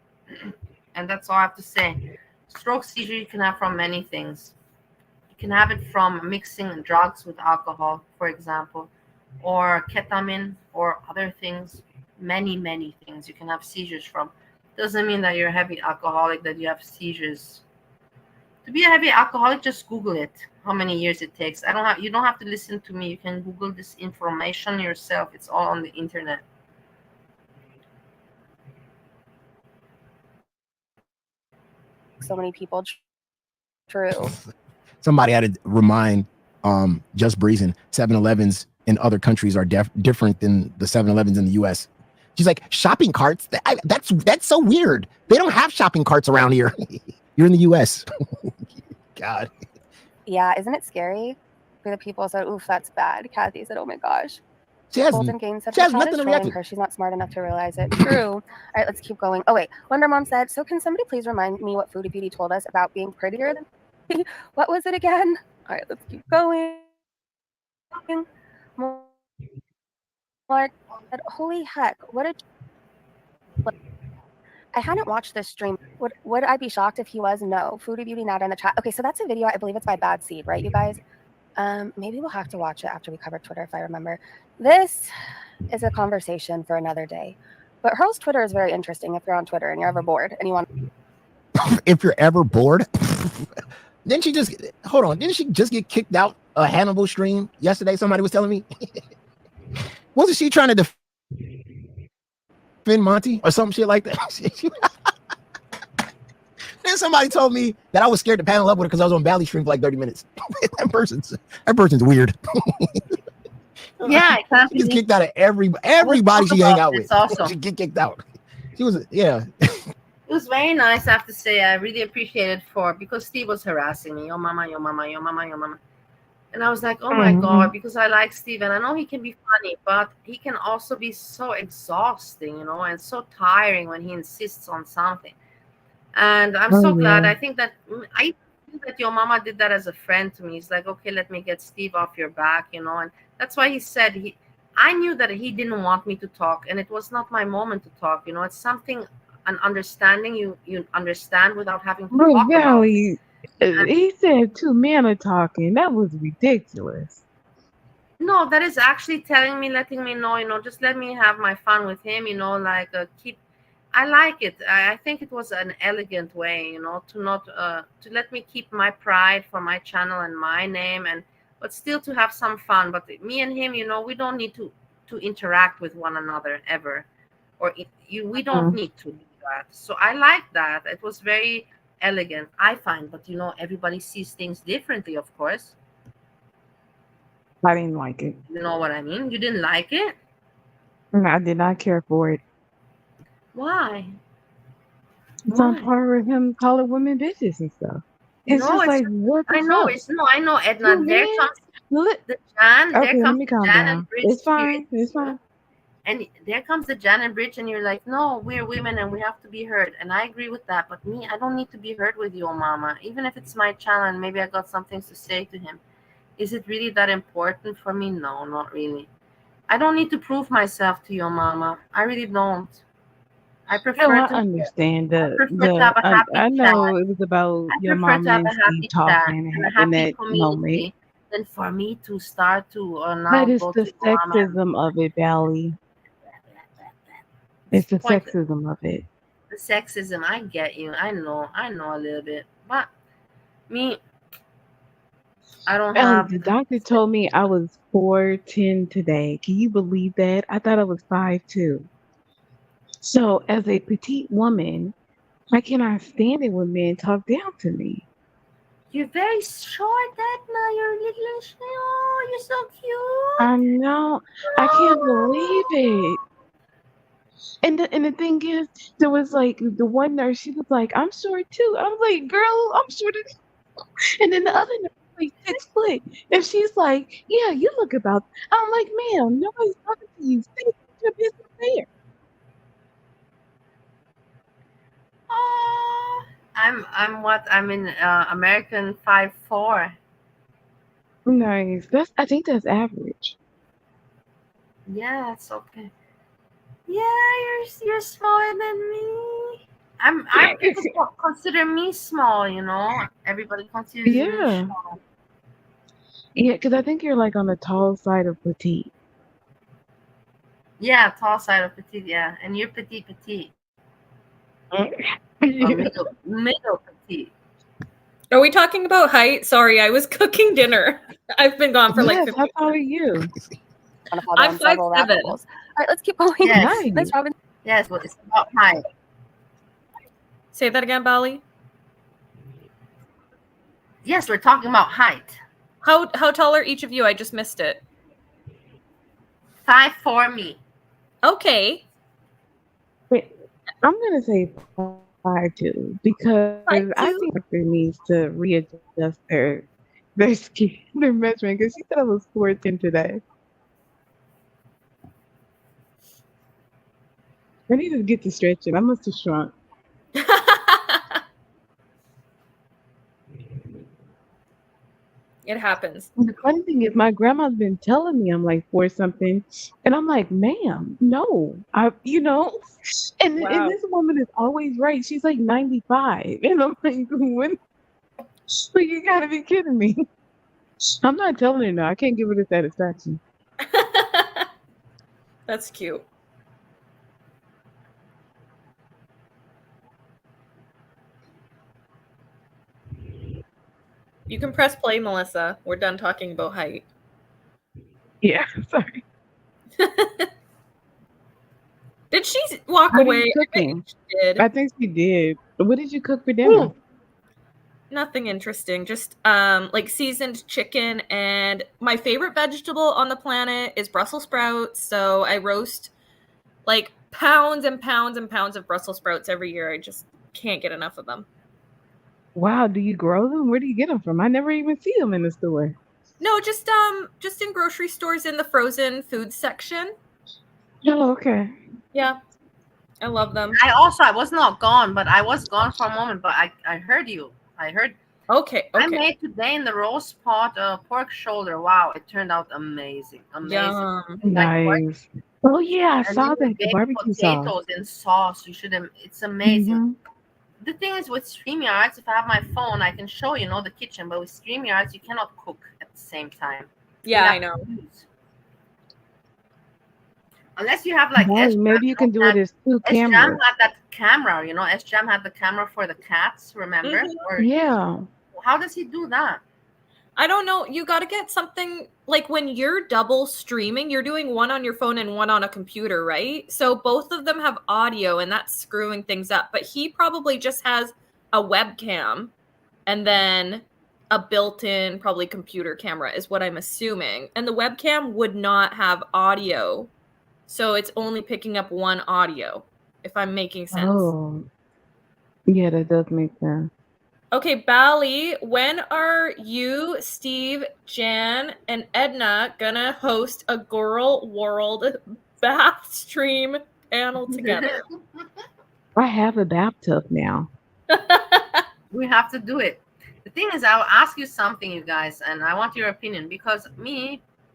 And that's all I have to say. Stroke, seizure you can have from many things. You can have it from mixing drugs with alcohol, for example. or ketamine or other things, many things you can have seizures from. Doesn't mean that you're a heavy alcoholic that you have seizures. To be a heavy alcoholic, just Google it. How many years it takes. You don't have to listen to me. You can Google this information yourself. It's all on the internet. So many people true. Somebody had to remind Just Breezing 7-Elevens in other countries are different than the 7-Elevens in the US. She's like, shopping carts? That's so weird. They don't have shopping carts around here. You're in the US. God. Yeah, isn't it scary? For the people said, oof, that's bad. Kathy said, oh my gosh. She has Golden Gain said, she has her child nothing is to react trolling to. her. She's not smart enough to realize it. True. All right, let's keep going. Oh, wait. Wonder Mom said, so can somebody please remind me what Foodie Beauty told us about being prettier than me? What was it again? All right, let's keep going. Mark said, holy heck, what a... I hadn't watched this stream. Would I be shocked if he was? No. Foodie Beauty not in the chat. Okay, so that's a video. I believe it's by Bad Seed, right, you guys? Maybe we'll have to watch it after we cover Twitter, if I remember. This is a conversation for another day. But Hurl's Twitter is very interesting if you're on Twitter and you're ever bored and you want... If you're ever bored, didn't she just get kicked out a Hannibal stream yesterday? Somebody was telling me. Wasn't she trying to defend Monty or some shit like that? Then somebody told me that I was scared to panel up with her because I was on Bally stream for like 30 minutes. that person's weird. Yeah, she gets kicked out of everybody she hang out with. It's awesome. She get kicked out. She was It was very nice, I have to say. I really appreciate it because Steve was harassing me. Your mama, your mama, your mama, your mama. And I was like, oh my God, because I like Steve. And I know he can be funny, but he can also be so exhausting, and so tiring when he insists on something. And I'm so glad. I think that your mama did that as a friend to me. He's like, okay, let me get Steve off your back, and that's why he said I knew that he didn't want me to talk, and it was not my moment to talk. It's something, an understanding you understand without having to talk about it. He said 2 men are talking. That was ridiculous. No, that is actually letting me know, just let me have my fun with him, I like it. I think it was an elegant way, to not to let me keep my pride for my channel and my name, but still to have some fun. But me and him, we don't need to interact with one another ever, or we don't need to do that. So I like that. It was very elegant, I find. But everybody sees things differently, of course. I didn't like it. You know what I mean? You didn't like it? I did not care for it. Why? It's on par with him calling women bitches and stuff. It's just like, what the fuck? I know, Edna. Two There men? comes the Jan. Okay, There let comes me the calm Jan down. and Bridge. It's fine. It's fine. And there comes the Jan and Bridge, and you're like, no, we're women and we have to be heard. And I agree with that. But me, I don't need to be heard with your mama. Even if it's my channel and maybe I got some things to say to him. Is it really that important for me? No, not really. I don't need to prove myself to your mama. I really don't. I prefer I to understand I prefer to have a happy I chat. know it was about I your prefer mom to have and a happy Steve chat talking and a in happy that moment. community than for me to start to now But it's go the to your mama. sexism of it, Bally. It's the Point- sexism of it. The sexism, I get you. I know a little bit. But me, I don't have. The doctor told me I was 4'10" today. Can you believe that? I thought I was 5'2". So as a petite woman, I cannot stand it when men talk down to me. You're very short, Edna. You're little. Oh, you're so cute. I know. I can't believe it. And the thing is, there was like the one nurse, she was like, I'm short too. I was like, girl, I'm shorter than you. And then the other nurse was like 6 foot. And she's like, yeah, you look about. I'm like, ma'am, nobody's talking to you. Stay your business there. Oh, I'm in American 5'4". Nice. I think that's average. Yeah, it's okay. Yeah, you're smaller than me. People consider me small, Everybody considers me Yeah. small. Yeah, because I think you're like on the tall side of petite. Yeah, tall side of petite. Yeah, and you're petite. Yeah. Middle petite. Are we talking about height? Sorry, I was cooking dinner. I've been gone for like Yes, 15 how tall are minutes. you? Want to follow I'm on several 5'7". rabbit holes. All right, let's keep going. Yes. Thanks, Robin. Yes, well, it's about height. Say that again, Bali. Yes, we're talking about height. How tall are each of you? I just missed it. 5'4" me. Okay. Wait, I'm gonna say 5'2" because I 5'2"? think doctor needs to readjust their skin, their measurement. Because she said I was 4'10" today. I need to get to stretching. I must have shrunk. It happens. And the funny thing is, my grandma's been telling me I'm like 4 something, and I'm like, ma'am, no, and Wow. this woman is always right. She's like 95, and I'm like, when? Like, you gotta be kidding me. I'm not telling her no. I can't give her the satisfaction. That's cute. You can press play, Melissa. We're done talking about height. Yeah, sorry. Did she walk What are away? you I bet cooking? she did. I think she did. What did you cook for dinner? Nothing interesting. Just like seasoned chicken, and my favorite vegetable on the planet is Brussels sprouts. So I roast like pounds and pounds and pounds of Brussels sprouts every year. I just can't get enough of them. Wow, do you grow them? Where do you get them from? I never even see them in the store. No, just in grocery stores in the frozen food section. Oh, okay. Yeah. I love them. I was not gone, but I was gone for a moment, but I heard you. I heard. Okay. I made today in the roast pot pork shoulder. Wow, it turned out amazing. Yum. Nice. Oh yeah, I And saw then that with the baked barbecue sauce. potatoes in sauce. You should. It's amazing. Mhm. The thing is with StreamYards, if I have my phone, I can show the kitchen. But with StreamYards, you cannot cook at the same time. Yeah, You I have know. to choose. Unless you have like Right, maybe you can do it as 2 SJam cameras. had that camera. SJam had the camera for the cats. Remember? Or Yeah. how does he do that? I don't know. You got to get something like when you're double streaming, you're doing one on your phone and one on a computer, right? So both of them have audio and that's screwing things up. But he probably just has a webcam and then a built-in probably computer camera is what I'm assuming. And the webcam would not have audio. So it's only picking up one audio, if I'm making sense. Oh. Yeah, that does make sense. Okay, Bali, when are you, Steve, Jan, and Edna gonna host a Girl World bath stream panel together? I have a bathtub now. We have to do it. The thing is, I'll ask you something, you guys, and I want your opinion because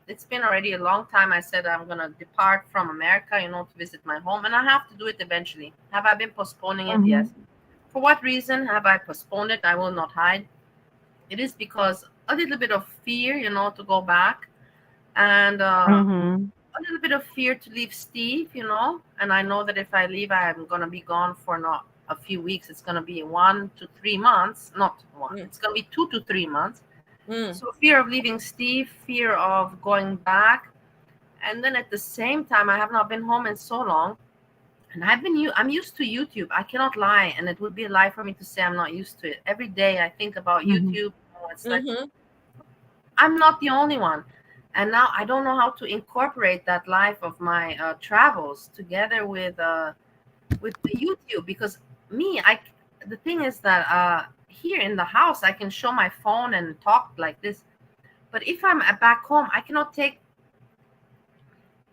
it's been already a long time. I said I'm gonna depart from America, to visit my home, and I have to do it eventually. Have I been postponing it? Mhm. Yes. For what reason have I postponed it? I will not hide. It is because a little bit of fear, to go back, and Mhm. a little bit of fear to leave Steve, and I know that if I leave, I'm gonna be gone for not a few weeks. It's gonna be 1 to 3 months, not one. It's gonna be 2 to 3 months. So fear of leaving Steve, fear of going back, and then at the same time, I have not been home in so long, and I'm used to YouTube. I cannot lie, and it would be a lie for me to say I'm not used to it. Every day I think about YouTube. It's like I'm not the only one. And now I don't know how to incorporate that life of my travels together with the YouTube because the thing is that here in the house I can show my phone and talk like this, but if I'm back home I cannot take.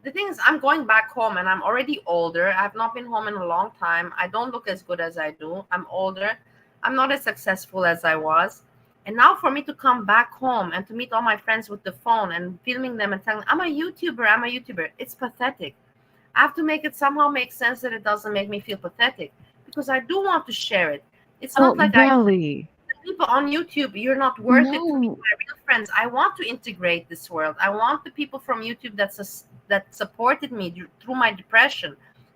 The thing is I'm going back home and I'm already older. I've not been home in a long time. I don't look as good as I do. I'm older. I'm not as successful as I was. And now for me to come back home and to meet all my friends with the phone and filming them and telling, I'm a YouTuber, it's pathetic. I have to make it somehow make sense that it doesn't make me feel pathetic because I do want to share it. It's not like Belly. the people on YouTube, you're not worth it to meet No. my real friends. I want to integrate this world. I want the people from YouTube that that supported me through my depression.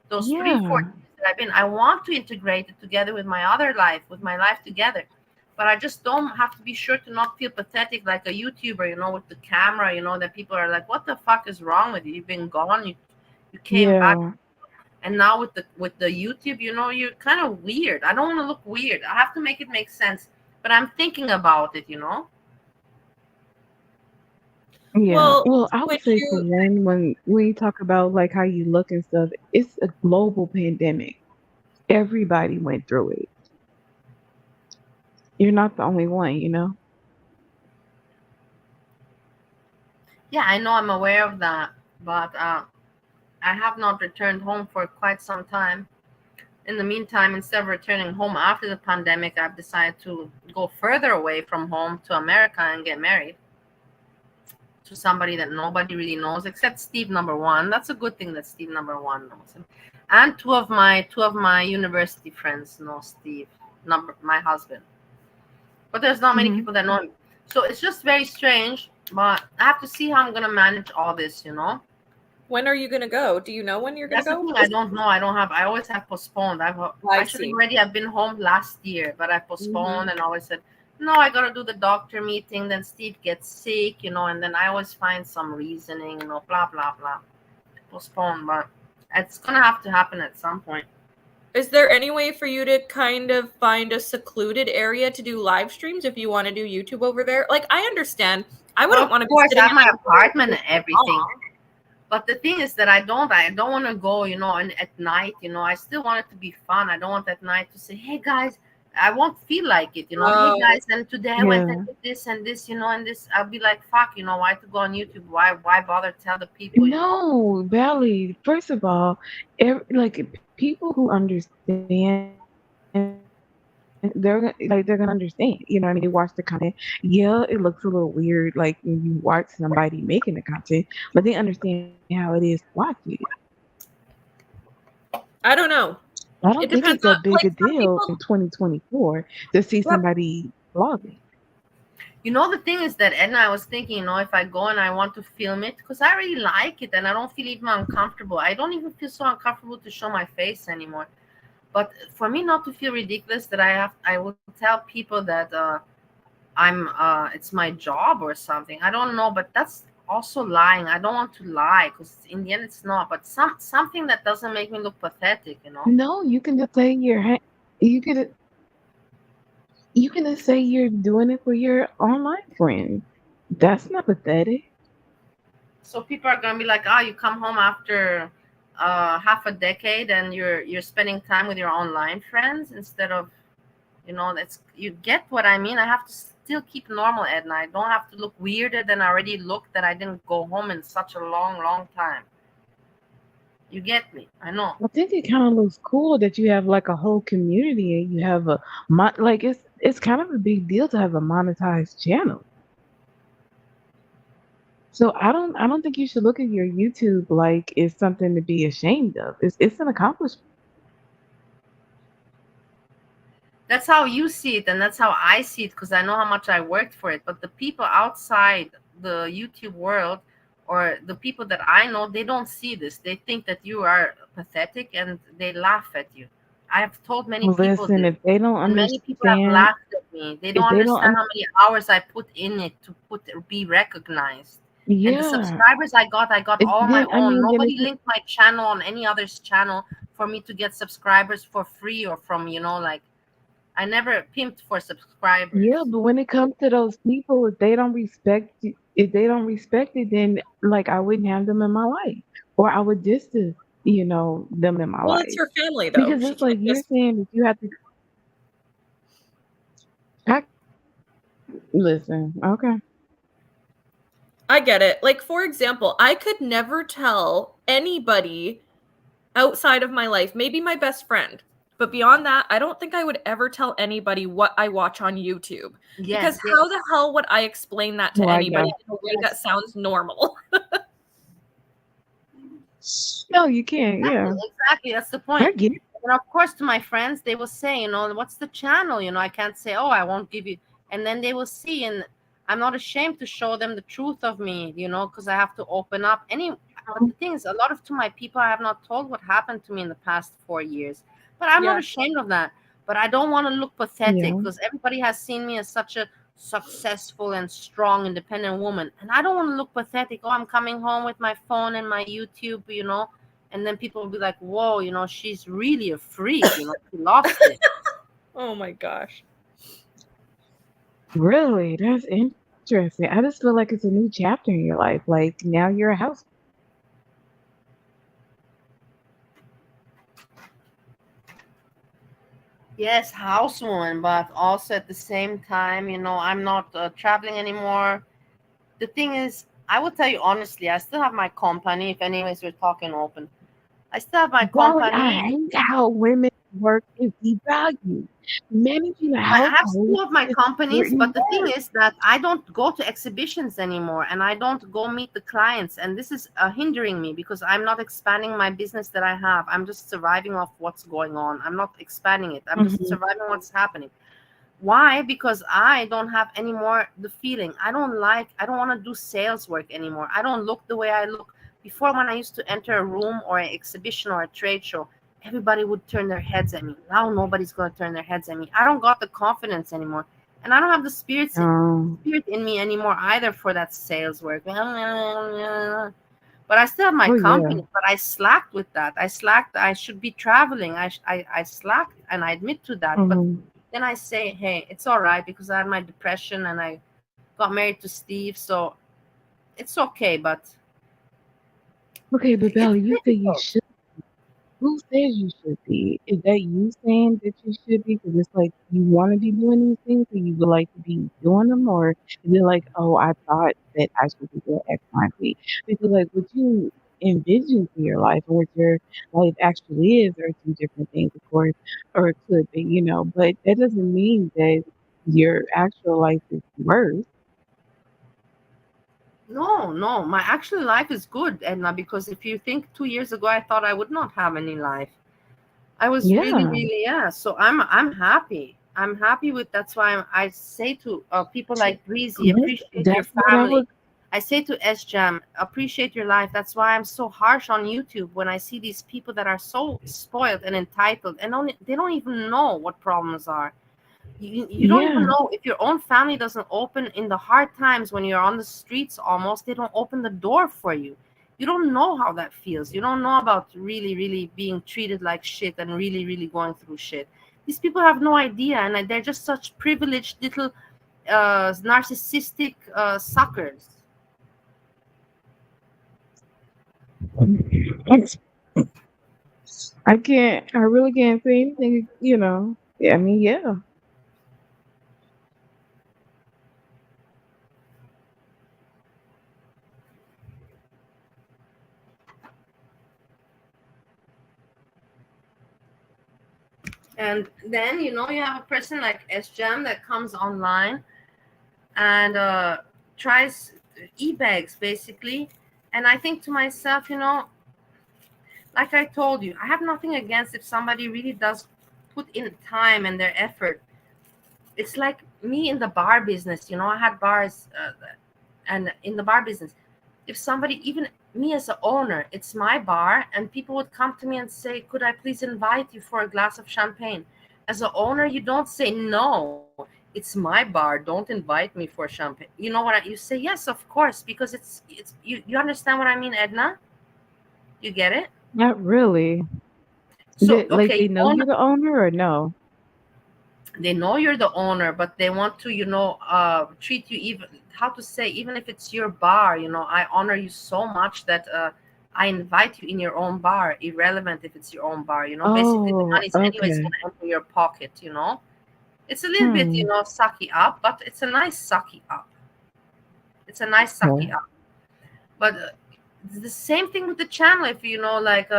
Those 3-4 Yeah. years that I've been, I want to integrate it together with my other life, with my life together. But I just don't have to be sure to not feel pathetic like a YouTuber, with the camera, that people are like, what the fuck is wrong with you? You've been gone. You came back. Yeah. And now with the YouTube, you're kind of weird. I don't want to look weird. I have to make it make sense. But I'm thinking about it. Yeah. Well, I would Would say for you? one, when we talk about like how you look and stuff, it's a global pandemic. Everybody went through it. You're not the only one. Yeah, I know, I'm aware of that. But I have not returned home for quite some time. In the meantime, instead of returning home after the pandemic, I've decided to go further away from home to America and get married to somebody that nobody really knows except Steve number one. That's a good thing that Steve number one knows him. And two of my university friends know Steve, my husband. But there's not many people that know him. So it's just very strange, but I have to see how I'm gonna manage all this. When are you gonna go? Do you know when you're gonna That's the go? thing. I don't know. I always have postponed. I should have already. I've been home last year, but I postponed and always said, no, I gotta do the doctor meeting. Then Steve gets sick, and then I always find some reasoning, blah blah blah, postpone. But it's gonna have to happen at some point. Is there any way for you to kind of find a secluded area to do live streams if you want to do YouTube over there? Like, I understand. I wouldn't want to be Of course, sitting I have in my my apartment and everything. But the thing is that I don't want to go, and at night, I still want it to be fun. I don't want at night to say, hey guys, I won't feel like it, hey guys, and today I went and did this and this, and this. I'll be like, fuck, why to go on YouTube? Why bother tell the people? No, Valley. First of all, like people who understand, they're gonna understand. You know what I mean? They watch the content. Yeah, it looks a little weird, like when you watch somebody making the content, but they understand how it is to watch it. I don't know. I don't It think depends it's that on, big like, a some deal people. in 2024 to see somebody vlogging. The thing is that Edna, I was thinking, if I go and I want to film it, because I really like it and I don't feel even uncomfortable. I don't even feel so uncomfortable to show my face anymore. But for me not to feel ridiculous that I will tell people that it's my job or something. I don't know, but that's also lying. I don't want to lie because in the end it's not. But something that doesn't make me look pathetic. No, you can just say you can just say you're doing it for your online friends. That's not pathetic. So people are gonna be like, oh, you come home after half a decade and you're spending time with your online friends instead of, that's, you get what I mean. I have to still keep normal, Edna. I don't have to look weirder than I already looked that I didn't go home in such a long time. You get me? I know. I think it kind of looks cool that you have like a whole community and you have like it's kind of a big deal to have a monetized channel. So I don't think you should look at your YouTube like it's something to be ashamed of. It's an accomplishment. That's how you see it, and that's how I see it because I know how much I worked for it. But the people outside the YouTube world or the people that I know, they don't see this. They think that you are pathetic and they laugh at you. I have told many people Listen, this, if they don't and many people have understand, laughed at me. They if don't they don't, understand how many hours I put in it to be recognized. And the yeah. subscribers I got all on my Then I own. mean, then Nobody if you, linked my channel on any other's channel for me to get subscribers for free or from, like, I never pimped for subscribers. yeah, but when it comes to those people, if they don't respect it, then like I wouldn't have them in my life, or I would distance, them in my Well, it's life her family though. because She it's like can't you're just. saying that you have to. I, listen, okay. I get it. Like, for example, I could never tell anybody outside of my life, maybe my best friend, but beyond that, I don't think I would ever tell anybody what I watch on YouTube. Yes, Because how the hell would I explain that to Well, I guess. anybody in a way that sounds normal? No, you can't. Yeah, Exactly. That's the I point. get it. And of course, to my friends, they will say, what's the channel? I can't say, oh, I won't give you. And then they will see, and I'm not ashamed to show them the truth of me, because I have to open up. But the thing is, a lot of to my people, I have not told what happened to me in the past 4 years. But I'm not Yeah. ashamed of that. But I don't want to look Yeah. pathetic because everybody has seen me as such a successful and strong, independent woman. And I don't want to look pathetic. Oh, I'm coming home with my phone and my YouTube, and then people will be like, whoa, she's really a freak, she lost it. Oh my gosh. Really? That's interesting. I just feel like it's a new chapter in your life. Like now you're a house. Yes, housewoman, but also at the same time, I'm not traveling anymore. The thing is, I will tell you honestly, I still have my company. If anyways, we're talking open. I still have my Golly, I company. hate how women work is devalued. Managing a I have household two of my is companies, but important the thing work. is that I don't go to exhibitions anymore and I don't go meet the clients. And this is hindering me because I'm not expanding my business that I have. I'm just surviving off what's going on. I'm not expanding it. I'm just Mhm. surviving what's happening. Why? Because I don't have any more the feeling. I don't want to do sales work anymore. I don't look the way I look. Before, when I used to enter a room or an exhibition or a trade show, everybody would turn their heads at me. Now nobody's going to turn their heads at me. I don't got the confidence anymore. And I don't have the spirit in me anymore either for that sales work. But I still have my Oh yeah. company, but I slacked with that. I slacked. I should be traveling. I slacked, and I admit to that. But Mhm. then I say, hey, it's all right because I had my depression and I got married to Steve, so it's okay. But Okay, but it's Bella, you say you difficult. should. Who says you should be? Is that you saying that you should be? Because it's like you want to be doing these things, or you would like to be doing them, or is it like, oh, I thought that I should be doing X, Y, Z? Because like what you envision for your life and what your life actually is are two different things, of course, or it could be. But that doesn't mean that your actual life is worse. No, my actual life is good, Edna, because if you think 2 years ago, I thought I would not have any life. I was really, Yeah. really, yeah. So I'm happy. I'm happy with. That's why I say to people like Breezy, appreciate your That's what I was. family. I say to Sjam, appreciate your life. That's why I'm so harsh on YouTube when I see these people that are so spoiled and entitled, and they don't even know what problems are. You don't even Yeah. know if your own family doesn't open in the hard times when you're on the streets almost, they don't open the door for you. You don't know how that feels. You don't know about really, really being treated like shit and really, really going through shit. These people have no idea, and they're just such privileged little narcissistic suckers. It's, I can't. I really can't say anything. Yeah, I mean, yeah. And then you have a person like Sjam that comes online and tries e-bags basically. And I think to myself, like I told you, I have nothing against if somebody really does put in time and their effort. It's like me in the bar business. I had bars, and in the bar business, if somebody, even me as an owner, it's my bar, and people would come to me and say, "Could I please invite you for a glass of champagne?" As an owner, you don't say no. It's my bar. Don't invite me for champagne. You know what? You say yes, of course, because it's you. You understand what I mean, Edna? You get it? Not really. So Like okay, they you know own you're the owner or no? they know you're the owner, but they want to treat you, even how to say, even if it's your bar, I honor you so much that I invite you in your own bar, irrelevant if it's your own bar. Basically the Oh, money's anyways okay. going to enter your pocket. It's a little bit, Hmm. sucky up, but it's a nice sucky up. It's a nice sucky Okay. up. But the same thing with the channel. If like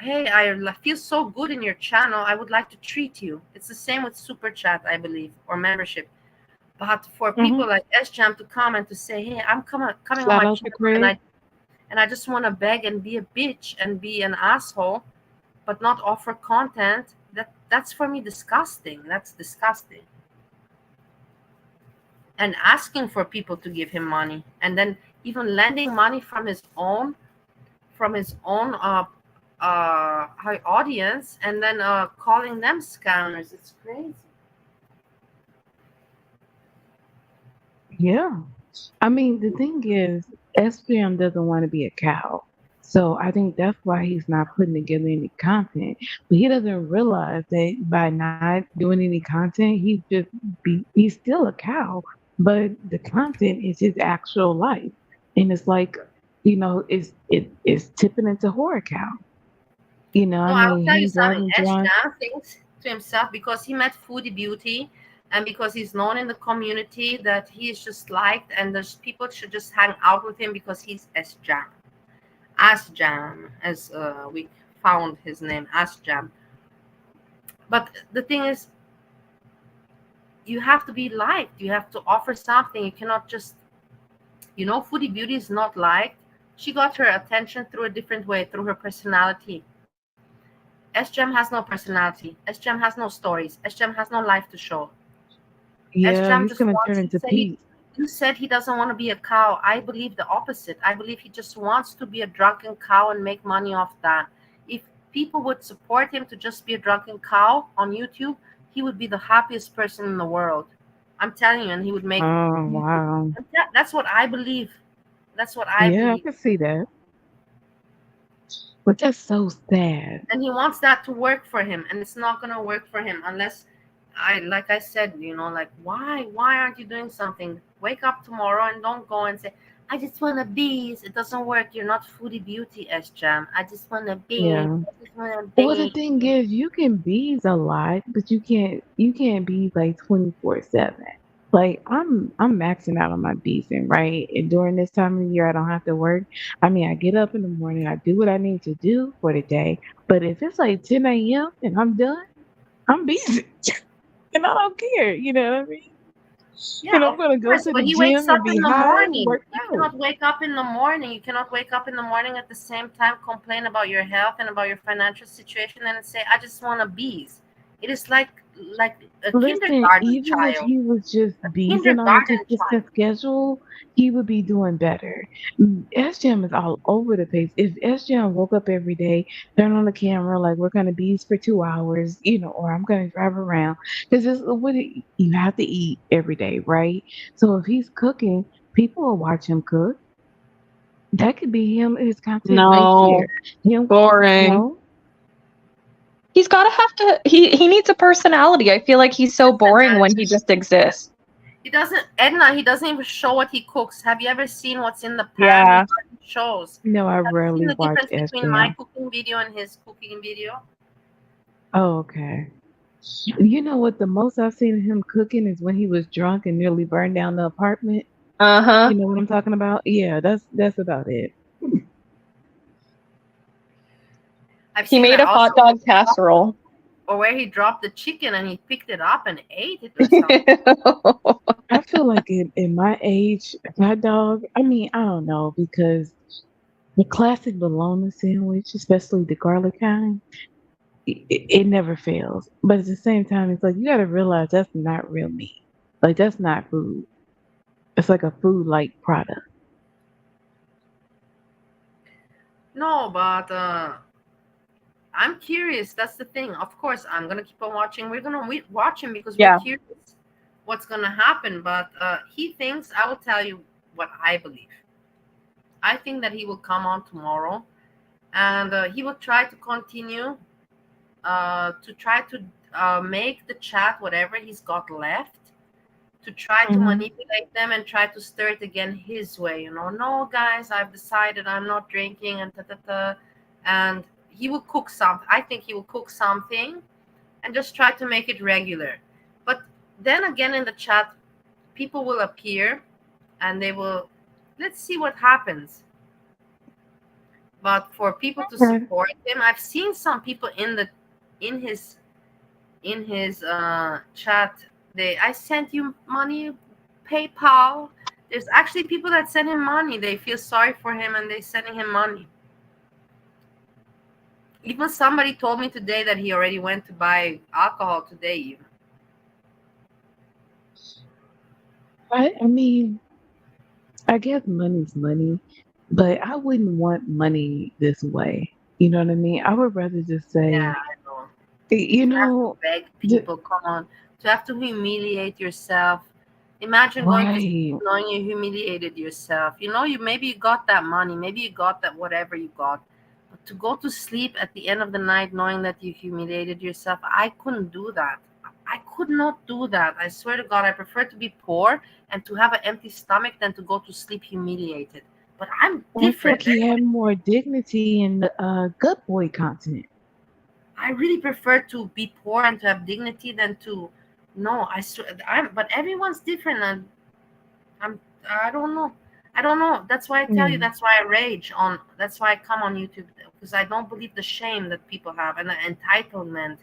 hey, I feel so good in your channel, I would like to treat you. It's the same with super chat, I believe, or membership. But for Hmm. people like Sjam to come and to say, hey, I'm coming on Flat my out the channel, and crib. I just want to beg and be a bitch and be an asshole, but not offer content, that's for me disgusting. That's disgusting. And asking for people to give him money, and then even lending money from his own, from his own audience and then calling them scammers. It's crazy. Yeah. I mean, the thing is, SPM doesn't want to be a cow. So I think that's why he's not putting together any content. But he doesn't realize that by not doing any content, he's still a cow. But the content is his actual life. And it's like, it's tipping into horror cow. I No, I will mean, tell you him something. driving S. drunk. Jam thinks to himself because he met Foodie Beauty and because he's known in the community that he is just liked and there's people should just hang out with him because he's S. Jam. As Jam, as we found his name, As Jam. But the thing is, you have to be liked. You have to offer something. You cannot just, Foodie Beauty is not liked. She got her attention through a different way, through her personality. SGM has no personality. SGM has no stories. SGM has no life to show. Yeah, SGM he's just gonna wants. turn into Pete. You said he doesn't want to be a cow. I believe the opposite. I believe he just wants to be a drunken cow and make money off that. If people would support him to just be a drunken cow on YouTube, he would be the happiest person in the world. I'm telling you, and he would make. Oh, wow. That's what I believe. That's what I Yeah, I believe. can see that. But that's so sad. And he wants that to work for him, and it's not gonna work for him unless like I said, like why aren't you doing something? Wake up tomorrow and don't go and say, I just want to bees. It doesn't work. You're not Foodie Beauty, S Jam. I just want to bees. Yeah. I just want to Well, the bees. thing is, you can bees a lot, but you can't be like 24/7. Like I'm maxing out on my beesing, right? And during this time of the year, I don't have to work. I mean, I get up in the morning, I do what I need to do for the day. But if it's like 10 a.m. and I'm done, I'm beesing, and I don't care. You know what I mean? Yeah, And I'm of gonna go course. to But the he wakes gym and up be in the high and morning. work You out. cannot wake up in the morning. You cannot wake up in the morning at the same time, complain about your health and about your financial situation, and say, I just want to bees. It is like a Listen, kindergarten even if child. he was just A beasing on a kindergarten child. consistent schedule, he would be doing better. SGM is all over the place. If SGM woke up every day, turn on the camera, like we're gonna bees for 2 hours, or I'm gonna drive around, because you have to eat every day, right? So if he's cooking, people will watch him cook. That could be him, his content right No, there. Him, boring. no. He's gotta have to. He needs a personality. I feel like he's so boring when he just exists. He doesn't, Edna, he doesn't even show what he cooks. Have you ever seen what's in the pan Yeah. regarding shows? No, I Have you seen rarely the watch difference between my SGM. cooking video and his cooking video? Oh, okay. You know what? The most I've seen him cooking is when he was drunk and nearly burned down the apartment. Uh-huh. You know what I'm talking about? Yeah, that's about it. I've He seen made that a hot also. dog casserole. Or where he dropped the chicken and he picked it up and ate it or something. I feel like in my age, hot dog. I mean, I don't know because the classic bologna sandwich, especially the garlic kind, it never fails. But at the same time, it's like you got to realize that's not real meat. Like that's not food. It's like a food like product. No, but I'm curious. That's the thing. Of course, I'm gonna keep on watching. We're gonna watch him because Yeah. we're curious what's gonna happen. But he thinks. I will tell you what I believe. I think that he will come on tomorrow, and he will try to continue to try to make the chat whatever he's got left. To try to Mhm. manipulate them and try to stir it again his way. No, guys, I've decided I'm not drinking and and he will cook something. I think he will cook something and just try to make it regular. But then again, in the chat, people will appear and they will. Let's see what happens. But for people to Okay. support him, I've seen some people in his chat. I sent you money, PayPal. There's actually people that send him money. They feel sorry for him and they're sending him money. Even somebody told me today that he already went to buy alcohol today. Even. I mean, I guess money's money. But I wouldn't want money this way. You know what I mean? I would rather just Yeah, say, I know. you To have to know, beg the, people, come on. To have to humiliate yourself. Imagine going to sleep right. knowing you humiliated yourself. You know, you maybe you got that money, maybe you got that whatever you got. But to go to sleep at the end of the night knowing that you humiliated yourself, I couldn't do that. I could not do that. I swear to God, I prefer to be poor and to have an empty stomach than to go to sleep humiliated. But I'm I feel like different. he had more dignity in the good boy content. I really prefer to be poor and to have dignity than to no. I'm but everyone's different, and I'm I don't know. I don't know. That's why I tell you. Yeah. That's why I rage on. That's why I come on YouTube because I don't believe the shame that people have and the entitlement.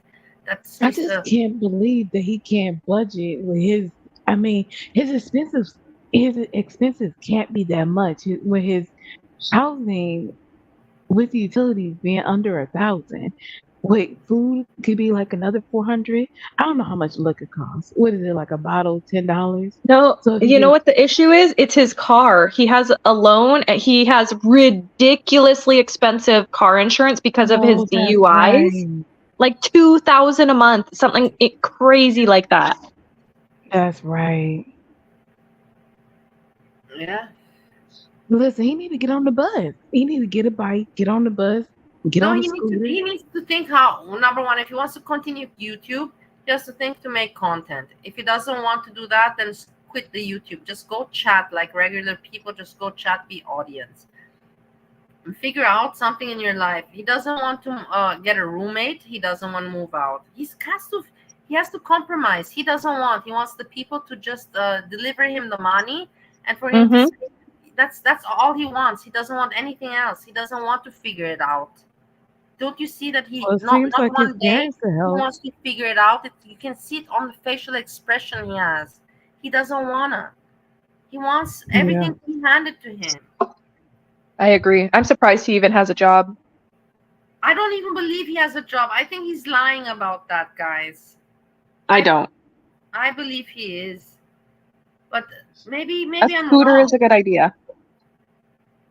That's I just just can't believe that he can't budget with his. I mean, his expenses can't be that much with his housing with the utilities being under 1,000. Wait, food could be like another 400. I don't know how much liquor costs. What is it like a bottle, $10? No, So if you you know get what the issue is? It's his car. He has a loan and he has ridiculously expensive car insurance because of his oh, that's DUIs. right. Like 2,000 a month, something crazy like that. That's right. yeah. Listen, he need to get on the bus. He need to get a bike, get on the bus, get No, on the he needs to. scooter. He needs to think how. Number one, if he wants to continue YouTube, he has to think to make content. If he doesn't want to do that, then quit the YouTube. Just go chat like regular people. Just go chat, be audience. And figure out something in your life. He doesn't want to get a roommate. He doesn't want to move out. He has to compromise. He doesn't want. He wants the people to just deliver him the money, and for him to Mm-hmm. say, that's all he wants. He doesn't want anything else. He doesn't want to figure it out. Don't you see that he Well, it seems not like his one day parents will he help. wants to figure it out. You can see it on the facial expression he has. He doesn't wanna. He wants Yeah. everything to be handed to him. I agree. I'm surprised he even has a job. I don't even believe he has a job. I think he's lying about that, guys. I don't. I believe he is, but maybe A I'm scooter wrong. is a good idea.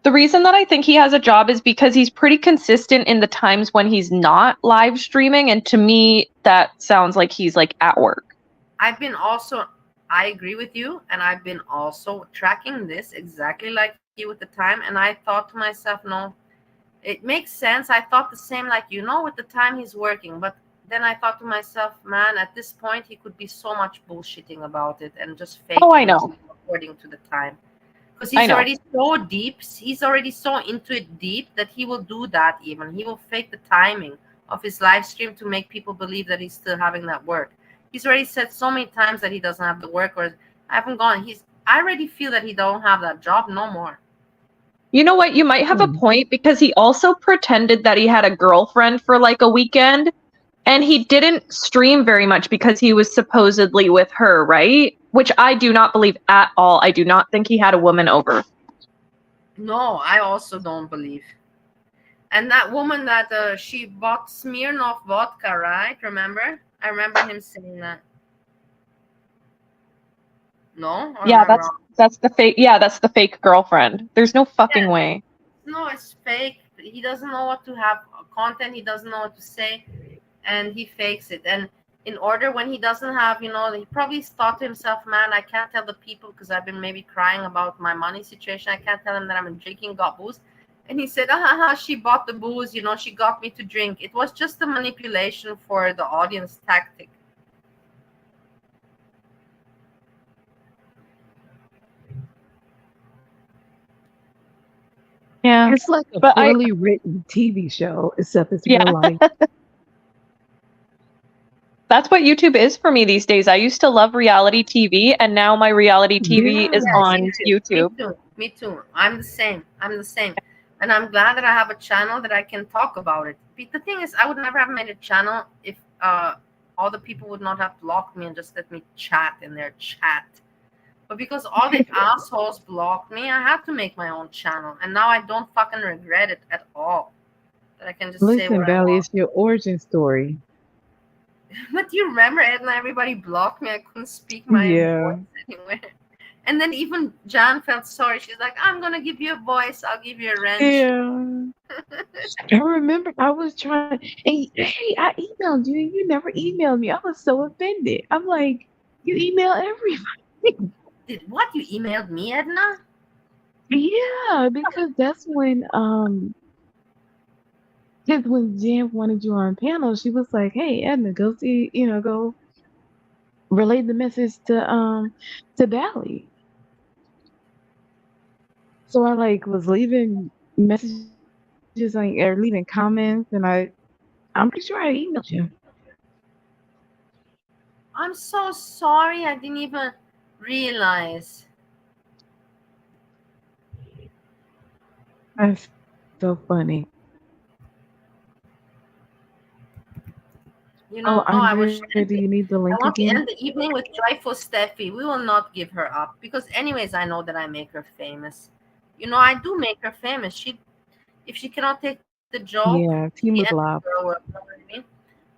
The reason that I think he has a job is because he's pretty consistent in the times when he's not live streaming, and to me, that sounds like he's like at work. I've been also. I agree with you, and I've been also tracking this exactly like you at the time, and I thought to myself, no, it makes sense. I thought the same like with the time he's working. But then I thought to myself, man, at this point, he could be so much bullshitting about it and just Oh, I faking it know. according to the time. Because I he's know. already so deep, he's already so into it deep that he will do that even. He will fake the timing of his live stream to make people believe that he's still having that work. He's already said so many times that he doesn't have the work or I haven't gone. I already feel that he don't have that job no more. You know what? You might have a point because he also pretended that he had a girlfriend for like a weekend, and he didn't stream very much because he was supposedly with her, right? Which I do not believe at all. I do not think he had a woman over. No, I also don't believe. And that woman that she bought Smirnoff vodka, right? Remember? I remember him saying that. No, or am Yeah, I wrong? that's the fake. Yeah, that's the fake girlfriend. There's no fucking way. No, it's fake. He doesn't know what to have content. He doesn't know what to say, and he fakes it. And in order, when he doesn't have, he probably thought to himself, "Man, I can't tell the people because I've been maybe crying about my money situation. I can't tell them that I'm drinking, got booze." And he said, she bought the booze. She got me to drink. It was just a manipulation for the audience tactic. Yeah, It's like a but poorly written TV show, except it's yeah. real life. That's what YouTube is for me these days. I used to love reality TV, and now my reality TV is Yes, on me YouTube. too. Me too. I'm the same. And I'm glad that I have a channel that I can talk about it. But the thing is, I would never have made a channel if all the people would not have blocked me and just let me chat in their chat. But because all the assholes blocked me, I had to make my own channel. And now I don't fucking regret it at all. That I can just say Listen, what I Valley, want. it's your origin story. But do you remember, Edna? Everybody blocked me. I couldn't speak my Yeah. voice anywhere. And then even Jan felt sorry. She's like, I'm gonna give you a voice. I'll give you a wrench. Yeah. I remember I was trying, and hey, I emailed you, and you never emailed me. I was so offended. I'm like, you email everybody. Did what? You emailed me, Edna? Yeah, because that's when Jan wanted you on panel, she was like, "Hey, Edna, go see, go relay the message to Bally." So I like was leaving messages like or leaving comments, and I'm pretty sure I emailed you. I'm so sorry. I didn't even realize. That's so funny. You Oh, know, I was. Andrea, do you need the I link want to again? end the evening with joyful Steffi. We will not give her up because, anyways, I know that I make her famous. You know, I do make her famous. If she cannot take the joke, Yeah, she team ends with the love. girl. You know what I mean?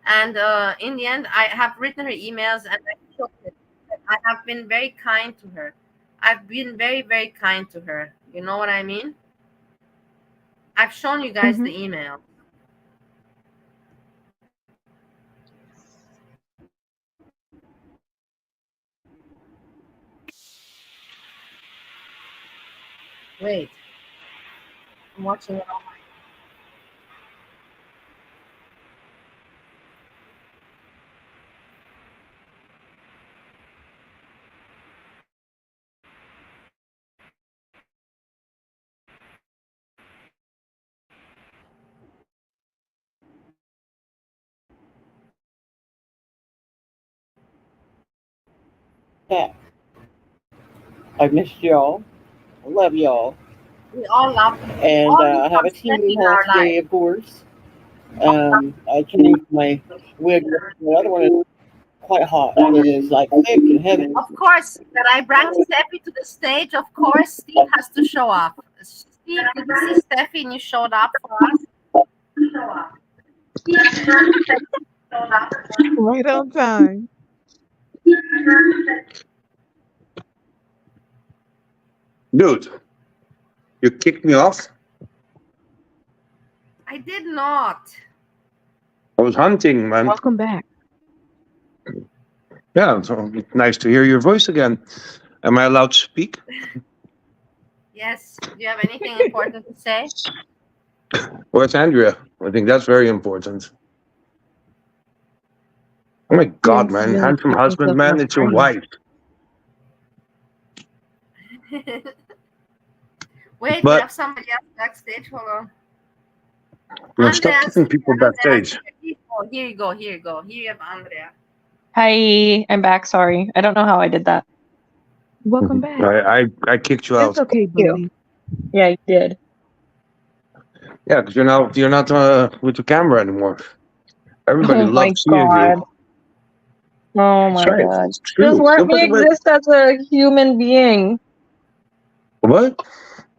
And in the end, I have written her emails, and I have been very kind to her. I've been very, very kind to her. You know what I mean? I've shown you guys the email. Wait, I'm watching it on my. Yeah. I missed y'all. I love y'all. We all love. And All need I have some a team Steffi in hall our life. today, of course. I changed my wig. The other one is quite hot. It is like thick and heavy. Of course, that I brought Steffi to the stage. Of course, Steve has to show up. Steve, did you see Steffi and you showed up for us? Right on time. Dude, you kicked me off. I did not. I was hunting, man. Welcome back. Yeah, so nice to hear your voice again. Am I allowed to speak? Yes. Do you have anything important to say? Well, it's Andrea. I think that's very important. Oh my God, man. Really Handsome keep husband, yourself in man. a It's your frame. wife. Wait, we But have somebody else backstage. Hold on. stop Andrea, kicking people backstage. oh, here you go. Here you go. Here you have Andrea. Hi, I'm back. Sorry. I don't know how I did that. Welcome back. I kicked you It's out. okay, buddy. Yeah, you did. Yeah, because you're not with the camera anymore. Everybody Oh my loves seeing god. you. Oh That's my right. god. It's Just true. let Don't me forget about exist as a human being. what?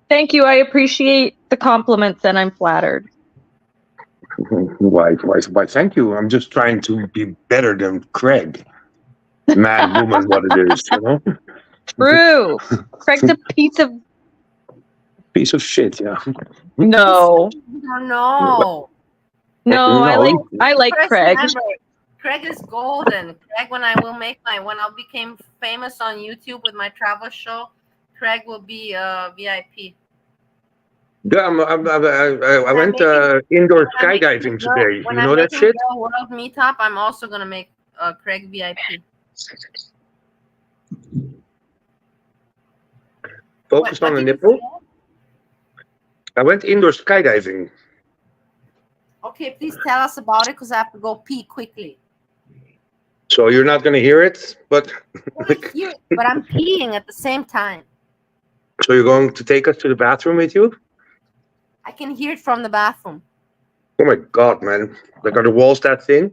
Thank you. I appreciate the compliments and I'm flattered. Why? Thank you. I'm just trying to be better than Craig. Man, woman, what it is, you know? True. Craig's a Piece of shit, yeah. No. No. No, I like First Craig. ever. Craig is golden. Craig, when I became famous on YouTube with my travel show, Craig will be a VIP. Yeah, I went indoor skydiving today. When You I'm know that making shit? Girl World Meetup, I'm also gonna make Craig VIP. Focus on the nipple. I went indoor skydiving. Okay, please tell us about it because I have to go pee quickly. So you're not gonna hear it, but But I'm peeing at the same time. so you're going to take us to the bathroom with you? I can hear it from the bathroom. Oh my God, man! Like, are the walls that thin?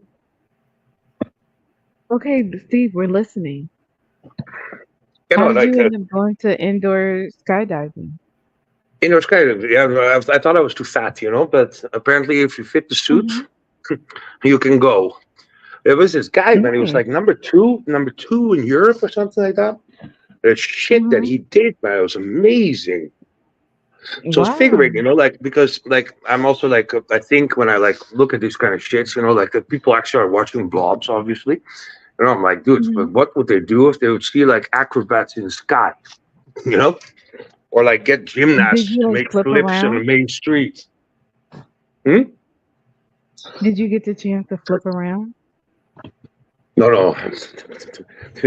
Okay, Steve, we're listening. You know, How did like you end up going to indoor skydiving? indoor skydiving. Yeah, I thought I was too fat, you know, but apparently, if you fit the suit, you can go. There was this guy, man. He was like number two in Europe or something like that. The shit that he did, man, it was amazing. So I was figuring, like, because like I'm also like I think when I like look at these kind of shits, like the people actually are watching vlogs, obviously. I'm like, dude, but what would they do if they would see like acrobats in the sky, or like get Did gymnasts you to like make flip flips on the around? main street? Hmm? Did you get the chance to flip around? No, no,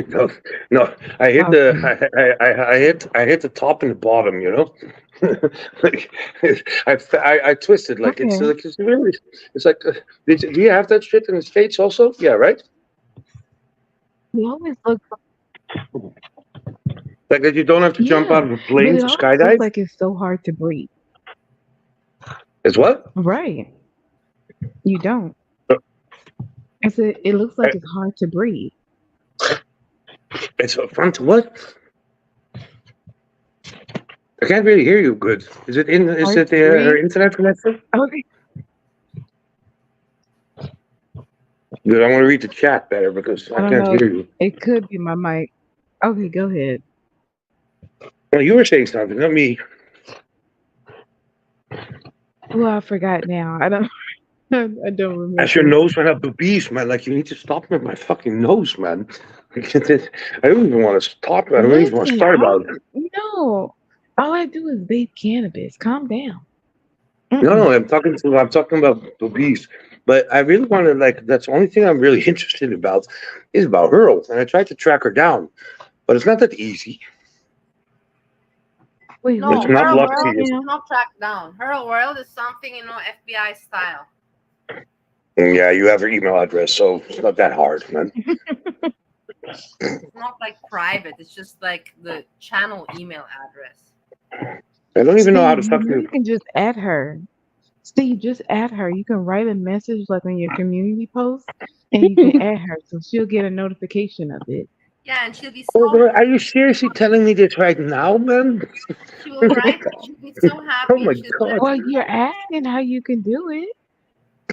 no, no. I hit the Okay. I hit the top and the bottom. Like, I twisted like Okay. it's really it's like do you have that shit in the States also? Yeah, right. It always looks Like that you don't have to jump yeah, out of a but plane it to always looks skydive. like it's so hard to breathe. Is what? Right. You don't. Uh, I said it looks like I- it's hard to breathe. It's fun to what? I can't really hear you good. Is it in? Is Hard it to her breathe. internet connection? Okay. Good. I want to read the chat better because I I don't can't know. hear you. It could be my mic. Okay, go ahead. Well, you were saying something, not me. Well, I forgot now. I don't. I don't As your remember. nose went up the beast, man. Like you need to stop with my fucking nose, man. I don't even want to stop. I don't even want to Listen, start about it. no. All I do is vape cannabis. Calm down. No, no, I'm talking about the beast. But I really want to like. That's the only thing I'm really interested about is about Earl, and I tried to track her down, but it's not that easy. Wait, No, It's who not her tracked lucky. world her is down? not tracked down. Her world is something, FBI style. Yeah, you have her email address, so it's not that hard, man. It's not like private. It's just like the channel email address. I don't even know how Steve, to you know fucking. you can just add her. Steve, just add her. You can write a message like on your community post, and you can add her, so she'll get a notification of it. Yeah, and she'll be Oh, so bro, are you seriously telling me this right now, man? she will write. She'll be so Oh happy. my She'll be god. Well, you're asking how you can do it.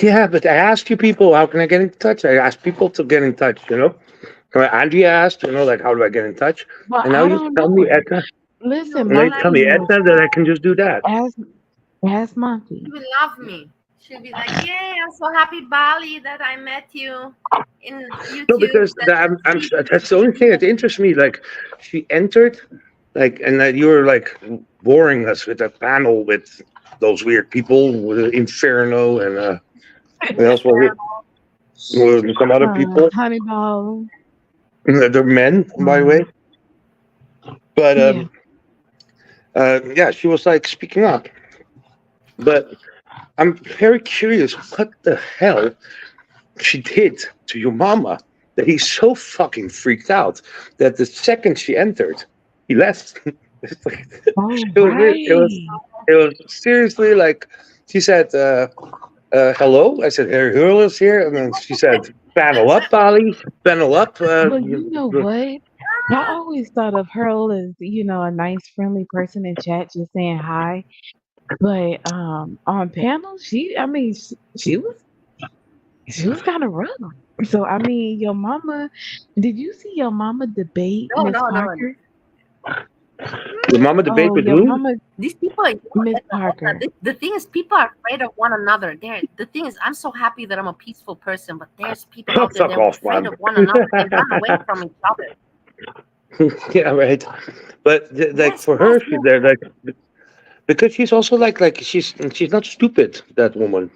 Yeah, but I asked you people, how can I get in touch? I asked people to get in touch. Andrea asked, like, how do I get in touch? Well, And now I you don't tell know me, it. Edna, Listen, and they Monty tell me, knows. Edna, that I can just do that. Ask Monty. She will love me. She'll be like, "Yay! I'm so happy, Bali, that I met you in YouTube." No, because that's the only thing that interests me. Like, she entered, like, and that you were, like, boring us with a panel with those weird people, with Inferno and, what else was it? With some other people. Honeyball. They're men, by the way. But yeah, she was like speaking up. But I'm very curious what the hell she did to your mama that he's so fucking freaked out that the second she entered, he left. It's like, it was seriously like she said, hello. I said, Harry Hurl is here, and then she said, panel up, Ali, panel up. But you know what? I always thought of her as, a nice, friendly person in chat just saying hi. But on panel, she was kind of rough. So I mean, your mama, did you see your mama debate No, Miss no, no. Parker? Your mama debate Oh, with your who? mama, These people, Miss Parker. the thing is, people are afraid of one another. The thing is, I'm so happy that I'm a peaceful person, but there's people out there Fuck that are off, afraid man. of one another. They run away from each other. Yeah, right. But like for her, they're like because she's also like she's not stupid. That woman,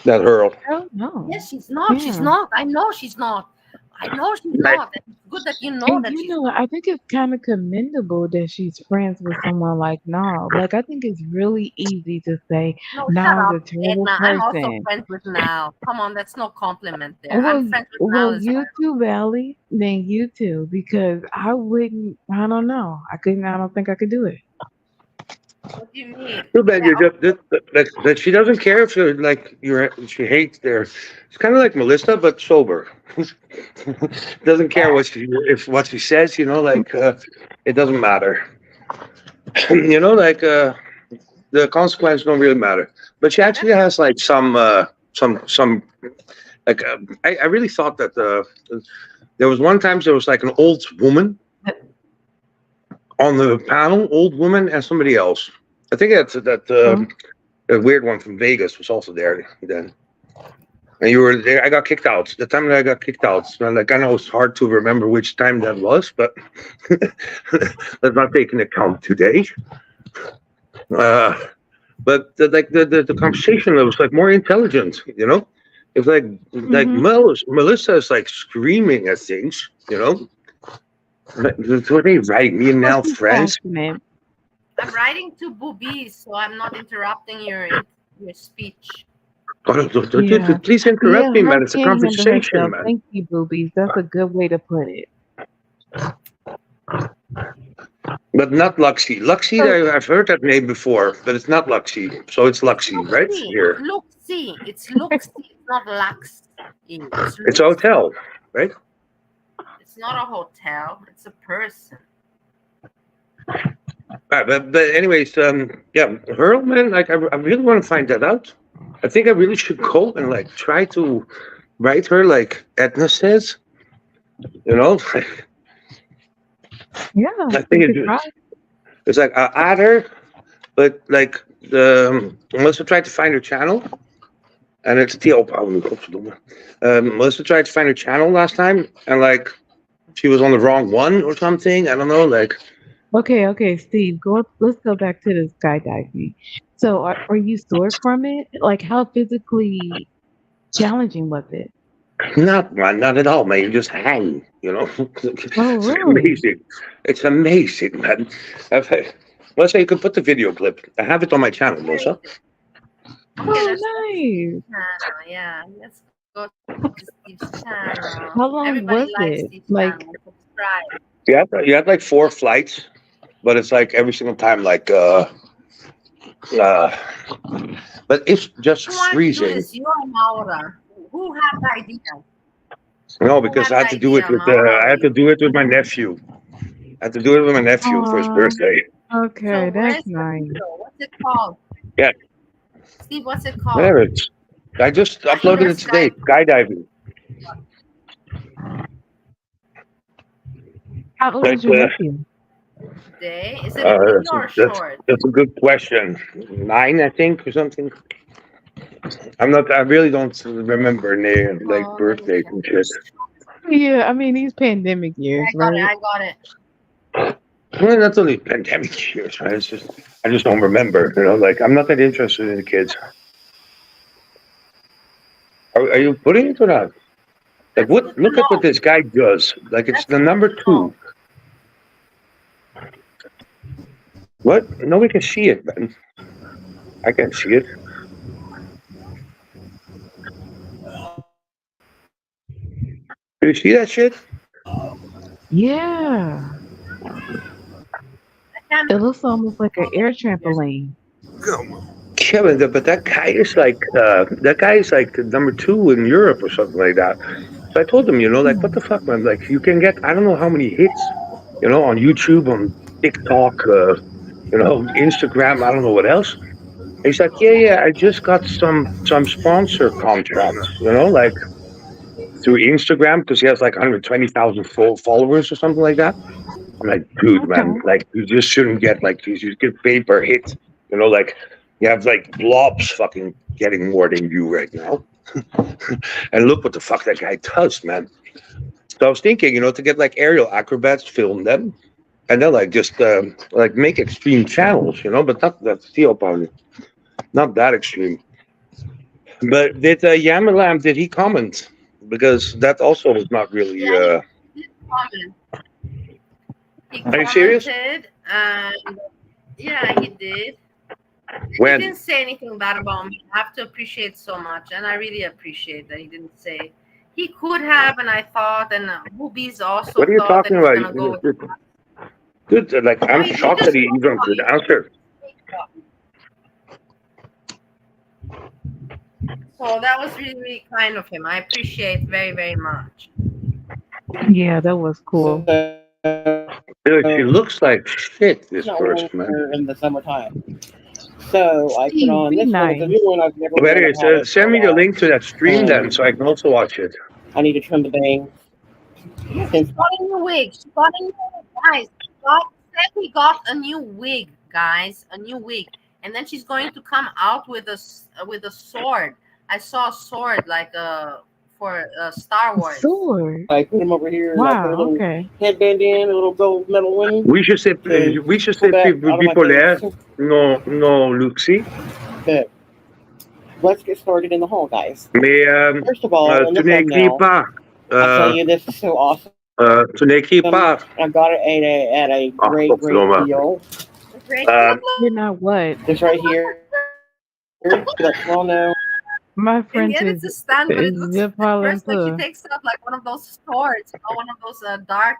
that Earl. Oh no. Yes, she's not. She's not. I know she's not. I know she's Like, not. It's good that you know And that she's I think it's kind of commendable that she's friends with someone like Nal. Like, I think it's really easy to say no. Shut Nal's a up, terrible Edna. I'm also person. friends with Now. Come on, that's no compliment there. Well, I'm friends with Now as you well. too, Valley. Then you too, because I wouldn't. I don't know. I couldn't. I don't think I could do it. What do you mean? too bad that she doesn't care if she hates there. It's kind of like Melissa, but sober. Doesn't care what she says. It doesn't matter. The consequences don't really matter. But she actually has like some like I really thought that there was one time there was like an old woman on the panel, old woman and somebody else. I think that's that weird one from Vegas was also there then. And you were there. I got kicked out. The time that I got kicked out, so like I know it's hard to remember which time that was, but let's not take into account today. But the conversation was like more intelligent, you know. It's like Melissa is like screaming at things, you know. That's what they write me and now friends. I'm writing to boobies, so I'm not interrupting your speech. Please interrupt me, man. It's a conversation, man. Thank you, boobies. That's a good way to put it. But not Luxie. Luxie, I've heard that name before, but it's not Luxie. So it's Luxie, right? Here. Luxie. It's Luxie. It's not Lux. It's a hotel, right? It's not a hotel. It's a person. But anyways, yeah, Hurl, man, like I really want to find that out. I think I really should go and like try to write her like Edna says, you know. Yeah, I think it's like I add her, but like Melissa tried to find her channel, and it's Melissa tried to find her channel last time, and like she was on the wrong one or something. I don't know, like. Okay, Steve, let's go back to the skydiving. So are you sore from it? Like how physically challenging was it? Not at all, man. You just hang, you know. Oh, It's really? amazing. It's amazing, man. Melissa, you can put the video clip. I have it on my channel, Melissa. Oh, nice. Yeah, let's go to Steve's channel. How long Everybody was likes it? Steve's Like, channel. Subscribe. You had like 4 flights, but it's like every single time, like but it's just Who wants to do freezing. this? You or Maura? Who had the idea? No, because I had to do it with my nephew. I had to do it with my nephew for his birthday. Okay, that's nice. What's it called? Yeah, Steve, what's it called? there it is. I just uploaded it today. Skydiving. How old is your nephew? Today? Is it a big or short? That's a good question. 9, I think, or something. I really don't remember like birthdays and shit. Yeah, I mean these pandemic years, right? I got it. Well, that's only pandemic years, right? It's just I just don't remember. You know, like I'm not that interested in the kids. Are you putting it or not? Like what? Look at what this guy does. Like it's the number 2. What? Nobody can see it, man. I can't see it. Do you see that shit? Yeah. It looks almost like an air trampoline. Kevin, but that guy is like number 2 in Europe or something like that. So I told him, you know, like what the fuck, man? Like you can get I don't know how many hits, you know, on YouTube, on TikTok, you know, Instagram, I don't know what else. And he's like, yeah, I just got some sponsor contracts, you know, like through Instagram because he has like 120,000 followers or something like that. I'm like, dude, man, like you just shouldn't get like these. You get paid per hit, you know, like you have like blobs fucking getting more than you right now. And look what the fuck that guy does, man. So I was thinking, you know, to get like aerial acrobats, film them, and then like just like make extreme channels, you know, but not that steel probably, not that extreme. But did Yamalam, did he comment? Because that also was not really. He did comment. Are you serious? Yeah, he did. When? He didn't say anything bad about me. I have to appreciate so much, and I really appreciate that he didn't say. He could have, and I thought, and Boobies also. What are you thought talking that about? Go with Dude, like I'm shocked that he even could answer. So that was really, really kind of him. I appreciate very, very much. Yeah, that was cool. Dude, she looks like shit, this person, man. In the summertime. So I put on this one. It's a new one I've never But anyways, send me the link to that stream then so I can also watch it. I need to trim the bangs. She's got a new wig. She got a new wig. Guys, God Steffi got a new wig, guys, a new wig, and then she's going to come out with a sword. I saw a sword like for Star Wars. Sword. I put him over here and I put a Wow. little Okay. headband in, a little gold metal one. We should say to pull back out of my bipolaire. face. No, Luxie. But let's get started in the hall, guys. Mais First of all, in the tu n'écris thumbnail, pas. I tell you this is so awesome. Tu n'écris pas. I got it at a great deal. You're not what? This right here. Let's all know. My And French yet is it's a stand, but it looks je at parle un first like she peu. takes out like one of those swords, one of those Darth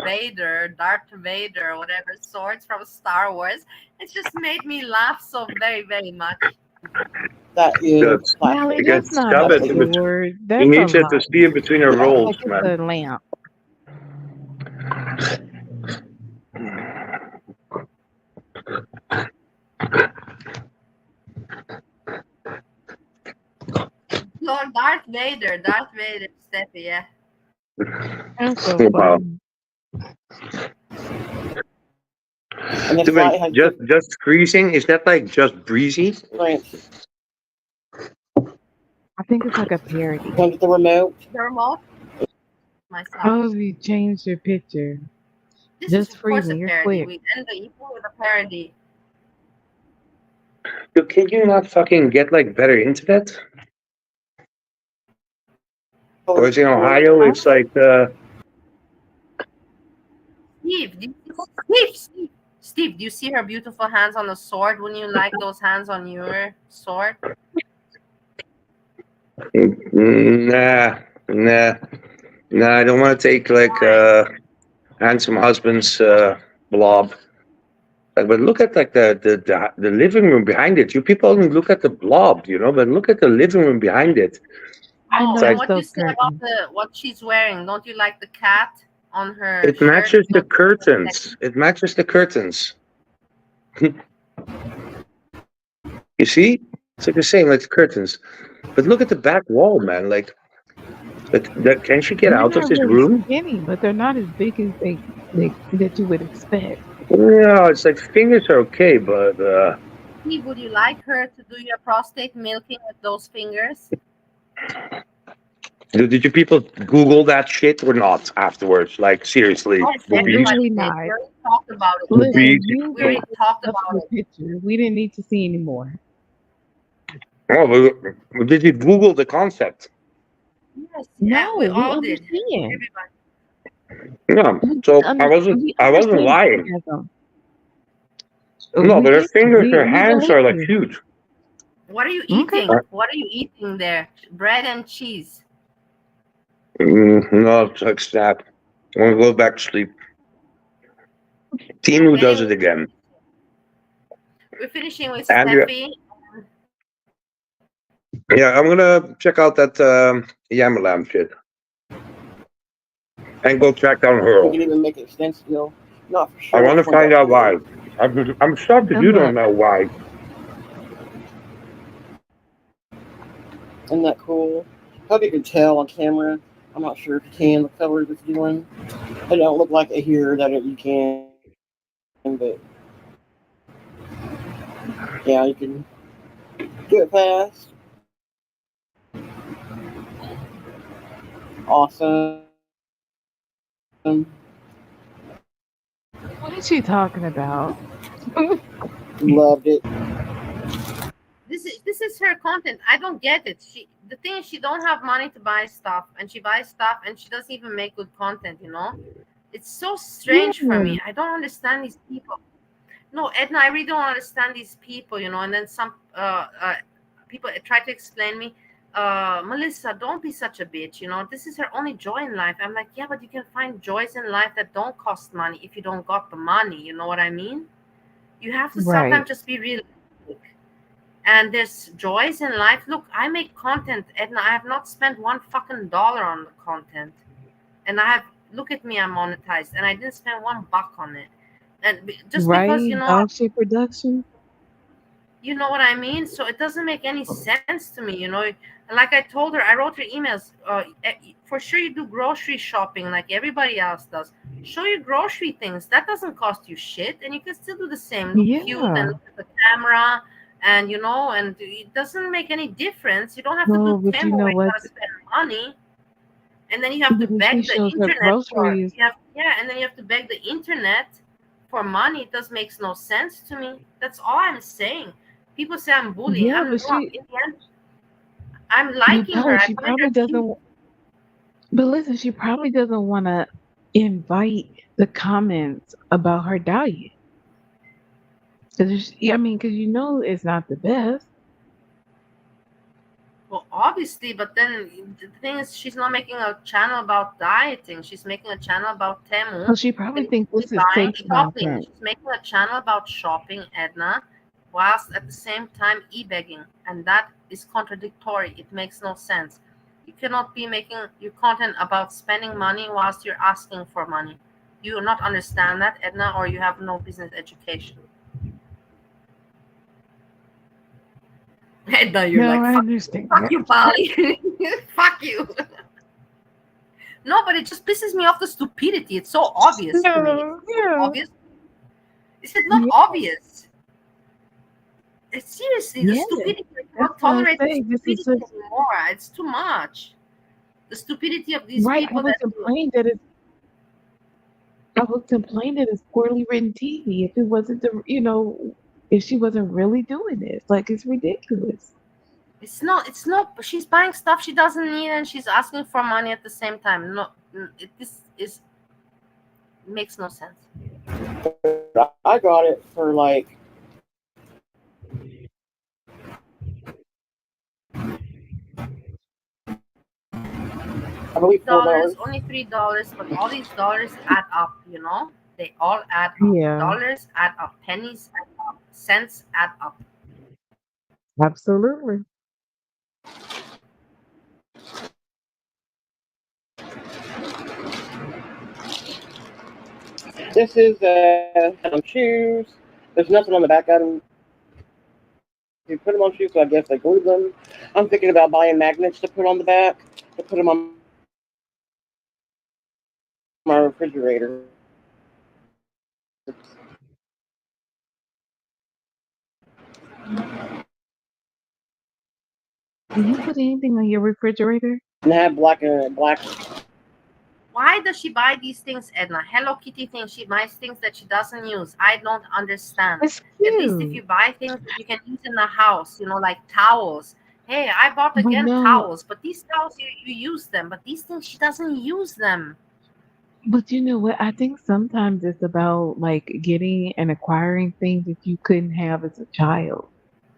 Vader, whatever swords from Star Wars. It just made me laugh so very, very much. That is Good. Molly, You that's get not stub a it in between. sword. You That's a need to light. see in between her rolls, Like it's man. a lamp. Lord Darth Vader, Steffi, yeah. That's so No problem. And this light has Just greasing, is that like just breezy? right. I think it's like a parody. Comes with the remote. The remote. Myself. Oh, you changed your picture. This Just is of course freezing. a You're parody. quick. We end the evening with a parody. So can you not fucking get like better internet? Or is in Ohio, it's like Steve, do you see her beautiful hands on the sword? Wouldn't you like those hands on your sword? nah, I don't want to take like handsome husband's blob. But look at like the living room behind it. You people only look at the blob, but look at the living room behind it. I know Oh, like, and what do you say about what she's wearing? Don't you like the cat on her it shirt? matches the curtains. It matches the curtains. You see? It's like the same, like the curtains. But look at the back wall, man. Like, can she get They're out of not this really room? skinny, but they're not as big as that you would expect. No, it's like fingers are okay, but Steve, would you like her to do your prostate milking with those fingers? did you people Google that shit or not afterwards? Like seriously, Yes, boobies? everybody did. not. We already talked about it. Boobies. You We already gave talked up about the it. picture. We didn't need to see anymore. Oh, but did you Google the concept? Yes, No, we we all did. understand. Everybody. Yeah. So I wasn't understand lying. sarcasm. No, but her fingers, her we hands believe are like you. huge. What are you Okay. eating? What are you eating there? Bread and cheese. No, it's like snap. I want to go back to sleep. Team who does it again. We're finishing with Andrea. Steffi. Yeah, I'm gonna check out that Yamalam shit and go track down You Hurl. can even make it extensive. Not for sure. I want to which one find that out why. is. I'm shocked that you don't know why. Isn't that cool? Hope you can tell on camera. I'm not sure if you can. The color it's doing. It don't look like it here that you can, but yeah, you can do it fast. Awesome. What is she talking about? Loved it. This is her content. I don't get it. The thing is, she don't have money to buy stuff, and she buys stuff, and she doesn't even make good content. It's so strange for me. I don't understand these people. No, Edna, I really don't understand these people. And then some people try to explain me. Melissa, don't be such a bitch. This is her only joy in life. I'm like, yeah, but you can find joys in life that don't cost money if you don't got the money. You know what I mean? You have to sometimes just be realistic. And there's joys in life. Look, I make content, Edna. I have not spent $1 fucking on the content. And look at me, I'm monetized. And I didn't spend $1 on it. And just because, Dog shit production. You know what I mean? So it doesn't make any sense to me. Like I told her, I wrote her emails. For sure, you do grocery shopping like everybody else does. Show your grocery things. That doesn't cost you shit, and you can still do the same. Look cute and Yeah. look at the camera, and it doesn't make any difference. You don't have to do No, but you Temu know where you what? gotta spend money, and then you have to But if she beg the shows her internet for groceries, you have yeah, and then you have to beg the internet for money. It does makes no sense to me. That's all I'm saying. People say I'm bullying. yeah, I'm but not. she, In the end, I'm but liking her. no, I she find her probably cute. doesn't. But listen, she probably doesn't want to invite the comments about her diet. Because I mean, because you know it's not the best. Well, obviously, but then the thing is, she's not making a channel about dieting. She's making a channel about So Temu she probably and thinks easily this is buying, sex shopping. content. She's making a channel about shopping, Edna, whilst at the same time e-begging, and that is contradictory. It makes no sense. You cannot be making your content about spending money whilst you're asking for money. You will not understand that, Edna, or you have no business education. Edna, you're No, like, I fuck understand. you, Polly. Fuck you. No, but it just pisses me off the stupidity. It's so obvious to me. No, It's so yeah, obvious. Is it not yeah, obvious? It's seriously the yeah. stupidity. I That's cannot why I tolerate the say this is stupidity just anymore. It's too much. The stupidity of these right. people that I would complain that it's poorly written TV if it wasn't if she wasn't really doing this. Like it's ridiculous. it's not she's buying stuff she doesn't need and she's asking for money at the same time. No, this is makes no sense. I got it for like I believe $3, $4. only $3, but all these dollars add up, they all add up. Yeah, Dollars add up, pennies add up, cents add up. absolutely. This is shoes. There's nothing on the back of them. You put them on shoes, so I guess they glue them. I'm thinking about buying magnets to put on the back to put them on my refrigerator. Do you put anything on your refrigerator? And have black. Why does she buy these things, Edna? Hello Kitty things. She buys things that she doesn't use. I don't understand. It's At least if cute. you buy things that you can use in the house, like towels. Hey, I bought But again no, towels, but these towels you use them, but these things she doesn't use them. but you know what? I think sometimes it's about like getting and acquiring things that you couldn't have as a child.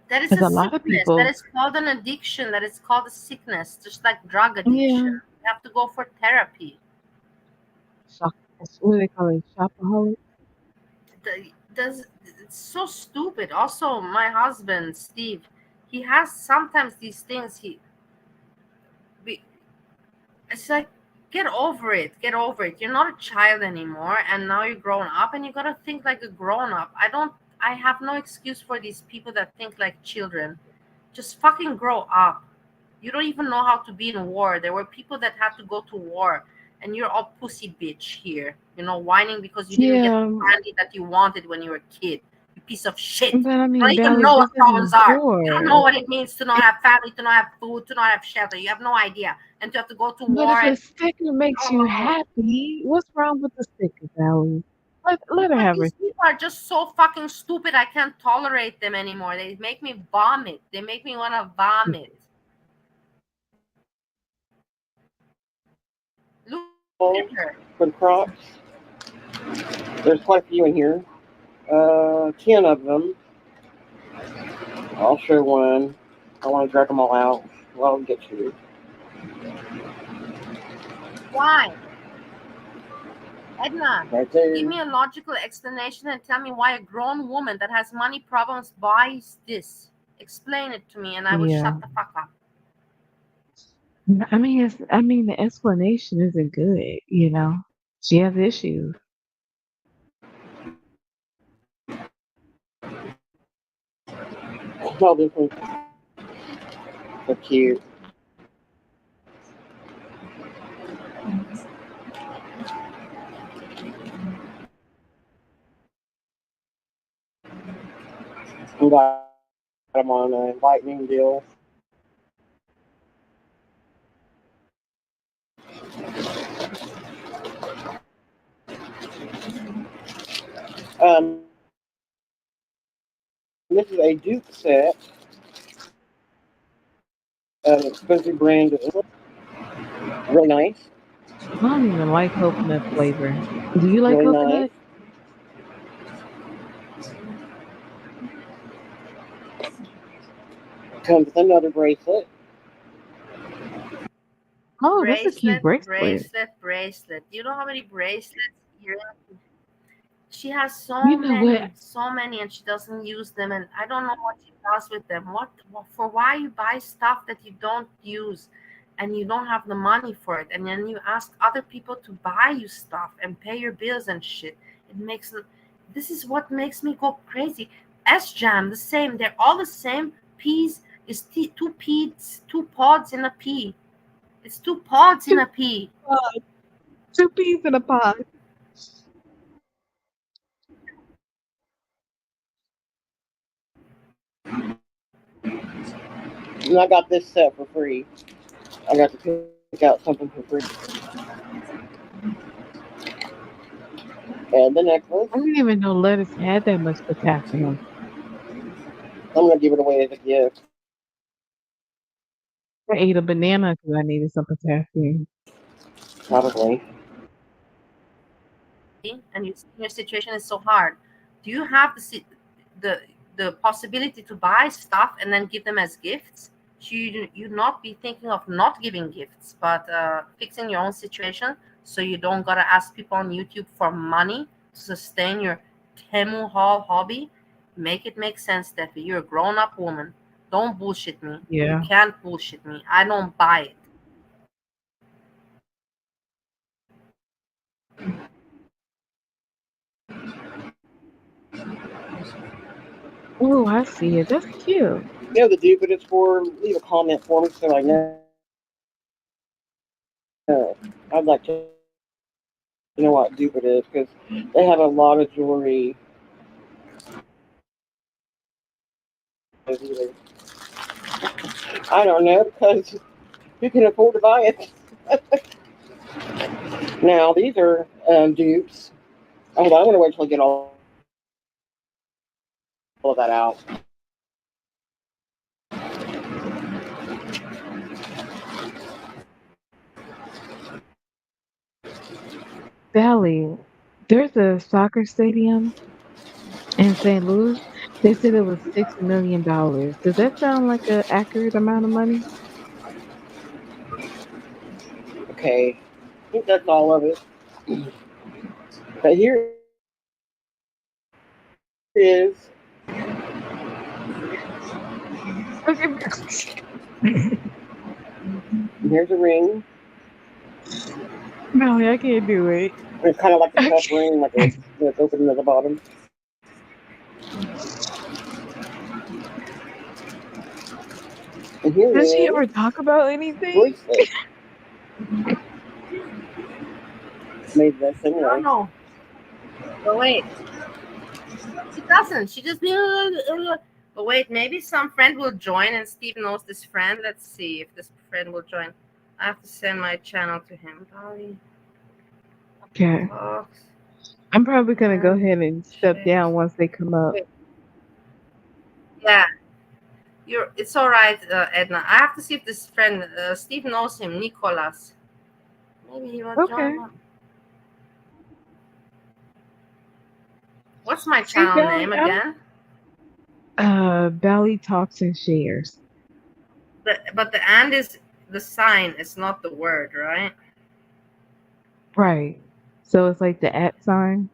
That is Because a a lot of sickness. That people, is called an addiction. That is called a sickness, just like drug addiction. yeah, You have to go for therapy. shop, what do they call it? Shopaholic. It's so stupid. Also, my husband Steve, he has sometimes these things. We, it's like get over it. Get over it. You're not a child anymore, and now you're grown up, and you gotta think like a grown up. I have no excuse for these people that think like children. Just fucking grow up. You don't even know how to be in war. There were people that had to go to war, and you're all pussy bitch here, whining because you didn't get the Yeah, candy that you wanted when you were a kid. You piece of shit. but I You don't mean, even Valley, know this what problems isn't are. You don't know war. what it means to not have family, to not have food, to not have shelter. You have no idea. And to have to go to But war if a and sticker makes you oh, happy, what's wrong with the sticker, Valley? Let her but have her. these people are just so fucking stupid. I can't tolerate them anymore. They make me vomit. They make me want to vomit. Look at her. For the Crocs. There's quite a few in here. 10 of them. I'll show one. I want to drag them all out. Well, I'll get you. Why? Edna, Right there. give me a logical explanation and tell me why a grown woman that has money problems buys this. Explain it to me and I will Yeah. shut the fuck up. I mean, the explanation isn't good, She has issues. Oh, this one's so cute. We got them on a lightning deal. This is a Duke set. Expensive brand. Really nice. I don't even like coconut flavor. Do you like Really nice. coconut? Comes with another bracelet. Oh, that's a cute Bracelet, bracelet. bracelet, bracelet. Do you know how many bracelets here? She has You know what? so many, and she doesn't use them. And I don't know what she does with them. For why you buy stuff that you don't use, and you don't have the money for it, and then you ask other people to buy you stuff and pay your bills and shit. It makes this is what makes me go crazy. Sjam, the same. They're all the same. Peas is two peas, two pods in a pea. It's two pods in a pea. Two peas in a pod. And I got this set for free. I got to pick out something for free. And the necklace. I didn't even know lettuce had that much potassium. I'm gonna give it away as a gift. I ate a banana because I needed some potassium. Probably. And your situation is so hard. Do you have the possibility to buy stuff and then give them as gifts? You not be thinking of not giving gifts, but fixing your own situation so you don't gotta ask people on YouTube for money to sustain your Temu haul hobby. Make it make sense, Steffi. You're a grown-up woman. Don't bullshit me. Yeah. You can't bullshit me. I don't buy it. Oh, I see it. That's cute. You know the dupe it is for? Leave a comment for me so I know. I'd like to know what dupe it is because they have a lot of jewelry. I don't know because you can afford to buy it. Now these are dupes. Hold on, I'm gonna wait till I get all of that out. Sally, there's a soccer stadium in St. Louis. They said it was $6 million. Does that sound like an accurate amount of money? Okay, I think that's all of it. But here is. Here's a ring. No, I can't do it. It's kind of like a cuff ring, like it's open at the bottom. And here Does she is ever talk about anything? bracelet. Made this I anyway. don't know. But wait. She doesn't. She just. But wait, maybe some friend will join, and Steve knows this friend. Let's see if this friend will join. I have to send my channel to him. Okay. I'm probably gonna go ahead and step down once they come up. Yeah, It's all right, Edna. I have to see if this friend Steve knows him, Nicholas. Maybe he will join. What's my channel name again? Belly Talks and Shares. But the and is the sign. It's not the word, right? Right. So it's like the @ sign.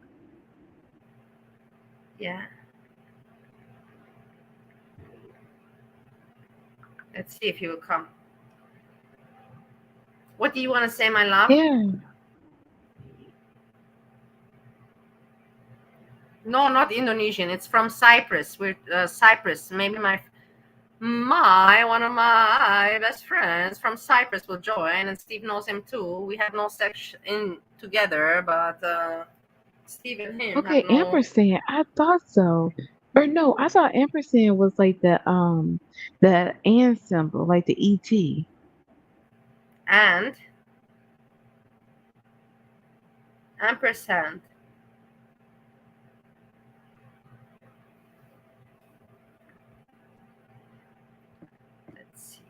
Yeah. Let's see if he will come. What do you want to say, my love? Yeah. No, not Indonesian. It's from Cyprus. We're Cyprus. Maybe One of my best friends from Cyprus will join, and Steve knows him too. We have no sex in together, but Steve and him have Okay, no. ampersand. I thought so. Or no, I thought ampersand was like the and symbol, like the ET. And ampersand. Let's see.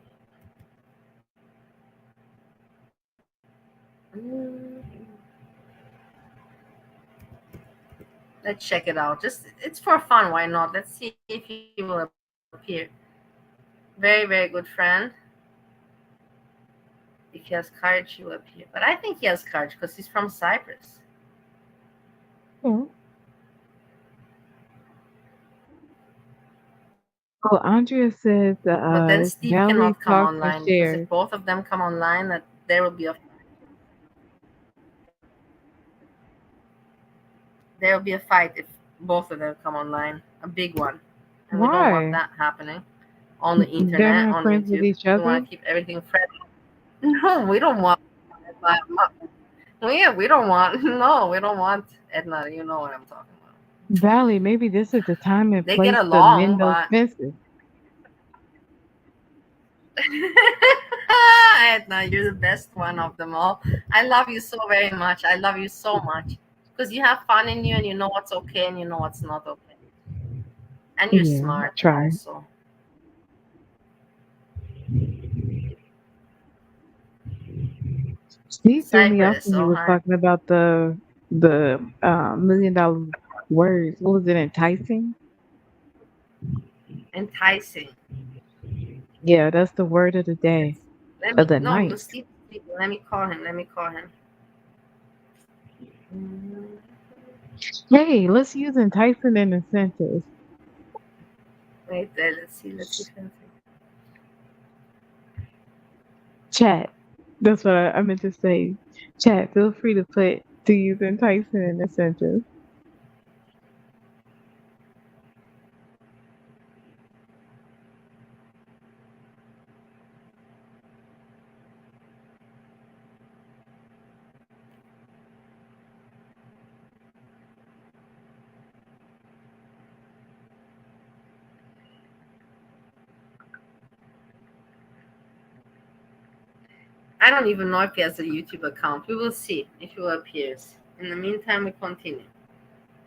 Let's check it out. Just it's for fun. Why not? Let's see if he will appear. Very, very good friend. If he has courage, he will appear. But I think he has courage because he's from Cyprus. Oh, Andrea says But then Steve Valley cannot come Talks and online because Shares. if both of them come online, that there will be a fight if both of them come online, a big one, and we don't want Why? that happening on the They're internet, not on friends with YouTube. each We want other? to keep everything friendly. No, we don't want. We don't want. No, we don't want Edna. You know what I'm talking about. Valley, maybe this is the time and They get place to mend along, those but fences. Edna, you're the best one of them all. I love you so very much. I love you so much because you have fun in you, and you know what's okay, and you know what's not okay, and you're Yeah, smart try. also. Steve threw me off Cyprus, when he oh was hi. talking about the $1 million words. What was it, enticing? Enticing. Yeah, that's the word of the day. Let Of me the no, night. Steve. Let me call him. Let me call him. Hey, let's use enticing in a sentence. Wait there. Let's see. Let's see. Chat. That's what I meant to say. Chat, feel free to use enticing in a sentence. I don't even know if he has a YouTube account. We will see if he appears. In the meantime, we continue.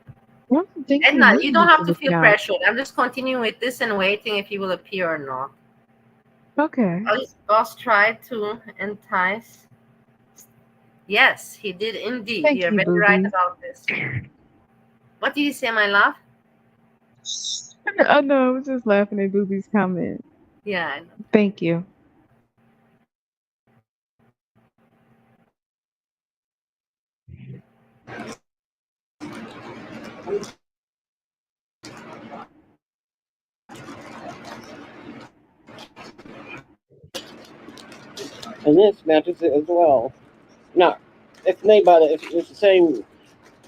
I don't think he Edna, has you a don't have to YouTube feel account. pressured. I'm just continuing with this and waiting if he will appear or not. Okay. His boss tried to entice. Yes, he did indeed. Thank You're you, very right boobies. about this. What did you say, my love? I know, I was just laughing at Booby's comment. Yeah, I know. Thank you. And this matches it as well. No, it's made by it's the same.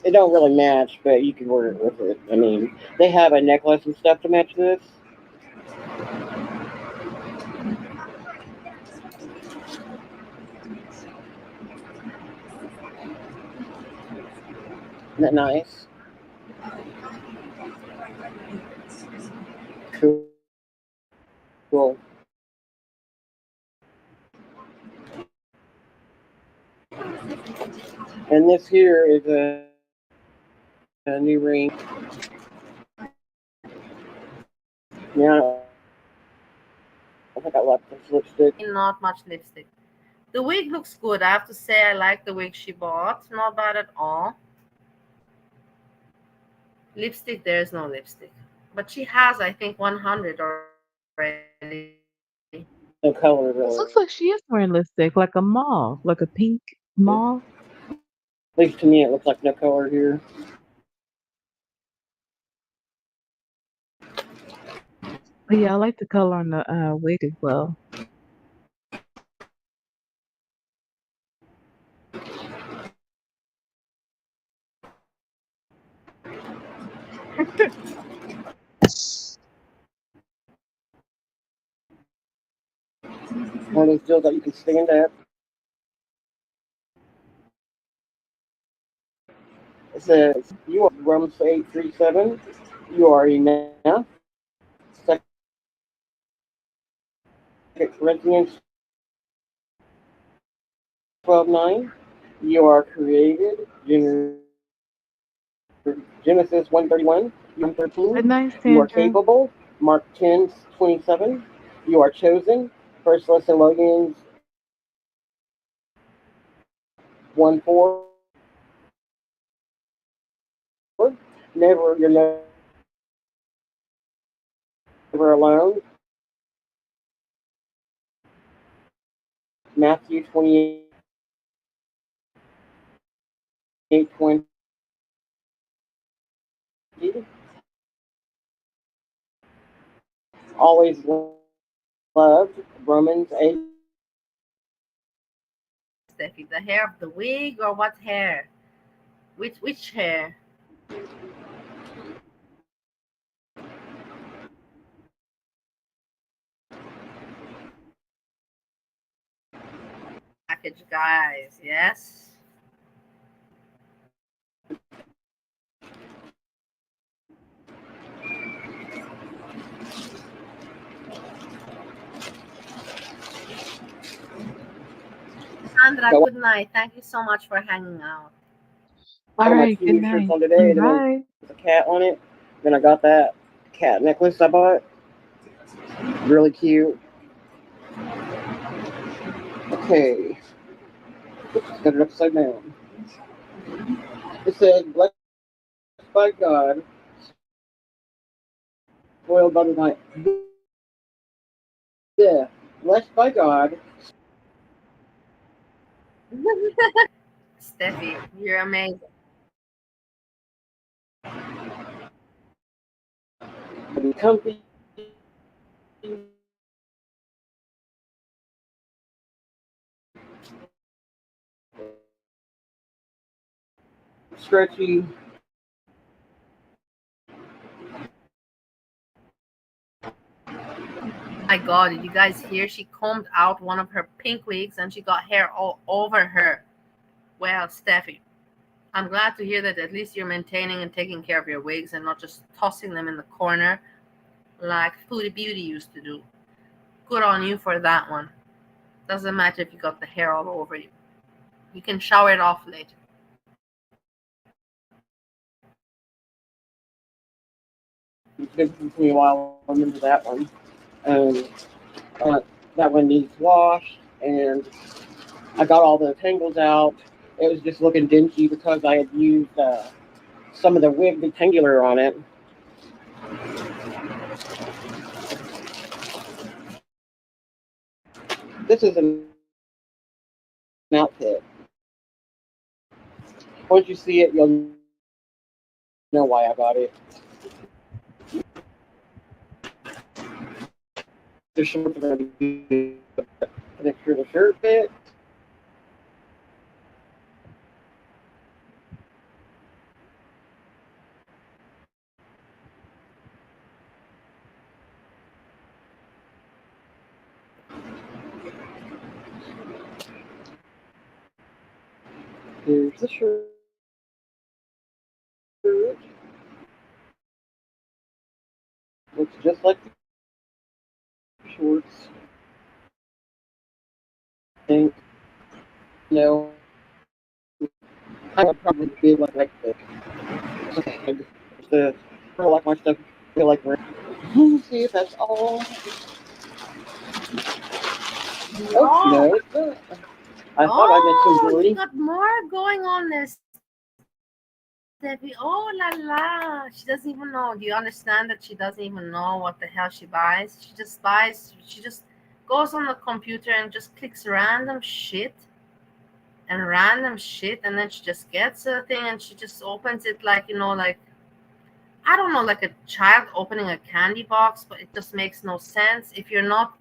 It don't really match, but you can wear it with it. I mean, they have a necklace and stuff to match this. Isn't that nice? Cool. And this here is a new ring. Yeah, I think I left this lipstick. Not much lipstick. The wig looks good. I have to say, I like the wig she bought. Not bad at all. Lipstick, there's no lipstick. But she has, I think, 100 already. No color It really. looks like she is wearing lipstick, like a mauve, like a pink mauve. At least to me, it looks like no color here. But yeah, I like the color on the wig as well. One of those deals that you can stand at. It says, you are Romans 8:37. You are enough. 2 Corinthians 12:9. You are created. Genesis 1:31. You are 13. Good night, You are Sandra. capable. Mark 10:27. You are chosen. 1 Thessalonians 1:4. You're never alone. Matthew 28:20. Always loved. Romans 8. Steffi, the hair of the wig or what hair? Which hair? Package guys, yes. Sandra, good night. Thank you so much for hanging out. All I got my right, two good new shirts night. on today, and then Bye. there's a cat on it. Then I got that cat necklace I bought. Really cute. Okay. Oops, got it upside down. It said, blessed by God, spoiled by the night. Yeah. Blessed by God. Steffi, you're amazing. Comfy. Stretchy. My God, did you guys hear? She combed out one of her pink wigs and she got hair all over her. Well, Steffi, I'm glad to hear that at least you're maintaining and taking care of your wigs and not just tossing them in the corner like Foodie Beauty used to do. Good on you for that one. Doesn't matter if you got the hair all over you. You can shower it off later. It's been with me a while. I remember that one. Uh, that one needs washed, and I got all the tangles out. It was just looking dingy because I had used some of the wig detangular on it. This is an outfit. Once you see it, you'll know why I got it. The shorts are going to be make sure the shirt fits. Here's the shirt. Looks just like the shorts. I think. No. I would probably be like this. Okay. The feel like my stuff feel like we're. See if that's all. Oh no, it's not. I thought I did some jewelry. You got more going on there, Steffi. Oh la la. She doesn't even know. Do you understand that she doesn't even know what the hell she buys? She just goes on the computer and just clicks random shit and then she just gets a thing and she just opens it like, like, I don't know, like a child opening a candy box, but it just makes no sense. If you're not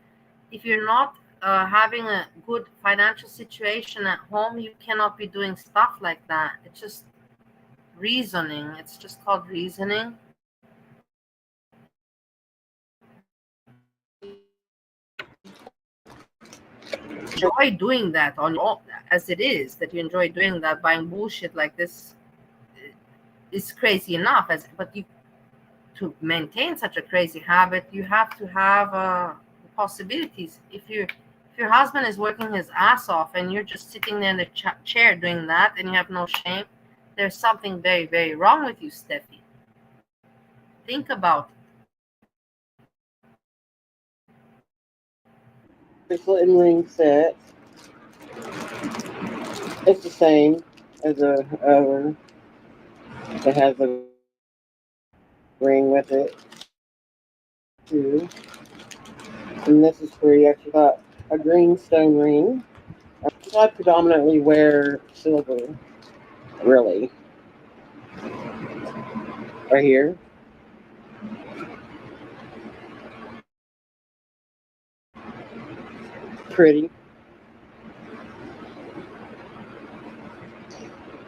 having a good financial situation at home, you cannot be doing stuff like that. It's just reasoning. It's just called reasoning. enjoy doing that on your own, as it is, that you enjoy doing that, buying bullshit like this is crazy enough. But you, to maintain such a crazy habit, you have to have possibilities. If your husband is working his ass off and you're just sitting there in the chair doing that and you have no shame, there's something very, very wrong with you, Steffi. Think about it. Bracelet and ring set. It's the same as the other. It has a ring with it too. And this is pretty. I actually got a green stone ring. I predominantly wear silver, really. Right here. Pretty.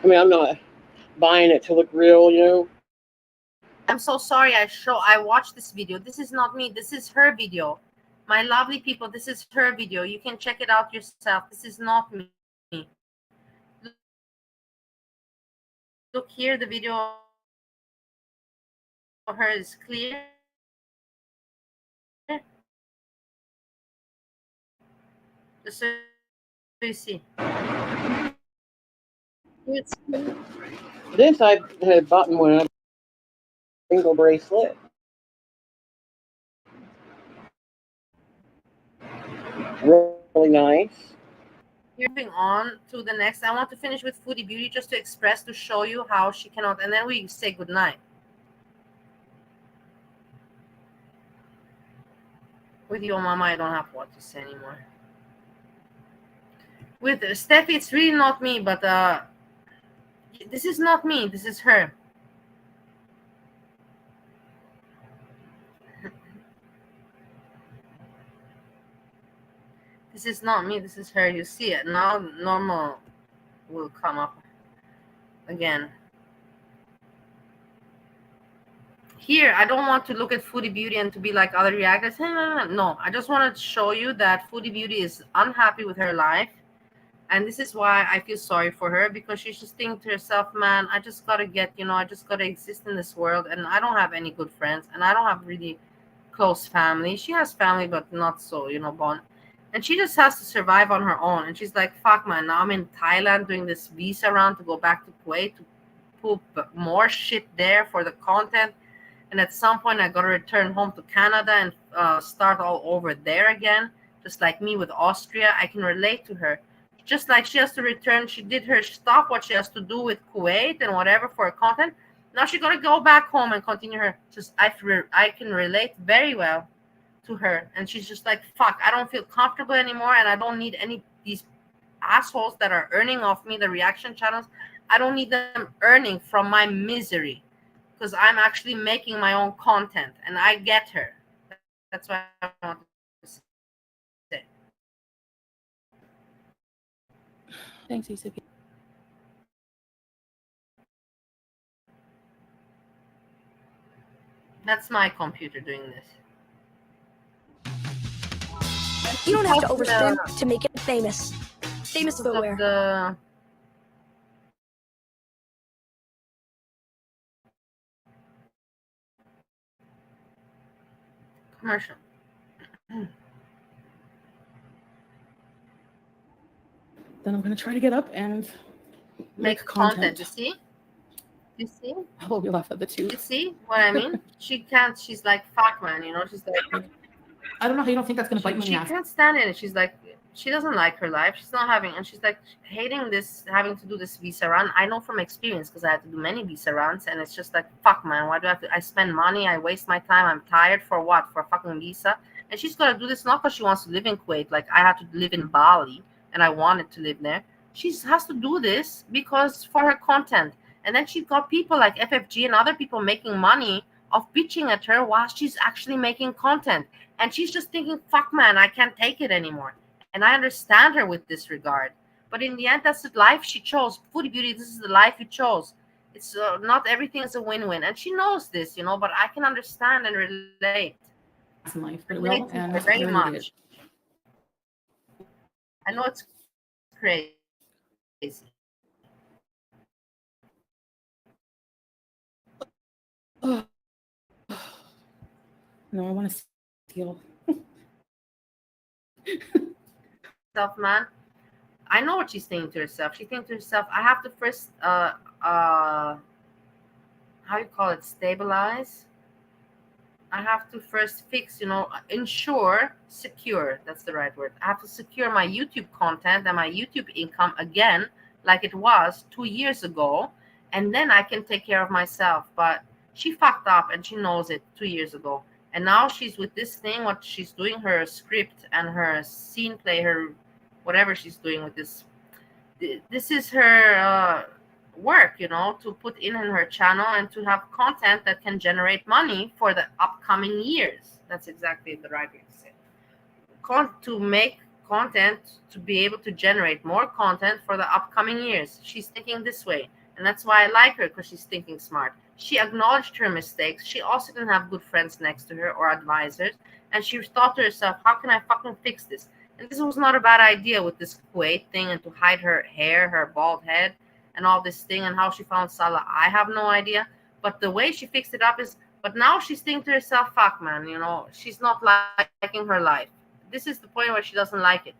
I mean, I'm not buying it to look real, you know. I'm so sorry. I watched this video. This is not me. This is her video. My lovely people, this is her video. You can check it out yourself. This is not me. Look here, the video of her is clear. Just so you see. This I had bought one of single bracelet. Really nice. Moving on to the next, I want to finish with Foodie Beauty just to express, to show you how she cannot, and then we say goodnight. With your mama, I don't have what to say anymore. With Steffi, it's really not me, but this is not me. This is her. This is not me. This is her. You see it now. Normal will come up again. Here, I don't want to look at Foodie Beauty and to be like other reactors. No, I just want to show you that Foodie Beauty is unhappy with her life. And this is why I feel sorry for her, because she's just thinking to herself, man, I just got to get, I just got to exist in this world. And I don't have any good friends. And I don't have really close family. She has family, but not so, bond. And she just has to survive on her own. And she's like, fuck, man, now I'm in Thailand doing this visa round to go back to Kuwait to poop more shit there for the content. And at some point, I got to return home to Canada and start all over there again. Just like me with Austria, I can relate to her. Just like she has to return, she did her stuff, what she has to do with Kuwait and whatever for her content. Now she got to go back home and continue her. I can relate very well to her. And she's just like, fuck, I don't feel comfortable anymore. And I don't need any these assholes that are earning off me, the reaction channels. I don't need them earning from my misery, because I'm actually making my own content, and I get her. That's what I want to say. Thanks, ECP. That's my computer doing this. You don't have to overspend to make it famous. Famous footwear. The commercial. Then I'm gonna try to get up and make content. You see? You see? I will be laugh at the two. You see what I mean? She can't. She's like, fuck, man. She's like, I don't know how you don't think that's gonna bite me in the ass. She can't stand it. She's like, she doesn't like her life. She's not having, and she's like hating this, having to do this visa run. I know from experience, because I had to do many visa runs, and it's just like, fuck, man. Why do I have to? I spend money. I waste my time. I'm tired for what? For a fucking visa. And she's gonna do this not because she wants to live in Kuwait. Like I had to live in Bali, and I wanted to live there. She has to do this because for her content. And then she's got people like FFG and other people making money of bitching at her while she's actually making content. And she's just thinking, fuck, man, I can't take it anymore. And I understand her with this regard. But in the end, that's the life she chose. Foodie Beauty, this is the life you chose. It's not everything is a win-win. And she knows this, but I can understand and relate. In life, but relate to her very much. I know it's crazy. No, I want to steal. Self, man. I know what she's thinking to herself. She thinks to herself, I have to first how you call it, stabilize. I have to first fix, ensure, secure. That's the right word. I have to secure my YouTube content and my YouTube income again, like it was 2 years ago, and then I can take care of myself. But she fucked up and she knows it 2 years ago. And now she's with this thing, what she's doing, her script and her scene play, her whatever she's doing with this. This is her work, to put in her channel and to have content that can generate money for the upcoming years. That's exactly the right way to say it. To make content, to be able to generate more content for the upcoming years. She's thinking this way. And that's why I like her, because she's thinking smart. She acknowledged her mistakes. She also didn't have good friends next to her or advisors. And she thought to herself, how can I fucking fix this? And this was not a bad idea with this Kuwait thing and to hide her hair, her bald head, and all this thing, and how she found Salah. I have no idea. But the way she fixed it up is, but now she's thinking to herself, fuck, man, she's not liking her life. This is the point where she doesn't like it.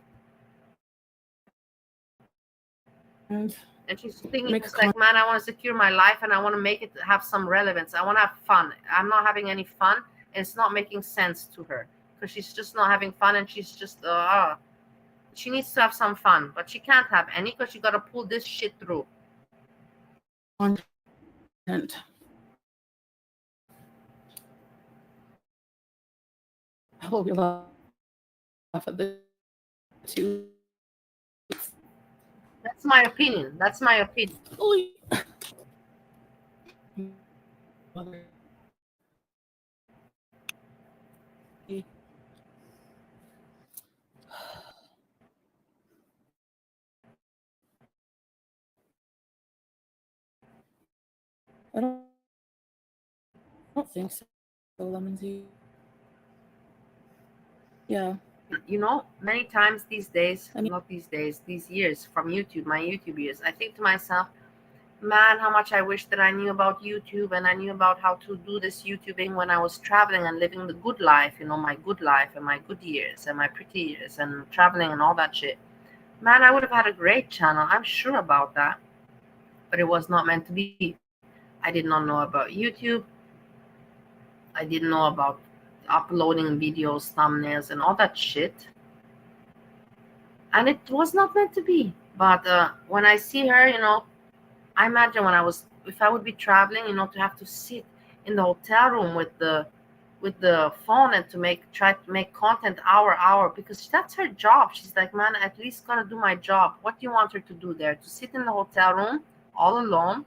And she's thinking, it's like, man, I want to secure my life and I want to make it have some relevance. I want to have fun. I'm not having any fun. And it's not making sense to her because she's just not having fun, and she's just, she needs to have some fun, but she can't have any because she got to pull this shit through. Content. I hope you laugh at the two. That's my opinion. That's my opinion. I don't think so. Lemonsy. Yeah. Many times these days, not these days, these years from YouTube, my YouTube years, I think to myself, man, how much I wish that I knew about YouTube and I knew about how to do this YouTubing when I was traveling and living the good life, my good life and my good years and my pretty years and traveling and all that shit. Man, I would have had a great channel. I'm sure about that. But it was not meant to be. I did not know about YouTube. I didn't know about uploading videos, thumbnails, and all that shit. And it was not meant to be. But when I see her, I imagine if I would be traveling, to have to sit in the hotel room with the phone and try to make content hour, because that's her job. She's like, man, at least gonna do my job. What do you want her to do there? To sit in the hotel room all alone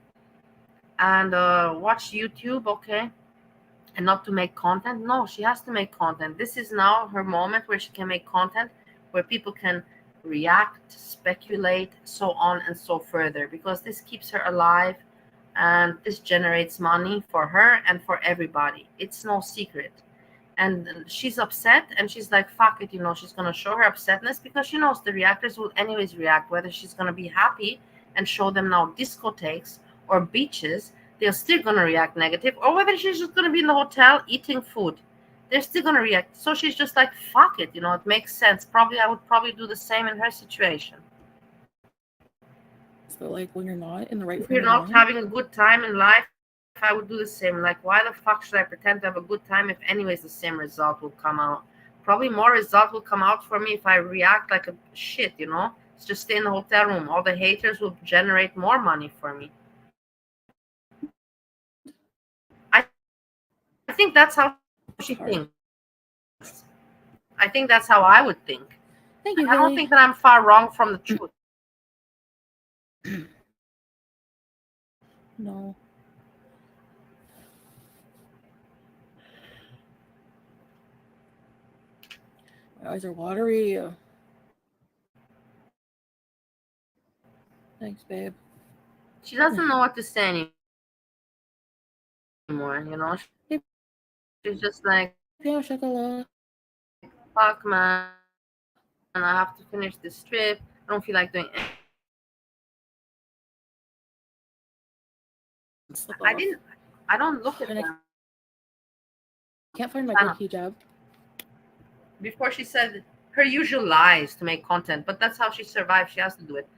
and watch YouTube, okay? And not to make content? No, she has to make content. This is now her moment where she can make content, where people can react, speculate, so on and so further, because this keeps her alive and this generates money for her and for everybody. It's no secret. And she's upset and she's like, fuck it, she's going to show her upsetness because she knows the reactors will anyways react, whether she's going to be happy and show them now discotheques or beaches, they're still going to react negative, or whether she's just going to be in the hotel eating food, they're still going to react. So she's just like, fuck it, it makes sense. I would probably do the same in her situation. So like when you're not in the right if frame you're of not mind, having a good time in life, I would do the same. Like, why the fuck should I pretend to have a good time if anyways the same result will come out? Probably more result will come out for me if I react like a shit, It's just stay in the hotel room. All the haters will generate more money for me. I think that's how she thinks. I think that's how I would think. Thank you, I don't Haley. think that I'm far wrong from the truth. No. My eyes are watery. Thanks, babe. She doesn't know what to say anymore, She's just like, Yeah, chocolate. fuck, man. and I have to finish this trip. I don't feel like doing anything. I didn't. I don't look at them. Can't find my good hijab. Before she said her usual lies to make content, but that's how she survived. She has to do it.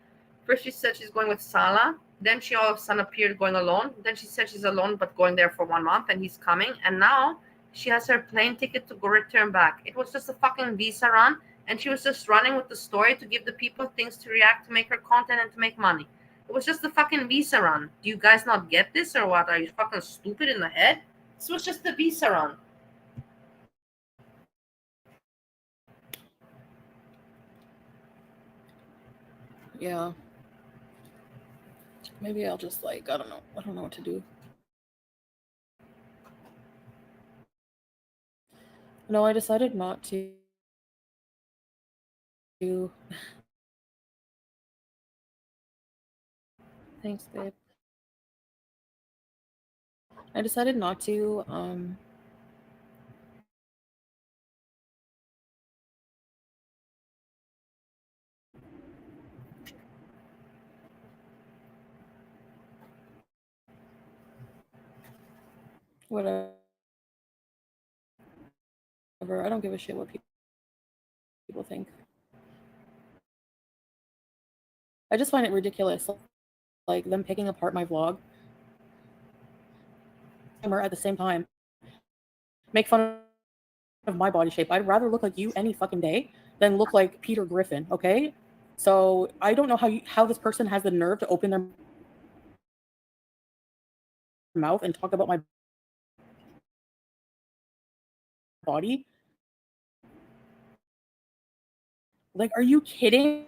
First she said she's going with Salah, then she all of a sudden appeared going alone. Then she said she's alone but going there for 1 month and he's coming. And now she has her plane ticket to go return back. It was just a fucking visa run, and she was just running with the story to give the people things to react, to make her content and to make money. It was just a fucking visa run. Do you guys not get this or what? Are you fucking stupid in the head? This was just a visa run. Yeah. Maybe I'll just like, I don't know what to do. No, I decided not to. Thanks, babe. I decided not to whatever. I don't give a shit what people think. I just find it ridiculous, like them picking apart my vlog at the same time, make fun of my body shape. I'd rather look like you any fucking day than look like Peter Griffin, okay? So I don't know how this person has the nerve to open their mouth and talk about my body. Like, are you kidding?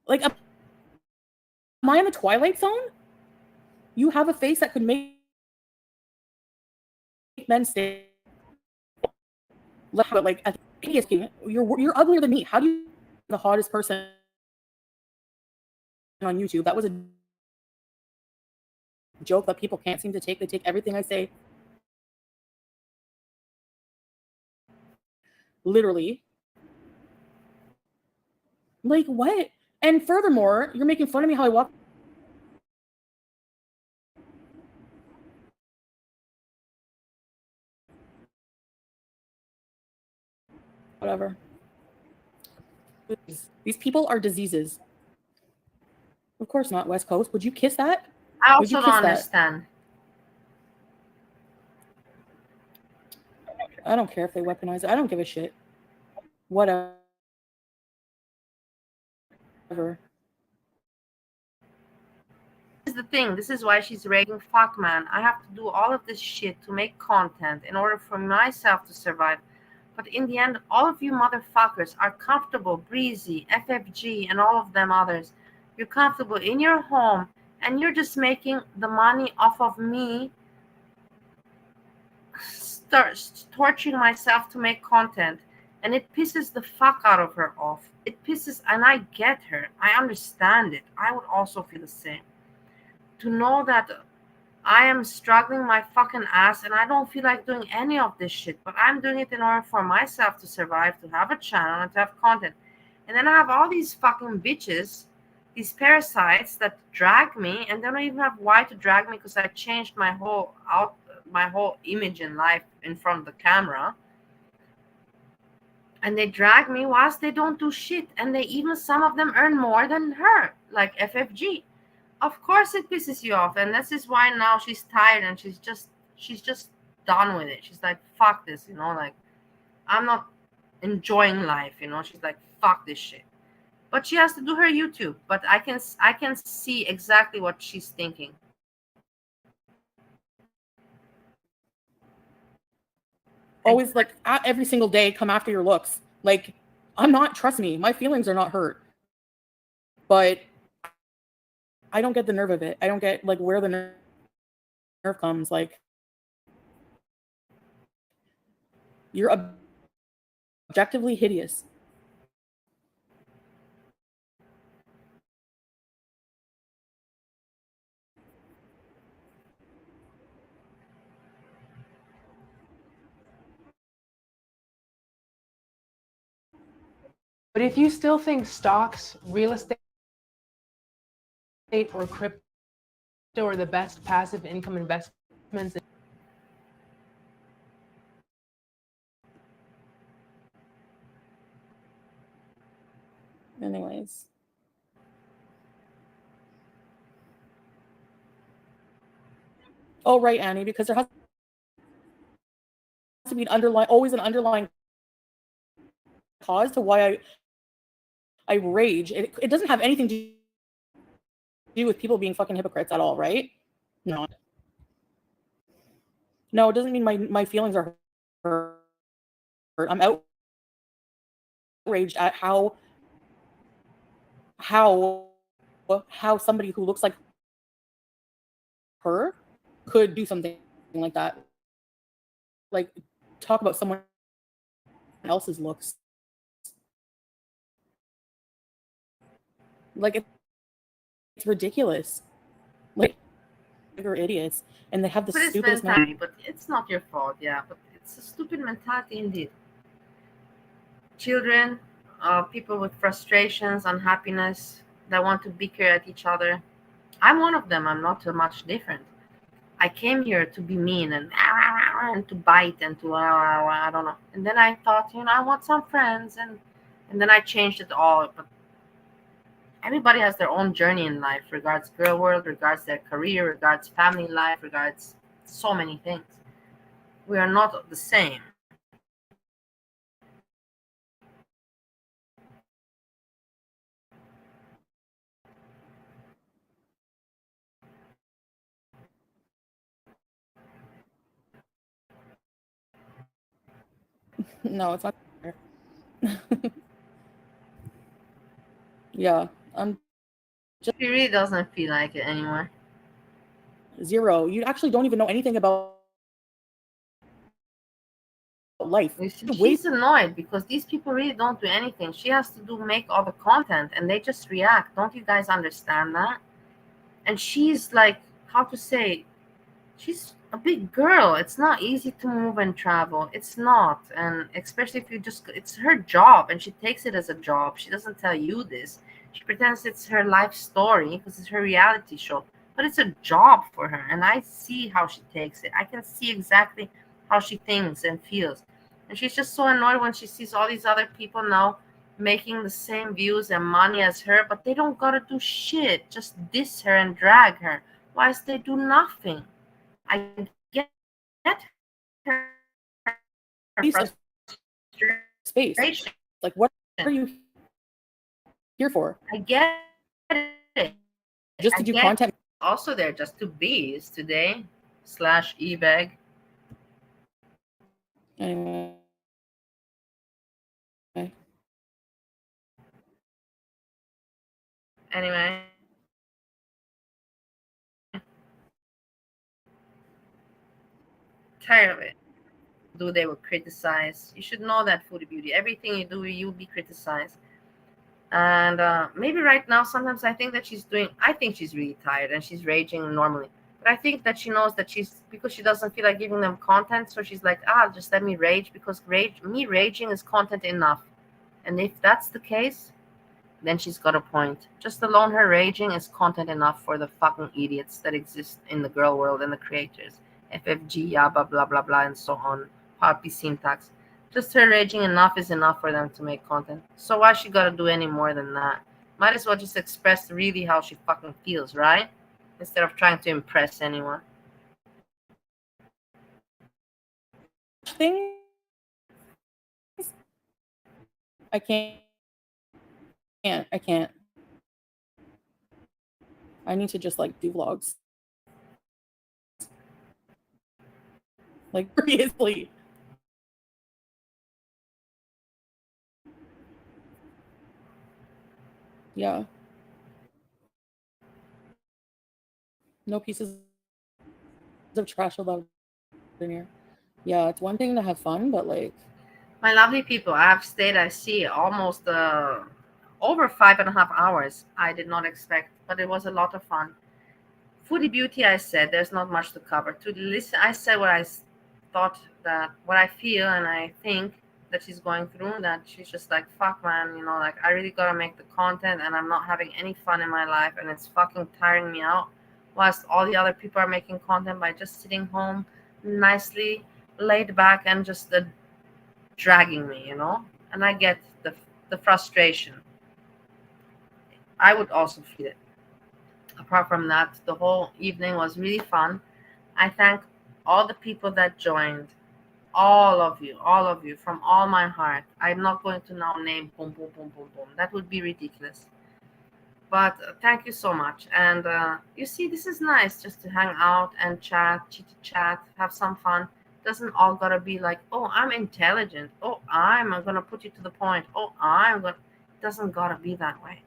Like, am I in the Twilight Zone? You have a face that could make men stay. But like, you're uglier than me. How do you the hottest person on YouTube? That was a joke that people can't seem to take. They take everything I say literally. Like, what? And furthermore, you're making fun of me how I walk. Whatever. These people are diseases. Of course not, West Coast. Would you kiss that? I Would you also kiss don't that? understand. I don't care if they weaponize it. I don't give a shit. Whatever. This is the thing. This is why she's raging. Fuck, man. I have to do all of this shit to make content in order for myself to survive. But in the end, all of you motherfuckers are comfortable, Breezy, FFG, and all of them others. You're comfortable in your home, and you're just making the money off of me torturing myself to make content. And it pisses the fuck out of her off. It pisses, and I get her. I understand it. I would also feel the same. To know that I am struggling my fucking ass and I don't feel like doing any of this shit, but I'm doing it in order for myself to survive, to have a channel, and to have content. And then I have all these fucking bitches, these parasites that drag me, and they don't even have why to drag me because I changed my whole image in life in front of the camera. And they drag me whilst they don't do shit, and they even some of them earn more than her, like FFG. Of course it pisses you off, and this is why now she's tired and she's just done with it. She's like, fuck this, like I'm not enjoying life, she's like, fuck this shit. But she has to do her YouTube, but I can see exactly what she's thinking. Always like every single day come after your looks. Like, I'm not, trust me, my feelings are not hurt. But I don't get the nerve of it. I don't get like where the nerve comes. Like, you're objectively hideous. But if you still think stocks, real estate, or crypto are the best passive income investments, Anyways. Oh, right, Annie, because there has to be always an underlying cause to why I rage. It doesn't have anything to do with people being fucking hypocrites at all, right? No. No, it doesn't mean my feelings are hurt. I'm outraged at how somebody who looks like her could do something like that. Like, talk about someone else's looks. Like, it's ridiculous. Like, they're idiots, and they have the But it's stupidest mentality, but it's not your fault, yeah. But it's a stupid mentality indeed. Children, people with frustrations, unhappiness, that want to bicker at each other. I'm one of them. I'm not too much different. I came here to be mean and to bite and to I don't know. And then I thought, I want some friends, and then I changed it all. But everybody has their own journey in life, regards girl world, regards their career, regards family life, regards so many things. We are not the same. No, it's not fair. Yeah, I'm just. He really doesn't feel like it anymore. Zero. You actually don't even know anything about life. She's annoyed because these people really don't do anything. She has to make all the content, and they just react. Don't you guys understand that? And she's like, how to say, she's a big girl. It's not easy to move and travel. It's not. And especially if it's her job, and she takes it as a job. She doesn't tell you this. She pretends it's her life story because it's her reality show. But it's a job for her. And I see how she takes it. I can see exactly how she thinks and feels. And she's just so annoyed when she sees all these other people now making the same views and money as her, but they don't gotta do shit. Just diss her and drag her. Whilst they do nothing. I get her space. Like, what are you here for? I get it. Just to do content. Also, they're just two bees today / e-bag. Anyway. Anyway. Tired of it. They will criticize. You should know that, Foodie Beauty. Everything you do, you'll be criticized. And maybe right now, sometimes I think that I think she's really tired and she's raging normally. But I think that she knows that because she doesn't feel like giving them content. So she's like, just let me rage, because me raging is content enough. And if that's the case, then she's got a point. Just alone her raging is content enough for the fucking idiots that exist in the girl world and the creators. FFG, blah, blah, blah, blah, and so on. Poppy syntax. Just her raging enough is enough for them to make content. So why she gotta do any more than that? Might as well just express really how she fucking feels, right? Instead of trying to impress anyone. Things I can't. I can't. I need to just like do vlogs. Like, seriously. Yeah. No pieces of trash allowed in here. Yeah, it's one thing to have fun, but like. My lovely people, I have stayed, I see, almost over 5.5 hours. I did not expect, but it was a lot of fun. Foodie Beauty, I said, there's not much to cover. To listen, I said what I thought, what I feel and I think. that she's going through, that she's just like, fuck man, you know, like I really gotta make the content and I'm not having any fun in my life and it's fucking tiring me out, whilst all the other people are making content by just sitting home nicely laid back and just dragging me, you know. And I get the frustration. I would also feel it. Apart from that, the whole evening was really fun. I thank all the people that joined, all of you from all my heart. I'm not going to now name boom boom boom boom boom, that would be ridiculous, but thank you so much. And you see, this is nice, just to hang out and chat, chit chat, have some fun. Doesn't all gotta be like, oh, I'm intelligent, oh, I'm gonna put you to the point, oh, I'm gonna. It doesn't gotta be that way.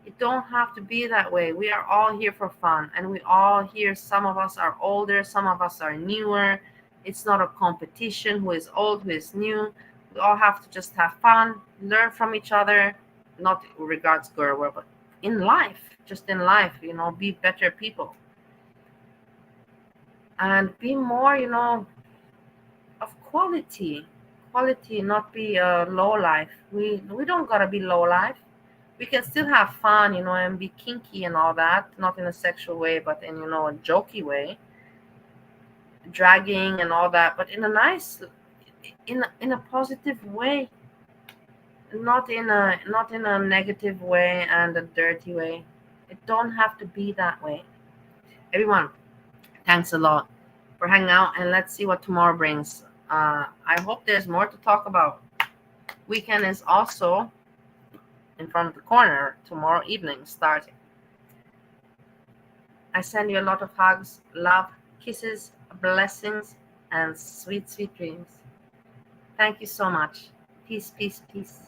It don't have to be that way. We are all here for fun, and we all here. Some of us are older, some of us are newer. It's not a competition who is old, who is new. We all have to just have fun, learn from each other, not in regards girl, but in life, just in life, you know, be better people and be more, you know, of quality, not be a low life. We don't gotta be low life. We can still have fun, you know, and be kinky and all that, not in a sexual way, but in, you know, a jokey way, dragging and all that, but in a nice, in a positive way, not in a negative way and a dirty way. It don't have to be that way. Everyone, thanks a lot for hanging out, and let's see what tomorrow brings. I hope there's more to talk about. Weekend is also in front of the corner tomorrow evening starting. I send you a lot of hugs, love, kisses, blessings, and sweet, sweet dreams. Thank you so much. Peace, peace, peace.